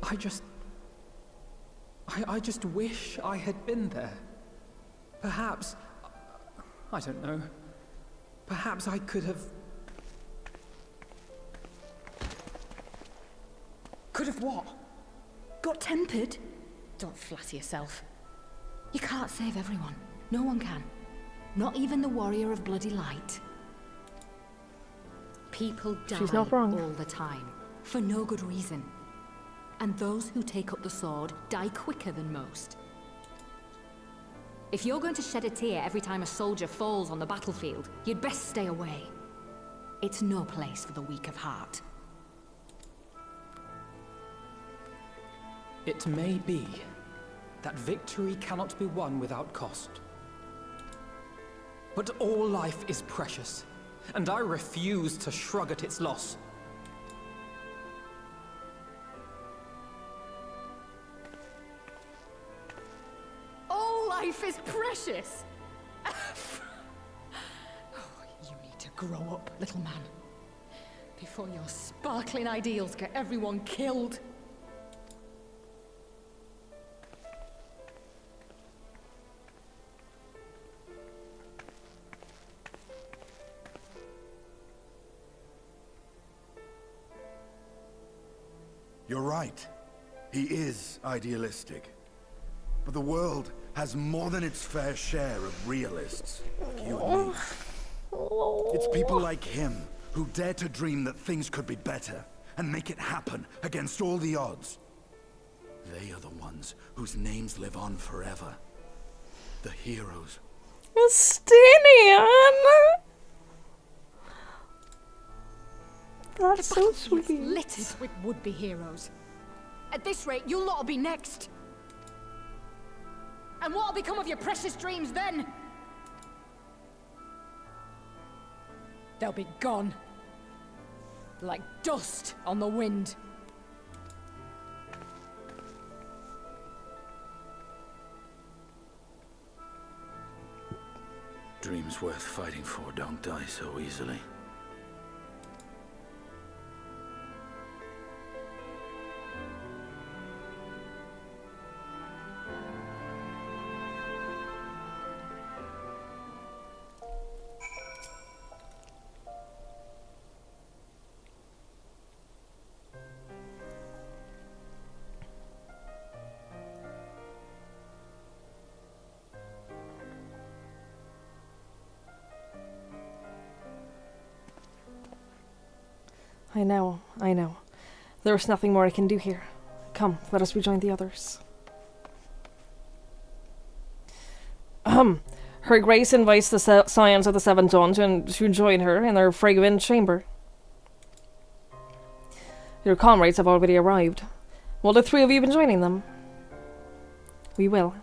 I just wish I had been there. Perhaps... I don't know. Perhaps I could have... Could have what? Got tempered? Don't flatter yourself. You can't save everyone. No one can. Not even the warrior of bloody light. People die She's not wrong. all the time, for no good reason. And those who take up the sword die quicker than most. If you're going to shed a tear every time a soldier falls on the battlefield, you'd best stay away. It's no place for the weak of heart. It may be that victory cannot be won without cost. But all life is precious, and I refuse to shrug at its loss. All life is precious! Oh, you need to grow up, little man. Before your sparkling ideals get everyone killed. You're right. He is idealistic. But the world has more than its fair share of realists. Like you and me. It's people like him who dare to dream that things could be better and make it happen against all the odds. They are the ones whose names live on forever. The heroes. Justinian! That's so sweet. Littered with would-be heroes. At this rate, you'll lot be next. And what'll become of your precious dreams then? They'll be gone. Like dust on the wind. Dreams worth fighting for don't die so easily. I know. There is nothing more I can do here. Come, let us rejoin the others. Her Grace invites the Scions of the Seven Dawn to join her in their fragrant chamber. Your comrades have already arrived. Will the three of you be joining them? We will.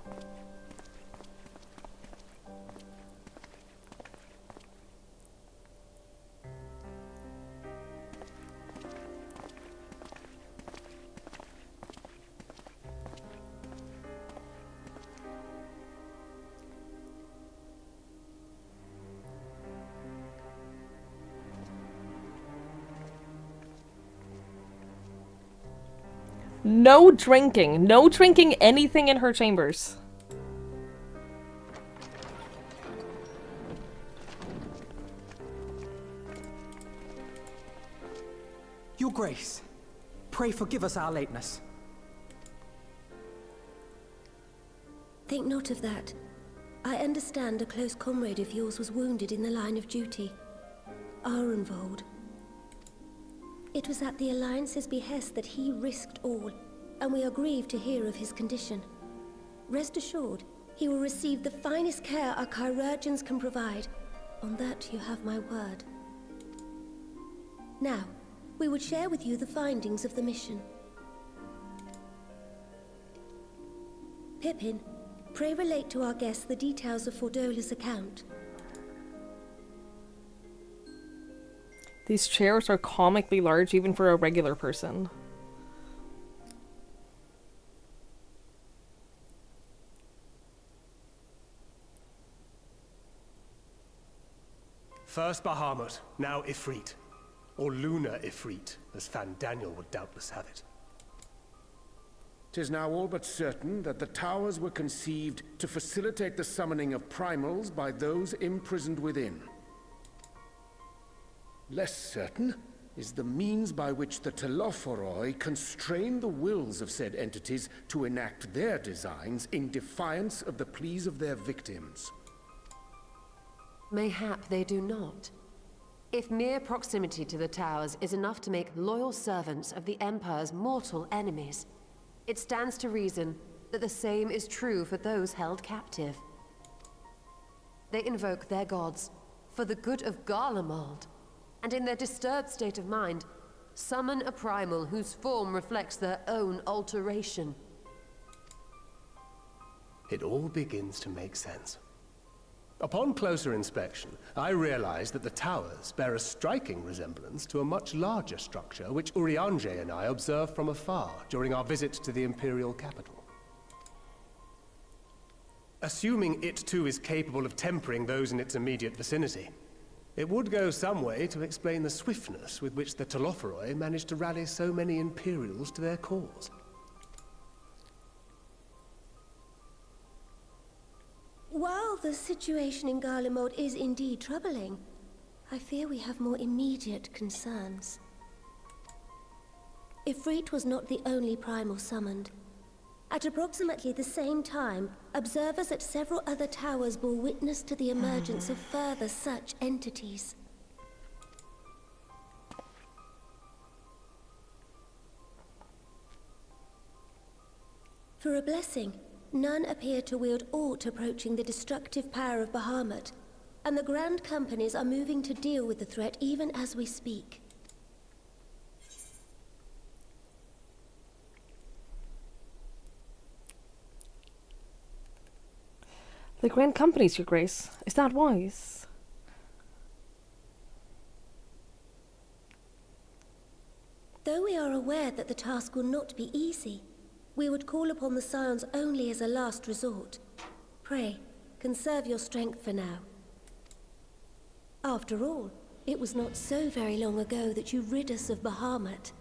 No drinking. No drinking anything in her chambers. Your Grace, pray forgive us our lateness. Think not of that. I understand a close comrade of yours was wounded in the line of duty. Arenvold. It was at the Alliance's behest that he risked all, and we are grieved to hear of his condition. Rest assured, he will receive the finest care our chirurgeons can provide. On that you have my word. Now, we would share with you the findings of the mission. Pippin, pray relate to our guests the details of Fordola's account. These chairs are comically large even for a regular person. First Bahamut, now Ifrit. Or Lunar Ifrit, as Fan Daniel would doubtless have it. 'Tis now all but certain that the towers were conceived to facilitate the summoning of primals by those imprisoned within. Less certain is the means by which the Telophoroi constrain the wills of said entities to enact their designs in defiance of the pleas of their victims. Mayhap they do not. If mere proximity to the towers is enough to make loyal servants of the Empire's mortal enemies, it stands to reason that the same is true for those held captive. They invoke their gods for the good of Garlemald, and in their disturbed state of mind, summon a primal whose form reflects their own alteration. It all begins to make sense. Upon closer inspection, I realized that the towers bear a striking resemblance to a much larger structure which Urianger and I observed from afar during our visit to the Imperial capital. Assuming it too is capable of tempering those in its immediate vicinity, it would go some way to explain the swiftness with which the Telophoroi managed to rally so many Imperials to their cause. While the situation in Garlemald is indeed troubling, I fear we have more immediate concerns. Ifrit was not the only primal summoned. At approximately the same time, observers at several other towers bore witness to the emergence of further such entities. For a blessing, none appear to wield aught approaching the destructive power of Bahamut, and the Grand Companies are moving to deal with the threat even as we speak. The Grand Companies, Your Grace. Is that wise? Though we are aware that the task will not be easy, we would call upon the Scions only as a last resort. Pray, conserve your strength for now. After all, it was not so very long ago that you rid us of Bahamut.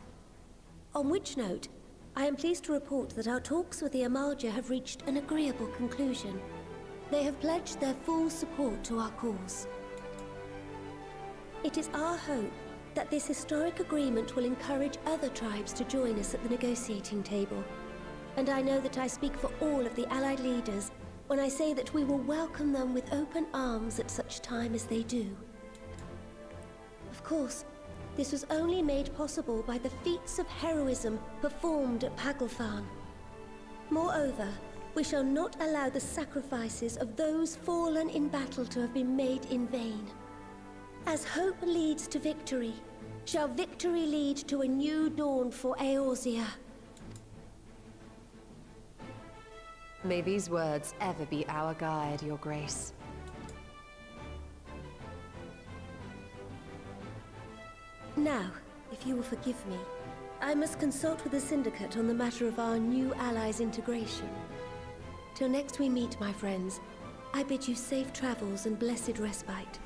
On which note, I am pleased to report that our talks with the Amalja have reached an agreeable conclusion. They have pledged their full support to our cause. It is our hope that this historic agreement will encourage other tribes to join us at the negotiating table. And I know that I speak for all of the Allied leaders when I say that we will welcome them with open arms at such time as they do. Of course, this was only made possible by the feats of heroism performed at Paglfan. Moreover, we shall not allow the sacrifices of those fallen in battle to have been made in vain. As hope leads to victory, shall victory lead to a new dawn for Eorzea. May these words ever be our guide, Your Grace. Now, if you will forgive me, I must consult with the Syndicate on the matter of our new allies' integration. Till next we meet, my friends, I bid you safe travels and blessed respite.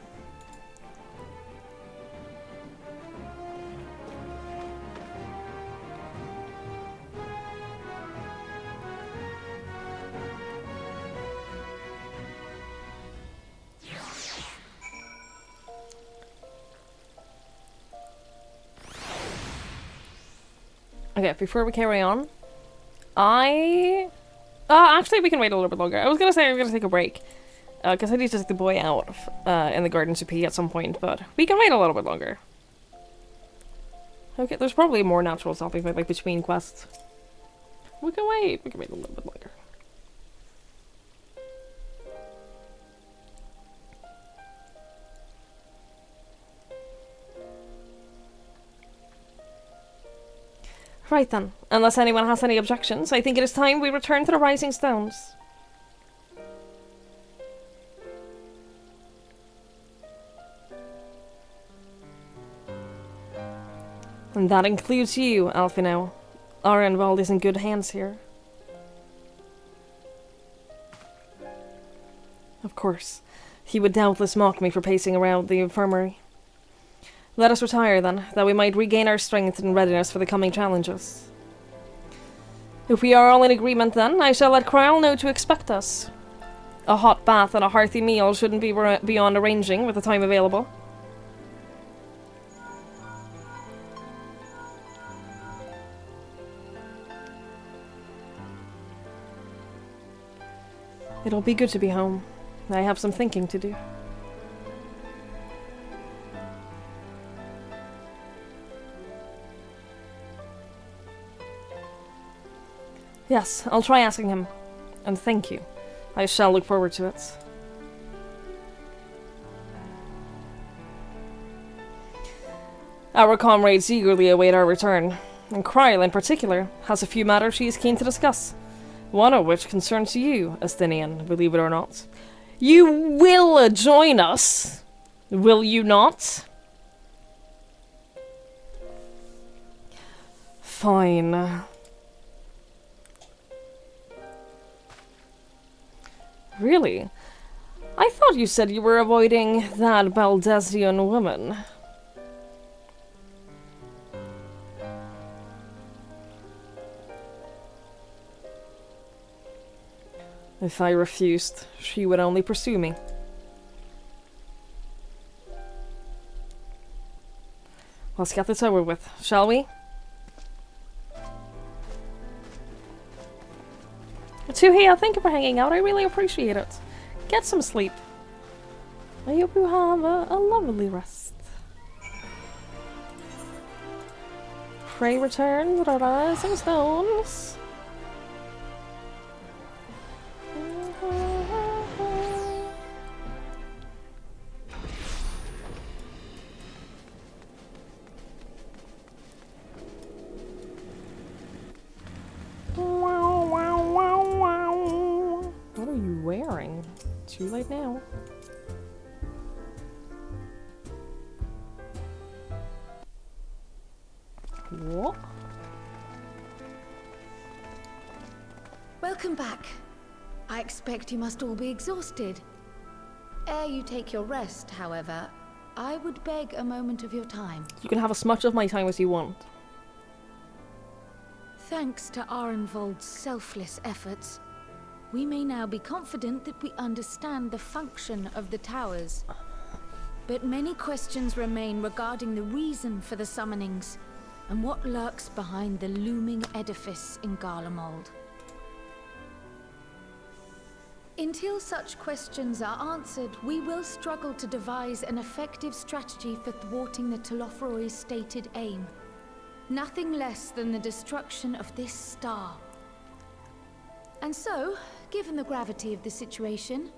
Okay, before we carry on, actually we can wait a little bit longer. I was gonna say I was gonna take a break, because I need to take the boy out in the garden to pee at some point, but we can wait a little bit longer. Okay, there's probably more natural zombies like between quests. We can wait a little bit longer. Right then, unless anyone has any objections, I think it is time we return to the Rising Stones. And that includes you, Alphino. Arenvald is in good hands here. Of course, he would doubtless mock me for pacing around the infirmary. Let us retire then, that we might regain our strength and readiness for the coming challenges. If we are all in agreement then, I shall let Kryl know to expect us. A hot bath and a hearty meal shouldn't be beyond arranging with the time available. It'll be good to be home. I have some thinking to do. Yes, I'll try asking him. And thank you. I shall look forward to it. Our comrades eagerly await our return, and Kryl in particular has a few matters she is keen to discuss. One of which concerns you, Athenian, believe it or not. You will join us, will you not? Fine. Really? I thought you said you were avoiding that Baldesian woman. If I refused, she would only pursue me. Let's get this over with, shall we? Tuhia, thank you for hanging out. I really appreciate it. Get some sleep. I hope you have a lovely rest. Prey returns with our rising stones. What are you wearing? Too late now. What? Welcome back. I expect you must all be exhausted. Ere you take your rest, however, I would beg a moment of your time. You can have as much of my time as you want. Thanks to Arenvold's selfless efforts, we may now be confident that we understand the function of the towers. But many questions remain regarding the reason for the summonings, and what lurks behind the looming edifice in Garlemald. Until such questions are answered, we will struggle to devise an effective strategy for thwarting the Telophoroi's stated aim. Nothing less than the destruction of this star. And so, given the gravity of the situation,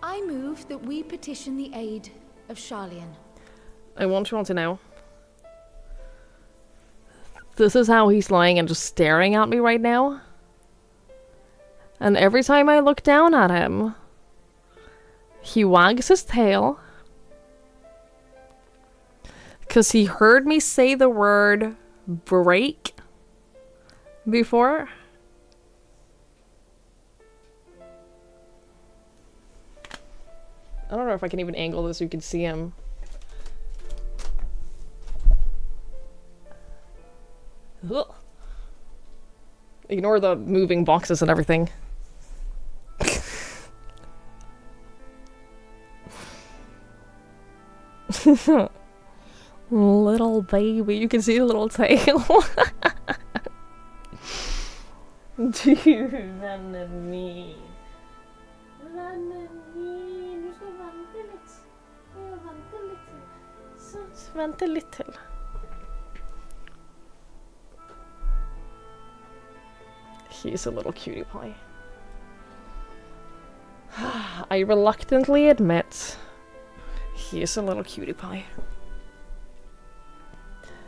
I move that we petition the aid of Sharlayan. I want you all to know. This is how he's lying and just staring at me right now. And every time I look down at him, he wags his tail. Because he heard me say the word break before. I don't know if I can even angle this so you can see him. Ugh. Ignore the moving boxes and everything. Little baby, you can see the little tail. Du vänner min. Vänner min, du ska vänta lite. Vänta lite. Så vänta lite till. He's a little cutie pie. I reluctantly admit, he's a little cutie pie.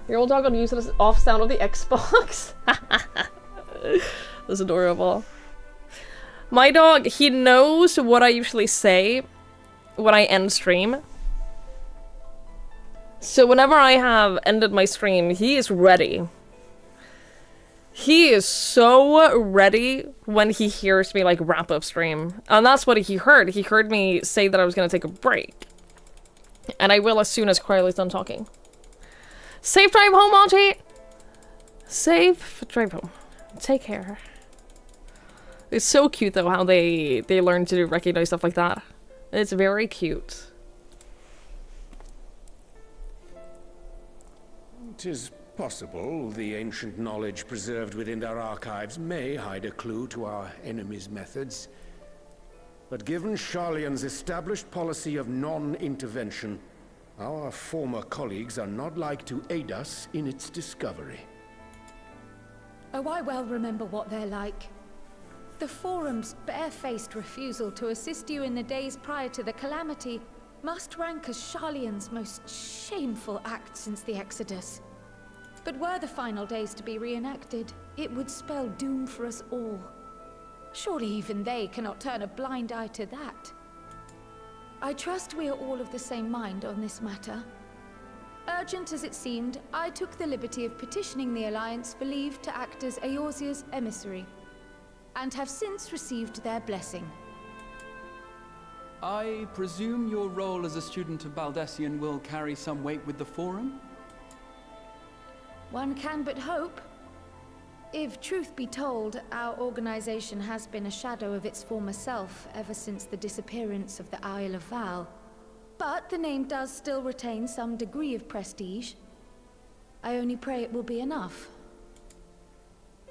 Your old dog gonna use it as off sound of the Xbox? That's adorable. My dog, he knows what I usually say when I end stream. So whenever I have ended my stream, he is ready. He is so ready when he hears me like wrap up stream. And that's what he heard. He heard me say that I was gonna take a break. And I will as soon as Kryl done talking. Safe drive home, Auntie! Safe drive home. Take care. It's so cute though how they learn to recognize stuff like that. It's very cute. 'Tis possible the ancient knowledge preserved within their archives may hide a clue to our enemy's methods. But given Sharlayan's established policy of non-intervention, our former colleagues are not like to aid us in its discovery. Oh, I well remember what they're like. The Forum's barefaced refusal to assist you in the days prior to the calamity must rank as Sharlayan's most shameful act since the Exodus. But were the final days to be reenacted, it would spell doom for us all. Surely even they cannot turn a blind eye to that. I trust we are all of the same mind on this matter. Urgent as it seemed, I took the liberty of petitioning the Alliance for leave to act as Eorzea's emissary, and have since received their blessing. I presume your role as a student of Baldessian will carry some weight with the Forum? One can but hope. If truth be told, our organization has been a shadow of its former self ever since the disappearance of the Isle of Val. But the name does still retain some degree of prestige. I only pray it will be enough.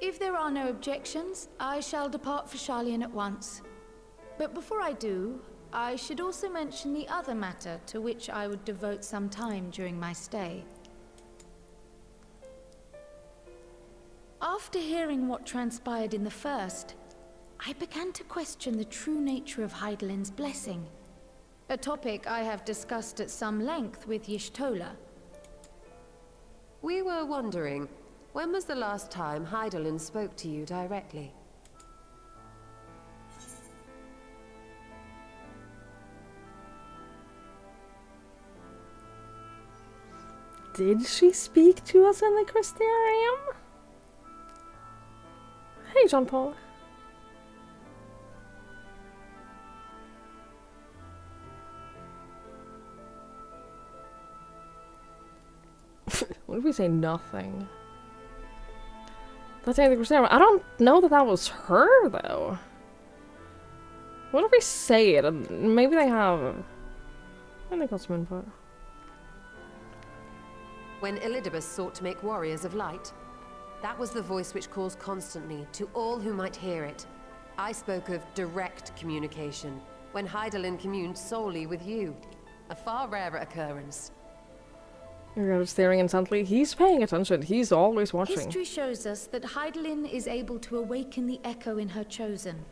If there are no objections, I shall depart for Sharlayan at once. But before I do, I should also mention the other matter to which I would devote some time during my stay. After hearing what transpired in the first, I began to question the true nature of Hydaelyn's blessing. A topic I have discussed at some length with Y'shtola. We were wondering, when was the last time Hydaelyn spoke to you directly? Did she speak to us in the Crystarium? Hey, Jean-Paul. What did we say? Nothing. That's the Crystarium. I don't know that was her, though. What if we say it? Maybe they have... I think got some input. When Elidibus sought to make warriors of light, that was the voice which calls constantly to all who might hear it. I spoke of direct communication, when Hydaelyn communed solely with you. A far rarer occurrence. You're staring intently. He's paying attention. He's always watching. History shows us that Hydaelyn is able to awaken the echo in her chosen,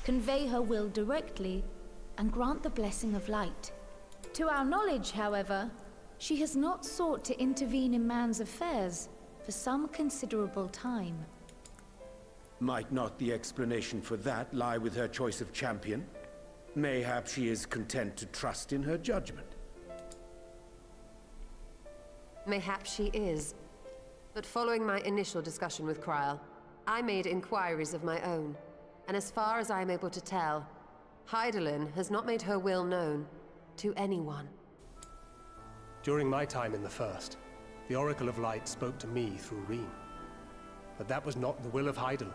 convey her will directly, and grant the blessing of light. To our knowledge, however, she has not sought to intervene in man's affairs for some considerable time. Might not the explanation for that lie with her choice of champion? Mayhap she is content to trust in her judgment. Mayhap she is. But following my initial discussion with Kryl, I made inquiries of my own. And as far as I am able to tell, Hydaelyn has not made her will known to anyone. During my time in the First, the Oracle of Light spoke to me through Reem. But that was not the will of Hydaelyn.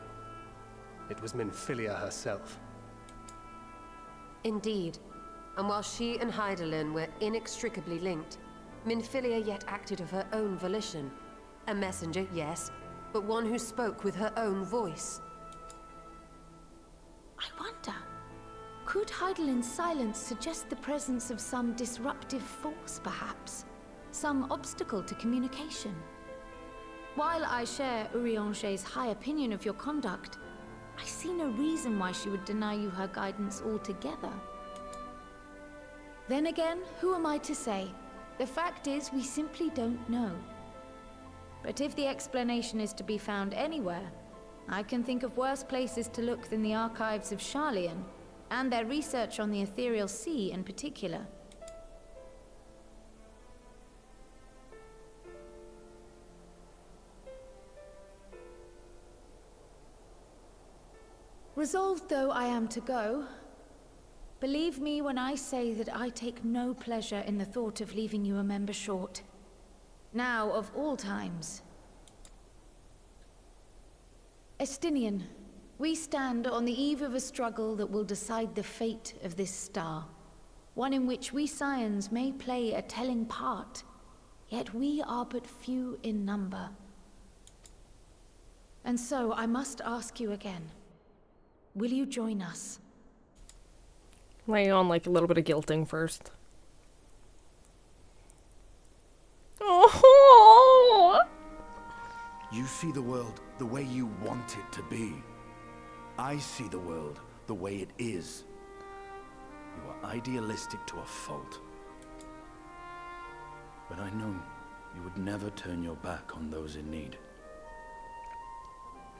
It was Minfilia herself. Indeed. And while she and Hydaelyn were inextricably linked, Minfilia yet acted of her own volition. A messenger, yes, but one who spoke with her own voice. I wonder, could Hydaelyn's silence suggest the presence of some disruptive force, perhaps? Some obstacle to communication? While I share Urianger's high opinion of your conduct, I see no reason why she would deny you her guidance altogether. Then again, who am I to say? The fact is, we simply don't know. But if the explanation is to be found anywhere, I can think of worse places to look than the archives of Sharlayan, and their research on the Ethereal Sea in particular. Resolved though I am to go, believe me when I say that I take no pleasure in the thought of leaving you a member short. Now, of all times. Estinian, we stand on the eve of a struggle that will decide the fate of this star. One in which we Scions may play a telling part, yet we are but few in number. And so I must ask you again, will you join us? Lay on like a little bit of guilting first. Oh! You see the world the way you want it to be. I see the world the way it is. You are idealistic to a fault. But I know you would never turn your back on those in need.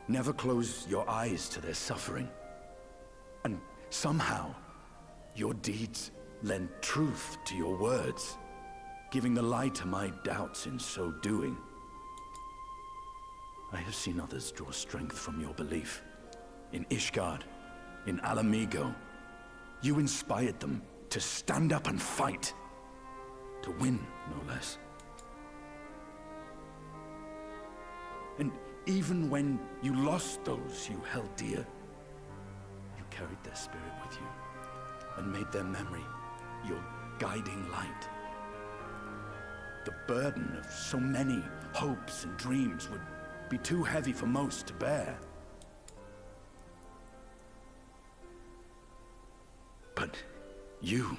Never close your eyes to their suffering. And somehow, your deeds lend truth to your words, giving the lie to my doubts in so doing. I have seen others draw strength from your belief. In Ishgard, in Alamigo, you inspired them to stand up and fight. To win, no less. And even when you lost those you held dear, you carried their spirit with you and made their memory your guiding light. The burden of so many hopes and dreams would be too heavy for most to bear. But you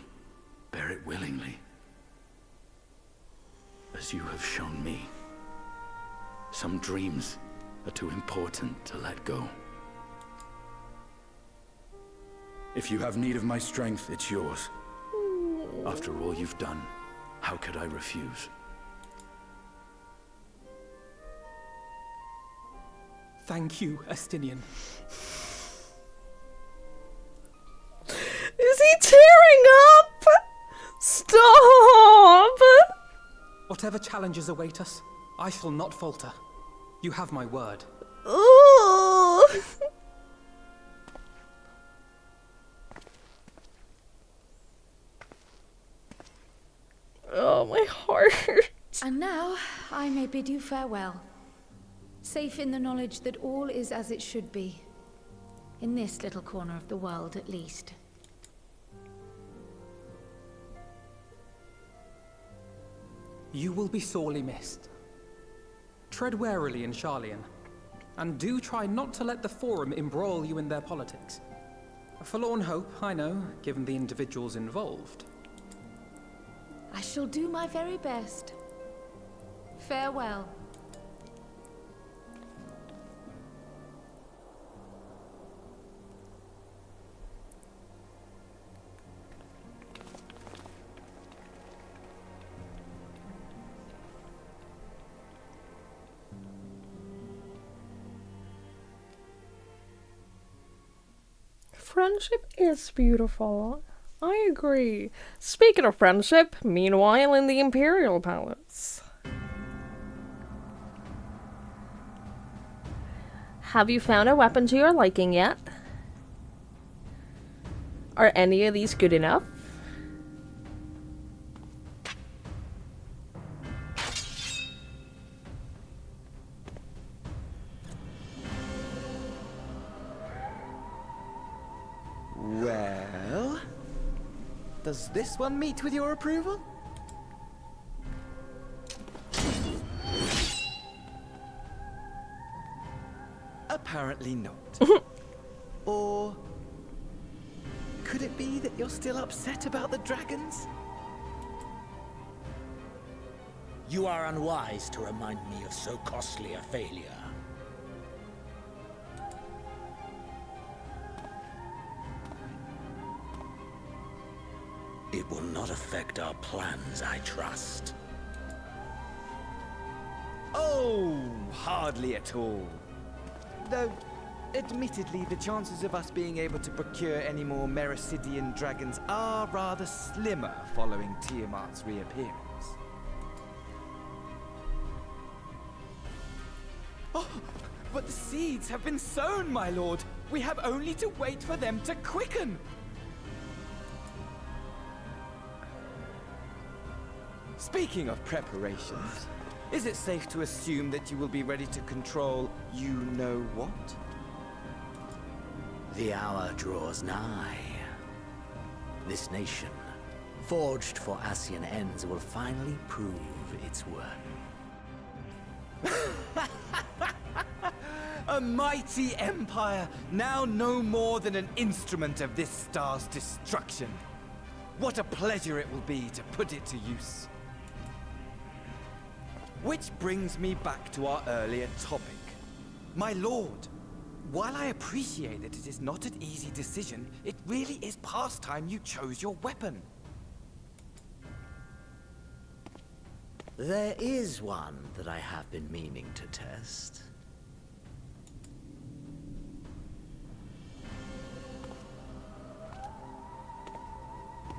bear it willingly, as you have shown me. Some dreams are too important to let go. If you have need of my strength, it's yours. After all you've done, how could I refuse? Thank you, Estinian. Is he tearing up? Stop! Whatever challenges await us, I shall not falter. You have my word. Ooh. Oh, my heart. And now, I may bid you farewell. Safe in the knowledge that all is as it should be. In this little corner of the world, at least. You will be sorely missed. Tread warily in Sharlayan, and do try not to let the Forum embroil you in their politics. A forlorn hope, I know, given the individuals involved. I shall do my very best. Farewell. Friendship is beautiful. I agree. Speaking of friendship, meanwhile in the Imperial Palace. Have you found a weapon to your liking yet? Are any of these good enough? Well, does this one meet with your approval? Apparently not. Or could it be that you're still upset about the dragons? You are unwise to remind me of so costly a failure. It will not affect our plans, I trust. Oh, hardly at all. Though, admittedly, the chances of us being able to procure any more Mericidian dragons are rather slimmer following Tiamat's reappearance. Oh, but the seeds have been sown, my lord. We have only to wait for them to quicken. Speaking of preparations, is it safe to assume that you will be ready to control you-know-what? The hour draws nigh. This nation, forged for Ascian ends, will finally prove its worth. A mighty empire, now no more than an instrument of this star's destruction. What a pleasure it will be to put it to use. Which brings me back to our earlier topic. My lord, while I appreciate that it is not an easy decision, it really is past time you chose your weapon. There is one that I have been meaning to test.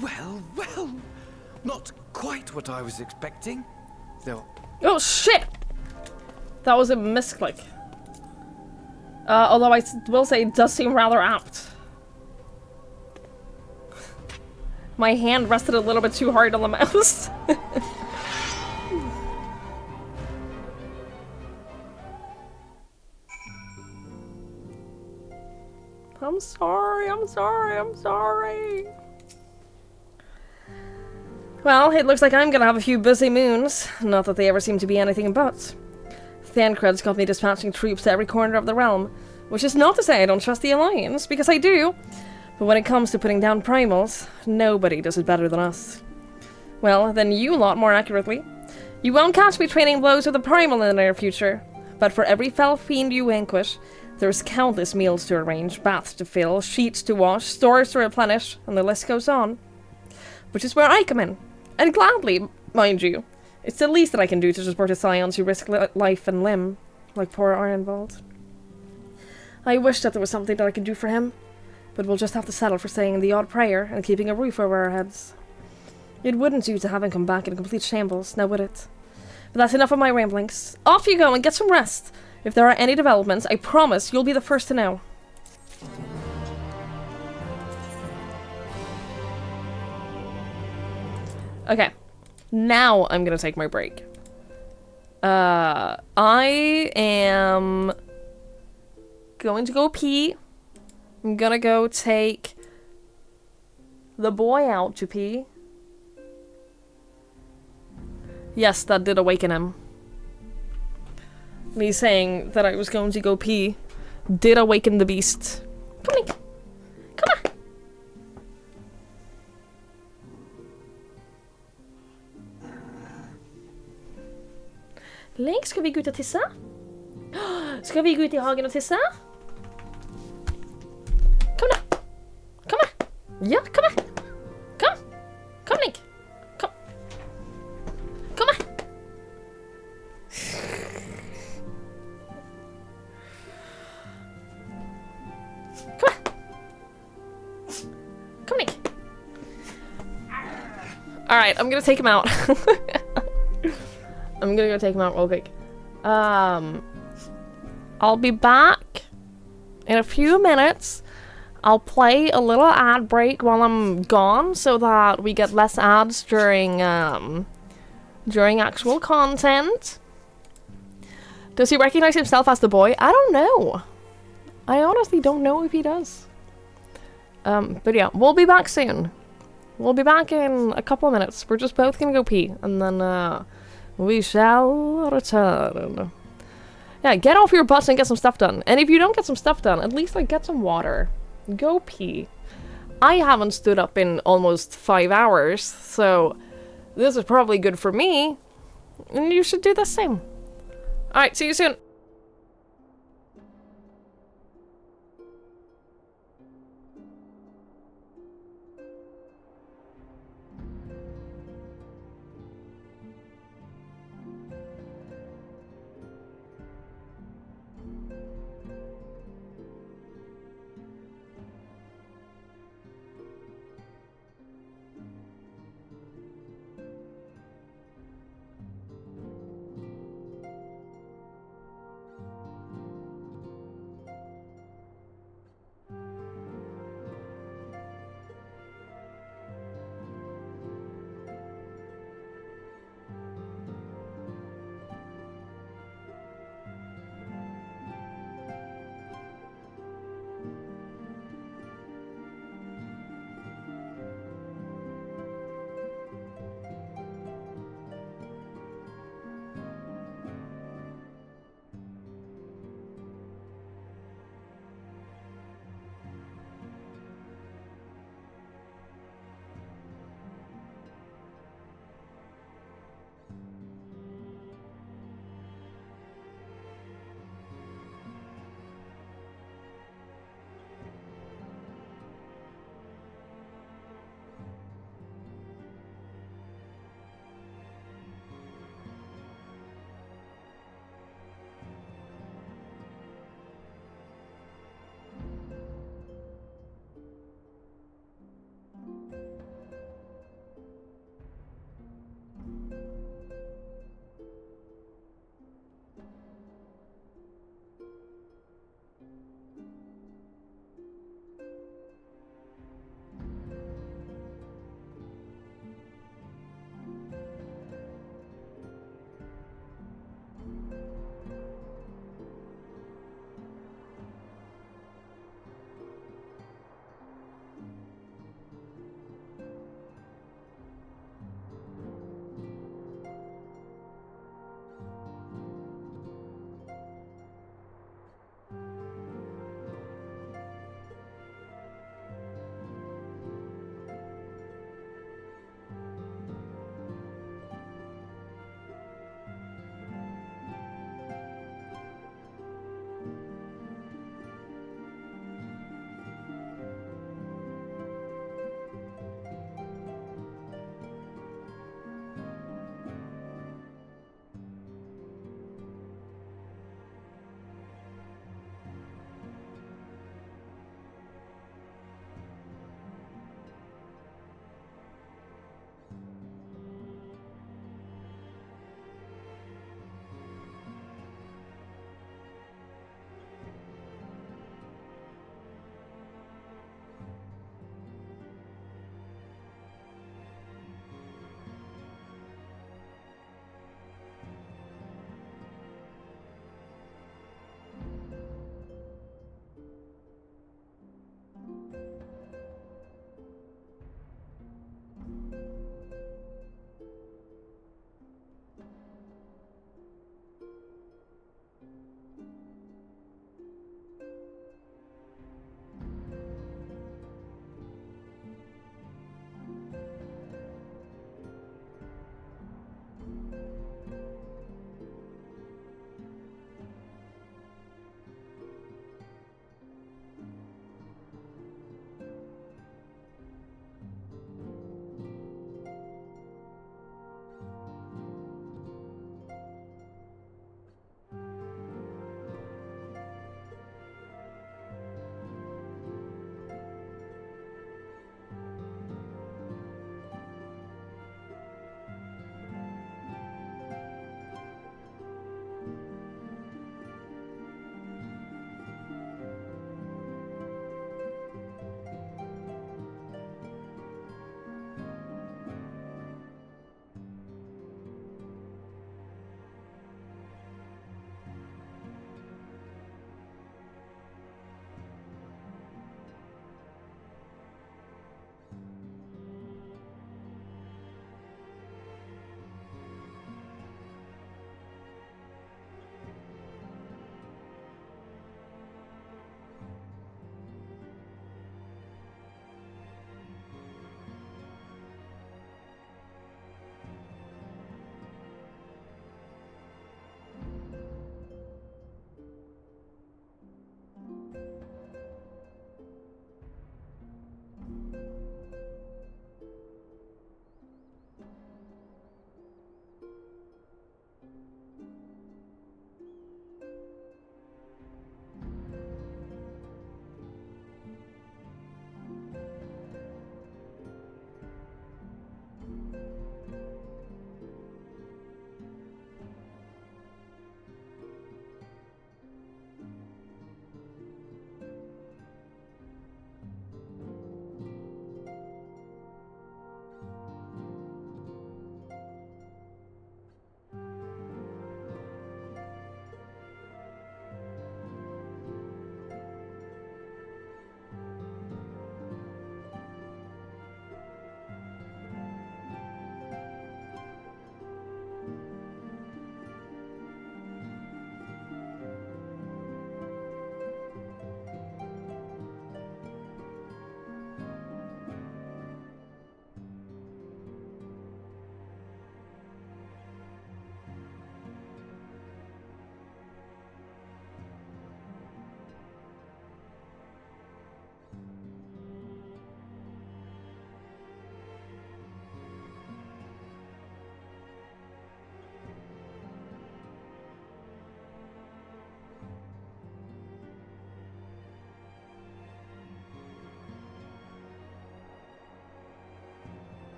Well, well, not quite what I was expecting, though. Oh shit! That was a misclick. Although I will say it does seem rather apt. My hand rested a little bit too hard on the mouse. I'm sorry, I'm sorry, I'm sorry. Well, it looks like I'm gonna have a few busy moons. Not that they ever seem to be anything but. Thancred's got me dispatching troops to every corner of the realm, which is not to say I don't trust the Alliance, because I do. But when it comes to putting down primals, nobody does it better than us. Well, then you lot more accurately. You won't catch me training blows with a primal in the near future, but for every fell fiend you vanquish, there's countless meals to arrange, baths to fill, sheets to wash, stores to replenish, and the list goes on. Which is where I come in. And gladly, mind you. It's the least that I can do to support the scions who risk life and limb, like poor Ironvold. I wish that there was something that I could do for him, but we'll just have to settle for saying the odd prayer and keeping a roof over our heads. It wouldn't do to have him come back in complete shambles, now would it? But that's enough of my ramblings. Off you go and get some rest. If there are any developments, I promise you'll be the first to know. Okay. Now I'm gonna take my break. I am going to go pee. I'm gonna go take the boy out to pee. Yes, that did awaken him. Me saying that I was going to go pee did awaken the beast. Kom Link. Kom her. Link, ska vi gå ut och tissa? Ska vi gå ut i hagen och tissa? Kom då. Kom här. Ja, kom här. Kom. Kom Link. Kom. Kom här. Kom här. Kom Link. Alright, I'm gonna take him out. I'm gonna go take him out real quick. I'll be back in a few minutes. I'll play a little ad break while I'm gone so that we get less ads during actual content. Does he recognize himself as the boy? I don't know. I honestly don't know if he does. But yeah, we'll be back soon. We'll be back in a couple of minutes. We're just both gonna go pee, and then we shall return. Yeah, get off your butts and get some stuff done. And if you don't get some stuff done, at least like get some water. Go pee. I haven't stood up in almost 5 hours, so this is probably good for me. And you should do the same. Alright, see you soon.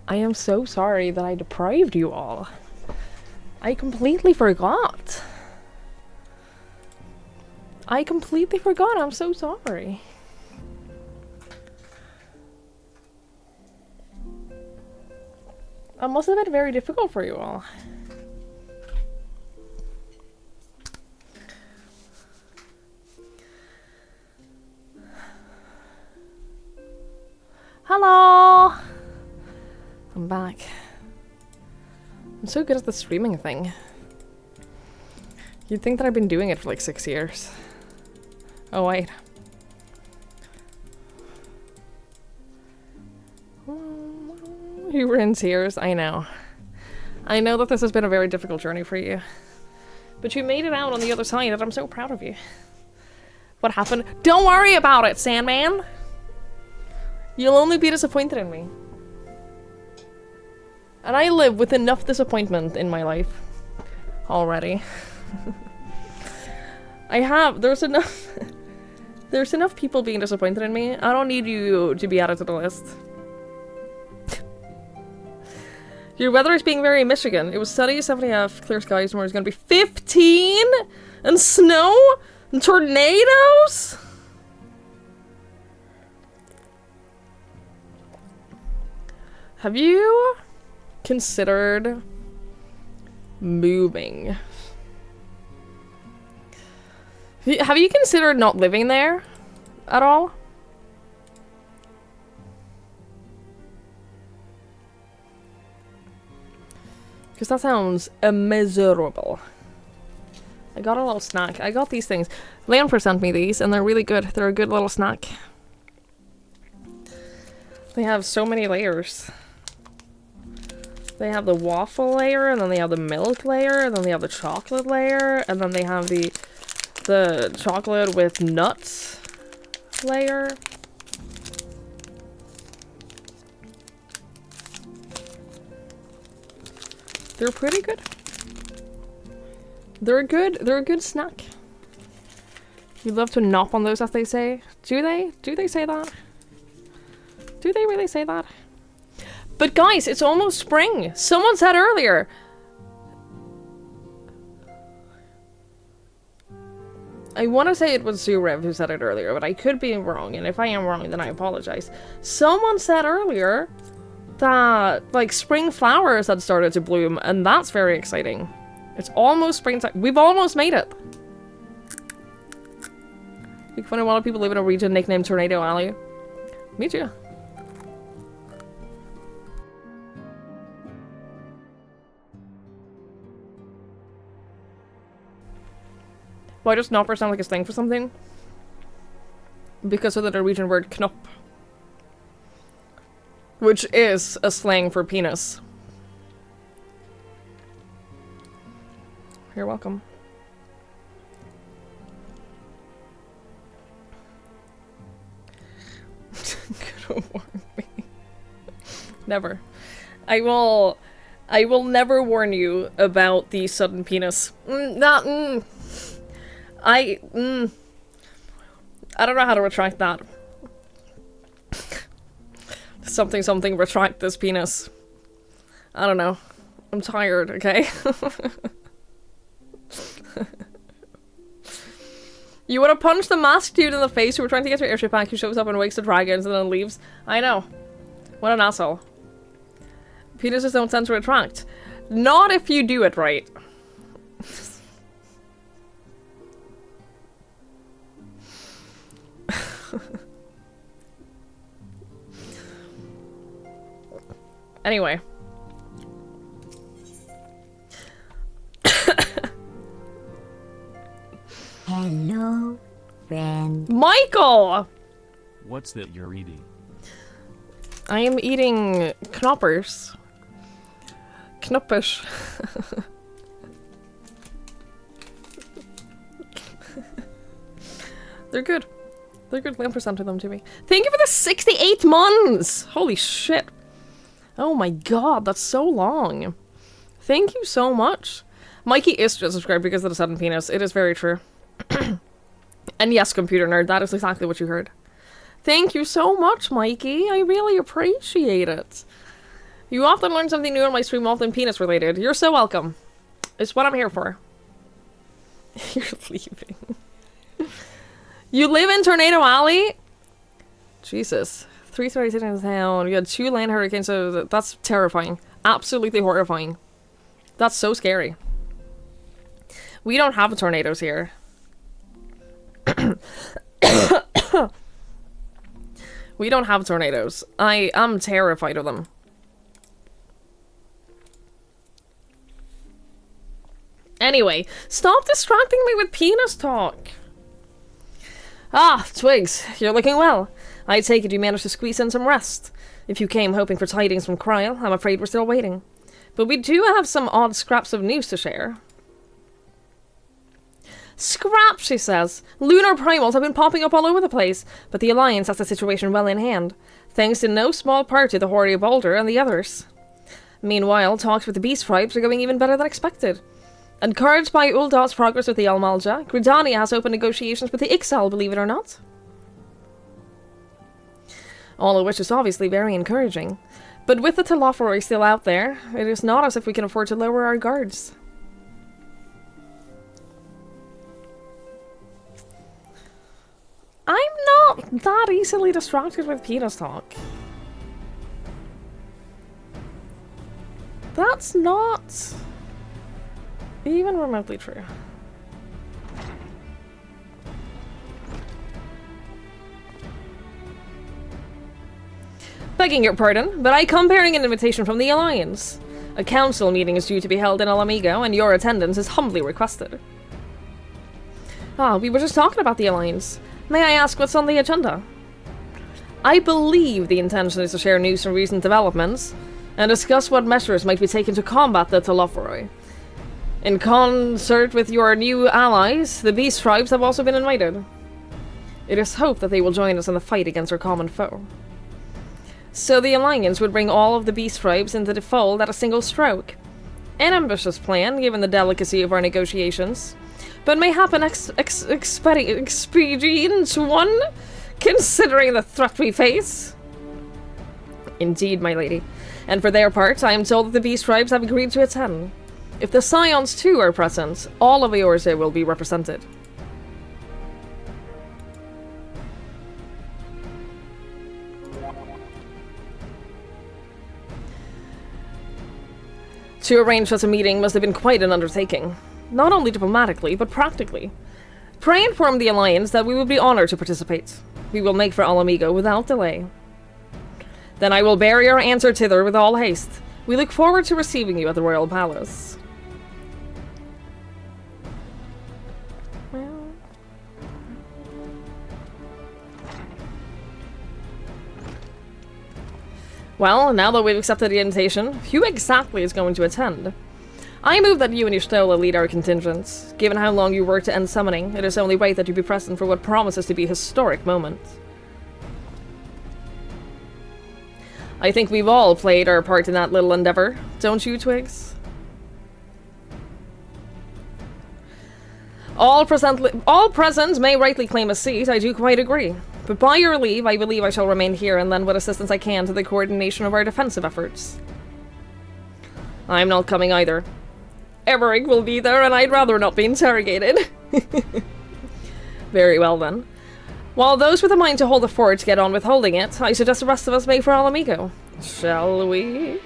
I am so sorry that I deprived you all. I completely forgot. I completely forgot. I'm so sorry. That must have been very difficult for you all. Hello! I'm back. I'm so good at the streaming thing. You'd think that I've been doing it for like 6 years. Oh wait. You were in tears, I know. I know that this has been a very difficult journey for you. But you made it out on the other side and I'm so proud of you. What happened? Don't worry about it, Sandman! You'll only be disappointed in me. And I live with enough disappointment in my life. Already. There's enough people being disappointed in me. I don't need you to be added to the list. Your weather is being very Michigan. It was sunny, 70 clear skies, tomorrow is gonna be 15? And snow? And tornadoes? Have you considered moving? Have you considered not living there at all? Because that sounds miserable. I got a little snack. I got these things. Leonford sent me these and they're really good. They're a good little snack. They have so many layers. They have the waffle layer, and then they have the milk layer, and then they have the chocolate layer, and then they have the chocolate with nuts layer. They're pretty good. They're a good snack. You love to nop on those, as they say. Do they? Do they say that? Do they really say that? But guys, it's almost spring. Someone said earlier. I want to say it was Zurev who said it earlier, but I could be wrong, and if I am wrong, then I apologize. Someone said earlier that, like, spring flowers had started to bloom, and that's very exciting. It's almost springtime. We've almost made it. You can find a lot of people live in a region nicknamed Tornado Alley. Me too. Why does knopper sound like a slang for something? Because of the Norwegian word knopp, which is a slang for penis. You're welcome. Could warn me. Never. I will never warn you about the sudden penis. I don't know how to retract that. Something retract this penis. I don't know. I'm tired, okay? You want to punch the masked dude in the face who were trying to get your airship back, who shows up and wakes the dragons and then leaves? I know. What an asshole. Penises don't tend to retract. Not if you do it right. Anyway. Hello, friend. Michael! What's that you're eating? I am eating knoppers. Knoppish. They're good. They're good. Lamper sent them to me. Thank you for the 68 months! Holy shit. Oh my god, that's so long. Thank you so much. Mikey is just subscribed because of the sudden penis. It is very true. And yes, computer nerd, that is exactly what you heard. Thank you so much, Mikey. I really appreciate it. You often learn something new on my stream, often penis related. You're so welcome. It's what I'm here for. You're leaving. You live in Tornado Alley? Jesus. 3 stories in town. You had 2 land hurricanes, so that's terrifying. Absolutely horrifying. That's so scary. We don't have tornadoes here. We don't have tornadoes. I am terrified of them. Anyway, stop distracting me with penis talk. Ah, Twigs, you're looking well. I take it you managed to squeeze in some rest. If you came hoping for tidings from Kryl, I'm afraid we're still waiting. But we do have some odd scraps of news to share. Scrap, she says. Lunar primals have been popping up all over the place, but the Alliance has the situation well in hand, thanks in no small part to the Hoary Boulder and the others. Meanwhile, talks with the Beast Tribes are going even better than expected. Encouraged by Ul'dah's progress with the Almalja, Gridania has opened negotiations with the Ixal, believe it or not. All of which is obviously very encouraging. But with the Telophoroi still out there, it is not as if we can afford to lower our guards. I'm not that easily distracted with penis talk. That's not even remotely true. Begging your pardon, but I come bearing an invitation from the Alliance. A council meeting is due to be held in Alamigo, and your attendance is humbly requested. Ah, we were just talking about the Alliance. May I ask what's on the agenda? I believe the intention is to share news from recent developments, and discuss what measures might be taken to combat the Telophoroi. In concert with your new allies, the Beast Tribes have also been invited. It is hoped that they will join us in the fight against our common foe. So the Alliance would bring all of the Beast Tribes into the fold at a single stroke. An ambitious plan, given the delicacy of our negotiations, but may happen expedient one, considering the threat we face. Indeed, my lady. And for their part, I am told that the Beast Tribes have agreed to attend. If the Scions too are present, all of Eorze will be represented. To arrange such a meeting must have been quite an undertaking. Not only diplomatically, but practically. Pray inform the Alliance that we would be honored to participate. We will make for Alamigo without delay. Then I will bear your answer thither with all haste. We look forward to receiving you at the Royal Palace. Well, now that we've accepted the invitation, who exactly is going to attend? I move that you and Y'shtola lead our contingents. Given how long you worked to end summoning, it is only right that you be present for what promises to be a historic moment. I think we've all played our part in that little endeavor, don't you, Twigs? All present may rightly claim a seat, I do quite agree. But by your leave, I believe I shall remain here and lend what assistance I can to the coordination of our defensive efforts. I'm not coming either. Emmerich will be there, and I'd rather not be interrogated. Very well, then. While those with a mind to hold the fort get on with holding it, I suggest the rest of us make for Alamigo. Shall we?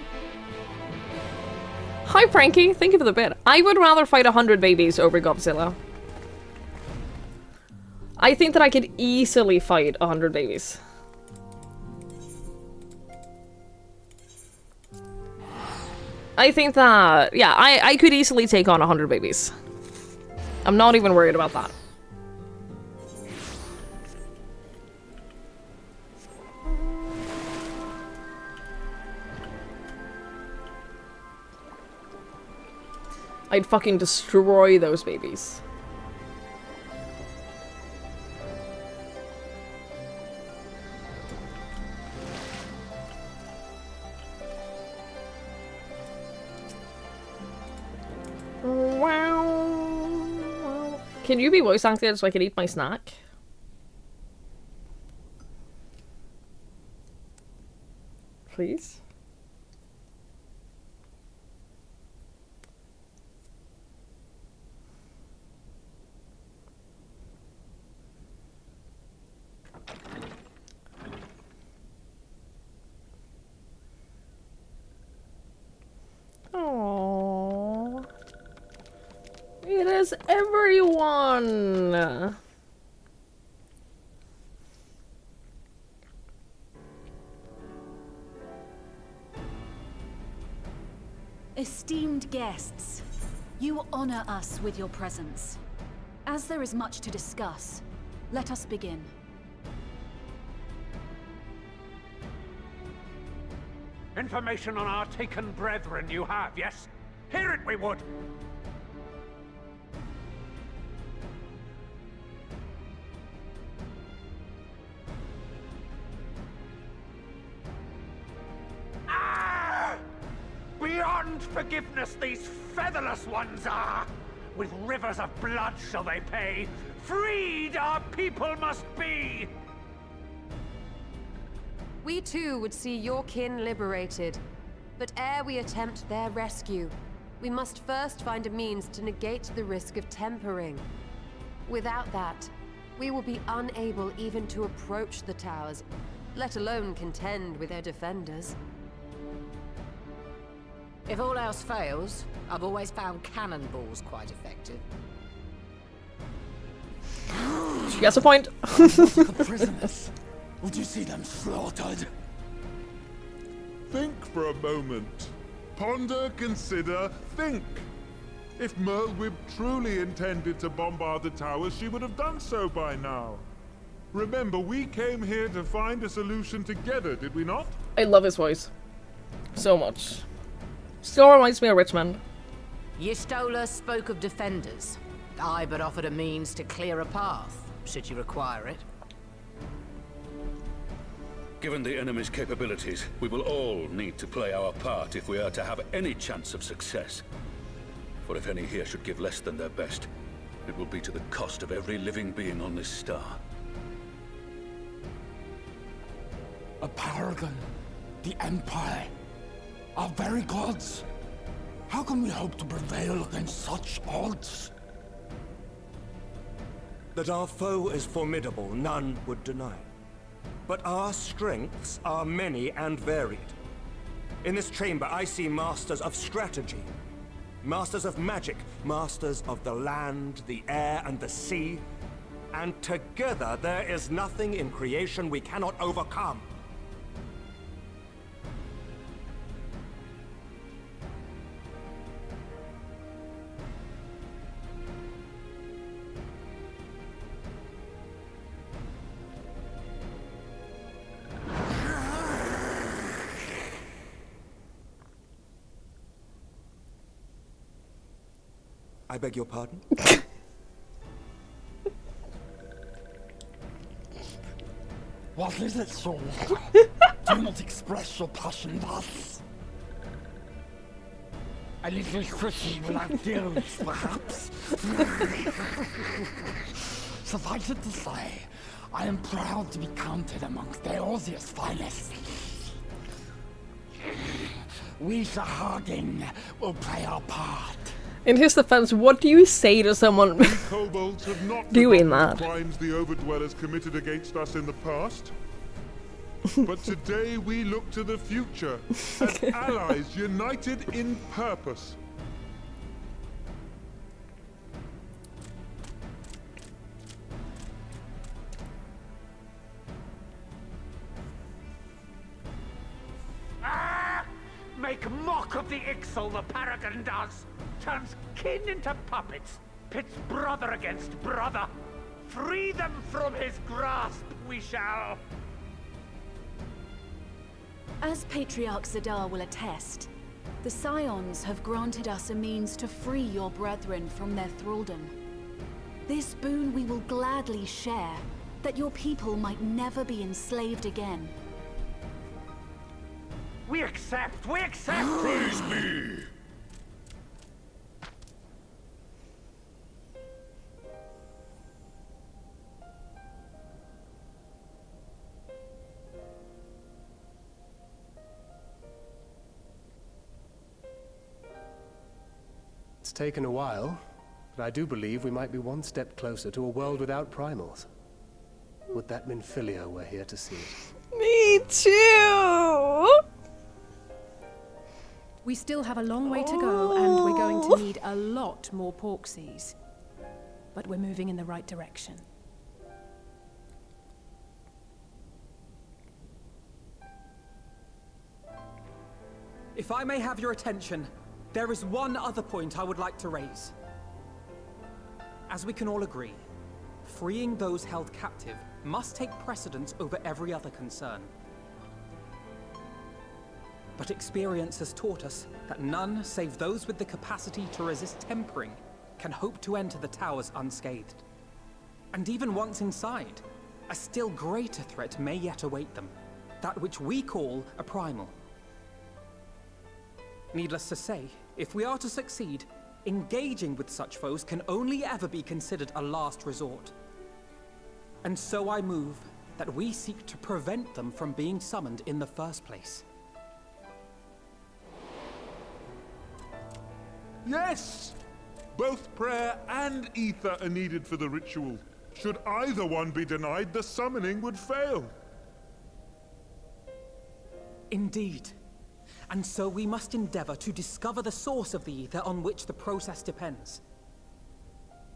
Hi, Frankie. Thank you for the bit. I would rather fight 100 babies over Godzilla. I think that I could easily fight 100 babies. I think that, yeah, I could easily take on 100 babies. I'm not even worried about that. I'd fucking destroy those babies. Can you be voice activated so I can eat my snack? Please? is everyone? Esteemed guests, you honor us with your presence. As there is much to discuss, let us begin. Information on our taken brethren you have, yes? Hear it we would! Beyond forgiveness these featherless ones are! With rivers of blood shall they pay! Freed our people must be! We too would see your kin liberated. But ere we attempt their rescue, we must first find a means to negate the risk of tempering. Without that, we will be unable even to approach the towers, let alone contend with their defenders. If all else fails, I've always found cannonballs quite effective. She has a point. The prisoners. Would you see them slaughtered? Think for a moment. Ponder, consider, think. If Merlwyb truly intended to bombard the towers, she would have done so by now. Remember, we came here to find a solution together, did we not? I love his voice so much. Still reminds me of Richmond. Y'Stola spoke of defenders. I but offered a means to clear a path, should you require it. Given the enemy's capabilities, we will all need to play our part if we are to have any chance of success. For if any here should give less than their best, it will be to the cost of every living being on this star. A paragon, the Empire, our very gods. How can we hope to prevail against such odds? That our foe is formidable, none would deny. But our strengths are many and varied. In this chamber, I see masters of strategy, masters of magic, masters of the land, the air, and the sea. And together, there is nothing in creation we cannot overcome. I beg your pardon? What is it, soul? Do not express your passion thus. A little christening without deals, perhaps? Suffice it to say, I am proud to be counted amongst Eorzea's finest. We Sahagin will play our part. In his defense, what do you say to someone Kobolds have not doing forgotten that? the crimes the Overdwellers committed against us in the past. But today we look to the future as allies united in purpose. Make mock of the Ixal the Paragon does! Turns kin into puppets! Pits brother against brother! Free them from his grasp, we shall! As Patriarch Zadar will attest, the Scions have granted us a means to free your brethren from their thraldom. This boon we will gladly share, that your people might never be enslaved again. We accept! We accept! Praise me! It's taken a while, but I do believe we might be one step closer to a world without primals. Would that Minfilia were here to see it. Me too! We still have a long way to go, and we're going to need a lot more Porksies. but we're moving in the right direction. If I may have your attention, there is one other point I would like to raise. As we can all agree, freeing those held captive must take precedence over every other concern. But experience has taught us that none save those with the capacity to resist tempering can hope to enter the towers unscathed. And even once inside, a still greater threat may yet await them, that which we call a primal. Needless to say, if we are to succeed, engaging with such foes can only ever be considered a last resort. And so I move that we seek to prevent them from being summoned in the first place. Yes! Both prayer and ether are needed for the ritual. Should either one be denied, the summoning would fail. Indeed. And so we must endeavor to discover the source of the ether on which the process depends.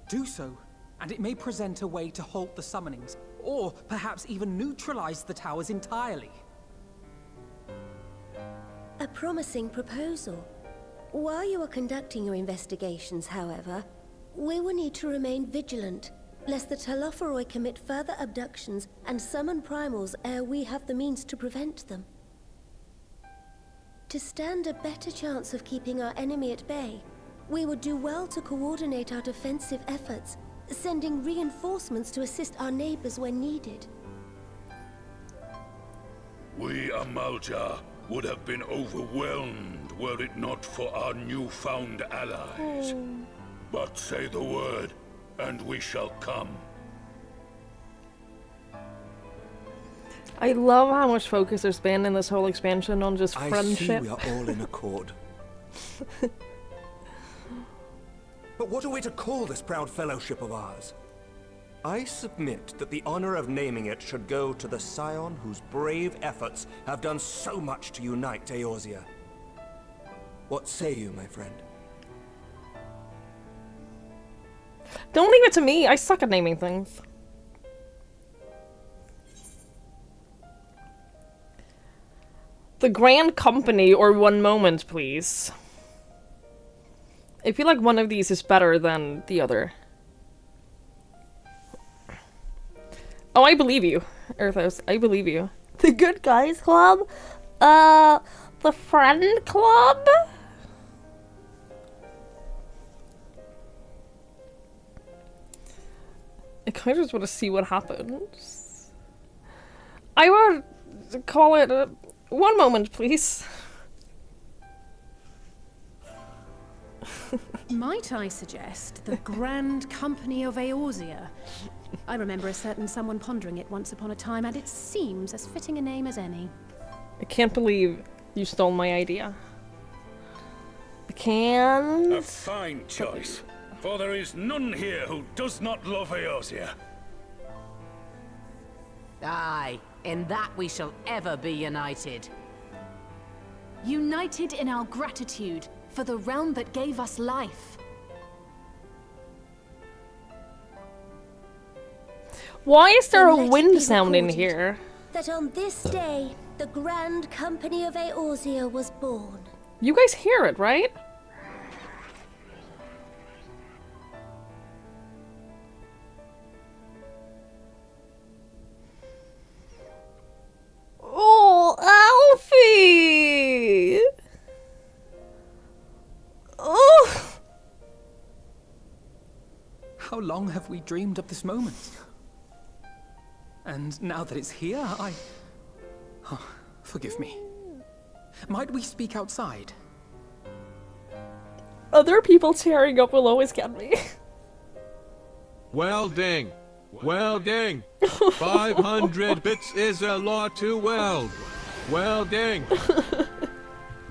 Do so, and it may present a way to halt the summonings, or perhaps even neutralize the towers entirely. A promising proposal. While you are conducting your investigations, however, we will need to remain vigilant, lest the Telophoroi commit further abductions and summon primals ere we have the means to prevent them. To stand a better chance of keeping our enemy at bay, we would do well to coordinate our defensive efforts, sending reinforcements to assist our neighbors when needed. We, Amalja, would have been overwhelmed were it not for our newfound allies. But say the word, and we shall come. I love how much focus there's been in this whole expansion on just friendship. I see we are all in accord. But what are we to call this proud fellowship of ours? I submit that the honor of naming it should go to the scion whose brave efforts have done so much to unite Eorzea. What say you, my friend? Don't leave it to me. I suck at naming things. The Grand Company or One Moment, please. I feel like one of these is better than the other. Oh, I believe you, Earthos. I believe you. The Good Guys Club? The Friend Club? I kind of just want to see what happens. I would call it One Moment, please. Might I suggest the Grand Company of Eorzea? I remember a certain someone pondering it once upon a time, and it seems as fitting a name as any. I can't believe you stole my idea. I can't. A fine choice, for there is none here who does not love Eorzea. Aye, in that we shall ever be united. United in our gratitude for the realm that gave us life. Why is there a Then let it wind be sound in recorded here? That on this day, the Grand Company of Eorzea was born. You guys hear it, right? Oh, Alfie! Oh! How long have we dreamed of this moment? And now that it's here, Oh, forgive me. Might we speak outside? Other people tearing up will always get me. Well ding. Well ding. 500 bits is a lot to weld. Well ding.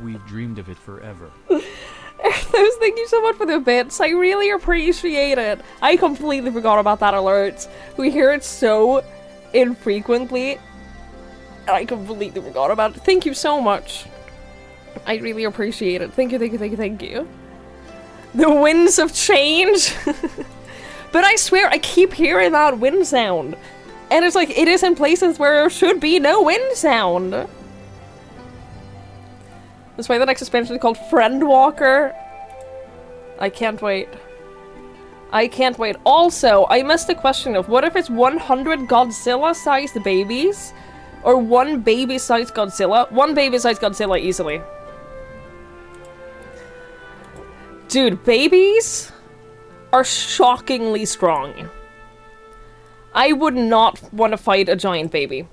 We've dreamed of it forever. Those, thank you so much for the bits. I really appreciate it. I completely forgot about that alert. We hear it so infrequently. I completely forgot about it. Thank you so much. I really appreciate it. Thank you, thank you, thank you, thank you. The winds of change. But I swear, I keep hearing that wind sound. And it's like, it is in places where there should be no wind sound. That's why the next expansion is called Friend Walker. I can't wait. I can't wait. Also, I missed the question of what if it's 100 Godzilla-sized babies? Or one baby-sized Godzilla? One baby-sized Godzilla easily. Dude, babies are shockingly strong. I would not want to fight a giant baby.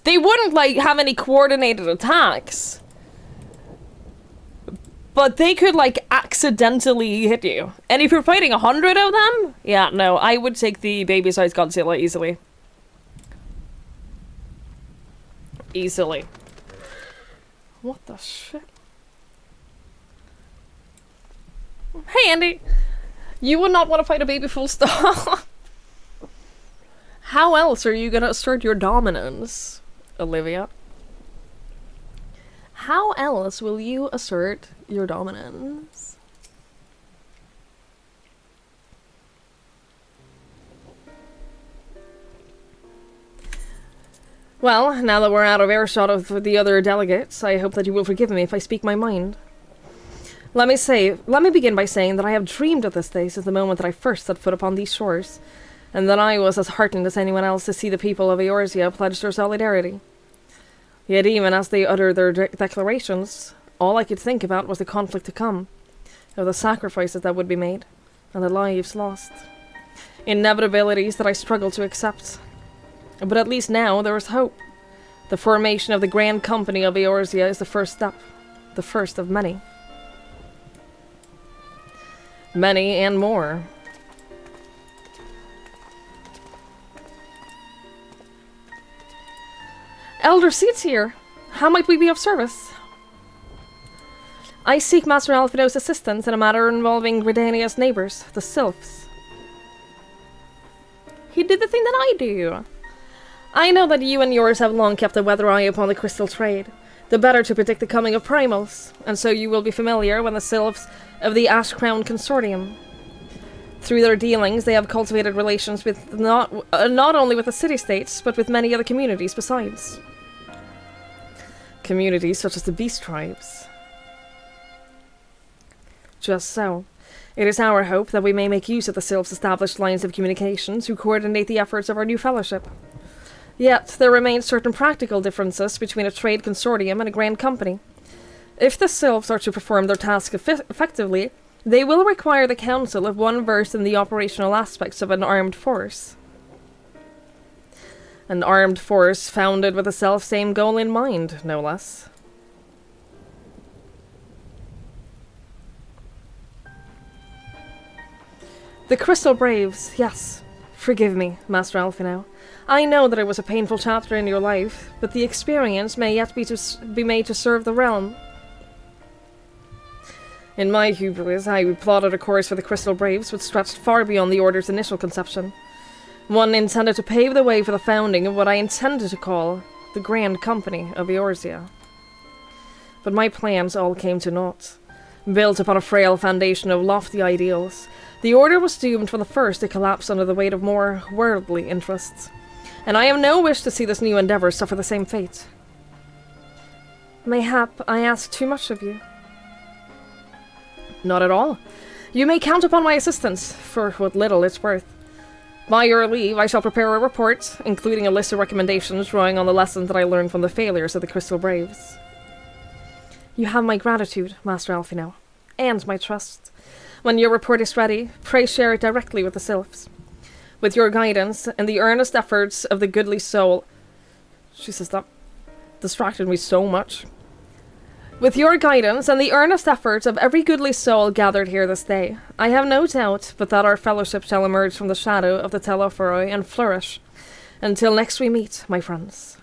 They wouldn't, like, have any coordinated attacks. But they could, like, accidentally hit you. And if you're fighting 100 of them, yeah, no, I would take the baby-sized Godzilla easily. Easily. What the shit? Hey, Andy! You would not want to fight a baby, full stop. How else are you gonna assert your dominance, Olivia? How else will you assert your dominance? Well, now that we're out of earshot of the other delegates, I hope that you will forgive me if I speak my mind. Let me begin by saying that I have dreamed of this day since the moment that I first set foot upon these shores, and that I was as heartened as anyone else to see the people of Eorzea pledge their solidarity. Yet even as they uttered their declarations, all I could think about was the conflict to come, of the sacrifices that would be made, and the lives lost. Inevitabilities that I struggled to accept. But at least now there is hope. The formation of the Grand Company of Eorzea is the first step, the first of many. Many and more. Elder Seat's here. How might we be of service? I seek Master Alfredo's assistance in a matter involving Redania's neighbors, the Sylphs. He did the thing that I do. I know that you and yours have long kept a weather eye upon the crystal trade, the better to predict the coming of primals, and so you will be familiar when the Sylphs of the Ash Crown Consortium. Through their dealings, they have cultivated relations with not only with the city-states, but with many other communities besides. Communities such as the Beast Tribes. Just so. It is our hope that we may make use of the Sylphs' established lines of communication to coordinate the efforts of our new fellowship. Yet, there remain certain practical differences between a trade consortium and a grand company. If the Sylphs are to perform their task effectively, they will require the counsel of one versed in the operational aspects of an armed force. An armed force founded with the self-same goal in mind, no less. The Crystal Braves, yes. Forgive me, Master Alfino. I know that it was a painful chapter in your life, but the experience may yet be made to serve the realm. In my hubris, I plotted a course for the Crystal Braves which stretched far beyond the Order's initial conception. One intended to pave the way for the founding of what I intended to call the Grand Company of Eorzea. But my plans all came to naught. Built upon a frail foundation of lofty ideals, the Order was doomed from the first to collapse under the weight of more worldly interests. And I have no wish to see this new endeavor suffer the same fate. Mayhap I ask too much of you. Not at all. You may count upon my assistance, for what little it's worth. By your leave, I shall prepare a report, including a list of recommendations drawing on the lessons that I learned from the failures of the Crystal Braves. You have my gratitude, Master Alfino, and my trust. When your report is ready, pray share it directly with the Sylphs. With your guidance and the earnest efforts of the goodly soul... Jesus, that distracted me so much. With your guidance and the earnest efforts of every goodly soul gathered here this day, I have no doubt but that our fellowship shall emerge from the shadow of the Telophoroi and flourish. Until next we meet, my friends.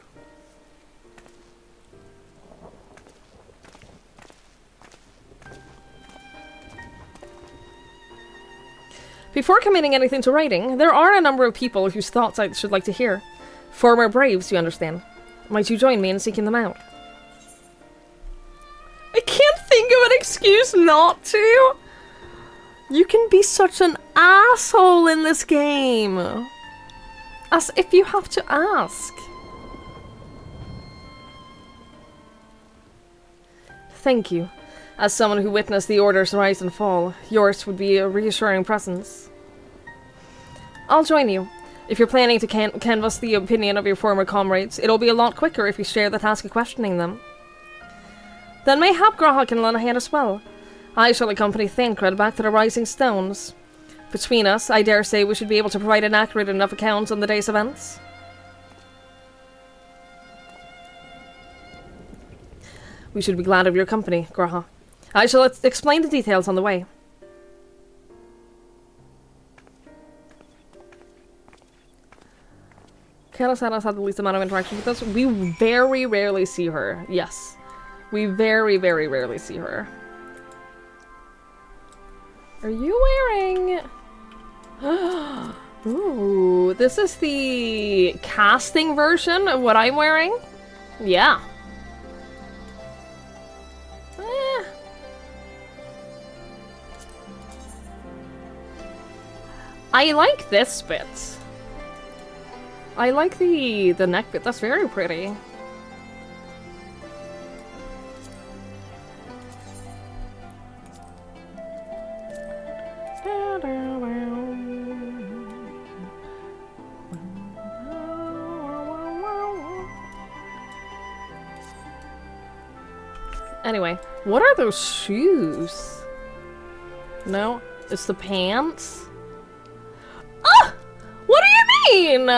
Before committing anything to writing, there are a number of people whose thoughts I should like to hear. Former Braves, you understand. Might you join me in seeking them out? I can't think of an excuse not to! You can be such an asshole in this game. As if you have to ask. Thank you. As someone who witnessed the Order's rise and fall, yours would be a reassuring presence. I'll join you. If you're planning to canvass the opinion of your former comrades, it'll be a lot quicker if you share the task of questioning them. Then mayhap G'raha can lend a hand as well. I shall accompany Thancred back to the Rising Stones. Between us, I dare say we should be able to provide an accurate enough account on the day's events. We should be glad of your company, G'raha. I shall explain the details on the way. Kaelis has had the least amount of interaction with us. We very rarely see her. Yes. We very, very rarely see her. Are you wearing... Ooh, this is the casting version of what I'm wearing? Yeah. I like this bit. I like the neck bit. That's very pretty. Anyway, what are those shoes? No, it's the pants. Ah! What do you mean?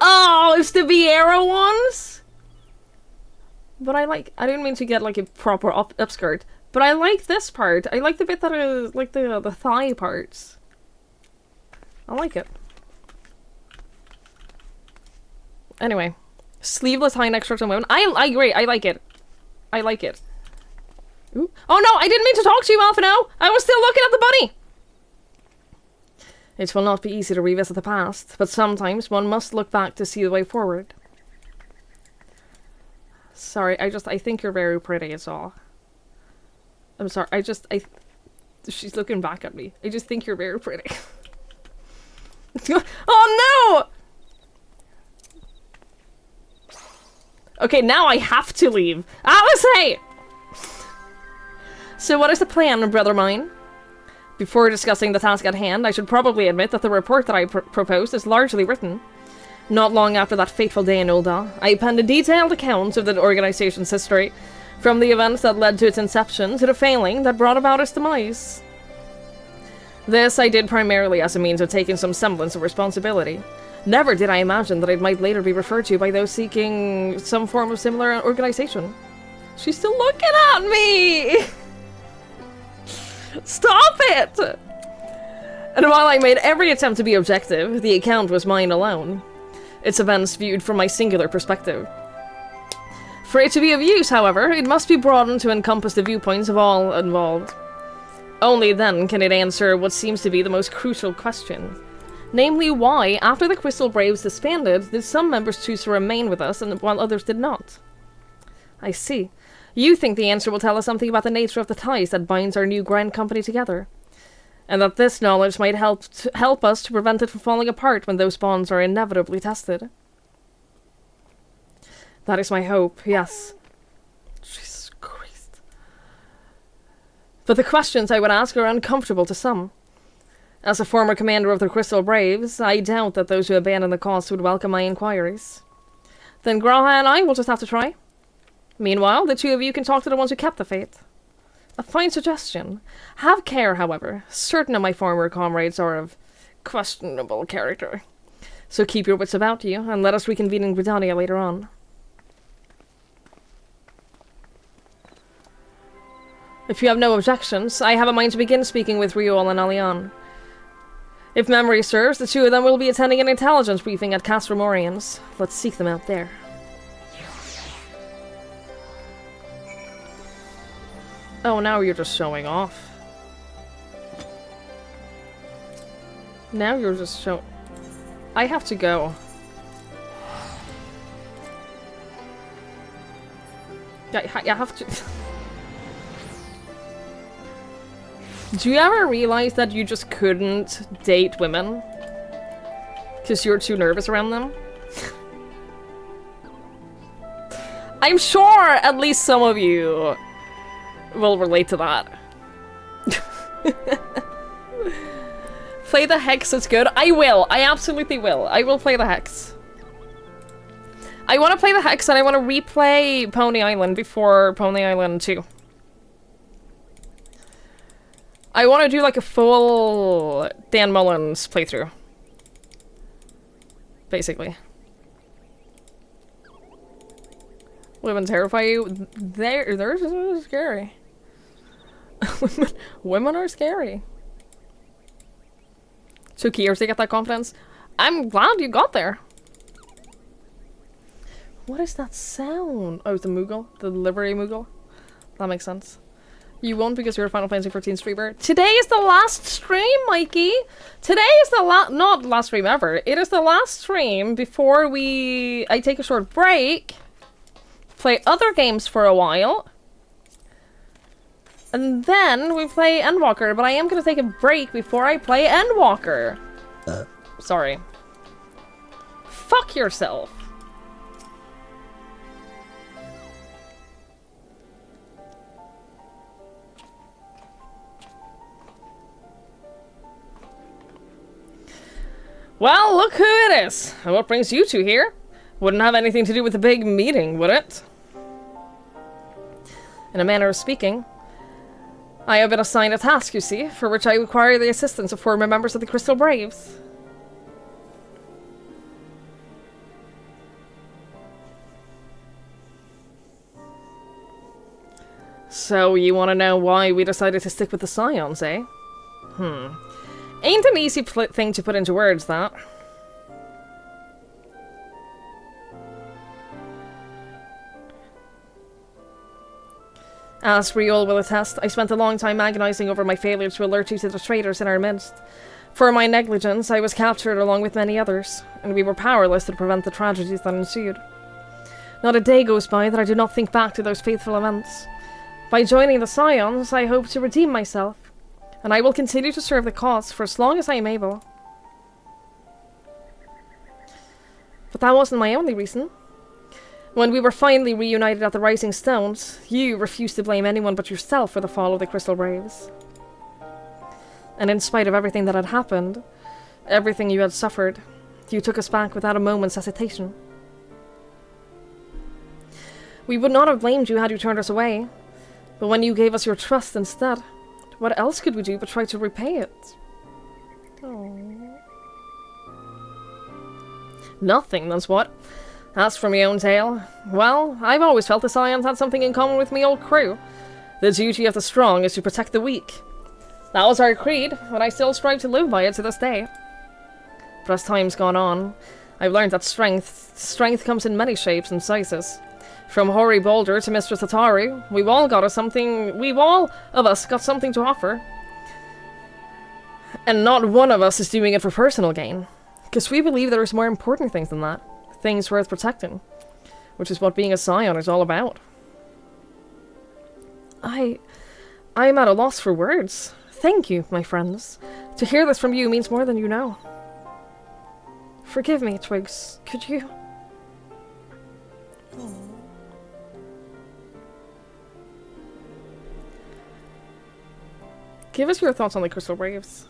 Oh, it's the Vieira ones? But I didn't mean to get like a proper upskirt. But I like this part. I like the bit that is like the thigh parts. I like it. Anyway. Sleeveless high neck shirts on women. I agree, I like it. I like it. Ooh. Oh no, I didn't mean to talk to you, Alphino! I was still looking at the bunny! It will not be easy to revisit the past, but sometimes one must look back to see the way forward. Sorry, I think you're very pretty, it's all. I'm sorry, she's looking back at me. I just think you're very pretty. Oh no! Okay, now I have to leave. Alice, hey! So what is the plan, brother mine? Before discussing the task at hand, I should probably admit that the report that I proposed is largely written. Not long after that fateful day in Ul'dah, I penned a detailed account of the organization's history, from the events that led to its inception to the failing that brought about its demise. This I did primarily as a means of taking some semblance of responsibility. Never did I imagine that it might later be referred to by those seeking some form of similar organization. She's still looking at me! Stop it! And while I made every attempt to be objective, the account was mine alone. Its events viewed from my singular perspective. For it to be of use, however, it must be broadened to encompass the viewpoints of all involved. Only then can it answer what seems to be the most crucial question. Namely, why, after the Crystal Braves disbanded, did some members choose to remain with us while others did not? I see. You think the answer will tell us something about the nature of the ties that binds our new grand company together, and that this knowledge might help us to prevent it from falling apart when those bonds are inevitably tested. That is my hope, yes. Jesus Christ. But the questions I would ask are uncomfortable to some. As a former commander of the Crystal Braves, I doubt that those who abandon the cause would welcome my inquiries. Then G'raha and I will just have to try. Meanwhile, the two of you can talk to the ones who kept the faith. A fine suggestion. Have care, however. Certain of my former comrades are of questionable character. So keep your wits about you, and let us reconvene in Gridania later on. If you have no objections, I have a mind to begin speaking with Riol and Alian. If memory serves, the two of them will be attending an intelligence briefing at Castra Morians. Let's seek them out there. Oh, now you're just showing off. Now you're just I have to go. Yeah, I have to... Do you ever realize that you just couldn't date women? Because you're too nervous around them? I'm sure at least some of you will relate to that. Play the Hex, it's good. I will. I absolutely will. I will play the Hex. I want to play the Hex and I want to replay Pony Island before Pony Island 2. I want to do like a full Dan Mullins playthrough. Basically. Women terrify you? They're scary. Women are scary. Took years to get that confidence. I'm glad you got there. What is that sound? Oh, it's the Moogle? The delivery Moogle? That makes sense. You won't because you're a Final Fantasy 14 streamer. Today is the last stream, Mikey! Today is the not last stream ever. It is the last stream before I take a short break, play other games for a while, and then we play Endwalker, but I am gonna take a break before I play Endwalker. Sorry. Fuck yourself. Well, look who it is! And what brings you two here? Wouldn't have anything to do with the big meeting, would it? In a manner of speaking, I have been assigned a task, you see, for which I require the assistance of former members of the Crystal Braves. So, you want to know why we decided to stick with the Scions, eh? Ain't an easy thing to put into words, that. As Riol will attest, I spent a long time agonizing over my failure to alert you to the traitors in our midst. For my negligence, I was captured along with many others, and we were powerless to prevent the tragedies that ensued. Not a day goes by that I do not think back to those fateful events. By joining the Scions, I hope to redeem myself, and I will continue to serve the cause for as long as I am able. But that wasn't my only reason. When we were finally reunited at the Rising Stones, you refused to blame anyone but yourself for the fall of the Crystal Braves. And in spite of everything that had happened, everything you had suffered, you took us back without a moment's hesitation. We would not have blamed you had you turned us away, but when you gave us your trust instead, what else could we do but try to repay it? Aww. Nothing, that's what. As for my own tale, well, I've always felt the Scions had something in common with me old crew. The duty of the strong is to protect the weak. That was our creed, and I still strive to live by it to this day. But as time's gone on, I've learned that strength comes in many shapes and sizes. From Hoary Boulder to Mistress Atari, we've all of us got something to offer. And not one of us is doing it for personal gain. Because we believe there is more important things than that. Things worth protecting. Which is what being a Scion is all about. I'm at a loss for words. Thank you, my friends. To hear this from you means more than you know. Forgive me, Twigs. Could you? Give us your thoughts on the Crystal Braves.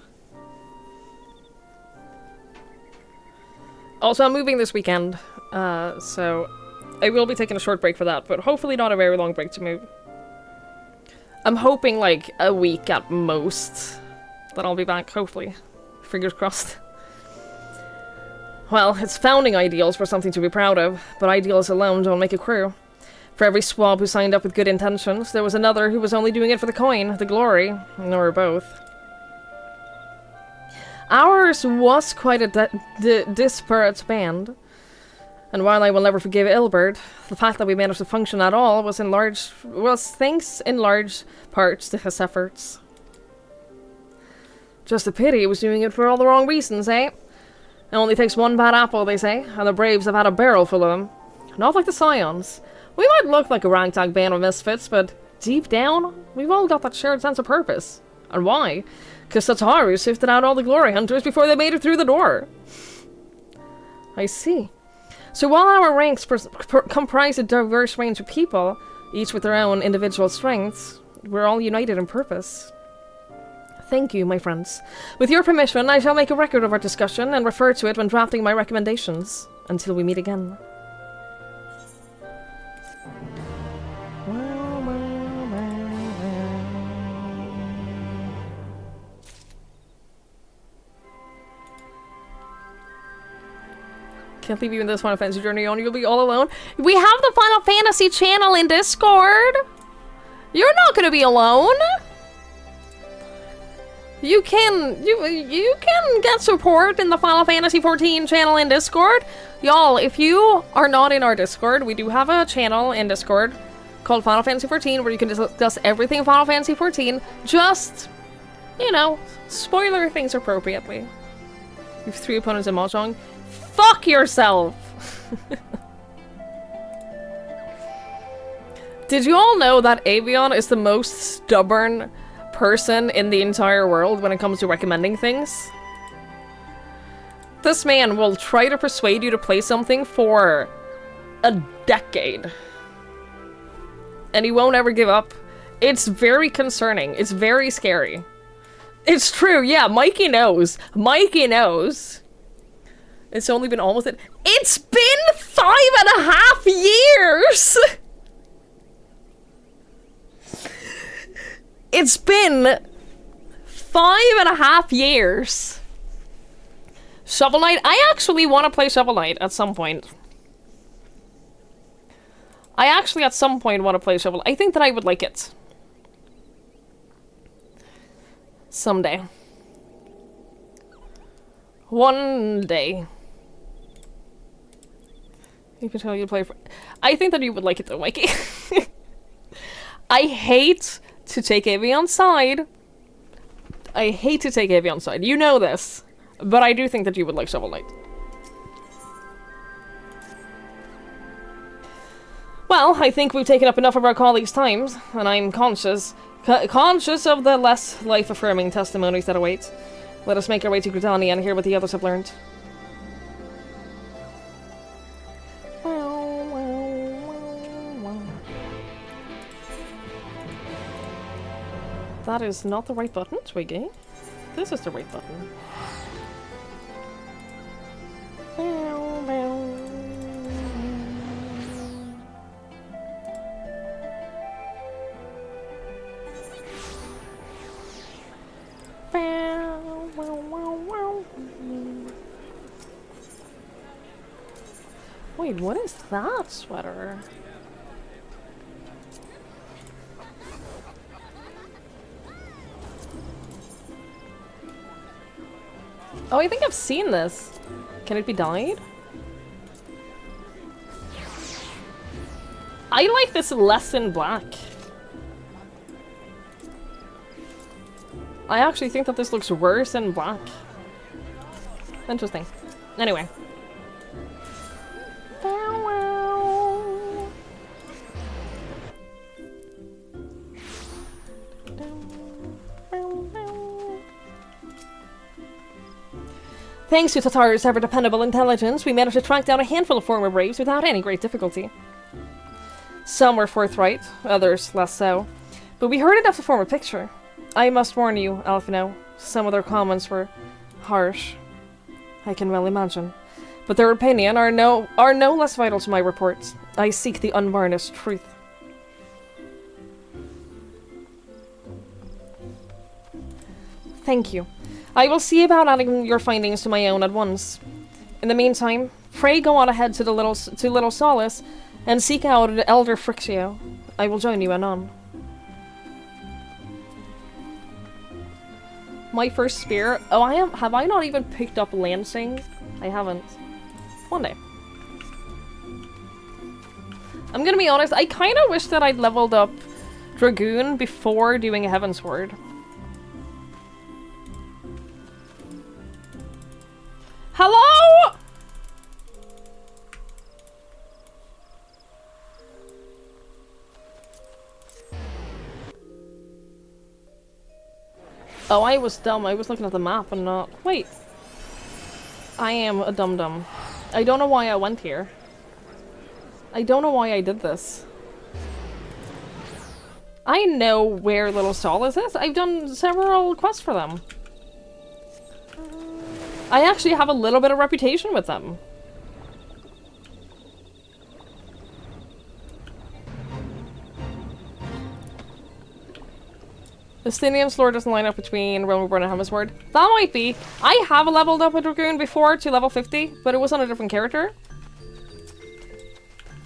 Also, I'm moving this weekend, so I will be taking a short break for that, but hopefully not a very long break to move. I'm hoping like a week at most that I'll be back, hopefully. Fingers crossed. Well, its founding ideals were something to be proud of, but ideals alone don't make a crew. For every swab who signed up with good intentions, there was another who was only doing it for the coin, the glory, or both. Ours was quite a disparate band, and while I will never forgive Ilbert, the fact that we managed to function at all was thanks in large part to his efforts. Just a pity he was doing it for all the wrong reasons, eh? It only takes one bad apple, they say, and the Braves have had a barrel full of them. Not like the Scions. We might look like a ragtag band of misfits, but deep down, we've all got that shared sense of purpose. And why? Because Sataru sifted out all the glory hunters before they made it through the door. I see. So while our ranks comprise a diverse range of people, each with their own individual strengths, we're all united in purpose. Thank you, my friends. With your permission, I shall make a record of our discussion and refer to it when drafting my recommendations. Until we meet again. Can't leave you in this Final Fantasy journey on. You'll be all alone. We have the Final Fantasy channel in Discord. You're not gonna be alone. You can get support in the Final Fantasy 14 channel in Discord. Y'all, if you are not in our Discord, we do have a channel in Discord called Final Fantasy 14 where you can discuss everything Final Fantasy 14. Just, you know, spoiler things appropriately. You have 3 opponents in Mahjong. Fuck yourself! Did you all know that Avion is the most stubborn person in the entire world when it comes to recommending things? This man will try to persuade you to play something for a decade. And he won't ever give up. It's very concerning. It's very scary. It's true, yeah, Mikey knows. Mikey knows. It's only been almost... It's been 5.5 years! It's been 5.5 years. Shovel Knight? I actually want to play Shovel Knight at some point. I actually at some point want to play Shovel Knight. I think that I would like it. Someday. One day. You can tell you to play for... I think that you would like it though, Mikey. I hate to take Avion's side. I hate to take Avion's side. You know this. But I do think that you would like Shovel Knight. Well, I think we've taken up enough of our colleagues' times, and I'm conscious of the less life-affirming testimonies that await. Let us make our way to Gridania and hear what the others have learned. That is not the right button, Twiggy. This is the right button. Wait, what is that sweater? Oh, I think I've seen this. Can it be dyed? I like this less in black. I actually think that this looks worse in black. Interesting. Anyway. Thanks to Tataru's ever-dependable intelligence, we managed to track down a handful of former braves without any great difficulty. Some were forthright, others less so. But we heard enough to form a picture. I must warn you, Alphino, some of their comments were harsh. I can well imagine. But their opinion are no less vital to my reports. I seek the unvarnished truth. Thank you. I will see about adding your findings to my own at once. In the meantime, pray go on ahead to Little Solace and seek out Elder Frixio. I will join you anon. My first spear. Oh, have I not even picked up Lancing? I haven't. One day. I'm gonna be honest, I kind of wish that I'd leveled up Dragoon before doing a Heavensward. Hello? Oh, I was dumb. I was looking at the map and not... Wait. I am a dum-dum. I don't know why I went here. I don't know why I did this. I know where Little Solace is. I've done several quests for them. I actually have a little bit of reputation with them. Estinian's lore doesn't line up between Realm Reborn and Hemsword. That might be. I have leveled up a Dragoon before to level 50, but it was on a different character.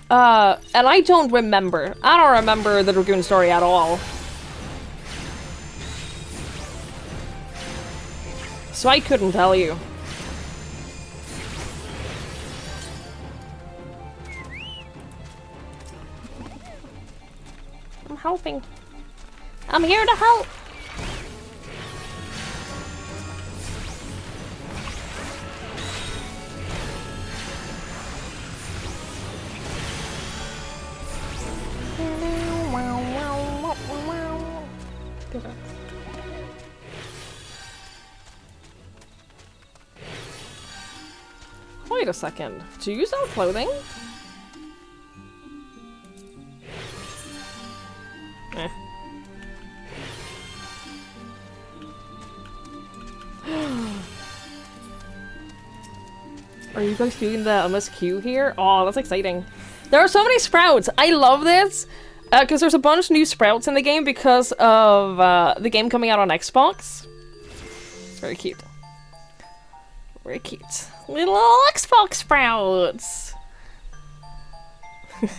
And I don't remember. I don't remember the Dragoon story at all. So I couldn't tell you. I'm helping. I'm here to help. Wait a second. Do you sell clothing? Eh. Are you guys doing the MSQ here? Oh, that's exciting. There are so many sprouts. I love this. Because there's a bunch of new sprouts in the game because of the game coming out on Xbox. Very cute. Very cute. Little Xbox sprouts. Good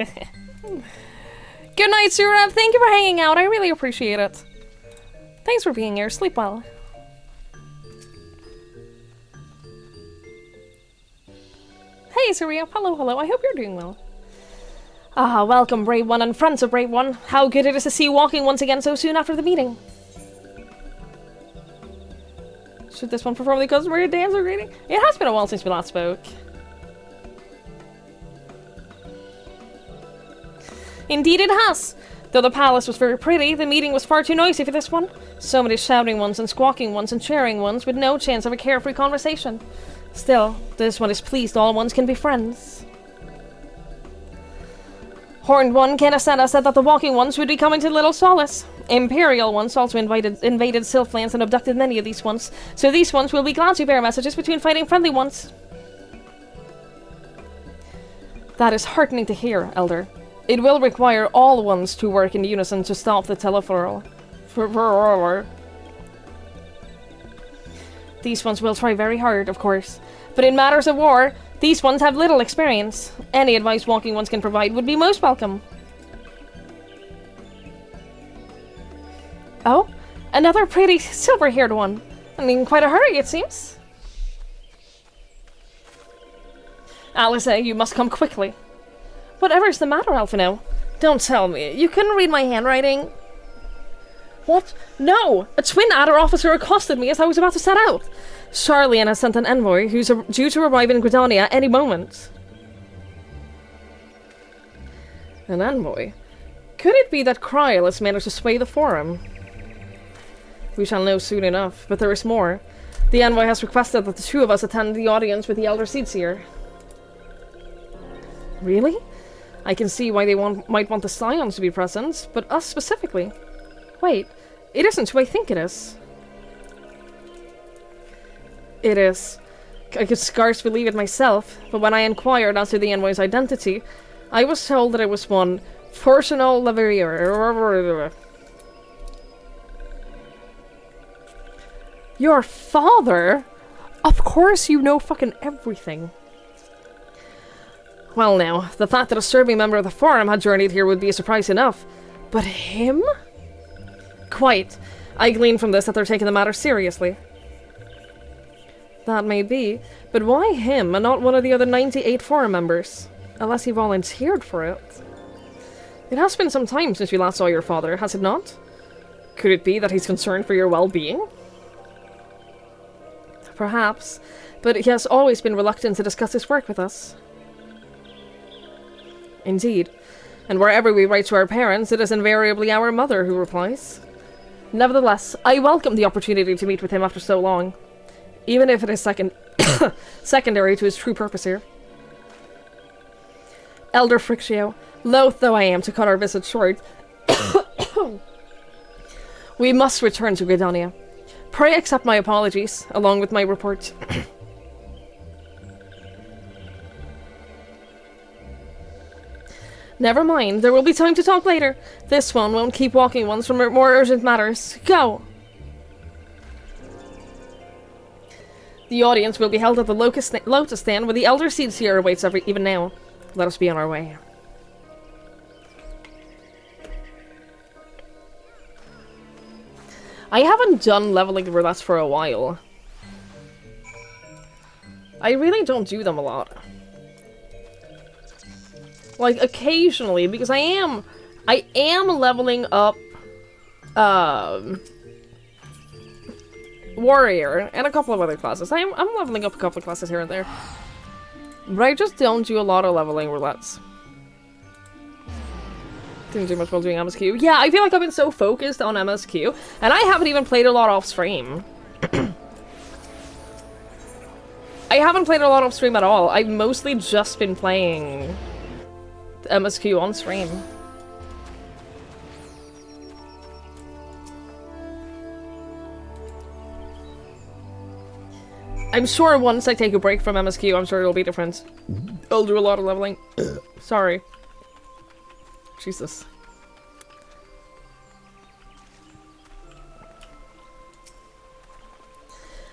night, Surab. Thank you for hanging out. I really appreciate it. Thanks for being here. Sleep well. Hey, Surya. Hello, hello. I hope you're doing well. Ah, welcome, Brave One and friends of Brave One. How good it is to see you walking once again so soon after the meeting. Should this one perform the customary dance or greeting? It has been a while since we last spoke. Indeed it has! Though the palace was very pretty, the meeting was far too noisy for this one. So many shouting ones and squawking ones and cheering ones with no chance of a carefree conversation. Still, this one is pleased all ones can be friends. Horned One Kenasena said that the Walking Ones would be coming to Little Solace. Imperial Ones also invaded Sylphlands and abducted many of these ones, so these ones will be glad to bear messages between fighting friendly ones. That is heartening to hear, Elder. It will require all ones to work in unison to stop the Telephorol. These ones will try very hard, of course, but in matters of war, these ones have little experience. Any advice Walking Ones can provide would be most welcome. Oh, another pretty silver-haired one. In quite a hurry, it seems. Alice, you must come quickly. Whatever's the matter, Alphino? Don't tell me. You couldn't read my handwriting? What? No! A twin adder officer accosted me as I was about to set out. Charlian has sent an envoy who's due to arrive in Gridania any moment. An envoy? Could it be that Kryl has managed to sway the forum? We shall know soon enough, but there is more. The envoy has requested that the two of us attend the audience with the Elder Seedseer. Really? I can see why they might want the Scions to be present, but us specifically. Wait, it isn't who I think it is. It is. I could scarce believe it myself, but when I inquired as to the envoy's identity, I was told that it was one Fortunal Laverier. Your father? Of course you know fucking everything. Well now, the fact that a serving member of the Forum had journeyed here would be a surprise enough. But him? Quite. I glean from this that they're taking the matter seriously. That may be, but why him and not one of the other 98 Forum members? Unless he volunteered for it. It has been some time since you last saw your father, has it not? Could it be that he's concerned for your well-being? Perhaps, but he has always been reluctant to discuss his work with us. Indeed, and wherever we write to our parents, it is invariably our mother who replies. Nevertheless, I welcome the opportunity to meet with him after so long, even if it is secondary to his true purpose here. Elder Frictio, loath though I am to cut our visit short, we must return to Gridania. Pray accept my apologies, along with my report. Never mind, there will be time to talk later. This one won't keep walking ones from more urgent matters. Go! The audience will be held at the Lotus Stand, where the Elder Seedseer awaits even now. Let us be on our way. I haven't done leveling roulettes for a while. I really don't do them a lot. Like, occasionally, because I am leveling up, Warrior, and a couple of other classes. I'm leveling up a couple of classes here and there. But I just don't do a lot of leveling roulettes. Didn't do much while doing MSQ. Yeah, I feel like I've been so focused on MSQ, and I haven't even played a lot off stream. I haven't played a lot off stream at all. I've mostly just been playing MSQ on stream. I'm sure once I take a break from MSQ, I'm sure it'll be different. I'll do a lot of leveling. Sorry. Jesus.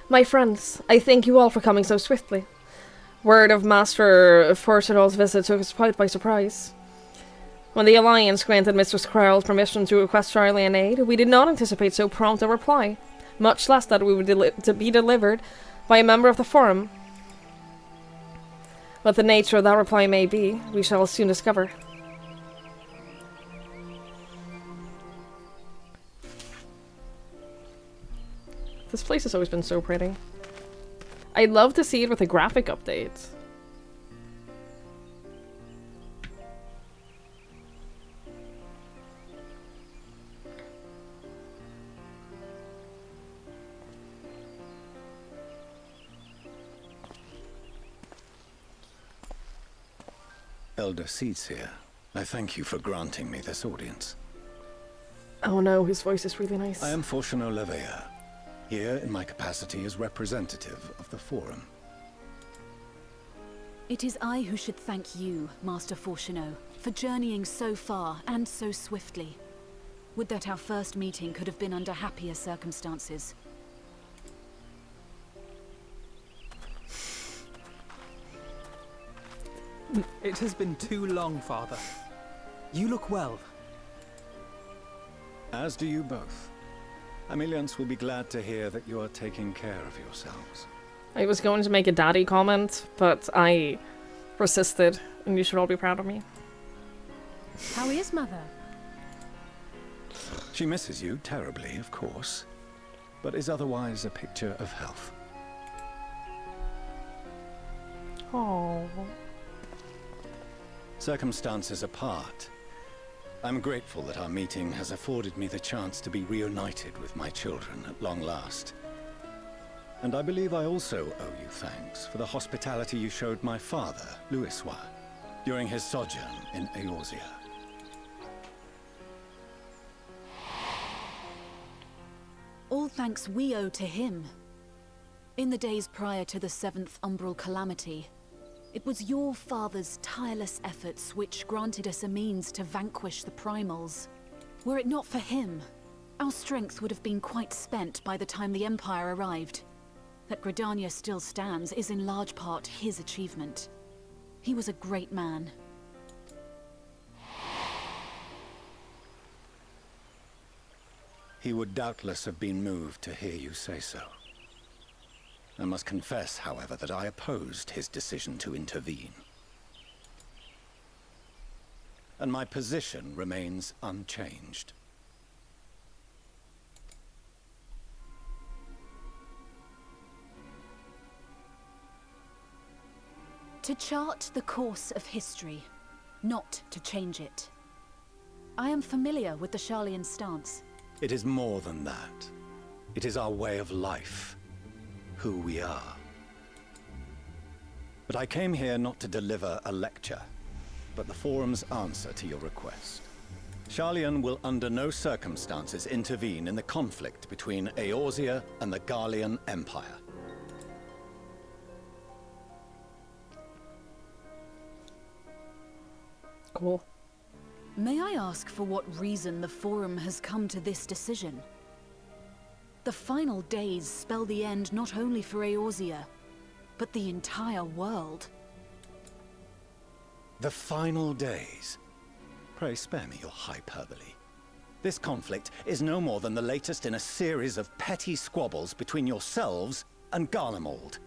My friends, I thank you all for coming so swiftly. Word of Master Fortunal's visit took us quite by surprise. When the Alliance granted Mistress Krell's permission to request Charlian aid, we did not anticipate so prompt a reply, much less that we would be delivered by a member of the Forum. What the nature of that reply may be, we shall soon discover. This place has always been so pretty. I'd love to see it with a graphic update. Elder Seedseer, I thank you for granting me this audience. Oh no, his voice is really nice. I am Fortuno Levea, here in my capacity as representative of the Forum. It is I who should thank you, Master Fortuno, for journeying so far and so swiftly. Would that our first meeting could have been under happier circumstances. It has been too long, Father. You look well. As do you both. Ameliance will be glad to hear that you are taking care of yourselves. I was going to make a daddy comment, but I persisted, and you should all be proud of me. How is Mother? She misses you terribly, of course, but is otherwise a picture of health. Oh. Circumstances apart, I'm grateful that our meeting has afforded me the chance to be reunited with my children at long last. And I believe I also owe you thanks for the hospitality you showed my father, Louisois, during his sojourn in Eorzea. All thanks we owe to him. In the days prior to the 7th Umbral Calamity, it was your father's tireless efforts which granted us a means to vanquish the Primals. Were it not for him, our strength would have been quite spent by the time the Empire arrived. That Gridania still stands is in large part his achievement. He was a great man. He would doubtless have been moved to hear you say so. I must confess, however, that I opposed his decision to intervene. And my position remains unchanged. To chart the course of history, not to change it. I am familiar with the Charlian stance. It is more than that. It is our way of life. Who we are. But I came here not to deliver a lecture, but the Forum's answer to your request. Sharlayan will under no circumstances intervene in the conflict between Eorzea and the Garlean Empire. Cool. May I ask for what reason the Forum has come to this decision? The final days spell the end not only for Eorzea, but the entire world. The final days? Pray spare me your hyperbole. This conflict is no more than the latest in a series of petty squabbles between yourselves and Garlemald.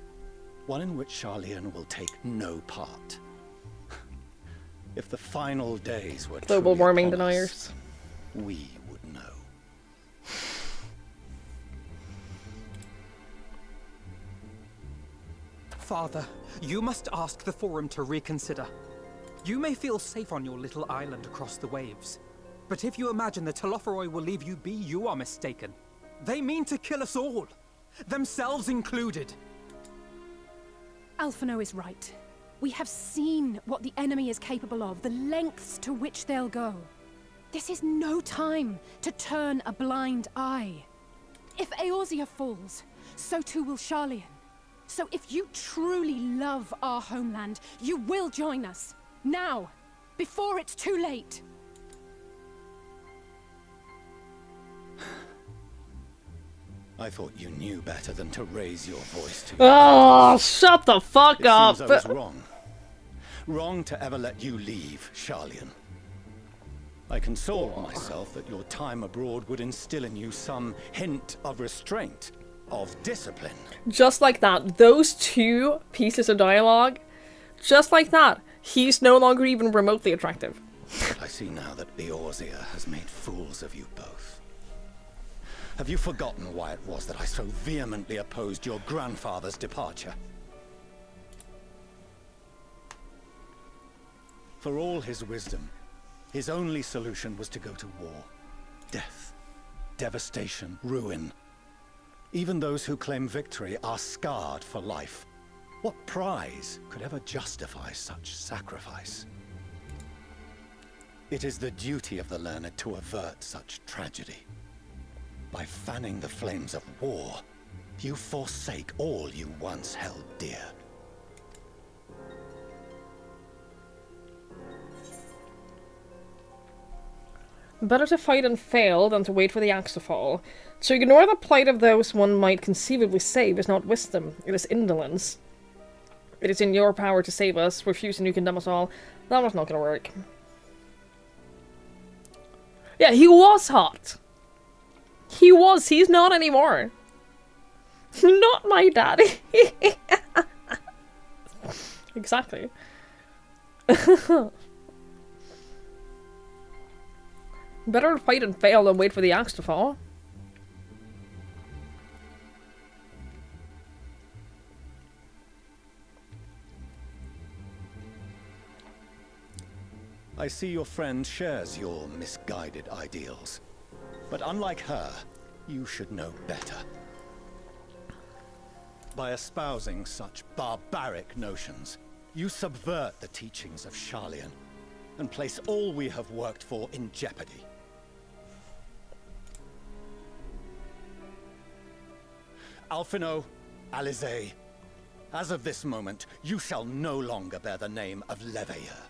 One in which Sharlayan will take no part. If the final days were global warming upon us, deniers, we would know. Father, you must ask the Forum to reconsider. You may feel safe on your little island across the waves, but if you imagine the Telophoroi will leave you be, you are mistaken. They mean to kill us all, themselves included. Alphino is right. We have seen what the enemy is capable of, the lengths to which they'll go. This is no time to turn a blind eye. If Eorzea falls, so too will Sharlayan. So if you truly love our homeland, you will join us. Now, before it's too late. I thought you knew better than to raise your voice to Oh, shut the fuck it up. Seems I was wrong. Wrong to ever let you leave, Sharlayan. I consoled myself that your time abroad would instill in you some hint of restraint, of discipline. Just like that, those two pieces of dialogue, just like that, he's no longer even remotely attractive. But I see now that Eorzea has made fools of you both. Have you forgotten why it was that I so vehemently opposed your grandfather's departure? For all his wisdom, his only solution was to go to war. Death, devastation, ruin. Even those who claim victory are scarred for life. What prize could ever justify such sacrifice? It is the duty of the learned to avert such tragedy. By fanning the flames of war, you forsake all you once held dear. Better to fight and fail than to wait for the axe to fall. To ignore the plight of those one might conceivably save is not wisdom, it is indolence. It is in your power to save us, refuse and you condemn us all. That was not gonna work. Yeah, he was hot. He was, he's not anymore. Not my daddy. Exactly. Better fight and fail than wait for the axe to fall. I see your friend shares your misguided ideals. But unlike her, you should know better. By espousing such barbaric notions, you subvert the teachings of Sharlayan and place all we have worked for in jeopardy. Alphino, Alisaie, as of this moment, you shall no longer bear the name of Leveilleur.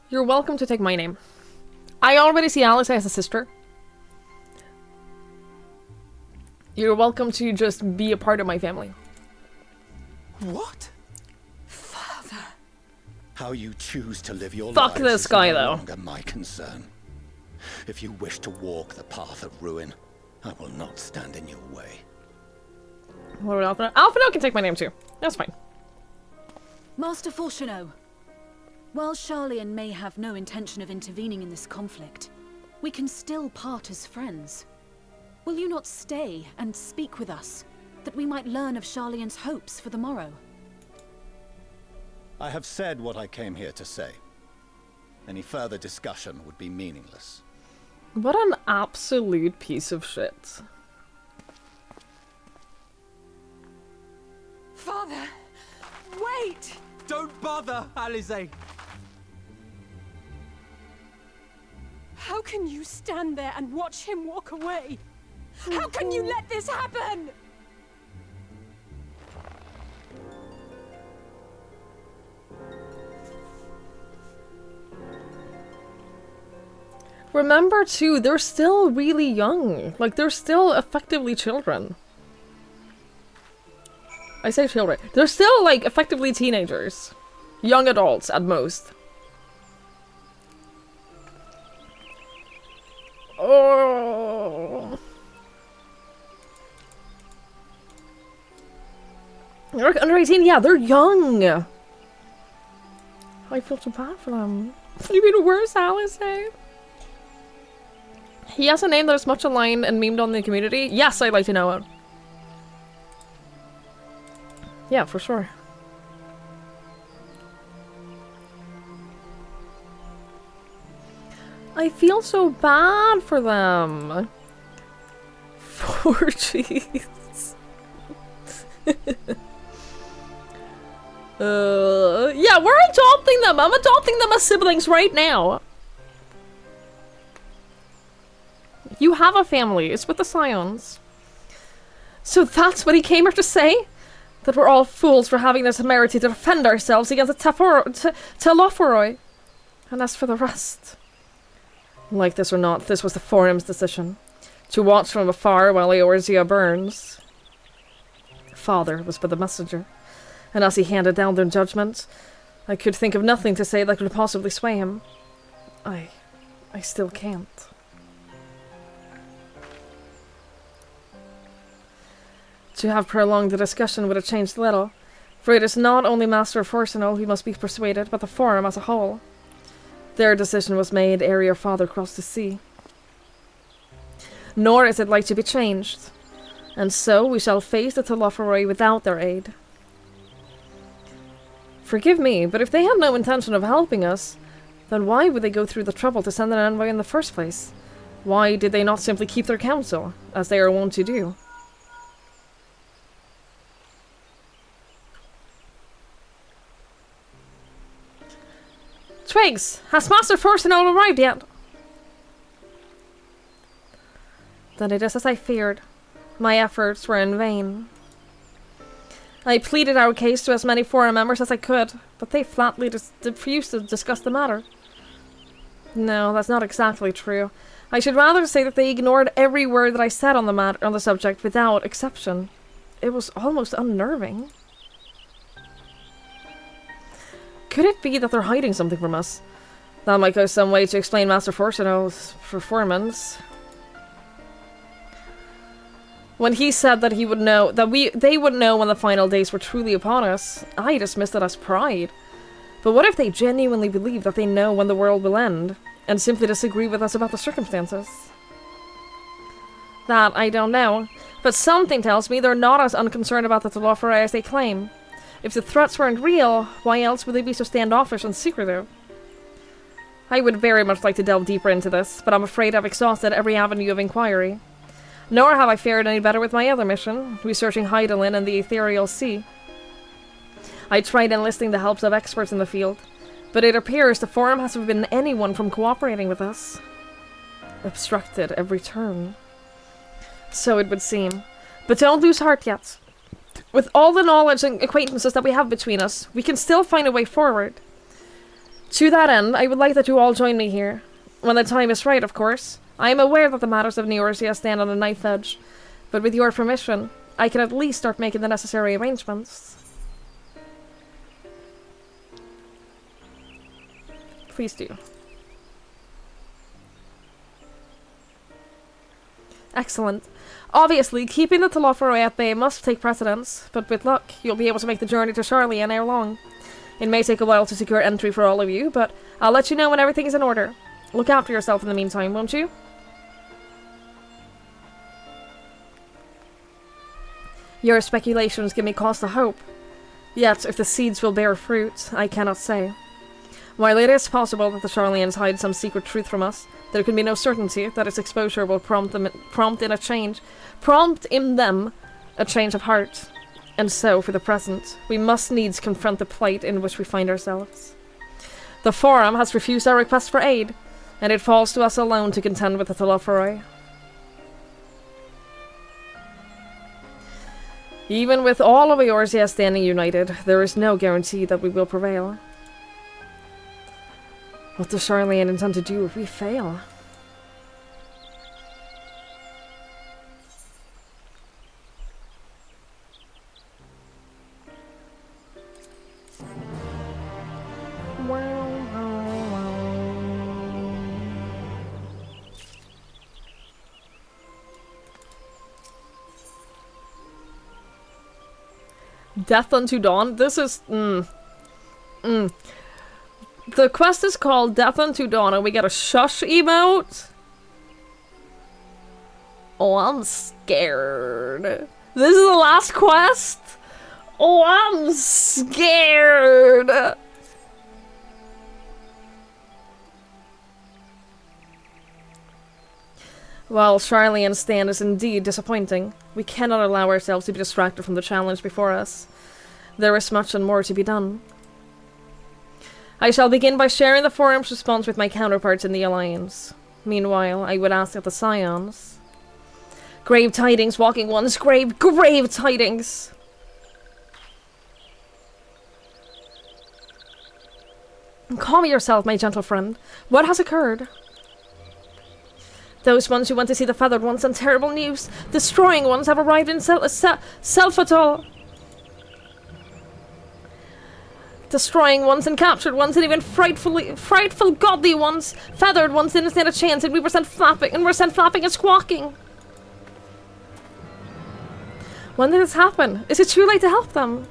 You're welcome to take my name. I already see Alisaie as a sister. You're welcome to just be a part of my family. What? Father. How you choose to live your Fuck lives this is guy, no though. longer my concern. If you wish to walk the path of ruin, I will not stand in your way. What about Alphino? Alphino can take my name too. That's fine. Master Fourcheneau, while Sharlayan may have no intention of intervening in this conflict, we can still part as friends. Will you not stay and speak with us, that we might learn of Sharlayan's hopes for the morrow? I have said what I came here to say. Any further discussion would be meaningless. What an absolute piece of shit. Father! Wait! Don't bother, Alize! How can you stand there and watch him walk away? How can you let this happen? Remember too, they're still really young. Like, they're still effectively children. I say children. They're still, like, effectively teenagers. Young adults, at most. Oh. They're under 18? Yeah, they're young. I feel so bad for them. You mean worse, Alice? He has a name that is much aligned and memed on the community? Yes, I'd like to know it. Yeah, for sure. I feel so bad for them. 4Gs. Yeah, we're adopting them. I'm adopting them as siblings right now. You have a family. It's with the Scions. So that's what he came here to say? That we're all fools for having the temerity to defend ourselves against the Telophoroi. And as for the rest... Like this or not, this was the Forum's decision. To watch from afar while Eorzea burns. Father was but the messenger. And as he handed down their judgment, I could think of nothing to say that could possibly sway him. I still can't. To have prolonged the discussion would have changed little, for it is not only Master Forsenol who must be persuaded, but the Forum as a whole. Their decision was made ere your father crossed the sea. Nor is it like to be changed, and so we shall face the Telophoroi without their aid. Forgive me, but if they had no intention of helping us, then why would they go through the trouble to send an envoy in the first place? Why did they not simply keep their counsel, as they are wont to do? Twigs, has Master Forsenol arrived yet? Then it is as I feared. My efforts were in vain. I pleaded our case to as many Forum members as I could, but they flatly refused to discuss the matter. No, that's not exactly true. I should rather say that they ignored every word that I said on the subject without exception. It was almost unnerving. Could it be that they're hiding something from us? That might go some way to explain Master Forsenol's performance. When he said that he would know, they would know when the final days were truly upon us, I dismissed it as pride. But what if they genuinely believe that they know when the world will end, and simply disagree with us about the circumstances? That I don't know, but something tells me they're not as unconcerned about the Telophoroi as they claim. If the threats weren't real, why else would they be so standoffish and secretive? I would very much like to delve deeper into this, but I'm afraid I've exhausted every avenue of inquiry. Nor have I fared any better with my other mission, researching Hydaelyn and the Ethereal Sea. I tried enlisting the help of experts in the field, but it appears the Forum has forbidden anyone from cooperating with us. Obstructed every turn. So it would seem. But don't lose heart yet. With all the knowledge and acquaintances that we have between us, we can still find a way forward. To that end, I would like that you all join me here. When the time is right, of course. I am aware that the matters of Eorzea stand on a knife edge, but with your permission, I can at least start making the necessary arrangements. Please do. Excellent. Obviously, keeping the Telophoroi at bay must take precedence, but with luck, you'll be able to make the journey to Sharlayan ere long. It may take a while to secure entry for all of you, but I'll let you know when everything is in order. Look after yourself in the meantime, won't you? Your speculations give me cause to hope. Yet, if the seeds will bear fruit, I cannot say. While it is possible that the Charlians hide some secret truth from us, there can be no certainty that its exposure will prompt in them a change of heart. And so, for the present, we must needs confront the plight in which we find ourselves. The Forum has refused our request for aid, and it falls to us alone to contend with the Telophoroi. Even with all of Eorzea standing united, there is no guarantee that we will prevail. What does Charlian intend to do if we fail? Death unto Dawn? This is... The quest is called Death unto Dawn and we get a shush emote? Oh, I'm scared. This is the last quest? Oh, I'm scared. While Charlian's stand is indeed disappointing, we cannot allow ourselves to be distracted from the challenge before us. There is much and more to be done. I shall begin by sharing the Forum's response with my counterparts in the Alliance. Meanwhile, I would ask that the Scions... Grave tidings, Walking Ones! Grave tidings! Calm yourself, my gentle friend. What has occurred? Those ones who went to see the Feathered Ones sent terrible news. Destroying Ones have arrived in Selfatol. Destroying Ones and captured Ones and even frightful godly Ones. Feathered Ones didn't stand a chance and we were sent flapping and squawking. When did this happen? Is it too late to help them?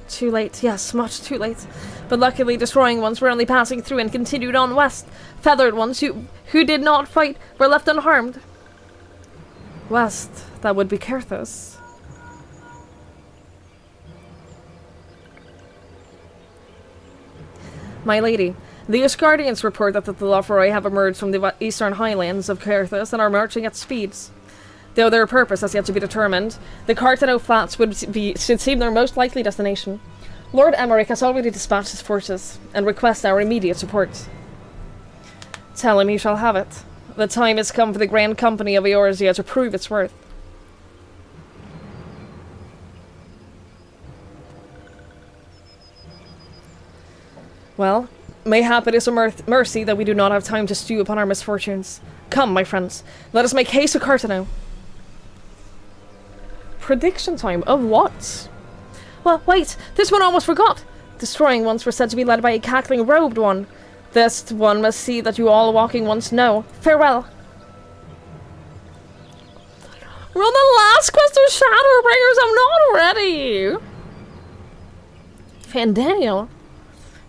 Too late, yes, much too late. But luckily, Destroying Ones were only passing through and continued on west. Feathered Ones who did not fight were left unharmed. West, that would be Kerthus. My lady, the Asgardians report that the Telophoroi have emerged from the eastern highlands of Kerthus and are marching at speeds. Though their purpose has yet to be determined, the Cartano Flats should seem their most likely destination. Lord Emmerich has already dispatched his forces, and requests our immediate support. Tell him he shall have it. The time has come for the Grand Company of Eorzea to prove its worth. Well, mayhap it is a mercy that we do not have time to stew upon our misfortunes. Come, my friends, let us make haste to Cartano. Prediction time of what? Well, wait, this one almost forgot. Destroying Ones were said to be led by a cackling robed one. This one must see that you all Walking Ones know. Farewell. We're on the last quest of Shadowbringers, I'm not ready. Fandaniel?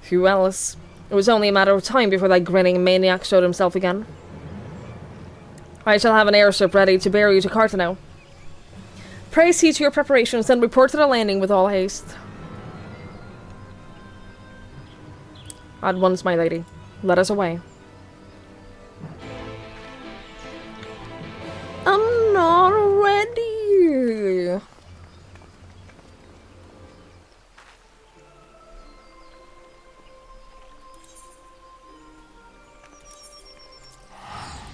Who else? It was only a matter of time before that grinning maniac showed himself again. I shall have an airship ready to bear you to Cartano. Pray see to your preparations and report to the landing with all haste. At once, my lady. Let us away. I'm not ready.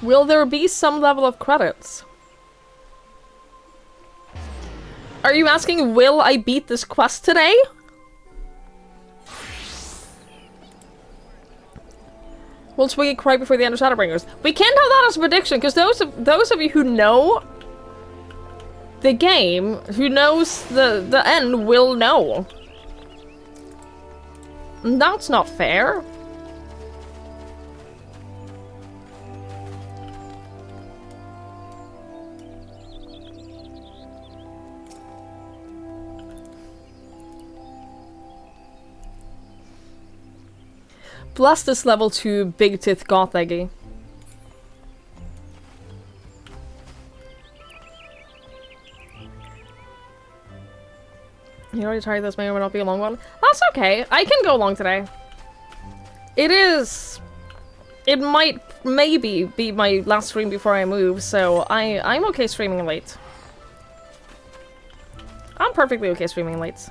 Will there be some level of credits? Are you asking, will I beat this quest today? Will Twiggy cry before the end of Shadowbringers? We can't have that as a prediction, because those of you who know the game, who knows the end, will know. And that's not fair. Bless this level 2 Big Tith Goth Eggy. You already tried this, may or may not be a long one. That's okay. I can go long today. It might maybe be my last stream before I move, so I'm okay streaming late. I'm perfectly okay streaming late.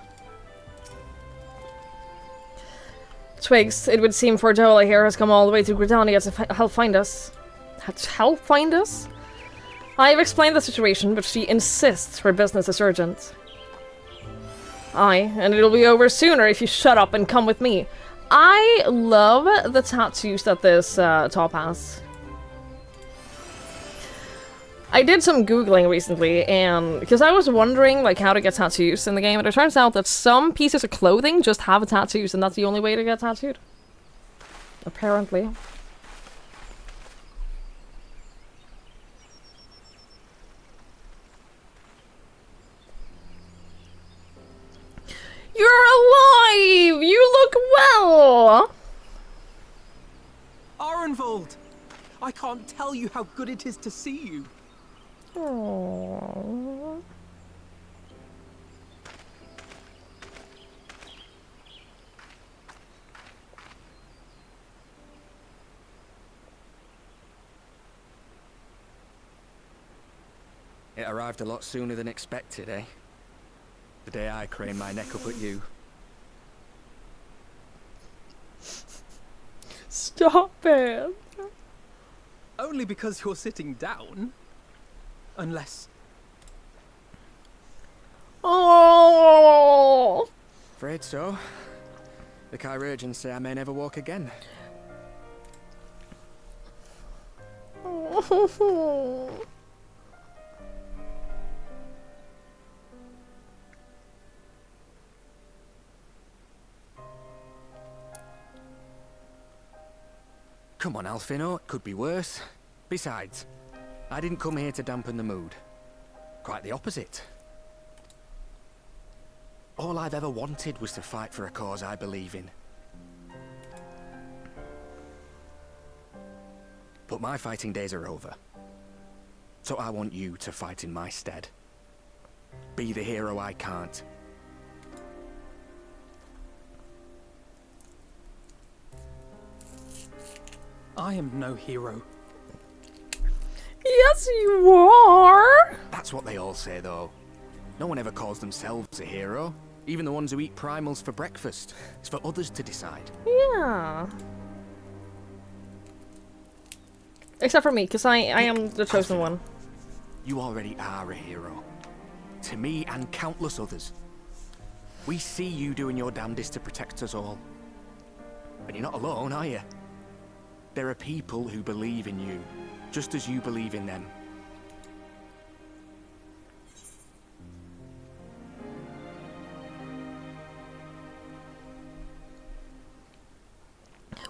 Twigs, it would seem Fordola here has come all the way to Gridania to help find us. To help find us? I have explained the situation, but she insists her business is urgent. Aye, and it'll be over sooner if you shut up and come with me. I love the tattoos that this top has. I did some googling recently, and because I was wondering like how to get tattoos in the game, and it turns out that some pieces of clothing just have tattoos, and that's the only way to get tattooed. Apparently. You're alive! You look well! Arenvold! I can't tell you how good it is to see you. Aww. It arrived a lot sooner than expected, eh? The day I craned my neck up at you. Stop it! Only because you're sitting down. Unless... Oh! Afraid so. The Chirurgeons say I may never walk again. Come on, Alfino, it could be worse. Besides, I didn't come here to dampen the mood. Quite the opposite. All I've ever wanted was to fight for a cause I believe in. But my fighting days are over. So I want you to fight in my stead. Be the hero I can't. I am no hero. Yes, you are! That's what they all say, though. No one ever calls themselves a hero. Even the ones who eat primals for breakfast. It's for others to decide. Yeah. Except for me, because I am the chosen one. You already are a hero. To me and countless others. We see you doing your damnedest to protect us all. And you're not alone, are you? There are people who believe in you, just as you believe in them.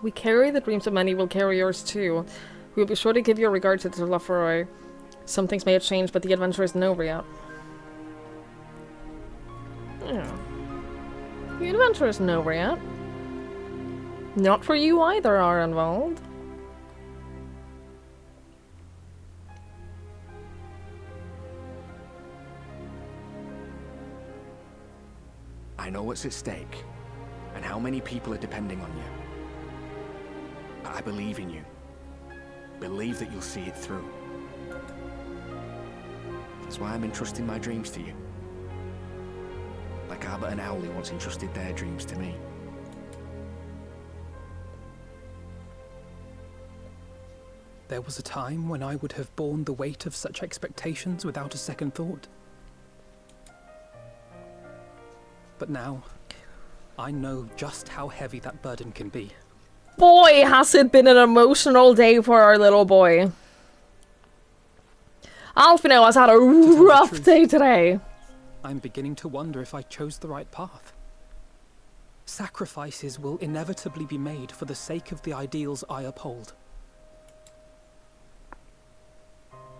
We carry the dreams of many, will carry yours too. We will be sure to give your regard to the Lafroy. Some things may have changed, but the adventure isn't over yet. Yeah. The adventure isn't over yet. Not for you either, Arenvald. I know what's at stake, and how many people are depending on you. I believe in you. Believe that you'll see it through. That's why I'm entrusting my dreams to you. Like Albert and Owley once entrusted their dreams to me. There was a time when I would have borne the weight of such expectations without a second thought. But now, I know just how heavy that burden can be. Boy, has it been an emotional day for our little boy. Alfino has had a rough day today. I'm beginning to wonder if I chose the right path. Sacrifices will inevitably be made for the sake of the ideals I uphold.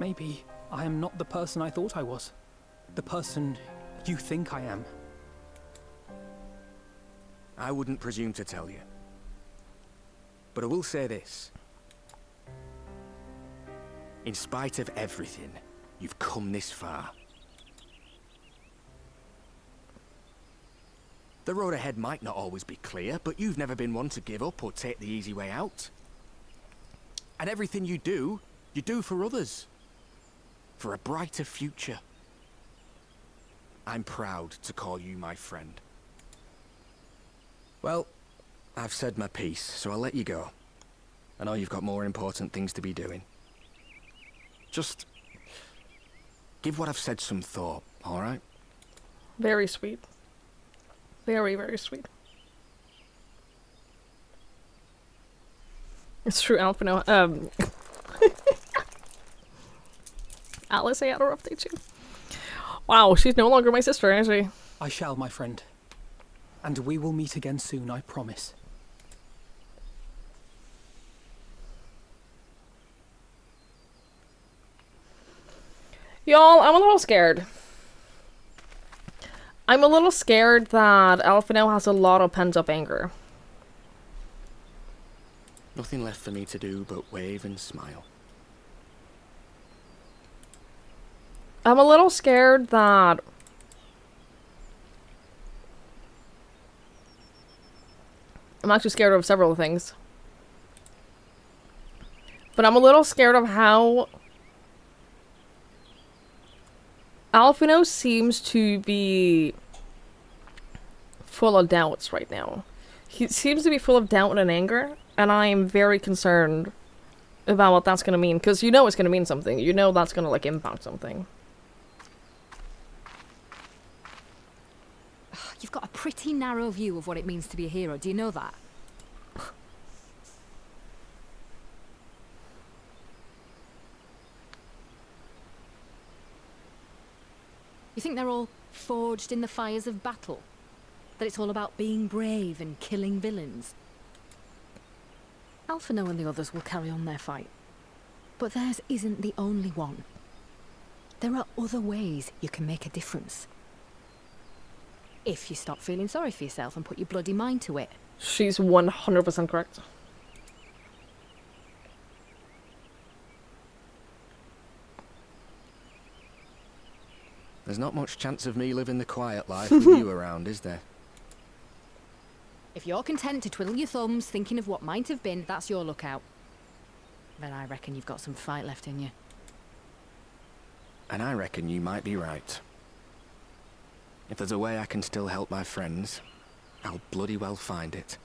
Maybe I am not the person I thought I was. The person you think I am. I wouldn't presume to tell you. But I will say this. In spite of everything, you've come this far. The road ahead might not always be clear, but you've never been one to give up or take the easy way out. And everything you do for others. For a brighter future. I'm proud to call you my friend. Well, I've said my piece, so I'll let you go. I know you've got more important things to be doing. Just give what I've said some thought, all right? Very sweet. Very, very sweet. It's true, Alpino. Alice, I had to update you. Wow, she's no longer my sister, is she? I shall, my friend. And we will meet again soon, I promise. Y'all, I'm a little scared. I'm a little scared that Alphino has a lot of pent-up anger. Nothing left for me to do but wave and smile. I'm a little scared that I'm actually scared of several things. But I'm a little scared of how Alphino seems to be full of doubts right now. He seems to be full of doubt and anger, and I am very concerned about what that's gonna mean, because you know it's gonna mean something. You know that's gonna, like, impact something. You've got a pretty narrow view of what it means to be a hero. Do you know that? You think they're all forged in the fires of battle? That it's all about being brave and killing villains? Alphino and the others will carry on their fight. But theirs isn't the only one. There are other ways you can make a difference. If you stop feeling sorry for yourself and put your bloody mind to it. She's 100% correct. There's not much chance of me living the quiet life with you around, is there? If you're content to twiddle your thumbs thinking of what might have been, that's your lookout. Then I reckon you've got some fight left in you. And I reckon you might be right. If there's a way I can still help my friends, I'll bloody well find it.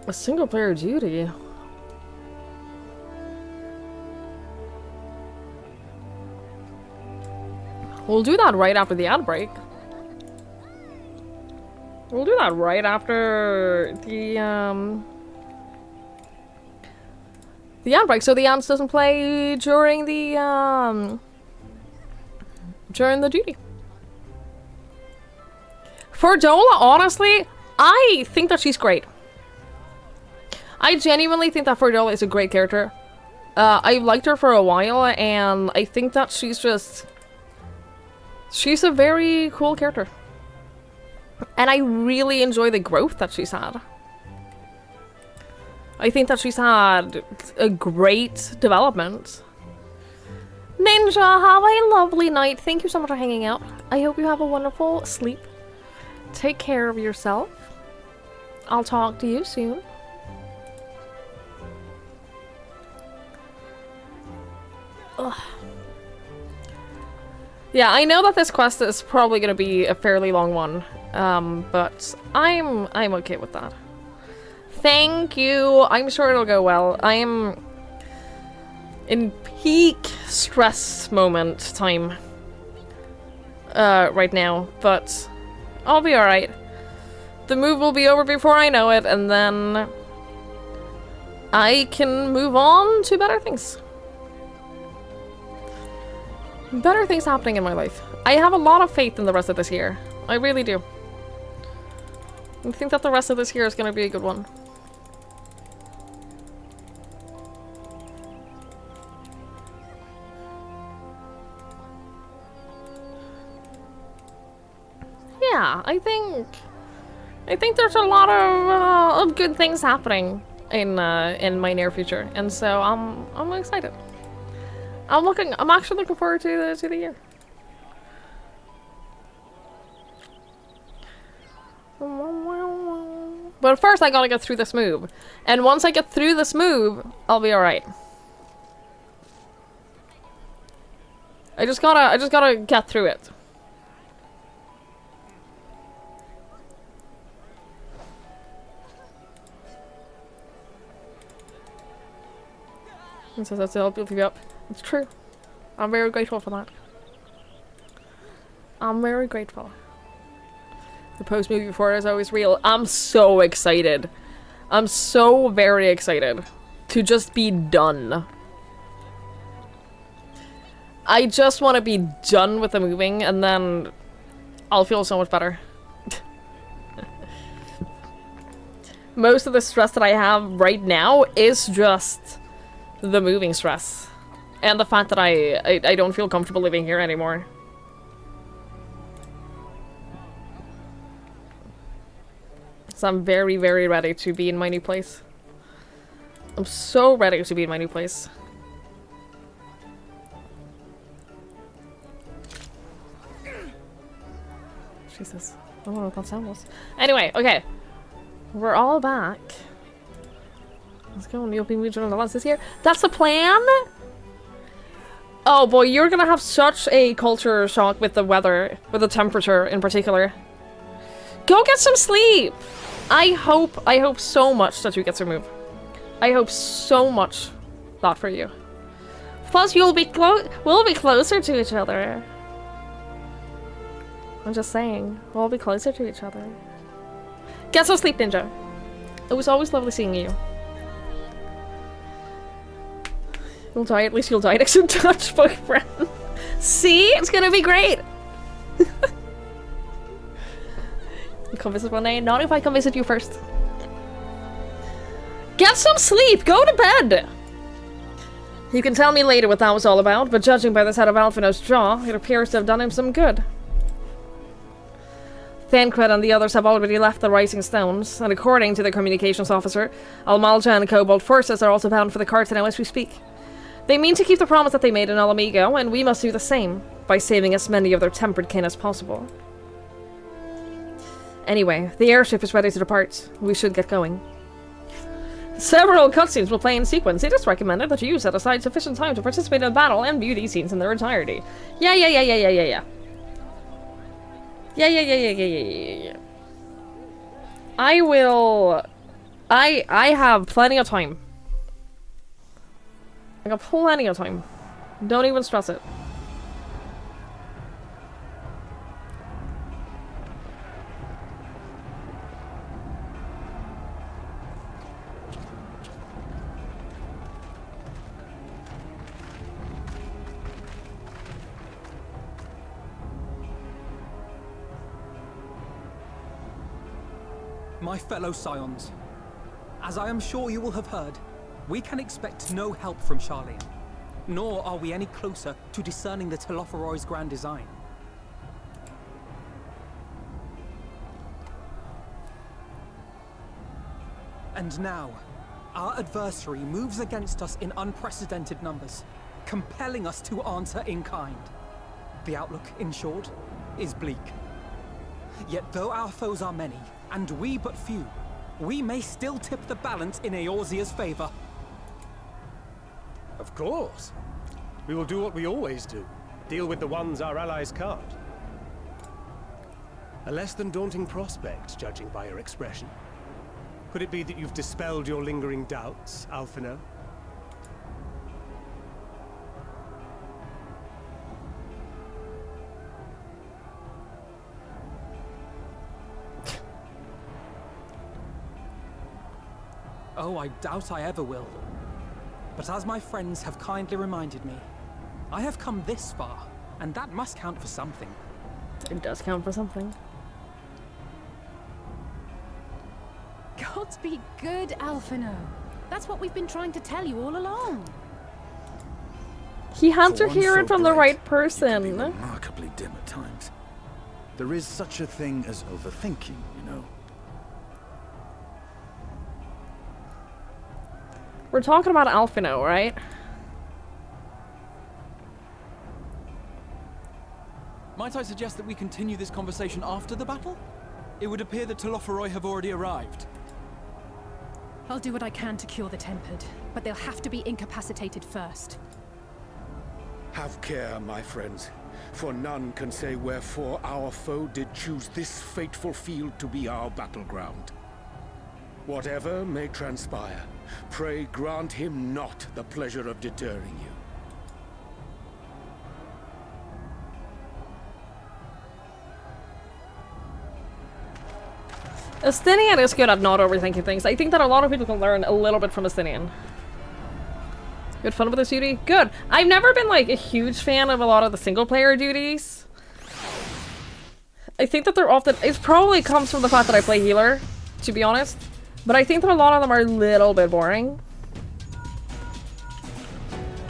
A single player duty. We'll do that right after the ad break. We'll do that right after the ad break, so the ads doesn't play during the duty. For Dola, honestly, I think that she's great. I genuinely think that Fordola is a great character. I've liked her for a while, and I think that she's a very cool character. And I really enjoy the growth that she's had. I think that she's had a great development. Ninja, have a lovely night. Thank you so much for hanging out. I hope you have a wonderful sleep. Take care of yourself. I'll talk to you soon. Ugh. Yeah, I know that this quest is probably going to be a fairly long one, but I'm okay with that. Thank you. I'm sure it'll go well. I'm in peak stress moment time right now, but I'll be alright. The move will be over before I know it, and then I can move on to better things. Better things happening in my life. I have a lot of faith in the rest of this year. I really do. I think that the rest of this year is going to be a good one. yeah, I think there's a lot of good things happening in my near future, and so I'm excited. I'm actually looking forward to the year. But first I gotta get through this move. And once I get through this move, I'll be alright. I just gotta get through it. It says that's to help you up. It's true. I'm very grateful for that. I'm very grateful. The post-movie before is always real. I'm so excited. I'm so very excited to just be done. I just want to be done with the moving, and then I'll feel so much better. Most of the stress that I have right now is just the moving stress. And the fact that I don't feel comfortable living here anymore. So I'm very, very ready to be in my new place. I'm so ready to be in my new place. Jesus. I don't know what that sound was. Anyway, okay. We're all back. Let's go. You'll be regional balance this year. That's the plan? Oh boy, you're gonna have such a culture shock with the weather, with the temperature in particular. Go get some sleep! I hope so much that you get to move. I hope so much that for you. Plus, we'll be closer to each other. I'm just saying, we'll be closer to each other. Get some sleep, Ninja. It was always lovely seeing you. You'll die, at least you'll die next to Dutch boyfriend. See? It's gonna be great! You come visit one day? Not if I come visit you first. Get some sleep! Go to bed! You can tell me later what that was all about, but judging by the set of Alphino's jaw, it appears to have done him some good. Thancred and the others have already left the Rising Stones, and according to the communications officer, Almalja and Cobalt forces are also bound for the Cartano as we speak. They mean to keep the promise that they made in Alamigo, and we must do the same, by saving as many of their tempered kin as possible. Anyway, the airship is ready to depart. We should get going. Several cutscenes will play in sequence. It is recommended that you set aside sufficient time to participate in the battle and view these scenes in their entirety. Yeah. I will... I have plenty of time. I got plenty of time. Don't even stress it. My fellow Scions, as I am sure you will have heard, we can expect no help from Charlian, nor are we any closer to discerning the Telophoroi's grand design. And now, our adversary moves against us in unprecedented numbers, compelling us to answer in kind. The outlook, in short, is bleak. Yet though our foes are many, and we but few, we may still tip the balance in Eorzea's favor. Of course. We will do what we always do. Deal with the ones our allies can't. A less than daunting prospect, judging by your expression. Could it be that you've dispelled your lingering doubts, Alphino? Oh, I doubt I ever will. But as my friends have kindly reminded me, I have come this far, and that must count for something. It does count for something. Gods be good, Alphino. That's what we've been trying to tell you all along. He had to hear it from the right person. Remarkably dim at times. There is such a thing as overthinking, you know. We're talking about Alphino, right? Might I suggest that we continue this conversation after the battle? It would appear that Telophoroi have already arrived. I'll do what I can to cure the Tempered, but they'll have to be incapacitated first. Have care, my friends, for none can say wherefore our foe did choose this fateful field to be our battleground. Whatever may transpire, pray grant him not the pleasure of deterring you. Estinian is good at not overthinking things. I think that a lot of people can learn a little bit from Estinian. Good fun with this duty? Good. I've never been like a huge fan of a lot of the single player duties. I think that they're often, it probably comes from the fact that I play healer, to be honest. But I think that a lot of them are a little bit boring.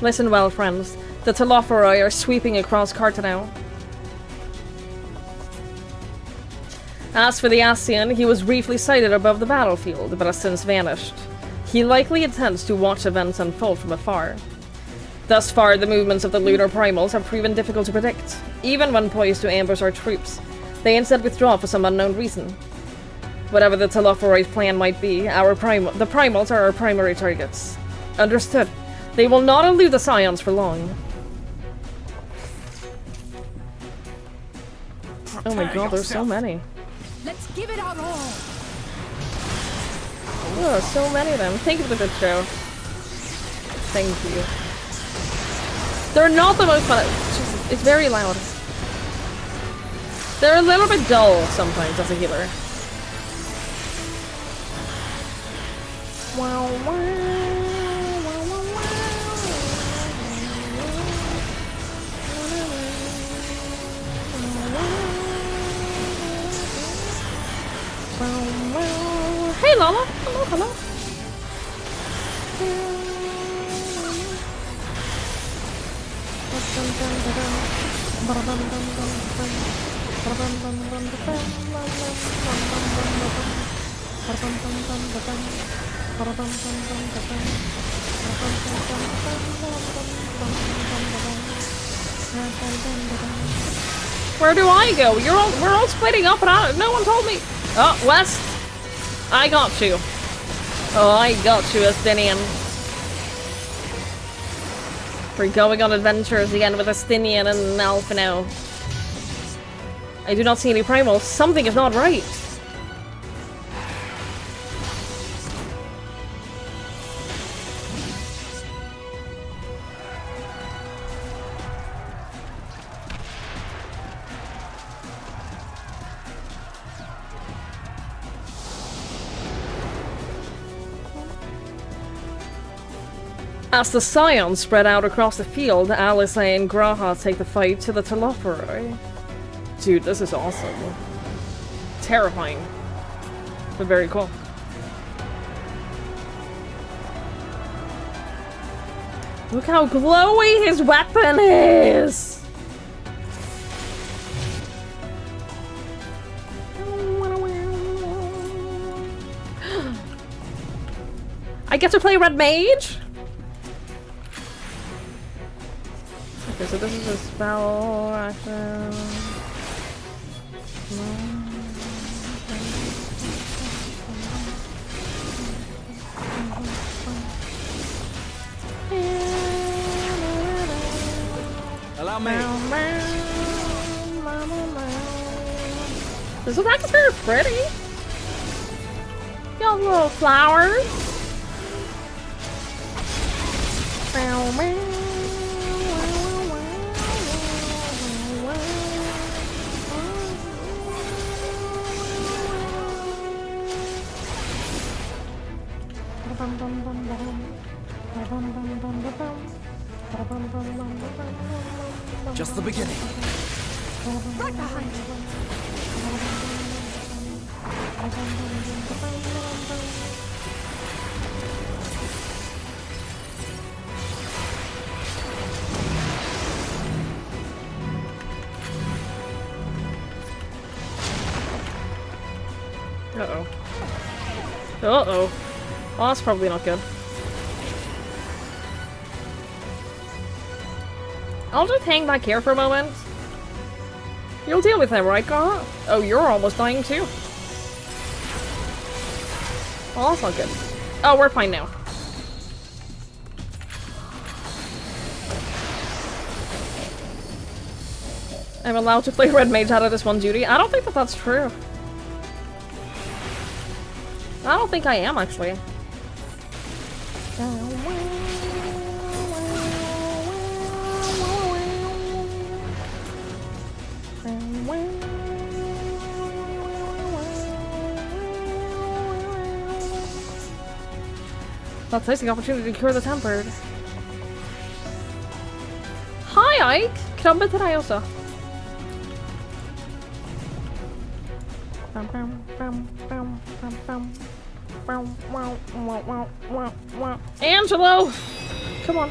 Listen well, friends. The Telophoroi are sweeping across Cartano. As for the Ascian, he was briefly sighted above the battlefield, but has since vanished. He likely intends to watch events unfold from afar. Thus far, the movements of the lunar primals have proven difficult to predict. Even when poised to ambush our troops, they instead withdraw for some unknown reason. Whatever the Telophoroi's plan might be, the primals are our primary targets. Understood. They will not elude the Scions for long. Oh my god, there's so many. Let's give it our all. Oh, so many of them. Thank you for the good show. Thank you. They're not the most fun. It's very loud. They're a little bit dull sometimes as a healer. Wow, wow. Hey Lala! Hello, hello! Where do I go? We're all splitting up and no one told me. Oh, West! I got you. Oh, I got you, Estinian. We're going on adventures again with Estinian and Alphino. I do not see any primals. Something is not right. As the Scions spread out across the field, Alice and Graha take the fight to the Telophoroi. Dude, this is awesome. Terrifying. But very cool. Look how glowy his weapon is! I get to play Red Mage? Okay, so this is a spell action. Allow me. This attack is very pretty. Got little flowers. Just the beginning. Right behind you. Uh-oh. Uh-oh. Oh, that's probably not good. I'll just hang back here for a moment. You'll deal with him, right, Gara? Oh, you're almost dying too. Oh, that's not good. Oh, we're fine now. I'm allowed to play Red Mage out of this one duty. I don't think that that's true. I don't think I am, actually. That's nice, the opportunity to cure the tempered. Hi, Ike! Krabbe till deg också. Angelo! Come on.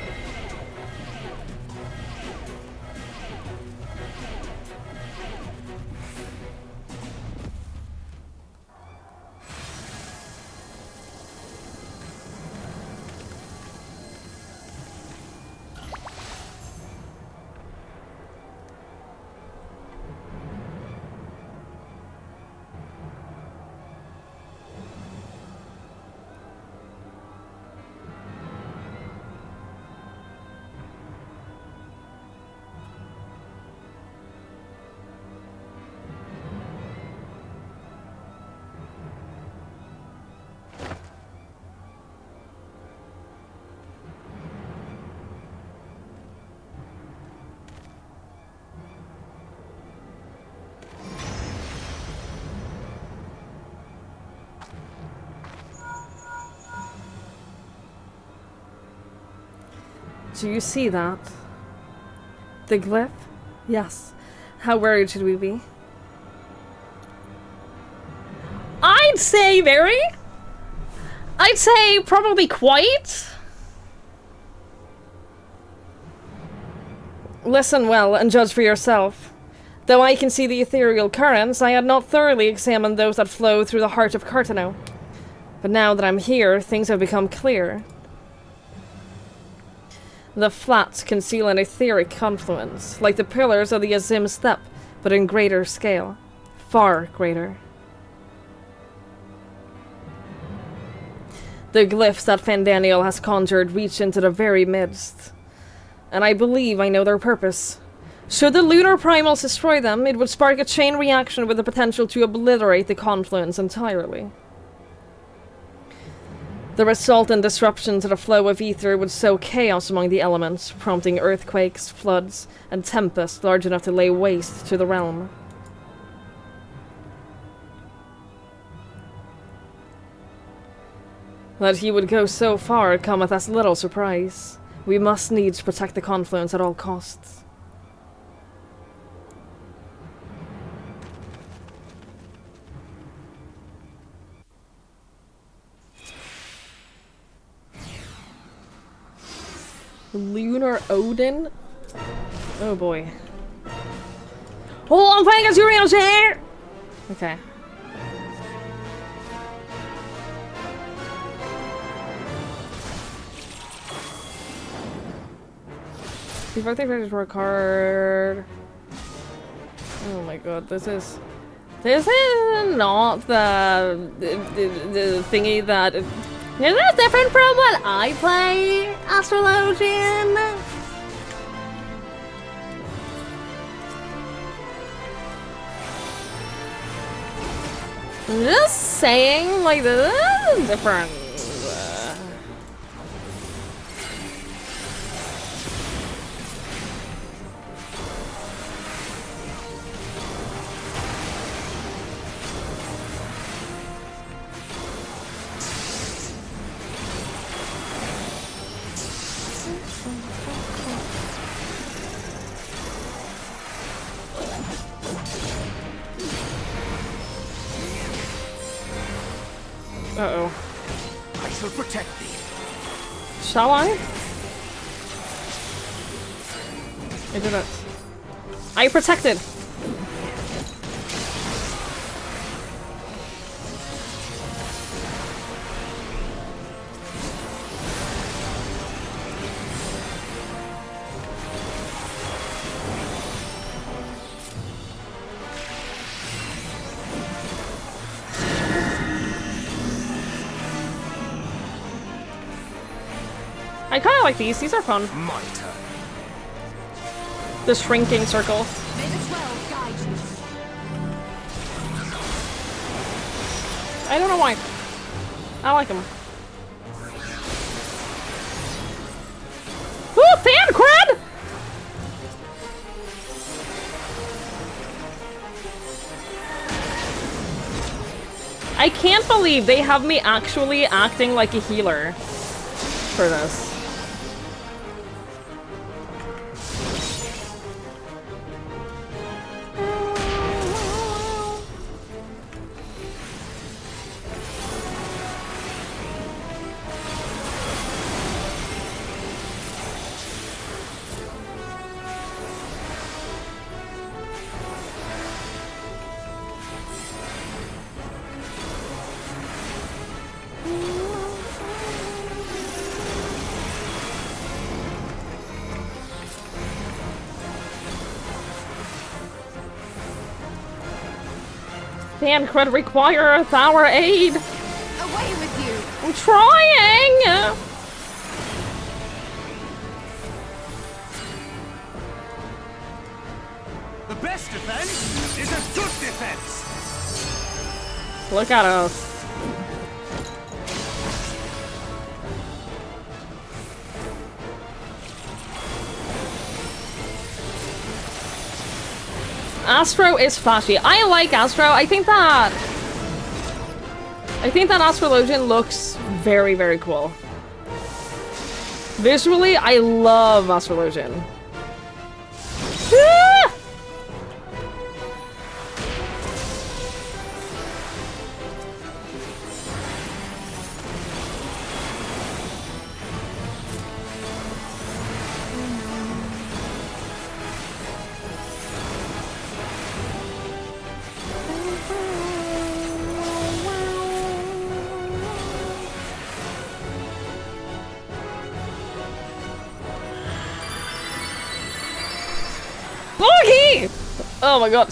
Do you see that? The glyph? Yes. How worried should we be? I'd say very. I'd say probably quite. Listen well and judge for yourself. Though I can see the ethereal currents, I had not thoroughly examined those that flow through the heart of Cartano. But now that I'm here, things have become clear. The flats conceal an etheric confluence, like the pillars of the Azim Steppe, but in greater scale. Far greater. The glyphs that Fandaniel has conjured reach into the very midst. And I believe I know their purpose. Should the lunar primals destroy them, it would spark a chain reaction with the potential to obliterate the confluence entirely. The resultant disruption to the flow of ether would sow chaos among the elements, prompting earthquakes, floods, and tempests large enough to lay waste to the realm. That he would go so far cometh as little surprise. We must needs protect the confluence at all costs. Lunar Odin? Oh boy. Oh, I'm playing as Uriel. Okay. The birthday pictures were a card. Oh my god, this is not the thingy that. Is this different from what I play, Astrologian? I'm just saying, like, this is different. Uh-oh. I shall protect thee. Shall I? I did it. I protected! I kind of like these. These are fun. My turn. The shrinking circle. May the 12 guide you. I don't know why. I like them. Woo! Fan cred! I can't believe they have me actually acting like a healer for this. Fan cred requireth our aid. Away with you. I'm trying. The best defense is a good defense. Look at us. Astro is flashy. I like Astro. I think that Astrologian looks very, very cool. Visually, I love Astrologian. Ah! Loki! Oh my god.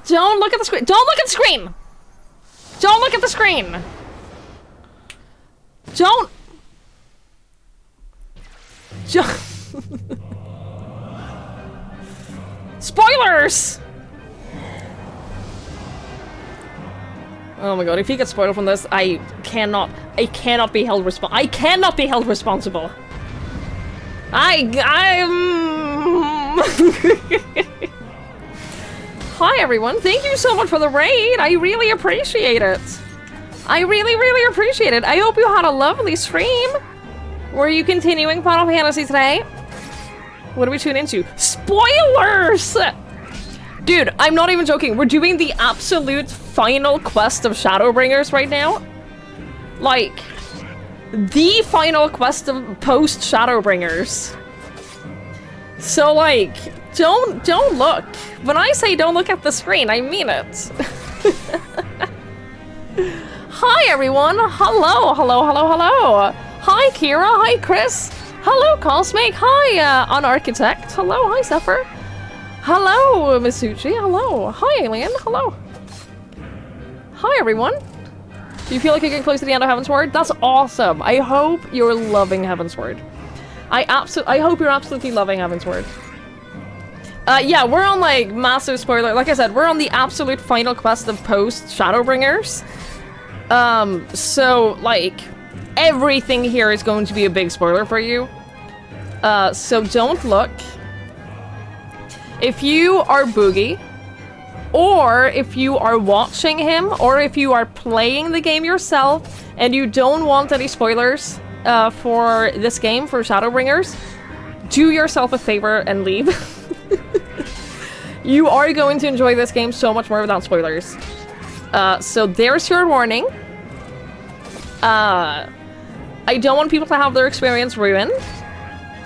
Don't look at the screen. Don't look at the screen! Don't look at the screen! Don't... Spoilers! Oh my god, if he gets spoiled from this, I cannot be held responsible. Hi everyone, thank you so much for the raid. I really appreciate it. I really appreciate it. I hope you had a lovely stream. Were you continuing Final Fantasy today? What do we tune into? Spoilers! Dude, I'm not even joking. We're doing the absolute final quest of Shadowbringers right now. Like, the final quest of post-Shadowbringers. So, like, don't look. When I say don't look at the screen, I mean it. Hi, everyone. Hello. Hi, Kira. Hi, Chris. Hello, Cosmic. Hi, Unarchitect. Hello. Hi, Zephyr. Hello, Misuchi. Hello. Hi, Alien. Hello. Hi, everyone. Do you feel like you're getting close to the end of Heavensward? That's awesome. I hope you're loving Heavensward. I hope you're absolutely loving Heavensward. Yeah, we're on, like, massive spoiler. Like I said, we're on the absolute final quest of post-Shadowbringers. So, like, everything here is going to be a big spoiler for you. So don't look. If you are Boogie, or if you are watching him, or if you are playing the game yourself, and you don't want any spoilers for this game, for Shadowbringers, do yourself a favor and leave. You are going to enjoy this game so much more without spoilers. So there's your warning. I don't want people to have their experience ruined.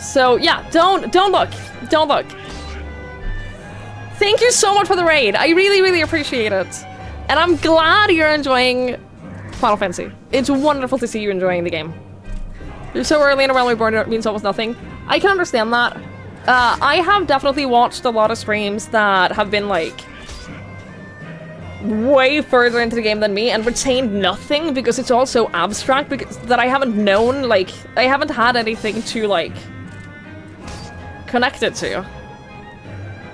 So yeah, don't look. Don't look. Thank you so much for the raid. I really appreciate it. And I'm glad you're enjoying Final Fantasy. It's wonderful to see you enjoying the game. You're so early in a realm reborn, it means almost nothing. I can understand that. I have definitely watched a lot of streams that have been like way further into the game than me and retained nothing because it's all so abstract because that I haven't known, like, I haven't had anything to, like, connect it to.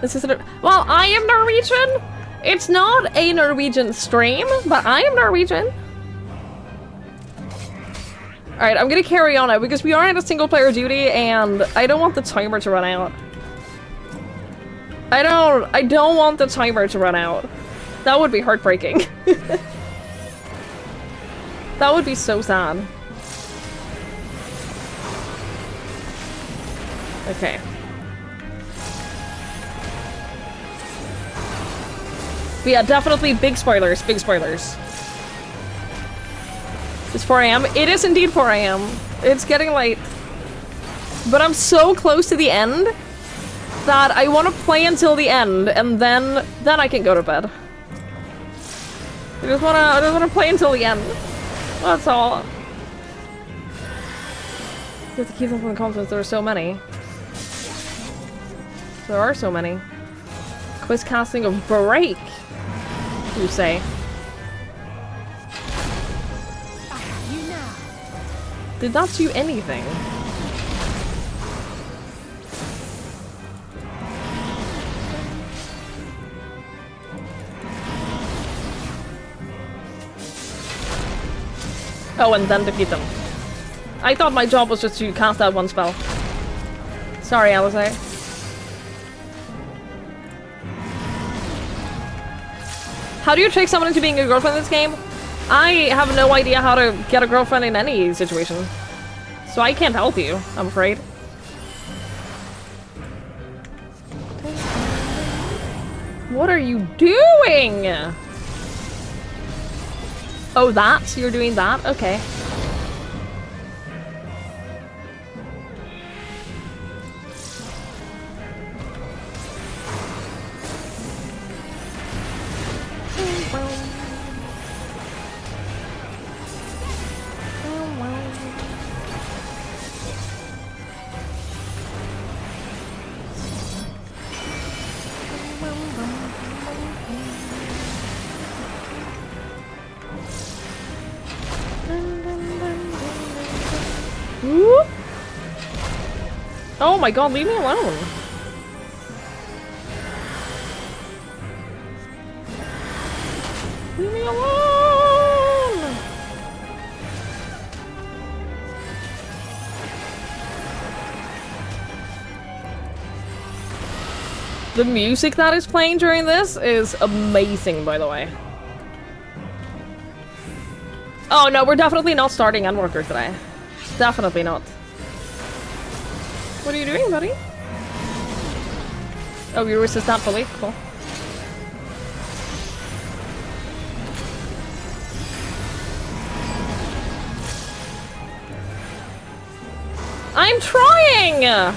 This is well, I am Norwegian. It's not a Norwegian stream, but I am Norwegian. Alright, I'm gonna carry on now because we are in a single player duty and I don't want the timer to run out. I don't want the timer to run out. That would be heartbreaking. That would be so sad. Okay. But yeah, definitely big spoilers, big spoilers. It's 4 AM. It is indeed 4 AM. It's getting late. But I'm so close to the end that I want to play until the end, and then I can go to bed. I just wanna play until the end. That's all. You have to keep them from the comments. There are so many. There are so many. Quiz casting of break, you say? Did that do anything? Oh, and then defeat them. I thought my job was just to cast out one spell. Sorry, Alice. How do you trick someone into being a girlfriend in this game? I have no idea how to get a girlfriend in any situation. So I can't help you, I'm afraid. What are you doing? Oh, that? You're doing that? Okay. Oh my god, leave me alone. Leave me alone. The music that is playing during this is amazing, by the way. Oh no, we're definitely not starting Endwalker today. Definitely not. What are you doing, buddy? Oh, you resist that fully? Cool. I'm trying!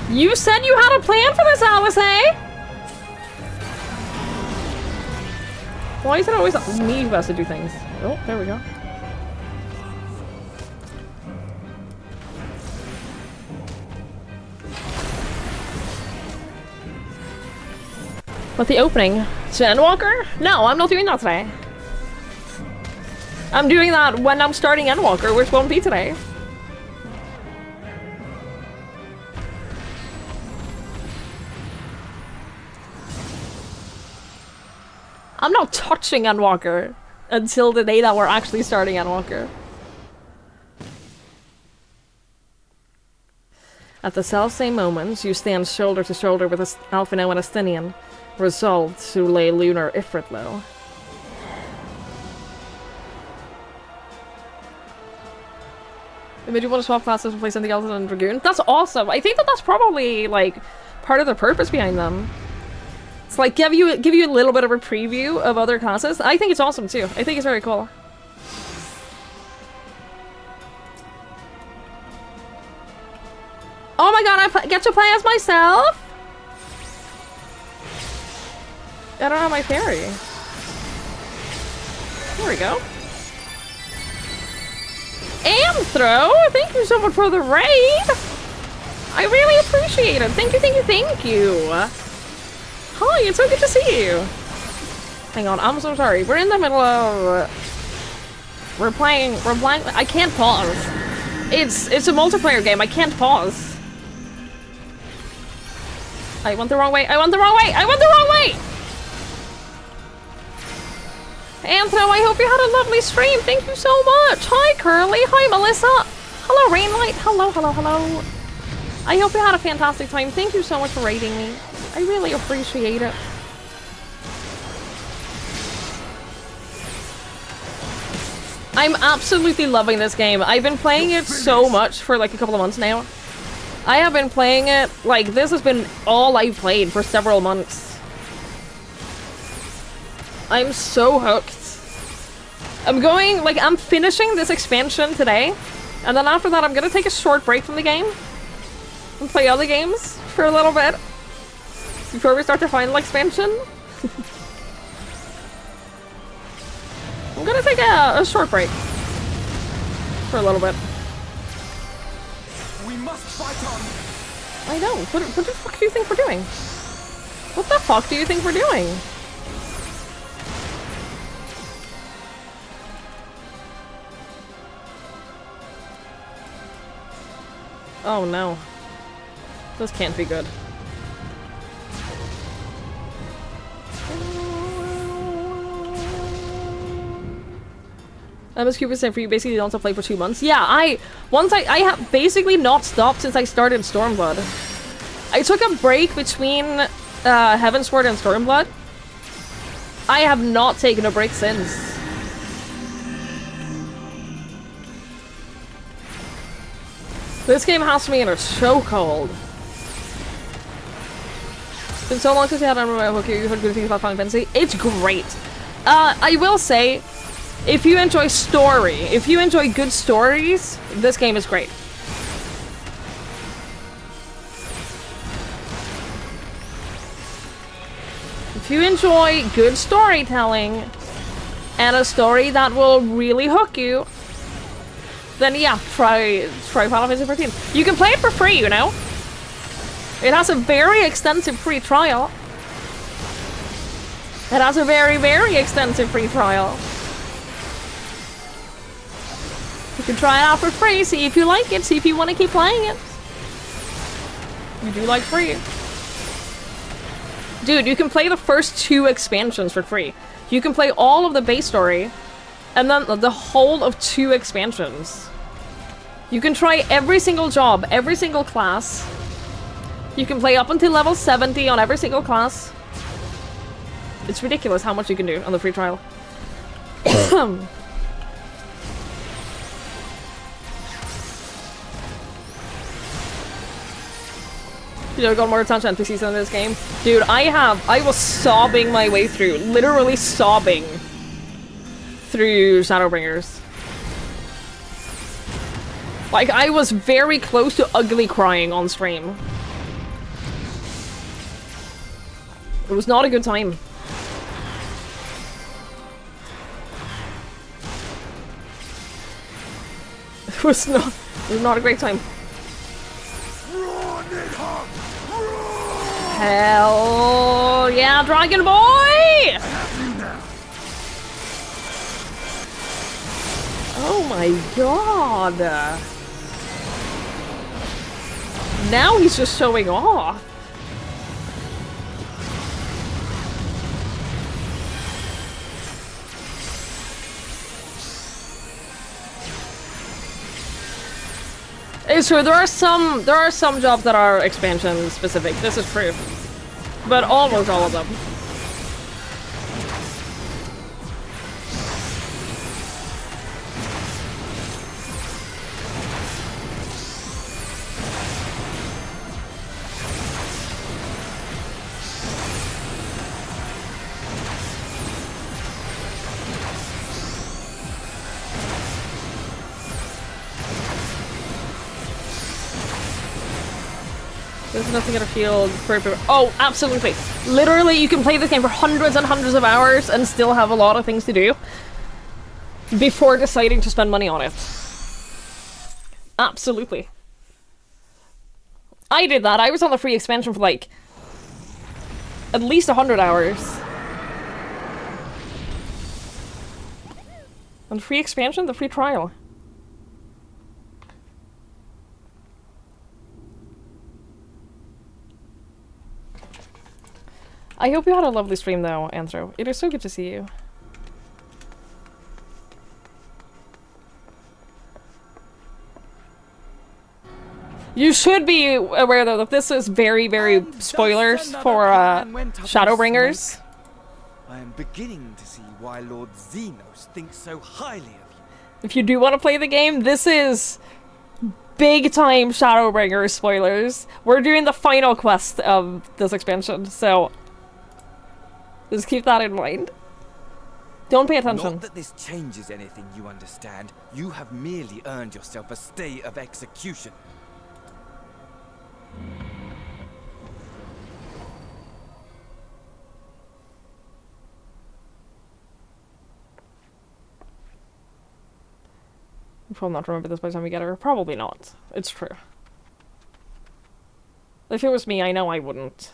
You said you had a plan for this, Alice, eh? Why is it always me who has to do things? Oh, there we go. But the opening to Endwalker? No, I'm not doing that today. I'm doing that when I'm starting Endwalker, which won't be today. I'm not touching Endwalker until the day that we're actually starting Endwalker. At the selfsame moment, you stand shoulder to shoulder with Alphino and Estinian, resolved to lay Lunar Ifrit low. Maybe you want to swap classes and play something else than Dragoon? That's awesome! I think that that's probably, like, part of the purpose behind them. It's like give you a little bit of a preview of other classes. I think it's awesome too. I think it's very cool. Oh my god, I get to play as myself? I don't have my fairy. There we go. Amthro, thank you so much for the raid. I really appreciate it. Thank you, thank you, thank you. Hi, it's so good to see you. Hang on, I'm so sorry. We're in the middle of... We're playing... I can't pause. It's a multiplayer game. I can't pause. I went the wrong way. I went the wrong way. I went the wrong way. Anthro, I hope you had a lovely stream. Thank you so much. Hi, Curly. Hi, Melissa. Hello, Rainlight. Hello, hello, hello. I hope you had a fantastic time. Thank you so much for raiding me. I really appreciate it. I'm absolutely loving this game. I've been playing it so much for like a couple of months now. I have been playing it, like, this has been all I've played for several months. I'm so hooked. I'm finishing this expansion today, and then after that I'm gonna take a short break from the game and play other games for a little bit before we start the final expansion. I'm gonna take a short break for a little bit. We must fight on. I know. What the fuck do you think we're doing? What the fuck do you think we're doing? Oh no. This can't be good. MSQ was saying for you basically don't have to play for 2 months. Yeah, I have basically not stopped since I started Stormblood. I took a break between Heavensward and Stormblood. I have not taken a break since. This game has me in a chokehold. It's been so long since you had on hook. You heard good things about Final Fantasy. It's great. I will say, if you enjoy story, if you enjoy good stories, this game is great. If you enjoy good storytelling and a story that will really hook you, then yeah, try Final Fantasy 14. You can play it for free, you know? It has a very extensive free trial. It has a very, very extensive free trial. You can try it out for free, see if you like it, see if you want to keep playing it. You do like free. Dude, you can play the first 2 expansions for free. You can play all of the base story, and then the whole of 2 expansions. You can try every single job, every single class. You can play up until level 70 on every single class. It's ridiculous how much you can do on the free trial. You know, got more attention NPCs in this game. Dude, I was sobbing my way through, literally sobbing through Shadowbringers. Like, I was very close to ugly crying on stream. It was not a good time. It was not a great time. Hell yeah, Dragon Boy! Oh my god. Now he's just showing off. It's true, there are some jobs that are expansion specific. This is true. But almost all of them. There's nothing in a field for... Oh, absolutely. Literally, you can play this game for hundreds and hundreds of hours and still have a lot of things to do before deciding to spend money on it. Absolutely. I did that. I was on the free expansion for like at least 100 hours. On the free expansion, the free trial. I hope you had a lovely stream though, Anthro. It is so good to see you. You should be aware though that this is very, very spoilers for Shadowbringers. I am beginning to see why Lord Xenos thinks so highly of you. If you do want to play the game, this is big time Shadowbringers spoilers. We're doing the final quest of this expansion, so just keep that in mind. Don't pay attention. Not that this changes anything, you understand. You have merely earned yourself a stay of execution. I'll probably not remember this by the time we get her. Probably not. It's true. If it was me, I know I wouldn't.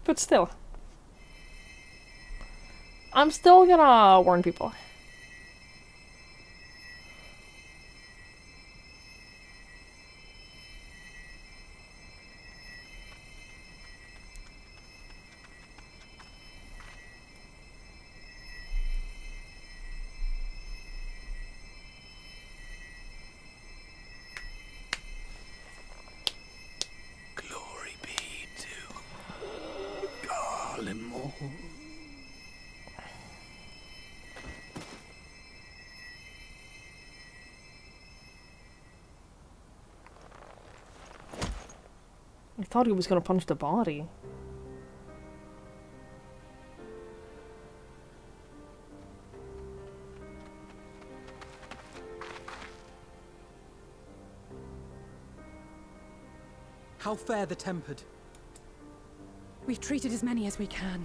But still. I'm still gonna warn people. I thought he was gonna punch the body. How fare the tempered? We've treated as many as we can,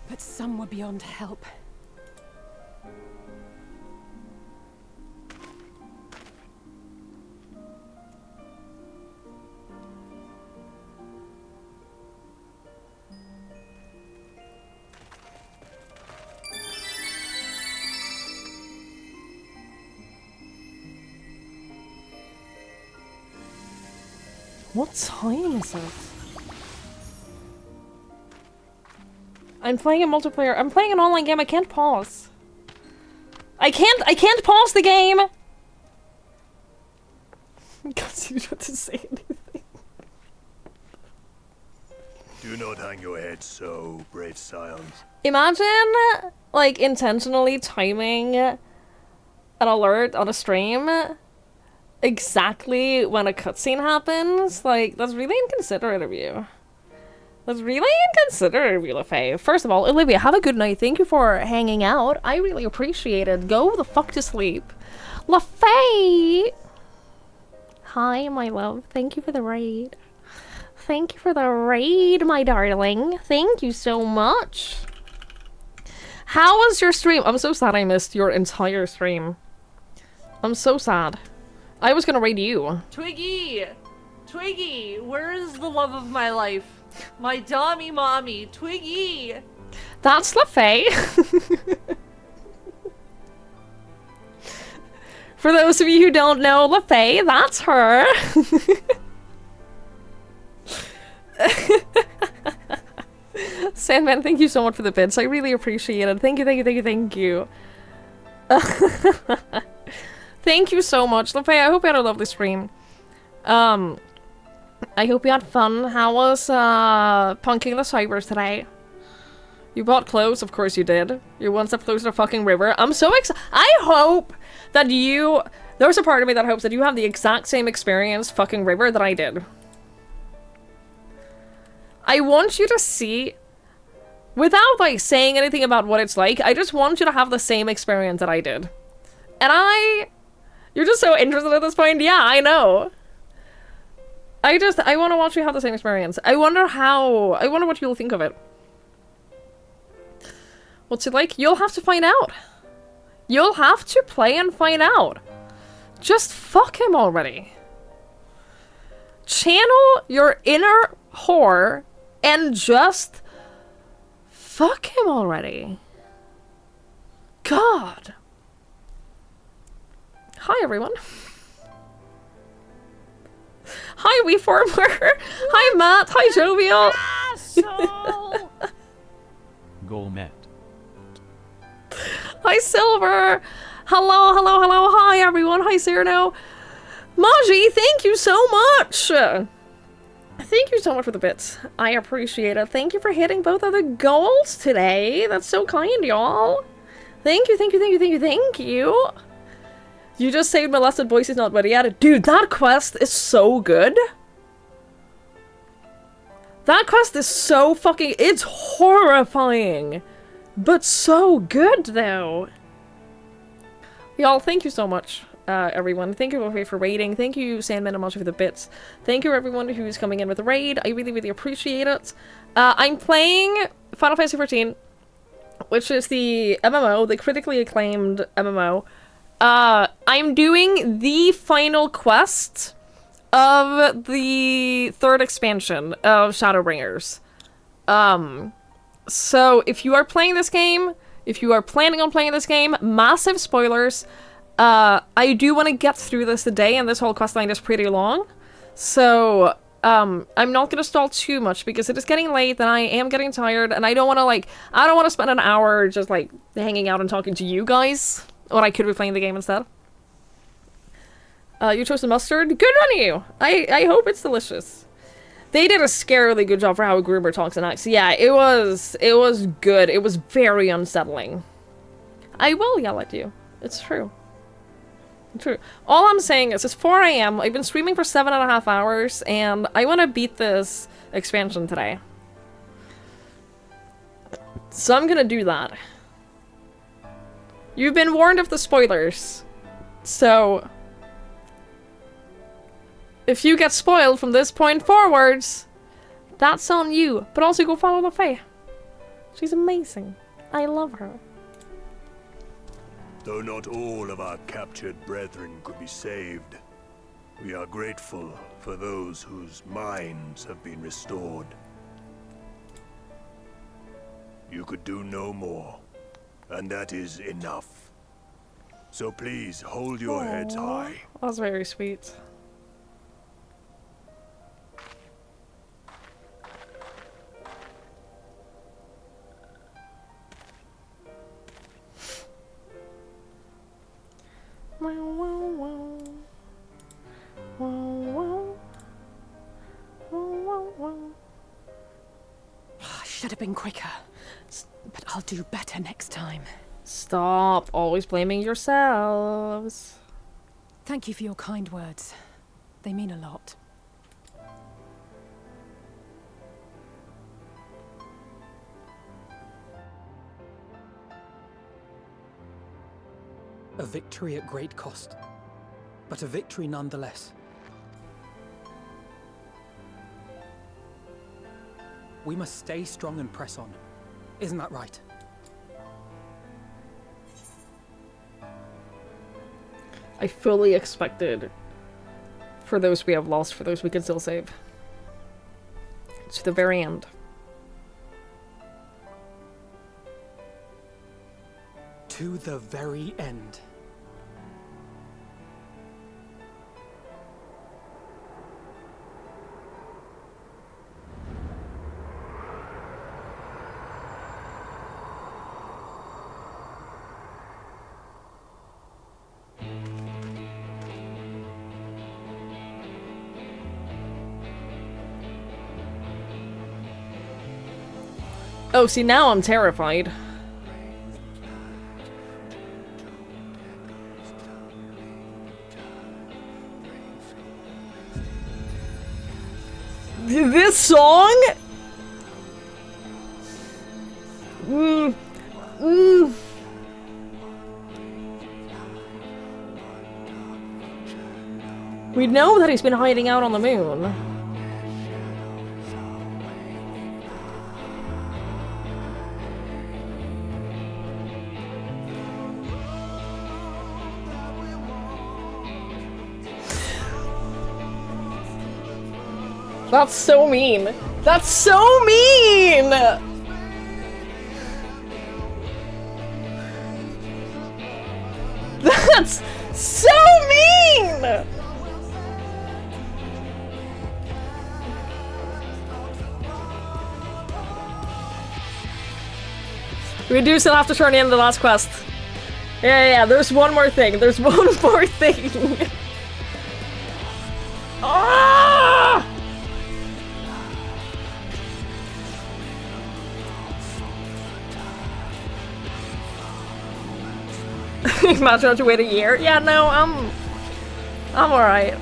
but some were beyond help. What time is it? I'm playing a multiplayer. I'm playing an online game. I can't pause. I can't pause the game! Because you don't have to say anything. Do not hang your head so, brave scions. Imagine, like, intentionally timing an alert on a stream exactly when a cutscene happens. Like, that's really inconsiderate of you. That's really inconsiderate of you, LaFay. First of all, Olivia, have a good night. Thank you for hanging out. I really appreciate it. Go the fuck to sleep. LaFay! Hi, my love. Thank you for the raid. Thank you for the raid, my darling. Thank you so much. How was your stream? I'm so sad I missed your entire stream. I'm so sad. I was gonna raid you. Twiggy! Twiggy! Where is the love of my life? My dummy mommy! Twiggy! That's LaFay. For those of you who don't know LaFay, that's her. Sandman, thank you so much for the bits. I really appreciate it. Thank you, thank you, thank you, thank you. Thank you so much, LaFay. I hope you had a lovely stream. I hope you had fun. How was punking the cybers today? You bought clothes? Of course you did. You're one step closer to fucking river. I'm so excited. I hope that you... There's a part of me that hopes that you have the exact same experience fucking river that I did. I want you to see... Without, like, saying anything about what it's like, I just want you to have the same experience that I did. And You're just so interested at this point? Yeah, I know. I want to watch you have the same experience. I wonder what you'll think of it. What's it like? You'll have to find out. You'll have to play and find out. Just fuck him already. Channel your inner whore and just fuck him already. God. Hi, everyone. Hi, WeFormer. Hi, Matt. Hi, Jovial. Goal met. Hi, Silver. Hello, hello, hello. Hi, everyone. Hi, Cyrano. Maji, thank you so much. Thank you so much for the bits. I appreciate it. Thank you for hitting both of the goals today. That's so kind, y'all. Thank you, thank you, thank you, thank you, thank you. You just saved molested boys, he's not ready yet. Dude, that quest is so good. That quest is so fucking... It's horrifying. But so good, though. Y'all, thank you so much, everyone. Thank you for raiding. Thank you, Sandman and Maji, for the bits. Thank you, everyone who's coming in with the raid. I really, really appreciate it. I'm playing Final Fantasy XIV, which is the MMO, the critically acclaimed MMO. I'm doing the final quest of the 3rd expansion of Shadowbringers. So if you are playing this game, if you are planning on playing this game, massive spoilers. I do want to get through this today, and this whole questline is pretty long. So, I'm not going to stall too much because it is getting late and I am getting tired, and I don't want to, I don't want to spend an hour just, hanging out and talking to you guys. Or I could be playing the game instead. You chose the mustard? Good on you! I hope it's delicious. They did a scarily good job for how a groomer talks and acts. Yeah, it was good. It was very unsettling. I will yell at you. It's true. True. All I'm saying is, it's 4 AM, I've been streaming for 7.5 hours, and I want to beat this expansion today. So I'm gonna do that. You've been warned of the spoilers. So, if you get spoiled from this point forwards, that's on you. But also go follow the Fae. She's amazing. I love her. Though not all of our captured brethren could be saved, we are grateful for those whose minds have been restored. You could do no more, and that is enough. So please hold your heads high. That was very sweet. I should have been quicker, but I'll do better next time. Stop always blaming yourselves. Thank you for your kind words. They mean a lot. A victory at great cost, but a victory nonetheless. We must stay strong and press on. Isn't that right? I fully expected for those we have lost, for those we can still save. To the very end. To the very end. Oh, see, now I'm terrified. This song? We know that he's been hiding out on the moon. That's so mean. That's so mean! That's so mean! We do still have to turn in the last quest. Yeah, there's one more thing. There's one more thing. Ah! Imagine I have to wait a year. Yeah, no, I'm alright.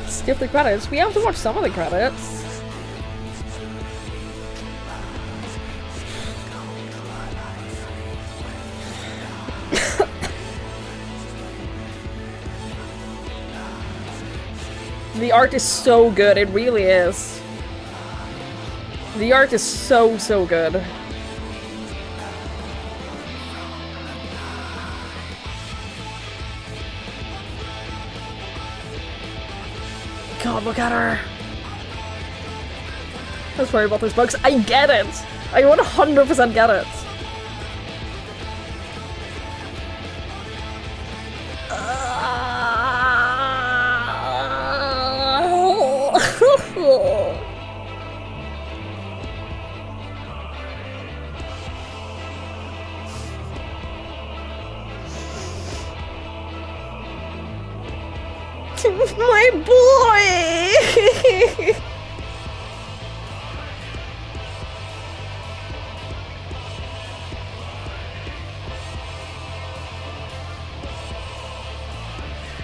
Skip the credits. We have to watch some of the credits. The art is so good, it really is. The art is so, so good. God, look at her. I was worried about those bugs. I get it. I 100% get it. My boy!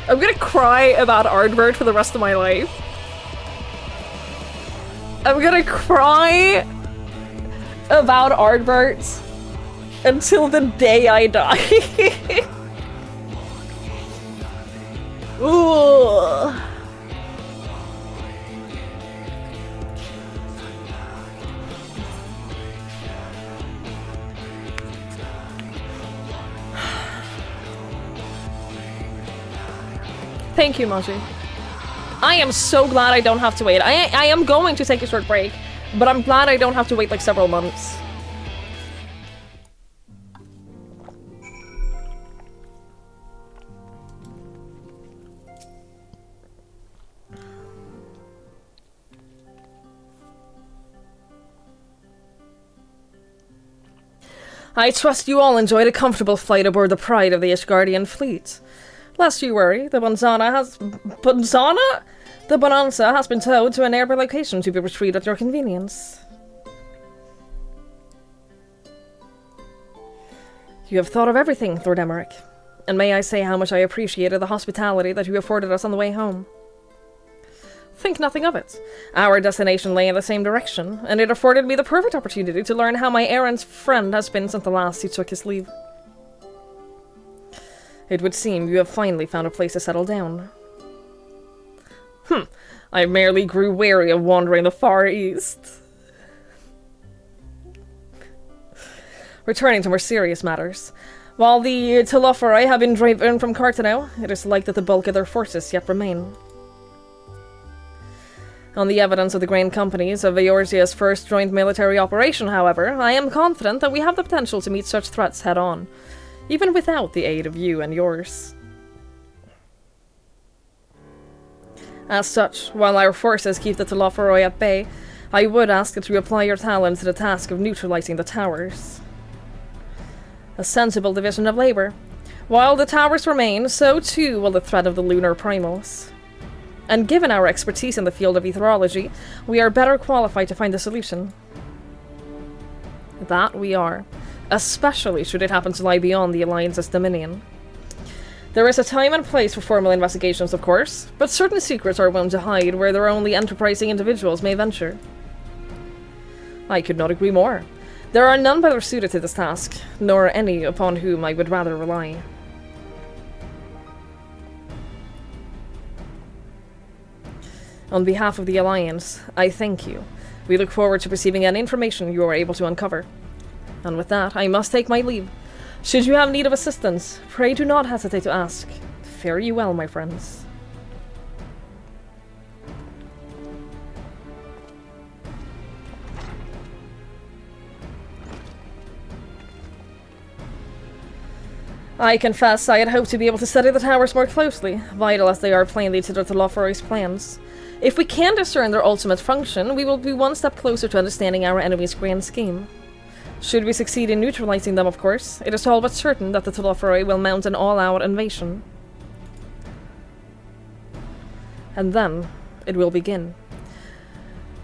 I'm gonna cry about Aardbert for the rest of my life. I'm gonna cry about Aardbert until the day I die. Ooh. Thank you, Maji. I am so glad I don't have to wait. I am going to take a short break, but I'm glad I don't have to wait like several months. I trust you all enjoyed a comfortable flight aboard the pride of the Ishgardian fleet. Lest you worry, the Bonanza has been towed to a nearby location to be retrieved at your convenience. You have thought of everything, Lord Emmerich, and may I say how much I appreciated the hospitality that you afforded us on the way home. Think nothing of it. Our destination lay in the same direction, and it afforded me the perfect opportunity to learn how my errant friend has been since the last he took his leave. It would seem you have finally found a place to settle down. I merely grew weary of wandering the Far East. Returning to more serious matters. While the Telophori have been driven from Cartano, it is like that the bulk of their forces yet remain. On the evidence of the grain companies of Eorzea's first joint military operation, however, I am confident that we have the potential to meet such threats head-on, even without the aid of you and yours. As such, while our forces keep the Telophori at bay, I would ask that you apply your talents to the task of neutralizing the towers. A sensible division of labor. While the towers remain, so too will the threat of the lunar primals. And given our expertise in the field of etherology, we are better qualified to find a solution. That we are. Especially should it happen to lie beyond the Alliance's dominion. There is a time and place for formal investigations, of course, but certain secrets are willing to hide where their only enterprising individuals may venture. I could not agree more. There are none better suited to this task, nor any upon whom I would rather rely. On behalf of the Alliance, I thank you. We look forward to receiving any information you are able to uncover. And with that, I must take my leave. Should you have need of assistance, pray do not hesitate to ask. Fare you well, my friends. I confess I had hoped to be able to study the towers more closely, vital as they are plainly to the Telophoro's plans. If we can discern their ultimate function, we will be one step closer to understanding our enemy's grand scheme. Should we succeed in neutralizing them, of course, it is all but certain that the Telophoroi will mount an all-out invasion. And then, it will begin.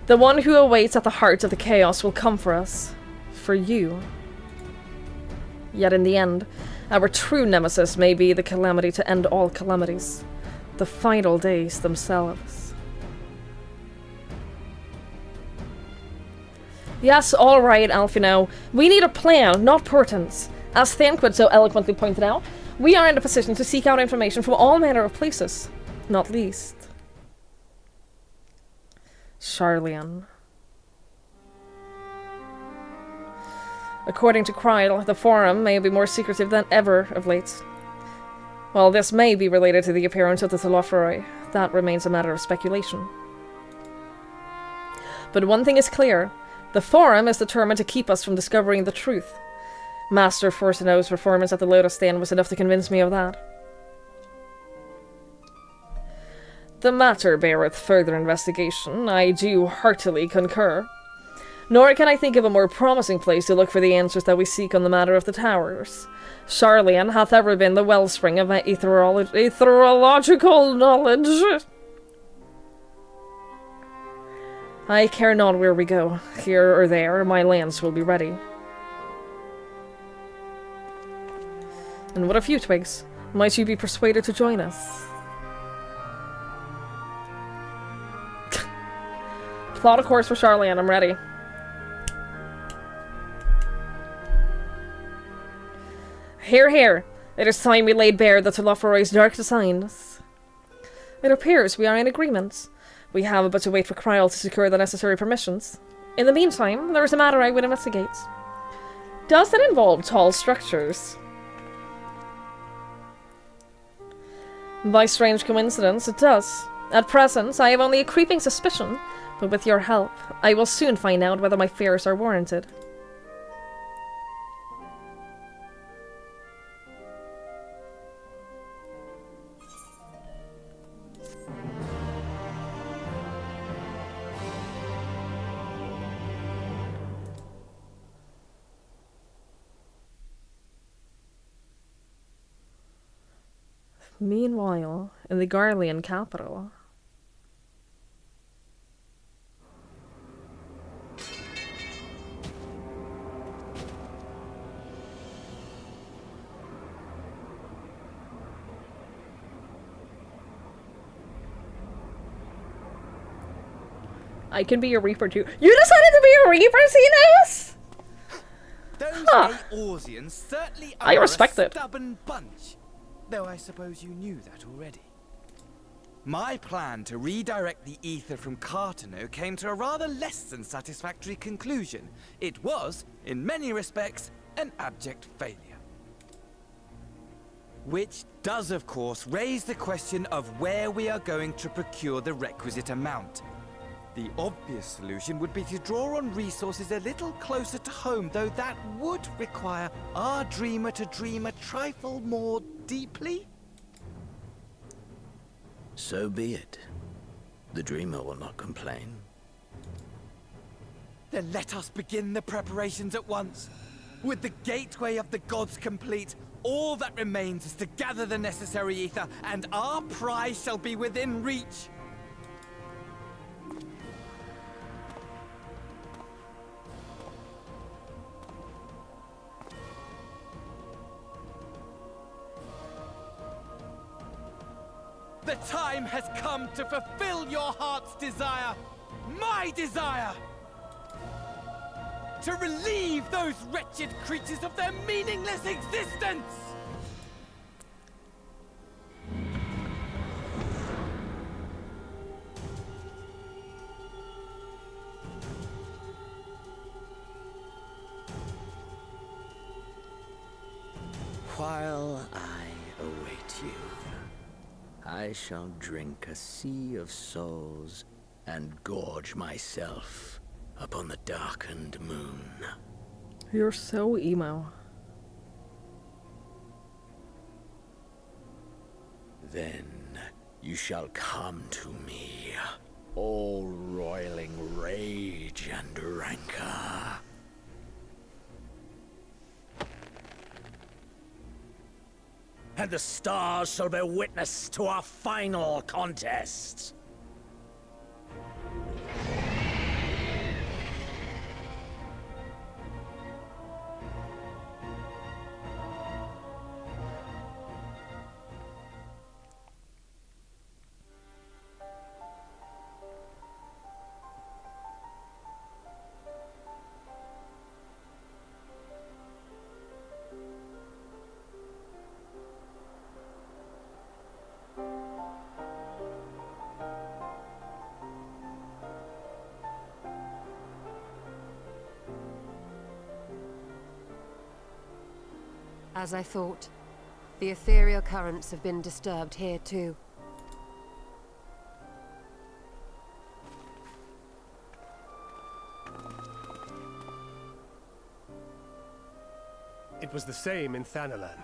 The one who awaits at the heart of the chaos will come for us. For you. Yet in the end, our true nemesis may be the calamity to end all calamities. The final days themselves. Yes, alright, Alfino. We need a plan, not portents. As Thanquid so eloquently pointed out, we are in a position to seek out information from all manner of places. Not least Sharlayan. According to Kryl, the Forum may be more secretive than ever of late. While this may be related to the appearance of the Telophoroi, that remains a matter of speculation. But one thing is clear. The Forum is determined to keep us from discovering the truth. Master Fortuno's performance at the Lotus Stand was enough to convince me of that. The matter beareth further investigation, I do heartily concur. Nor can I think of a more promising place to look for the answers that we seek on the matter of the towers. Sharlayan hath ever been the wellspring of my aetherological knowledge. I care not where we go, here or there, my lance will be ready. And what of you, Twigs? Might you be persuaded to join us? Plot a course for Sharlayan, I'm ready. Hear, hear! It is time we laid bare the Telophoroi's dark designs. It appears we are in agreement. We have but to wait for Kryl to secure the necessary permissions. In the meantime, there is a matter I would investigate. Does it involve tall structures? By strange coincidence, it does. At present, I have only a creeping suspicion, but with your help, I will soon find out whether my fears are warranted. Meanwhile, in the Garlean capital... I can be a Reaper too. You decided to be a Reaper, Xenos? Those Eorzeans certainly are I respect a it. stubborn bunch. Though I suppose you knew that already. My plan to redirect the ether from Cartano came to a rather less than satisfactory conclusion. It was, in many respects, an abject failure. Which does, of course, raise the question of where we are going to procure the requisite amount. The obvious solution would be to draw on resources a little closer to home, though that would require our dreamer to dream a trifle more deeply. So be it. The dreamer will not complain. Then let us begin the preparations at once. With the gateway of the gods complete, all that remains is to gather the necessary ether, and our prize shall be within reach. The time has come to fulfill your heart's desire, my desire! To relieve those wretched creatures of their meaningless existence! while I await you, I shall drink a sea of souls and gorge myself upon the darkened moon. You're so emo. Then you shall come to me, all roiling rage and rancor. And the stars shall bear witness to our final contest. As I thought, the ethereal currents have been disturbed here too. It was the same in Thanalan.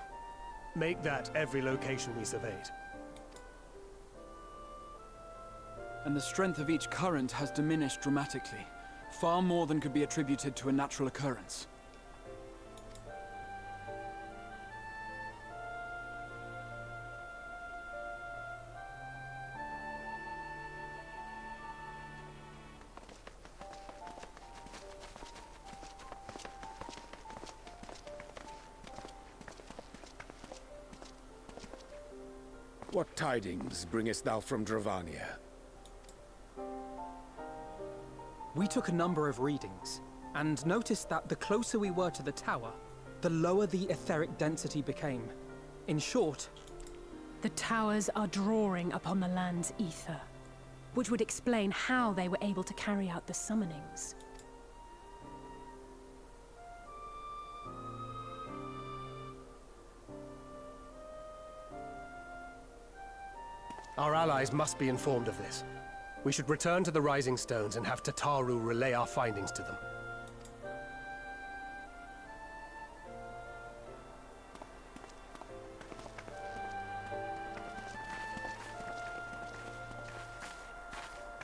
Make that every location we surveyed. And the strength of each current has diminished dramatically. Far more than could be attributed to a natural occurrence. What tidings bringest thou from Dravania? We took a number of readings, and noticed that the closer we were to the tower, the lower the etheric density became. In short, The towers are drawing upon the land's ether, which would explain how they were able to carry out the summonings. Our allies must be informed of this. We should return to the Rising Stones and have Tataru relay our findings to them.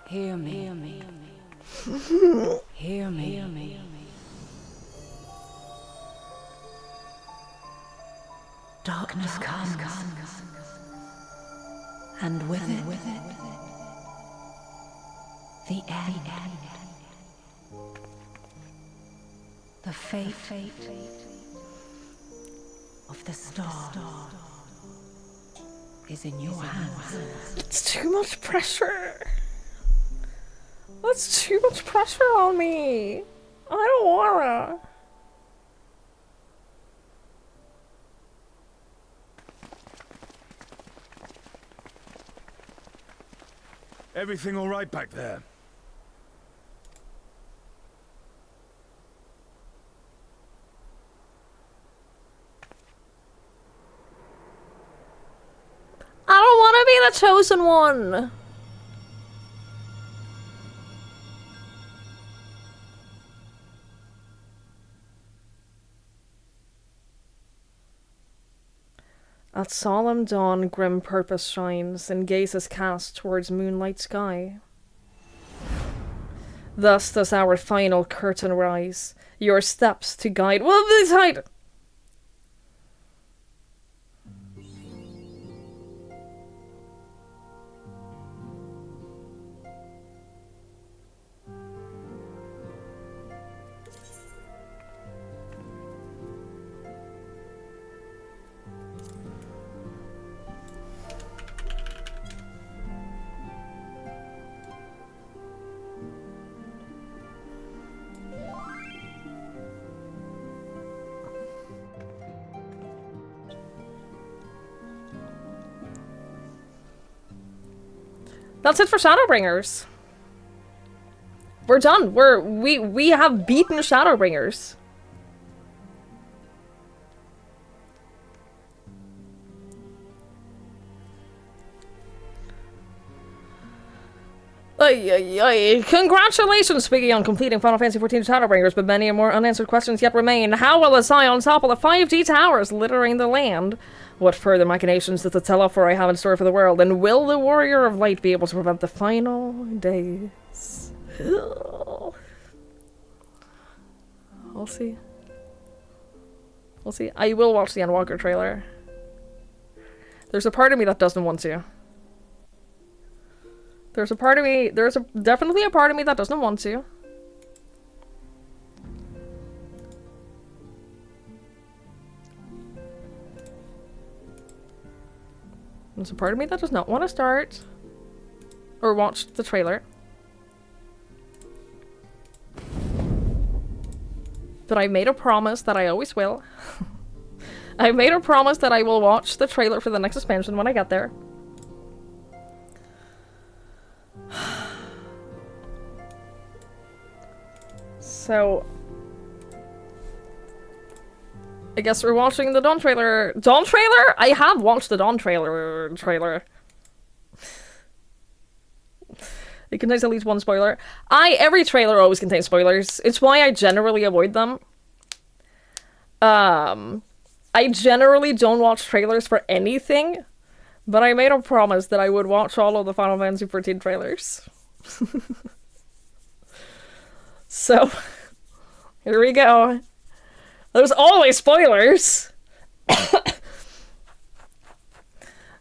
Hear me. Hear me. Hear me. Hear me. Darkness comes. And with it, the end. The fate of the star is in your hands. It's too much pressure. That's too much pressure on me. I don't wanna. Everything all right back there? I don't want to be the chosen one. At solemn dawn, grim purpose shines, and gaze is cast towards moonlight sky. Thus does our final curtain rise, your steps to guide will decide. That's it for Shadowbringers. We're done. We have beaten Shadowbringers. Congratulations, Spiggy, on completing Final Fantasy XIV Shadowbringers, but many more unanswered questions yet remain. How will the Scions topple the 5D towers littering the land? What further machinations does the Telophori have in store for the world? And will the Warrior of Light be able to prevent the final days? We'll see. We'll see. I will watch the Endwalker trailer. There's a part of me that doesn't want to. There's definitely a part of me that doesn't want to. There's a part of me that does not want to start or watch the trailer. But I made a promise that I always will. I made a promise that I will watch the trailer for the next expansion when I get there. So, I guess we're watching the Dawn trailer. Dawn trailer? I have watched the Dawn trailer. It contains at least one spoiler. Every trailer always contains spoilers. It's why I generally avoid them. I generally don't watch trailers for anything, but I made a promise that I would watch all of the Final Fantasy XIV trailers. So, here we go. There's always spoilers!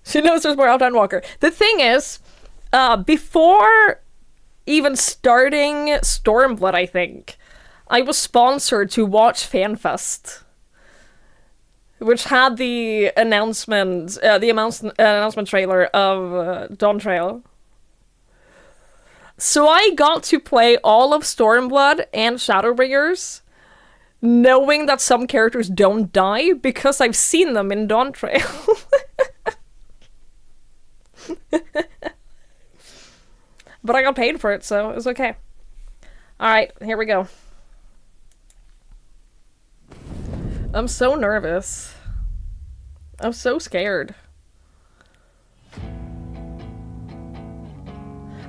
She knows there's more out on Walker. The thing is, before even starting Stormblood, I think, I was sponsored to watch FanFest, which had the announcement trailer of Dawn Trail. So I got to play all of Stormblood and Shadowbringers, knowing that some characters don't die because I've seen them in Dawn Trail. But I got paid for it, so it was okay. Alright, here we go. I'm so nervous. I'm so scared.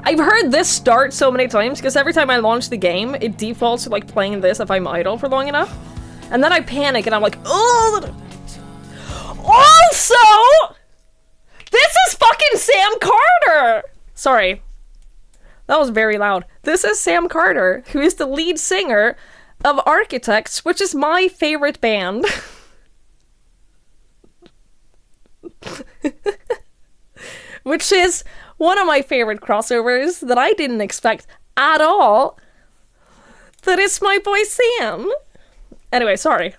I've heard this start so many times, because every time I launch the game, it defaults to like playing this if I'm idle for long enough. And then I panic and I'm like, oh! Also! This is fucking Sam Carter! Sorry. That was very loud. This is Sam Carter, who is the lead singer of Architects, which is my favorite band. Which is one of my favorite crossovers that I didn't expect at all. That is my boy Sam. Anyway, sorry.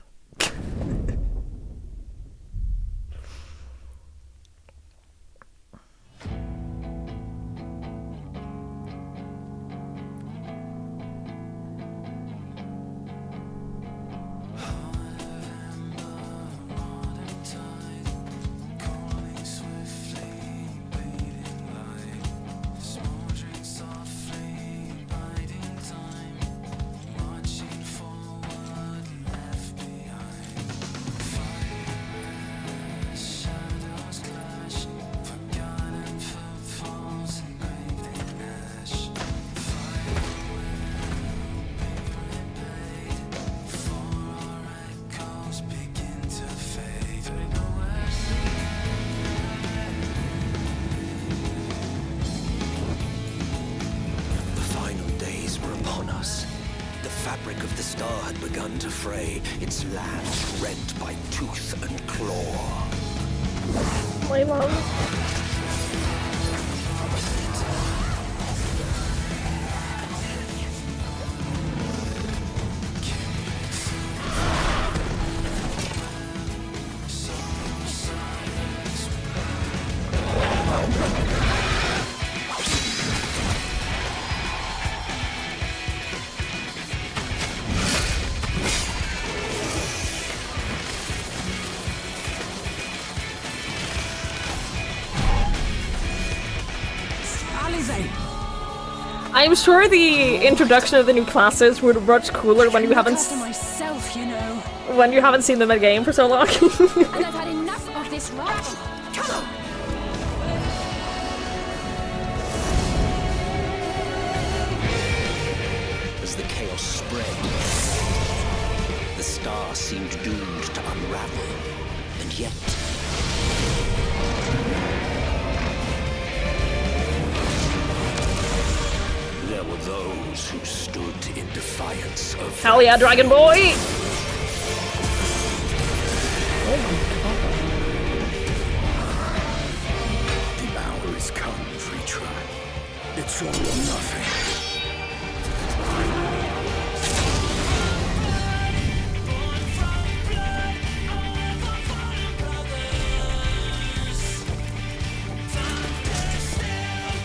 I'm sure the introduction of the new classes would be much cooler when you haven't myself, you know. when you haven't seen them in game for so long. And I've had enough of this rot. Come on. as the chaos spread, the star seemed doomed to unravel, and yet... there were those who stood in defiance of... Hell yeah, Dragon Boy! Oh my god. The hour is come, free tribe. It's all or nothing.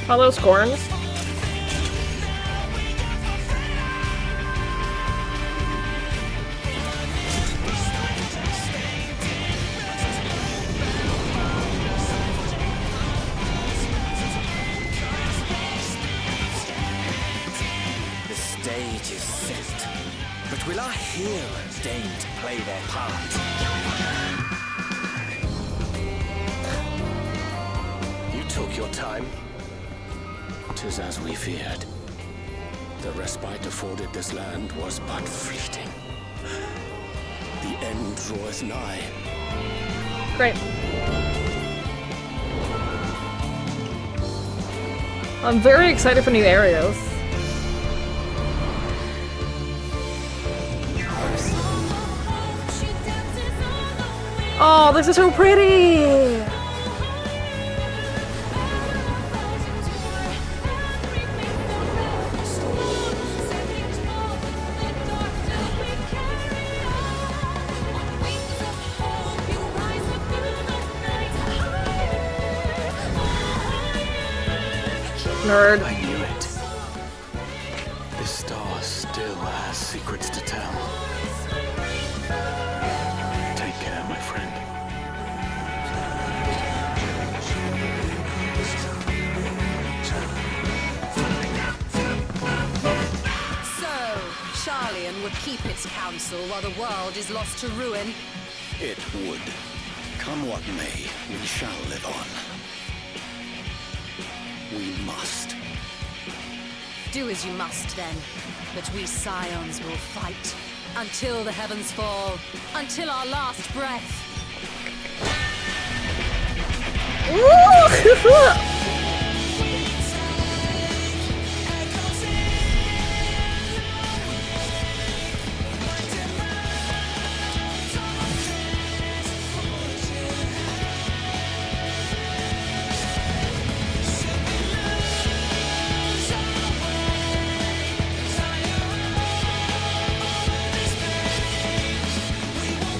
Hello, Scorns. The stage is set, but will our heroes deign to play their part? You took your time. 'Tis as we feared. The respite afforded this land was but fleeting. The end draweth nigh. Great. I'm very excited for new areas. Oh, this is so pretty! Nerd. I knew it. This star still has secrets to tell. Take care, my friend. So, Charlian would keep its counsel while the world is lost to ruin. It would. Come what may, we shall live on. We must. Do as you must, then. But we Scions will fight. Until the heavens fall. Until our last breath.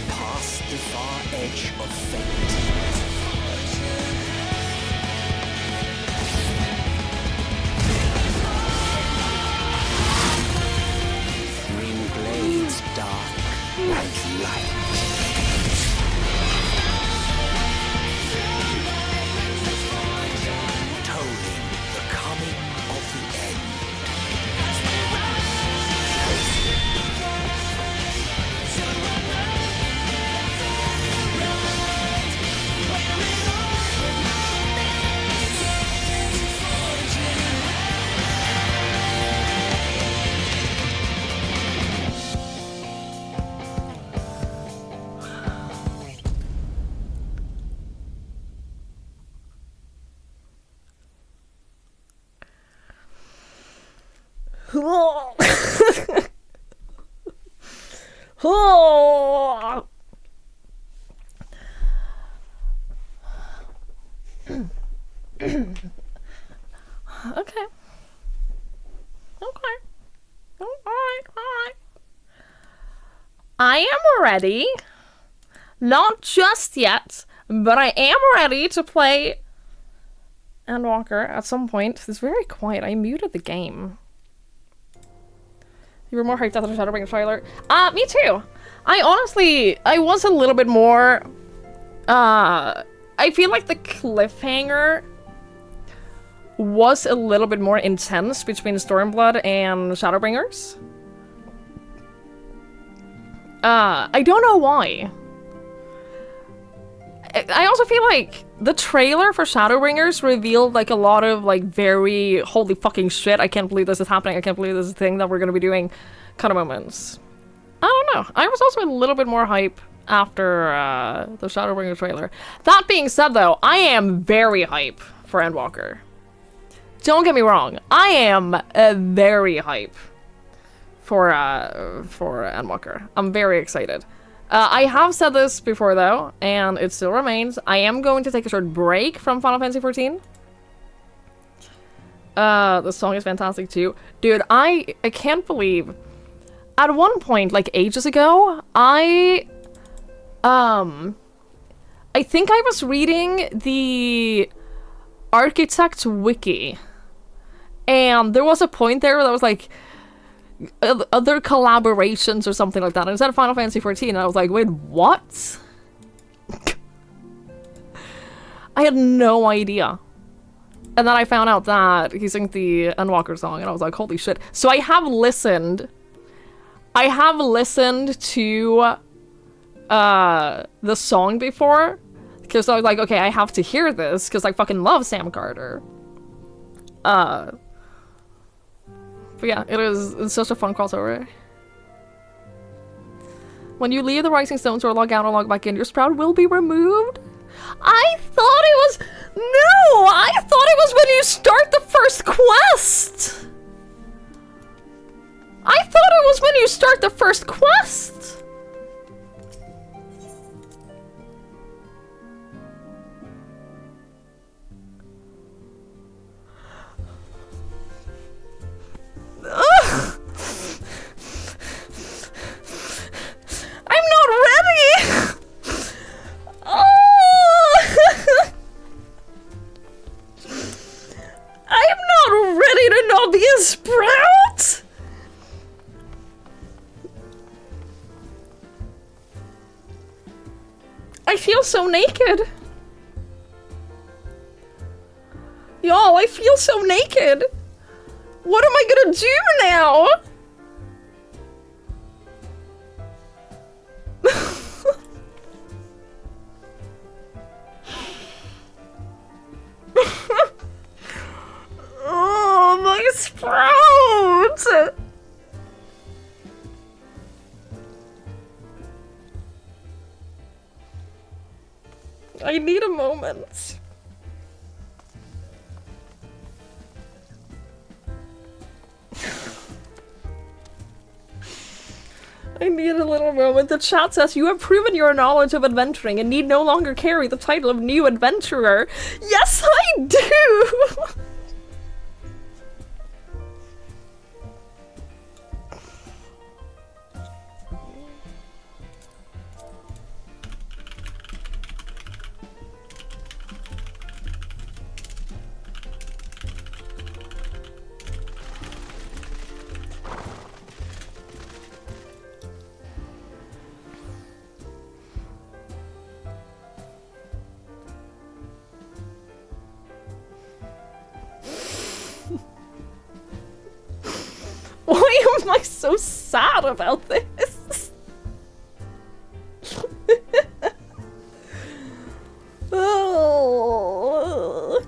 Past the far edge of fate. Green blades dark like light. Tolling the coming of the end. Okay. Alright. I am ready. Not just yet, but I am ready to play Endwalker at some point. It's very quiet. I muted the game. You were more hyped after the Shadowbringers trailer. Me too. I was a little bit more, I feel like the cliffhanger was a little bit more intense between Stormblood and Shadowbringers. I don't know why. I also feel like the trailer for Shadowbringers revealed like a lot of like very holy fucking shit, I can't believe this is happening, I can't believe this is a thing that we're gonna be doing kind of moments. I don't know. I was also a little bit more hype after the Shadowbringers trailer. That being said though, I am very hype for Endwalker. Don't get me wrong, I am very hype for Endwalker. I'm very excited. I have said this before though, and it still remains. I am going to take a short break from Final Fantasy XIV. The song is fantastic too. Dude, I can't believe... At one point, like ages ago, I think I was reading the Architect Wiki. And there was a point there that was like... other collaborations or something like that. And it said Final Fantasy XIV, and I was like, wait, what? I had no idea. And then I found out that he sings the Endwalker song, and I was like, holy shit. So I have listened to the song before, because I was like, okay, I have to hear this, because I fucking love Sam Carter. But yeah, it's such a fun crossover. When you leave the Rising Stones or log out or log back in, your sprout will be removed? I thought it was... No! I thought it was when you start the first quest! I thought it was when you start the first quest! Ugh. I'm not ready! Oh! I'm not ready to not be a sprout! I feel so naked. Y'all, I feel so naked. What am I gonna do now? Oh, my sprout! I need a moment. I need a little moment. The chat says, you have proven your knowledge of adventuring and need no longer carry the title of new adventurer. Yes, I do! Why am I so sad about this? Oh.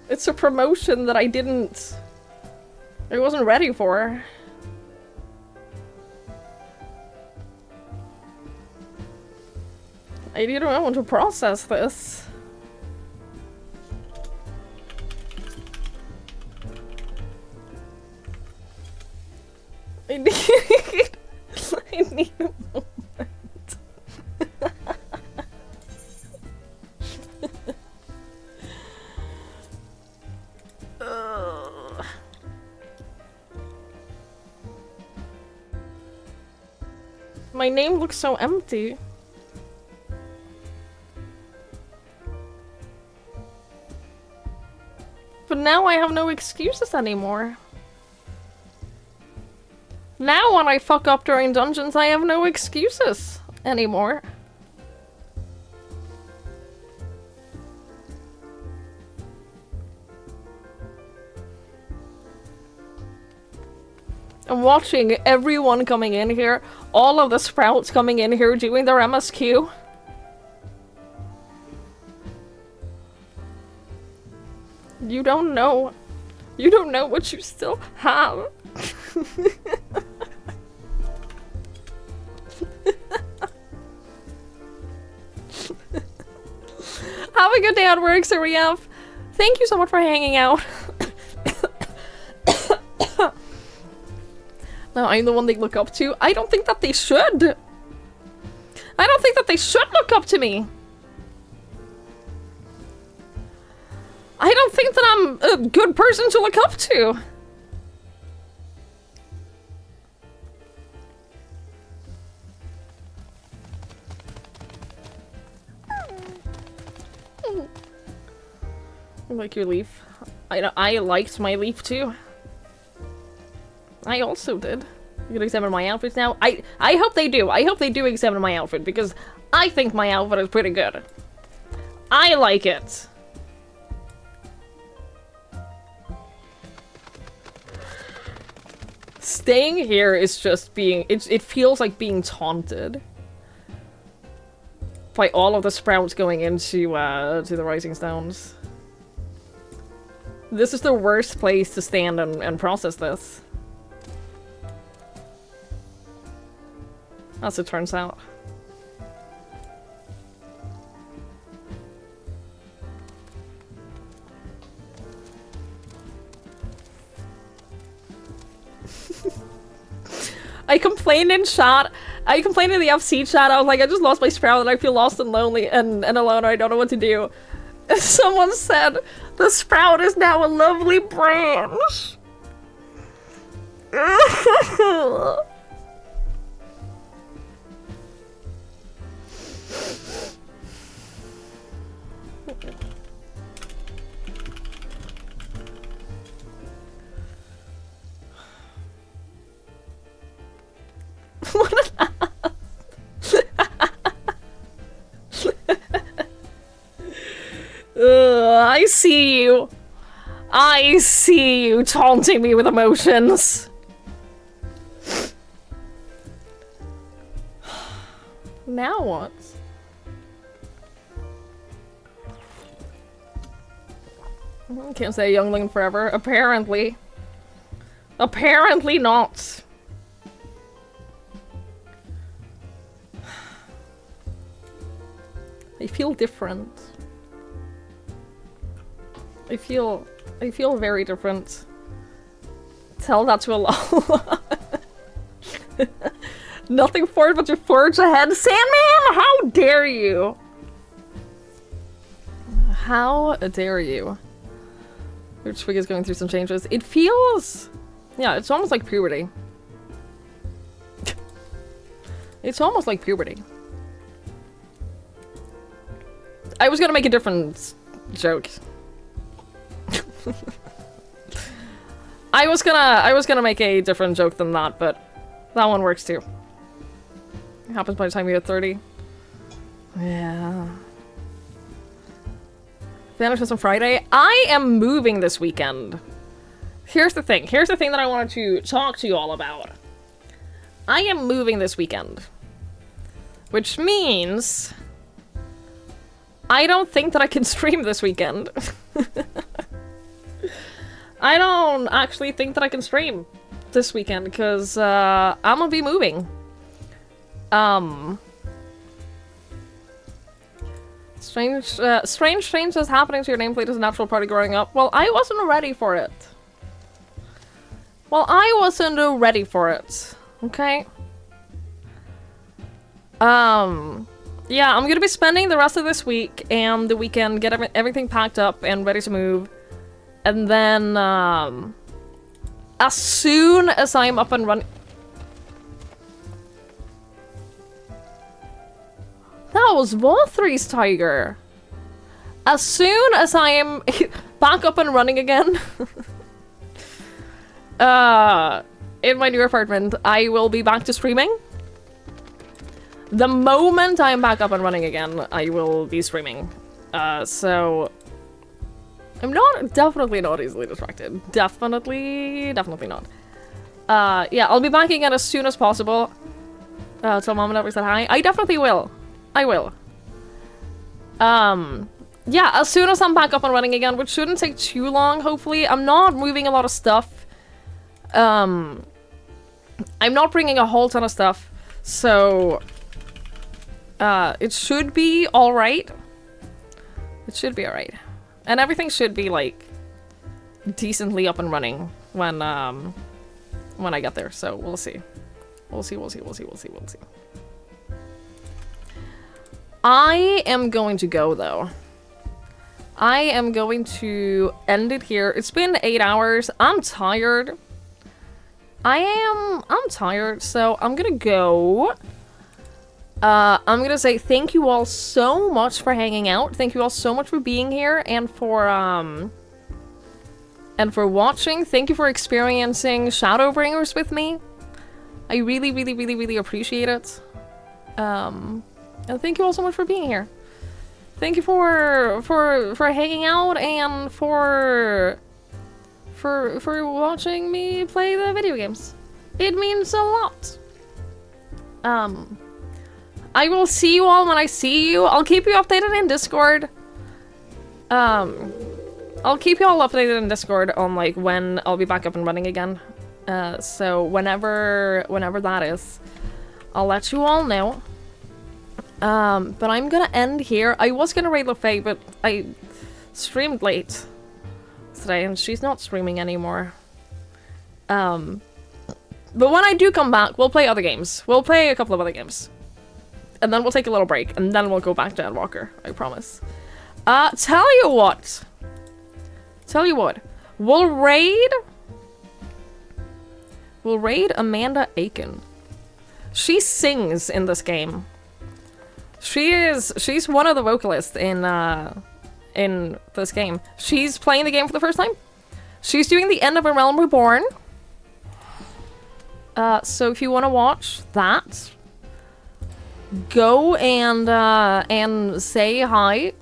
It's a promotion that I wasn't ready for. I need a moment to process this. I need a moment. My name looks so empty. But now I have no excuses anymore. Now when I fuck up during dungeons, I have no excuses anymore. I'm watching everyone coming in here, all of the sprouts coming in here doing their MSQ. You don't know. You don't know what you still have. Have a good day at work, Sariaf. Thank you so much for hanging out. Now I'm the one they look up to. I don't think that they should. I don't think that they should look up to me. I don't think that I'm a good person to look up to. I like your leaf. I liked my leaf too. I also did. You can examine my outfits now. I hope they do. I hope they do examine my outfit because I think my outfit is pretty good. I like it. Staying here is just being... It feels like being taunted by all of the sprouts going into to the Rising Stones. This is the worst place to stand and process this. As it turns out. I complained in chat. I complained in the FC chat. I was like, I just lost my sprout and I feel lost and lonely and alone. I don't know what to do. And someone said, the sprout is now a lovely branch. What an I see you. I see you taunting me with emotions. Now what? Can't say youngling forever. Apparently. Apparently not. I feel different. I feel very different. Tell that to a lot. Nothing forward but to forge ahead. Sandman, how dare you? How dare you? Your twig is going through some changes. It feels... Yeah, it's almost like puberty. It's almost like puberty. I was gonna make a different joke. I was gonna make a different joke than that, but that one works too. It happens by the time you hit 30. Yeah. Vanishes on Friday. I am moving this weekend. Here's the thing. Here's the thing that I wanted to talk to you all about. I am moving this weekend. Which means... I don't think that I can stream this weekend. I don't actually think that I can stream this weekend because I'm gonna be moving. Strange is happening to your nameplate as a natural party growing up. Well, I wasn't ready for it. Okay? Yeah, I'm gonna be spending the rest of this week and the weekend, get everything packed up and ready to move. And then, as soon as I'm up and running... That was Walthry's tiger! As soon as I am back up and running again... in my new apartment, I will be back to streaming. The moment I'm back up and running again, I will be streaming. So... I'm definitely not easily distracted. Definitely not. Yeah, I'll be back again as soon as possible. Tell Mom never said hi. I definitely will. I will. Yeah, as soon as I'm back up and running again, which shouldn't take too long, hopefully. I'm not moving a lot of stuff. I'm not bringing a whole ton of stuff, so it should be alright. It should be alright. And everything should be, like, decently up and running when I get there, so we'll see. We'll see. I am going to go, though. I am going to end it here. It's been 8 hours. I'm tired. I'm tired, so I'm gonna go. I'm gonna say thank you all so much for hanging out. Thank you all so much for being here and for watching. Thank you for experiencing Shadowbringers with me. I really, really, really, really appreciate it. And thank you all so much for being here. Thank you for hanging out and for watching me play the video games. It means a lot. I will see you all when I see you. I'll keep you updated in Discord. I'll keep you all updated in Discord on like when I'll be back up and running again. So whenever that is, I'll let you all know. But I'm gonna end here. I was gonna raid Lefay, but I streamed late today and she's not streaming anymore. But when I do come back, we'll play other games. We'll play a couple of other games. And then we'll take a little break, and then we'll go back to Endwalker, I promise. Tell you what. We'll raid Amanda Aiken. She sings in this game. She's one of the vocalists in this game. She's playing the game for the first time. She's doing the end of A Realm Reborn. So if you want to watch that, go and say hi.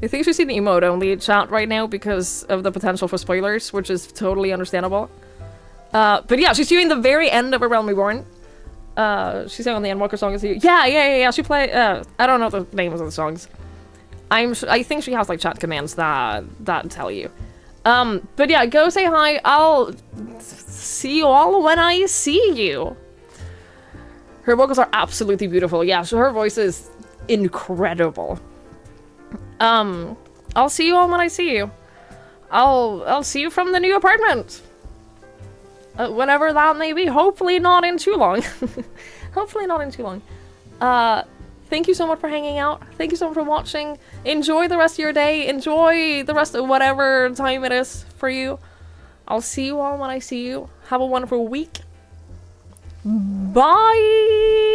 I think she's in emote-only chat right now because of the potential for spoilers, which is totally understandable. But yeah, she's doing the very end of A Realm Reborn. She's saying on the Endwalker song is here. Yeah. She play. I don't know the names of the songs. I think she has like chat commands that tell you. But yeah, go say hi. I'll see you all when I see you. Her vocals are absolutely beautiful. Yeah, so her voice is incredible. I'll see you all when I see you. I'll see you from the new apartment. Whenever that may be. Hopefully not in too long. Hopefully not in too long. Thank you so much for hanging out. Thank you so much for watching. Enjoy the rest of your day. Enjoy the rest of whatever time it is for you. I'll see you all when I see you. Have a wonderful week. Bye!